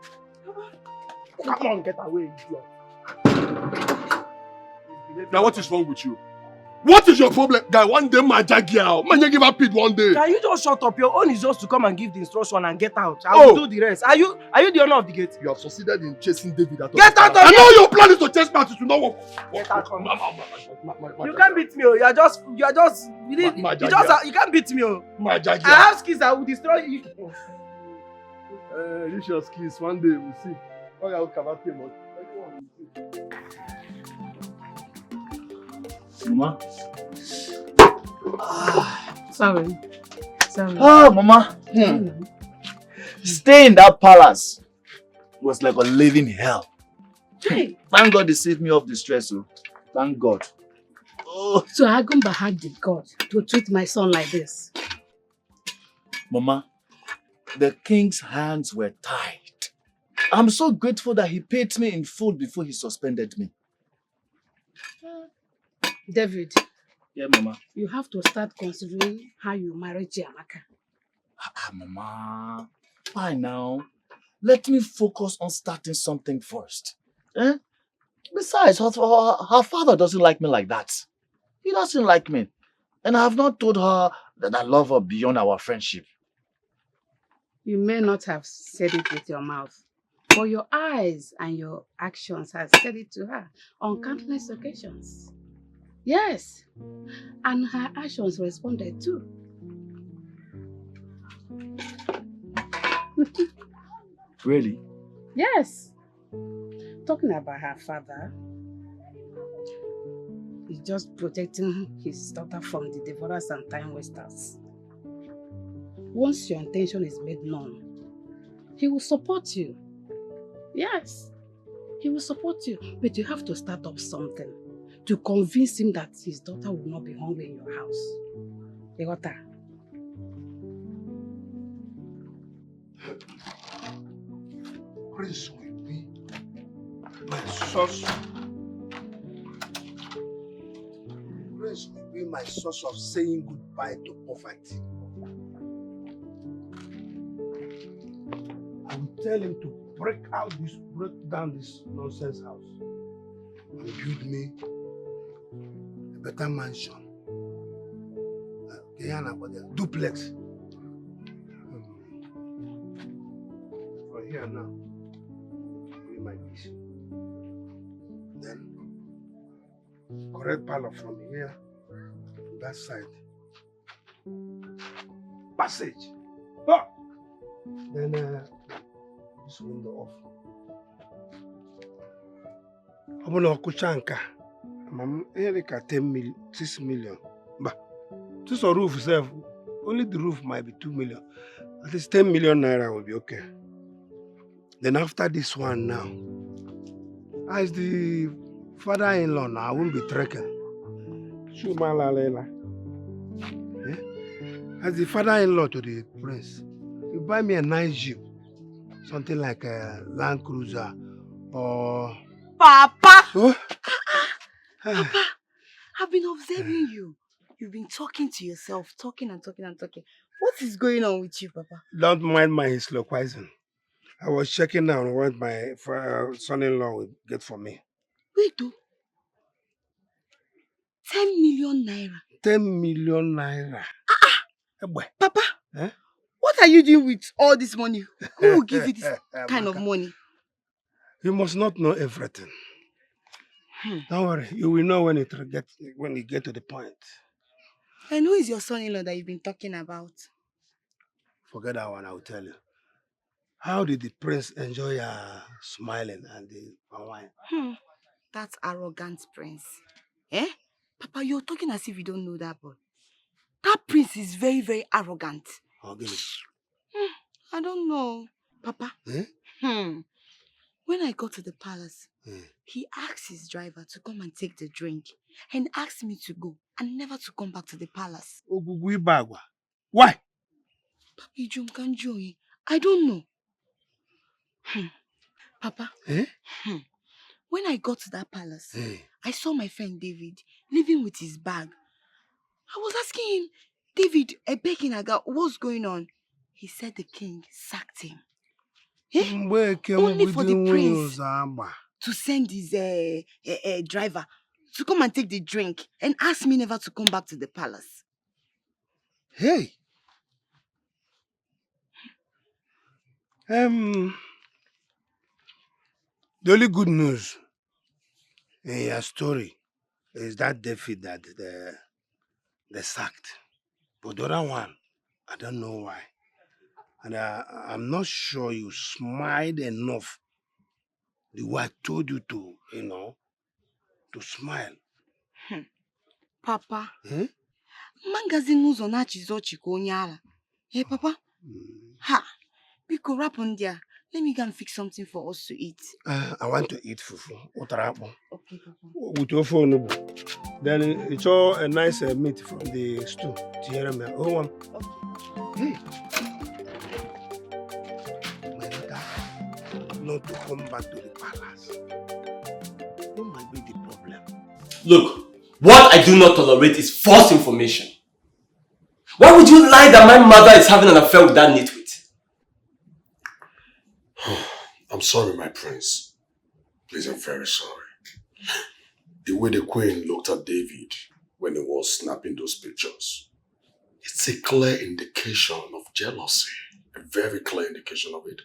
Come on, get away, idiot.
Now what is wrong with you? What is your problem? Guy, one day my girl. Man, you give up it one day.
Can you just shut up? Your own is just to come and give the instruction and get out. I will do the rest. Are you the owner of the gate?
You have succeeded in chasing David out of
Get out of here!
I know your plan is to chase parties to not work.
Get out from You can't beat me, oh. You can't beat me, oh.
My jagia.
I have skills that will destroy you.
Use your skills one day, we'll see. Oh, yeah, we'll cover payment.
Mama?
Sorry.
Oh, Mama. Stay in that palace was like a living hell.
Hey.
Thank God they saved me off the stress. Oh. Thank God.
Oh. So Agumba had the God to treat my son like this.
Mama, the king's hands were tied. I'm so grateful that he paid me in full before he suspended me.
David.
Yeah, Mama.
You have to start considering how you marry Chiamaka.
Mama. Why now? Let me focus on starting something first. Eh? Besides, her father doesn't like me like that. He doesn't like me. And I have not told her that I love her beyond our friendship.
You may not have said it with your mouth, but your eyes and your actions have said it to her on countless occasions. Yes, and her actions responded too.
Really?
Yes. Talking about her father, he's just protecting his daughter from the devourers and time wasters. Once your intention is made known, he will support you. Yes, he will support you. But you have to start up something to convince him that his daughter will not be hungry in your house. You got that?
Prince will be my source. Prince will be my source of saying goodbye to poverty. I will tell him to break down this nonsense house and build me a better mansion. Duplex. For here now, be my peace. Then, correct parlor from here to that side. Passage. Ah! Then, this window off. I'm going to Kuchanka. I'm Erika 6 million. But just a roof itself, only the roof might be 2 million. At least 10 million naira will be okay. Then after this one now, as the father-in-law now, I won't be trekking. As the father-in-law to the prince, you buy me a nice Jeep. Something like a Land Cruiser or...
Papa!
Oh?
Papa, I've been observing you. You've been talking to yourself, talking and talking and talking. What is going on with you, Papa?
Don't mind my soliloquizing. I was checking on what my son-in-law would get for me.
Wait, though. 10 million naira.
10 million naira.
Papa,
eh?
What are you doing with all this money? Who will give you this kind of money?
You must not know everything. Don't worry, you will know when you get to the point.
And who is your son-in-law that you've been talking about?
Forget that one, I will tell you. How did the prince enjoy smiling and the wine?
That arrogant prince. Eh? Papa, you're talking as if you don't know that boy. That prince is very, very arrogant.
Oh, give me.
I don't know. Papa.
Eh?
When I got to the palace, he asked his driver to come and take the drink and asked me to go and never to come back to the palace.
Why?
I don't know. Papa, when I got to that palace, I saw my friend David living with his bag. I was asking him, David, begging Aga, what's going on? He said the king sacked him. Only for the prince to send his driver to come and take the drink and ask me never to come back to the palace.
Hey! The only good news in your story is that David that they sacked. But the other one, I don't know why. And I'm not sure you smiled enough the way I told you to, to smile.
Papa, magazine news on Achizochi Konyala. Hey, Papa? Ha! Biko Rapundia, let me go and fix something for us to eat.
I want to eat fufu.
Okay, Papa.
With your phone. Then it's all a nice meat from the stew. Okay. Hey. My daughter, not to come back to the palace. What might be the problem?
Look, what I do not tolerate is false information. Why would you lie that my mother is having an affair with that nitwit?
I'm sorry, my prince. Please, I'm very sorry. The way the queen looked at David when he was snapping those pictures, it's a clear indication of jealousy. A very clear indication of it.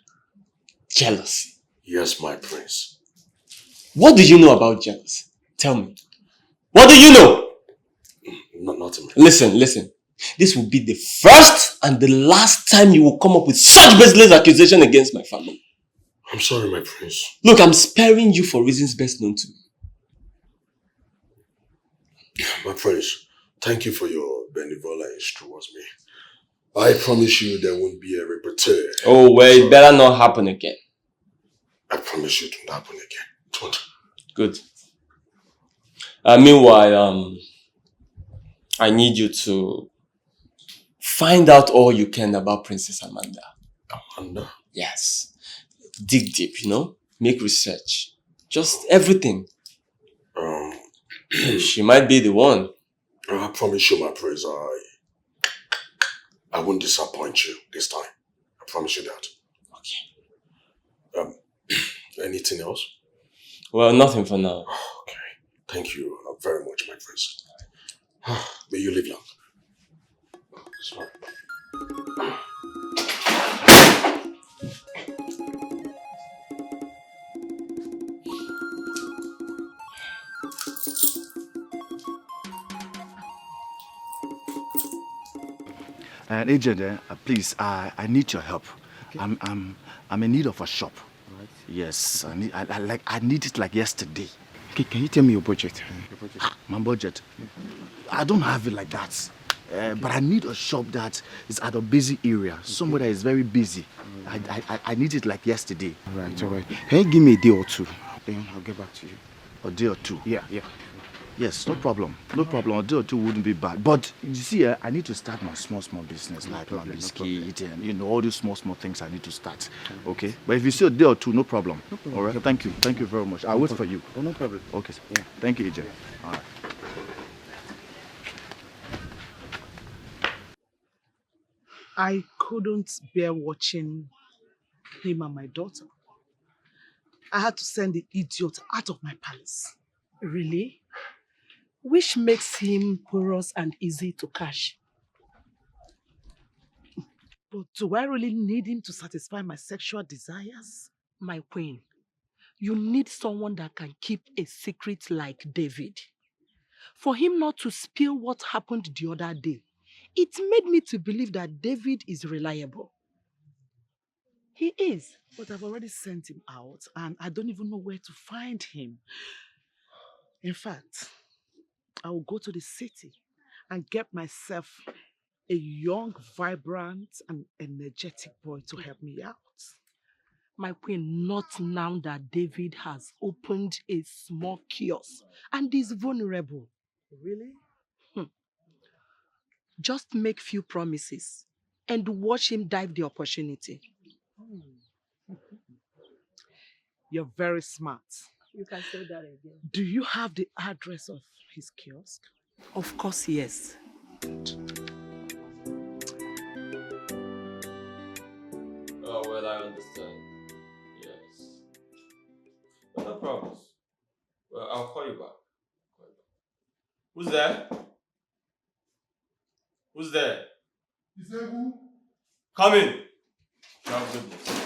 Jealousy?
Yes, my prince.
What do you know about jealousy? Tell me. What do you know?
Nothing.
Listen. This will be the first and the last time you will come up with such baseless accusation against my family.
I'm sorry, my prince.
Look, I'm sparing you for reasons best known to me.
My prince, thank you for your benevolence towards me. I promise you there won't be a repeat.
Oh, well, it better not happen again.
I promise you it won't happen again. It won't.
Good. Meanwhile, I need you to find out all you can about Princess Amanda.
Amanda?
Yes. Dig deep, make research. Just everything. She might be the one.
I promise you, my prince, I won't disappoint you this time. I promise you that. Okay. Anything else?
Well, nothing for now.
Okay. Thank you very much, my prince. May you live long. Sorry.
And agent, please, I need your help. Okay. I'm in need of a shop. Right. Yes, I need it like yesterday.
Okay, can you tell me your budget?
My budget? I don't have it like that. But I need a shop that is at a busy area, somewhere that is very busy. I need it like yesterday.
All right. Can you give me a day or two? Then I'll get back to you.
A day or two?
Yeah.
Yes, no problem. No problem. A day or two wouldn't be bad. But you see, I need to start my small business, like my biscuit and all these small things I need to start. Okay? But if you see a day or two, no problem. No problem. All right? Thank you. Thank you very much. I'll wait for you.
Oh, no problem.
Okay. Yeah. Thank you, AJ. All right.
I couldn't bear watching him and my daughter. I had to send the idiot out of my palace. Really? Which makes him porous and easy to catch. But do I really need him to satisfy my sexual desires?
My queen, you need someone that can keep a secret like David. For him not to spill what happened the other day, it made me to believe that David is reliable. He is.
But I've already sent him out and I don't even know where to find him. In fact, I will go to the city and get myself a young, vibrant and energetic boy to help me out.
My queen, not now that David has opened a small kiosk and is vulnerable.
Really?
Just make few promises and watch him dive the opportunity.
You're very smart.
You can say that again.
Do you have the address of his kiosk?
Of course, yes.
Oh, well, I understand. Yes. But no problems. Well, I'll call you back. Who's there? Who's there?
Is there who?
Come in. Have goodness.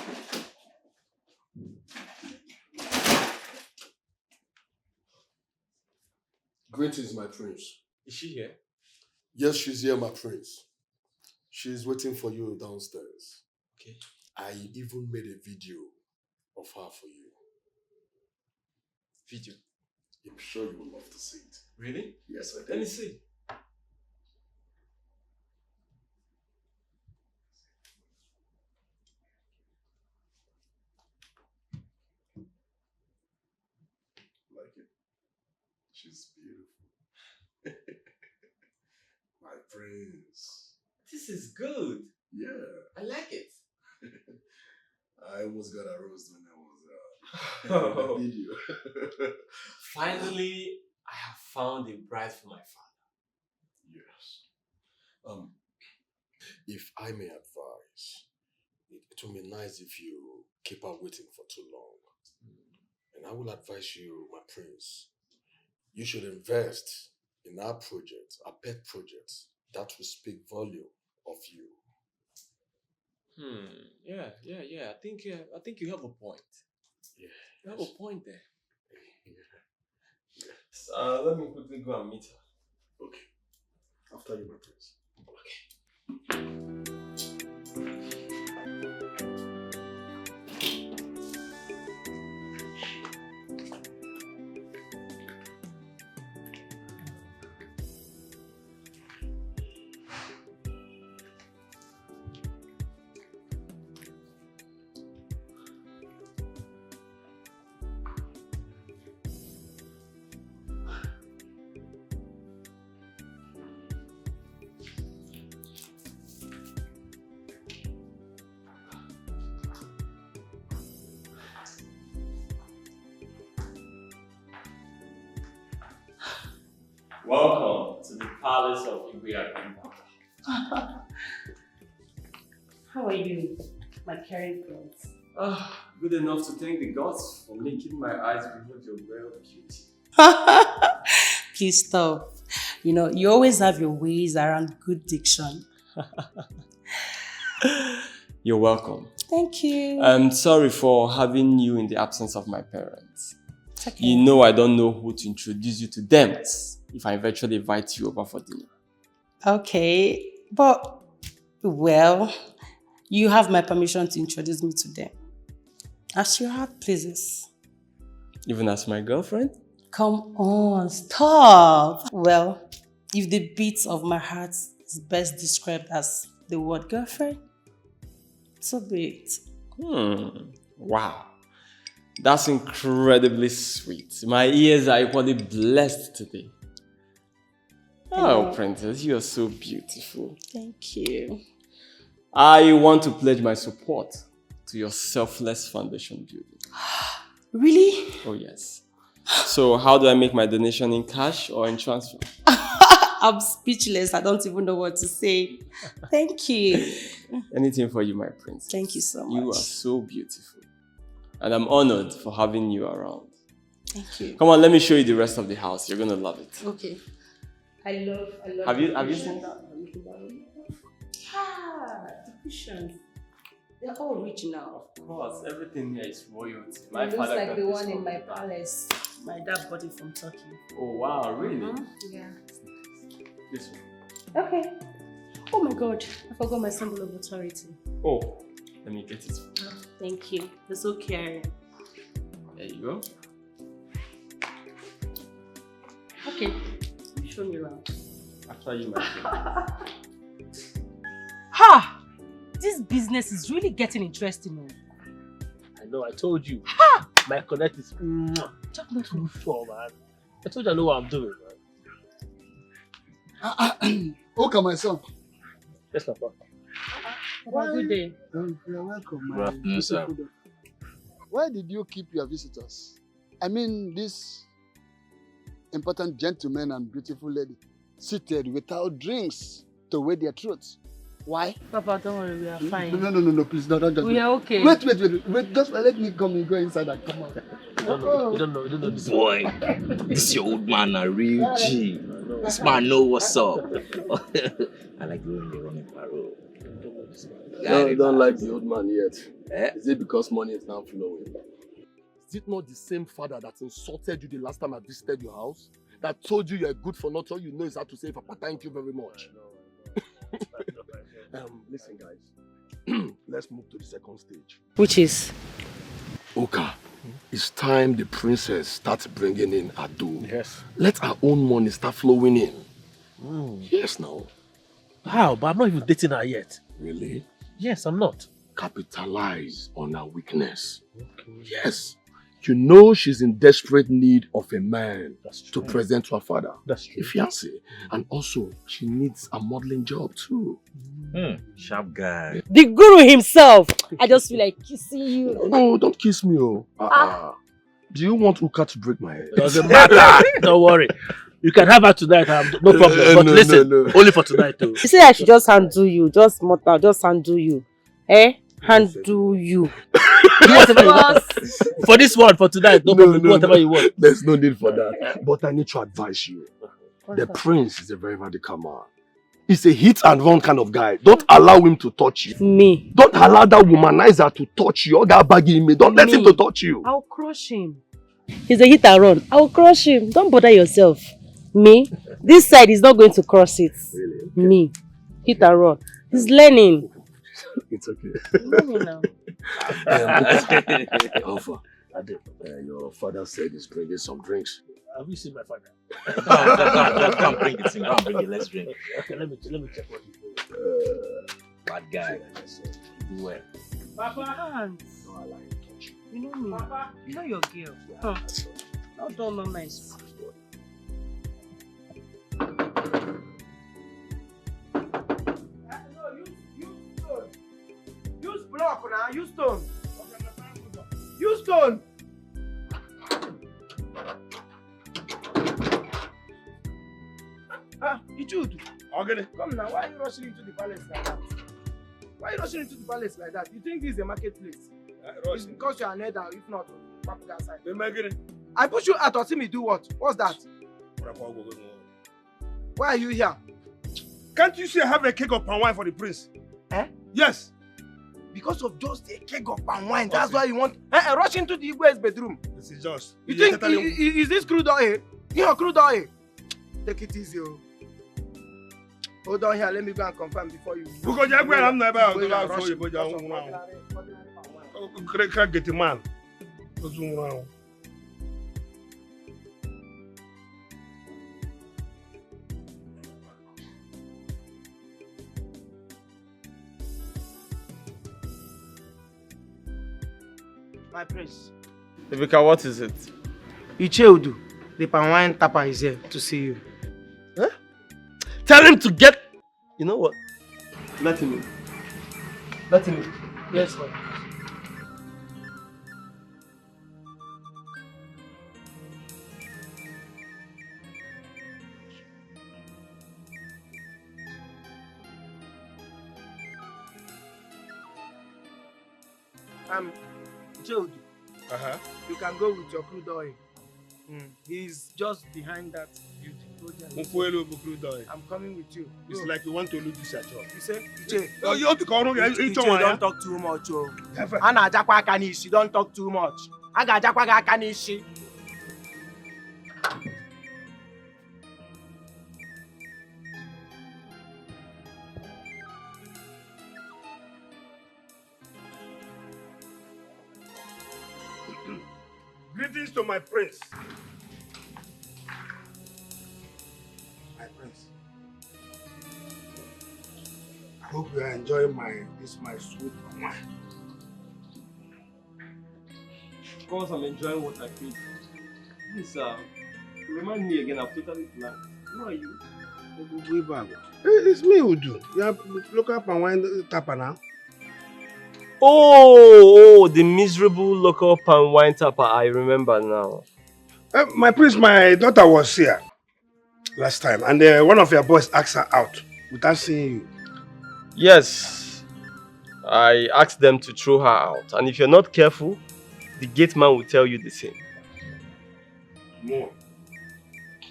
Greetings, my prince.
Is she here?
Yes, she's here, my prince. She's waiting for you downstairs.
Okay.
I even made a video of her for you.
Video?
I'm sure you would love to see it.
Really?
Yes, I did.
Let me see.
Like it? She's beautiful. My prince.
This is good.
Yeah.
I like it.
I almost got a roast when I was in the video.
Finally, I have found a bride for my father.
Yes. If I may advise, it will be nice if you keep her waiting for too long. And I will advise you, my prince, you should invest in our project, our pet project, that will speak volume of you.
Yeah. I think you have a point.
Yeah.
You have a point there. Yeah. Let me quickly go and meet her.
Okay. After you, my prince.
Okay.
Welcome to the palace of Igwe.
How are you, my caring friends?
Good enough to thank the gods for making my eyes behold your rare beauty.
Please stop. You know, you always have your ways around good diction.
You're welcome.
Thank you.
I'm sorry for having you in the absence of my parents.
It's okay.
You know I don't know who to introduce you to them if I eventually invite you over for dinner.
Okay, but, well, you have my permission to introduce me to them. As your heart pleases.
Even as my girlfriend?
Come on, stop. Well, if the beat of my heart is best described as the word girlfriend, so be it.
Wow. That's incredibly sweet. My ears are equally blessed today. Oh, Princess, you are so beautiful.
Thank you.
I want to pledge my support to your selfless foundation building.
Really?
Oh, yes. So, how do I make my donation, in cash or in transfer?
I'm speechless. I don't even know what to say. Thank you.
Anything for you, my princess.
Thank you so much.
You are so beautiful. And I'm honored for having you around.
Thank you.
Come on, let me show you the rest of the house. You're going to love it.
Okay. I love
Have you seen that?
The cushions. They're all rich now.
Of course, everything here is royalty.
It looks like the one in my palace. My dad bought it from Turkey.
Oh wow, really?
Yeah.
This one.
Okay. Oh my god, I forgot my symbol of authority.
Oh, let me get it.
Thank you. You're so caring.
There you go.
Okay. Show me around.
After you, my friend.
Ha! This business is really getting interesting.
I know, I told you. My connect is too sure, man. I told you I know what I'm doing, man.
Okay, my son.
Yes, Papa.
Have a good day.
You're welcome,
Good afternoon, sir.
Why did you keep your visitors? I mean, this important gentleman and beautiful lady seated without drinks to weigh their throats. Why?
Papa, don't worry, we are fine.
No, please, no, don't.
We are okay.
Wait, just let me come and go inside and come out.
You don't know this boy. This your old man, a real G. This man know what's up. I like the way you're running parole.
Don't like the old man yet. Is it because money is now flowing?
Is it not the same father that insulted you the last time I visited your house? That told you you're good for nothing? All you know is how to say, Papa, thank you very much. Listen, guys. Let's move to the second stage.
Which is?
Oka, it's time the princess starts bringing in Ado.
Yes.
Let our own money start flowing in. Yes, now.
How? But I'm not even dating her yet.
Really?
Yes, I'm not.
Capitalize on her weakness. Okay. Yes. You know she's in desperate need of a man to present to her father.
That's true.
A fiancé. And also, she needs a modeling job too.
Sharp guy.
The guru himself. I just feel like kissing you.
No, don't kiss me. Do you want Uka to break my head?
Doesn't matter. Don't worry. You can have her tonight. No problem. But listen, only for tonight too.
You say I should just handle you. Just mortal. Just handle you. Handle you.
For this one, for tonight, no problem. Do whatever you want.
There's no need for that. But I need to advise you. The prince is a very radical man. He's a hit and run kind of guy. Don't allow him to touch you.
Me.
Don't allow that womanizer to touch you. Or that baggy me. Don't let him to touch you.
I'll crush him. He's a hit and run. I'll crush him. Don't bother yourself. Me. This side is not going to cross it.
Really? Okay.
Me. Hit and run. He's learning.
It's okay.
Learning now.
Alpha, your father said he's bringing some drinks.
Have you seen my father? No, come bring it. Come bring it. Let's drink. Okay, let me check what he's doing. Bad guy. Do well.
Papa, hands.
No, I like to touch you.
You know me. Papa, you know your girl. Not done, no nice.
Use block now, use stone. Use stone. You should.
Okay.
Come now, why are you rushing into the palace like that? Why are you rushing into the palace like that? You think this is a marketplace? It's because you are an elder, if not, back that side. I push you out or see me do what? What's that? Why are you here?
Can't you say I have a keg of palm wine for the prince?
Eh?
Yes.
Because of just a keg of palm wine, that's why you want rush into the Igwe's bedroom.
This is just.
You think is this crude oil? Yeah, crude oil. Take it easy. Hold on here, let me go and confirm before you.
Because you're going to get the man.
My prince.
Ibika, what is it?
UCHE, the palm wine tapper is here to see you.
Huh? Tell him to get... You know what? Let him in. Let him in.
Yes, sir. Joe, you can go with your crude oil. He's just behind that building. I'm coming with you.
It's like you want to lose this job.
You say,
UCHE,
don't talk too much. Ana Jakwa Kanishi, don't talk too much. Aga Jakwa Kanishi.
Greetings to my prince. My prince. I hope you are enjoying my sweet wine.
Of course, I'm enjoying what I feel. Please, remind me again, I've totally blank. Who are you?
It's me, Udu. You have look up and wine tapper now.
Oh, the miserable local palm wine tapper. I remember now.
My prince, my daughter was here last time, and one of your boys asked her out without seeing you.
Yes, I asked them to throw her out, and if you're not careful, the gate man will tell you the same.
More.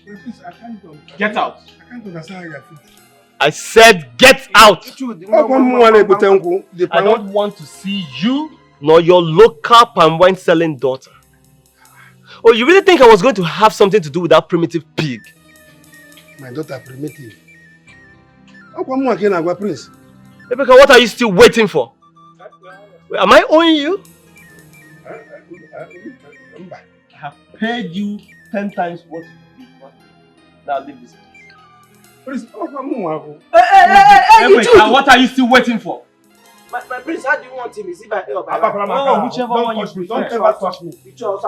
My prince, I can't understand.
Get out.
I can't understand how you feel.
I said get out! I
I
don't want to see you nor your local palm wine selling daughter. Oh, you really think I was going to have something to do with that primitive pig?
My daughter primitive. Prince.
Rebecca, what are you still waiting for? Wait, am I owing you? I have paid you 10 times what you want. Now leave this place. Hey, what are you still waiting for?
My prince, how do you want him? Is he by air or by
land? Whichever one you prefer.
Don't ever touch me.
You will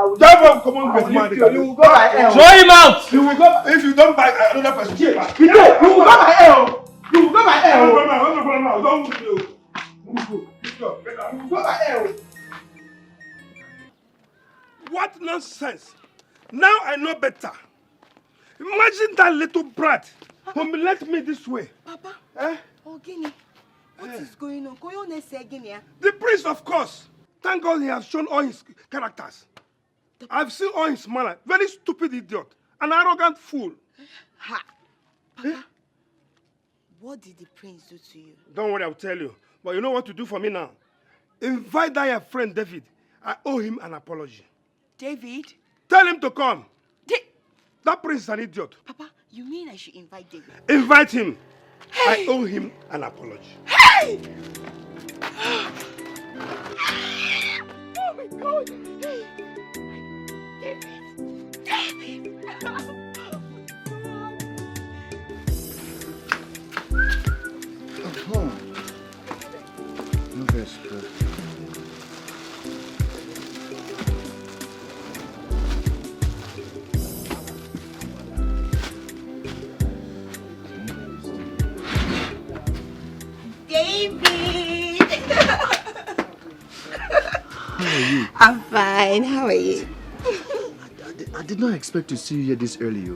go by air.
Throw him out!
You will go if you don't buy another person.
You will go by air. You will go by air.
Don't move you.
You will go by air.
What nonsense! Now I know better. Imagine that little brat humiliate me this way.
Papa, Ogini, what is going on?
The prince, of course. Thank God he has shown all his characters. I've seen all his manner. Very stupid idiot. An arrogant fool.
Ha! Papa, what did the prince do to you?
Don't worry, I'll tell you. But you know what to do for me now? Invite that your friend David. I owe him an apology.
David?
Tell him to come. That prince is an idiot.
Papa, you mean I should invite David?
Invite him. Hey. I owe him an apology.
Hey! Oh my God! Hey! David! David!
No verse, bro.
David!
How are you?
I'm fine. How are you?
I did not expect to see you here this early.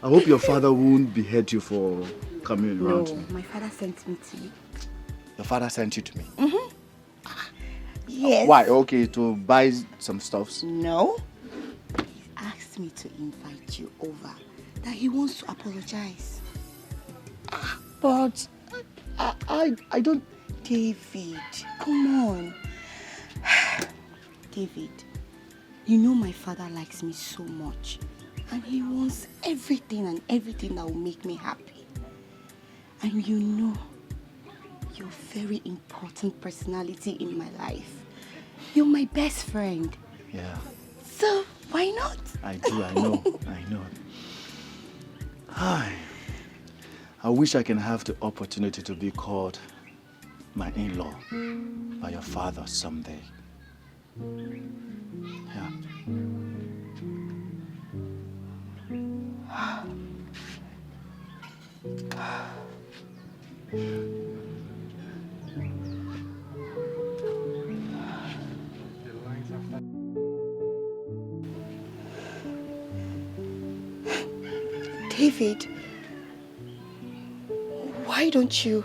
I hope your father won't behead you for coming around to me.
No, my father sent me to you.
Your father sent you to me?
Mm-hmm. Yes.
Why? Okay, to buy some stuffs?
No. He asked me to invite you over. That he wants to apologize.
But I don't...
David, come on. David, you know my father likes me so much. And he wants everything that will make me happy. And you know, you're a very important personality in my life. You're my best friend.
Yeah.
So, why not?
I do, I know. I wish I can have the opportunity to be called my in-law by your father someday. Yeah.
David, why don't you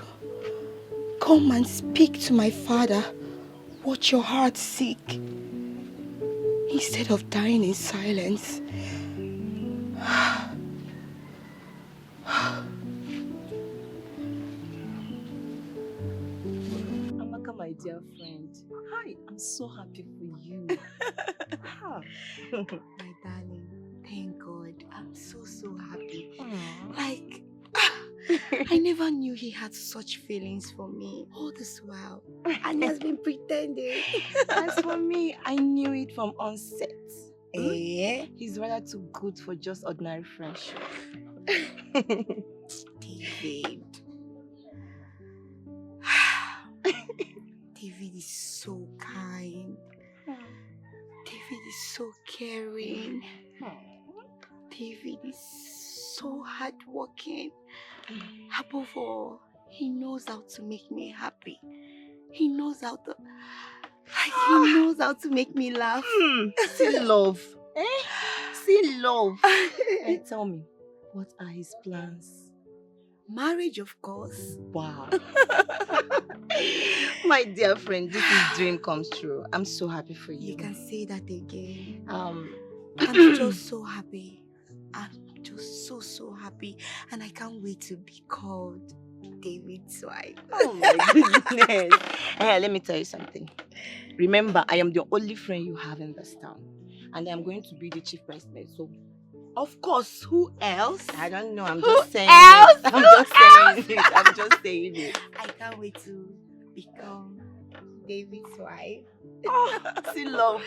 come and speak to my father what your heart seek instead of dying in silence?
Amaka, my dear friend. Hi, I'm so happy for you.
My darling, thank God. I'm so happy. Like, I never knew he had such feelings for me all this while. And he has been pretending.
As for me, I knew it from onset. He's rather too good for just ordinary friendship.
David. David is so kind. David is so caring. David is so hardworking. Above all, he knows how to make me happy. He knows how to make me laugh.
See love. See love. And tell me, what are his plans?
Marriage, of course.
Wow. My dear friend, this is dream comes true. I'm so happy for you.
You can say that again.
I'm
just so happy. I'm just so happy. And I can't wait to be called David's wife.
Oh my goodness. Hey, let me tell you something. Remember, I am the only friend you have in this town. And I'm going to be the chief president. So,
of course, who else?
I don't know. I'm
Who
just saying
else?
it. I'm just saying it.
I can't wait to become David's wife.
Oh, see love.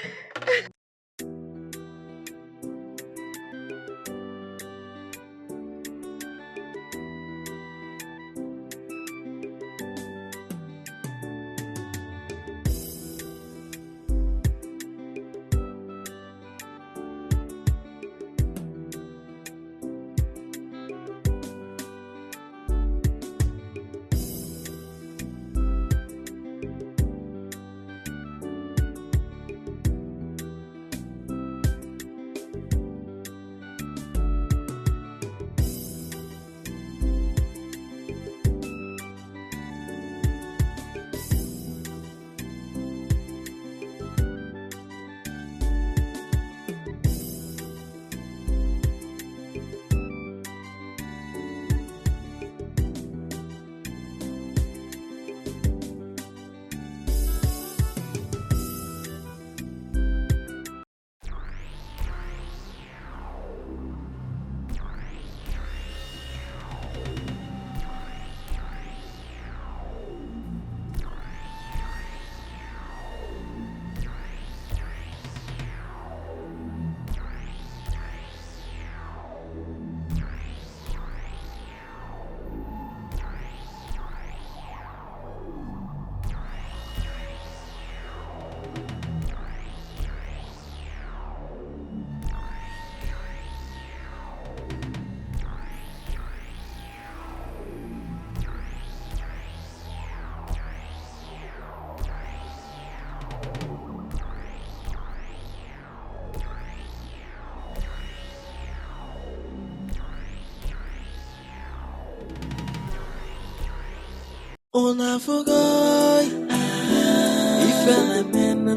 Una forgot. If I man,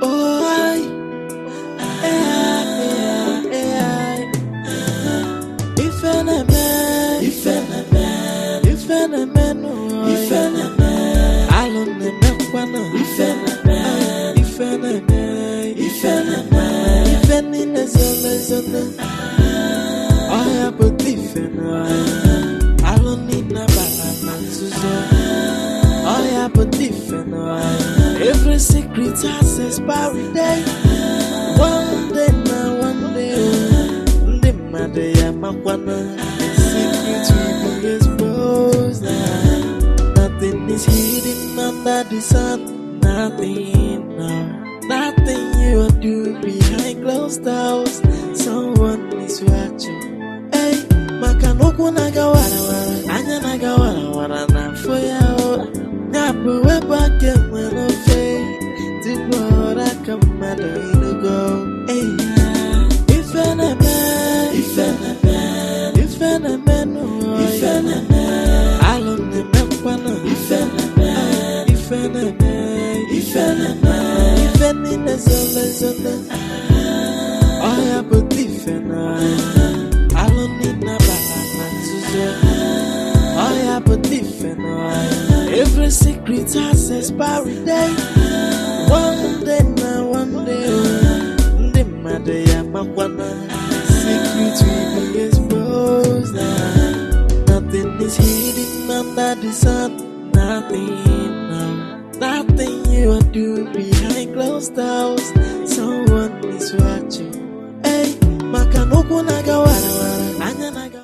oh I, if I man, if I man, if I man, I don't know if I man, if I man, if I man, if I in the zone, I have a different. I don't need no balance. I have a different. Every secret has expiry day. One day, the matter I'm a one. Secret will be exposed. Nothing is hidden under the sun. Nothing, nothing you do behind closed doors. Someone is watching. Hey, makanoku nagawara, anya nagawara na foya. Napo weba kemwe no fei. Tibora kamado inugo. Hey, if any man, if any man, if any man, if any man, I don't remember. If any man, if any man, if any man, if any man, I have a different. I don't need no balance. I have a different. Every secret has expiry day. One day, the matter I'm a one. Secret will be exposed. Nothing is hidden under the sun. Nothing, nothing you do behind closed doors.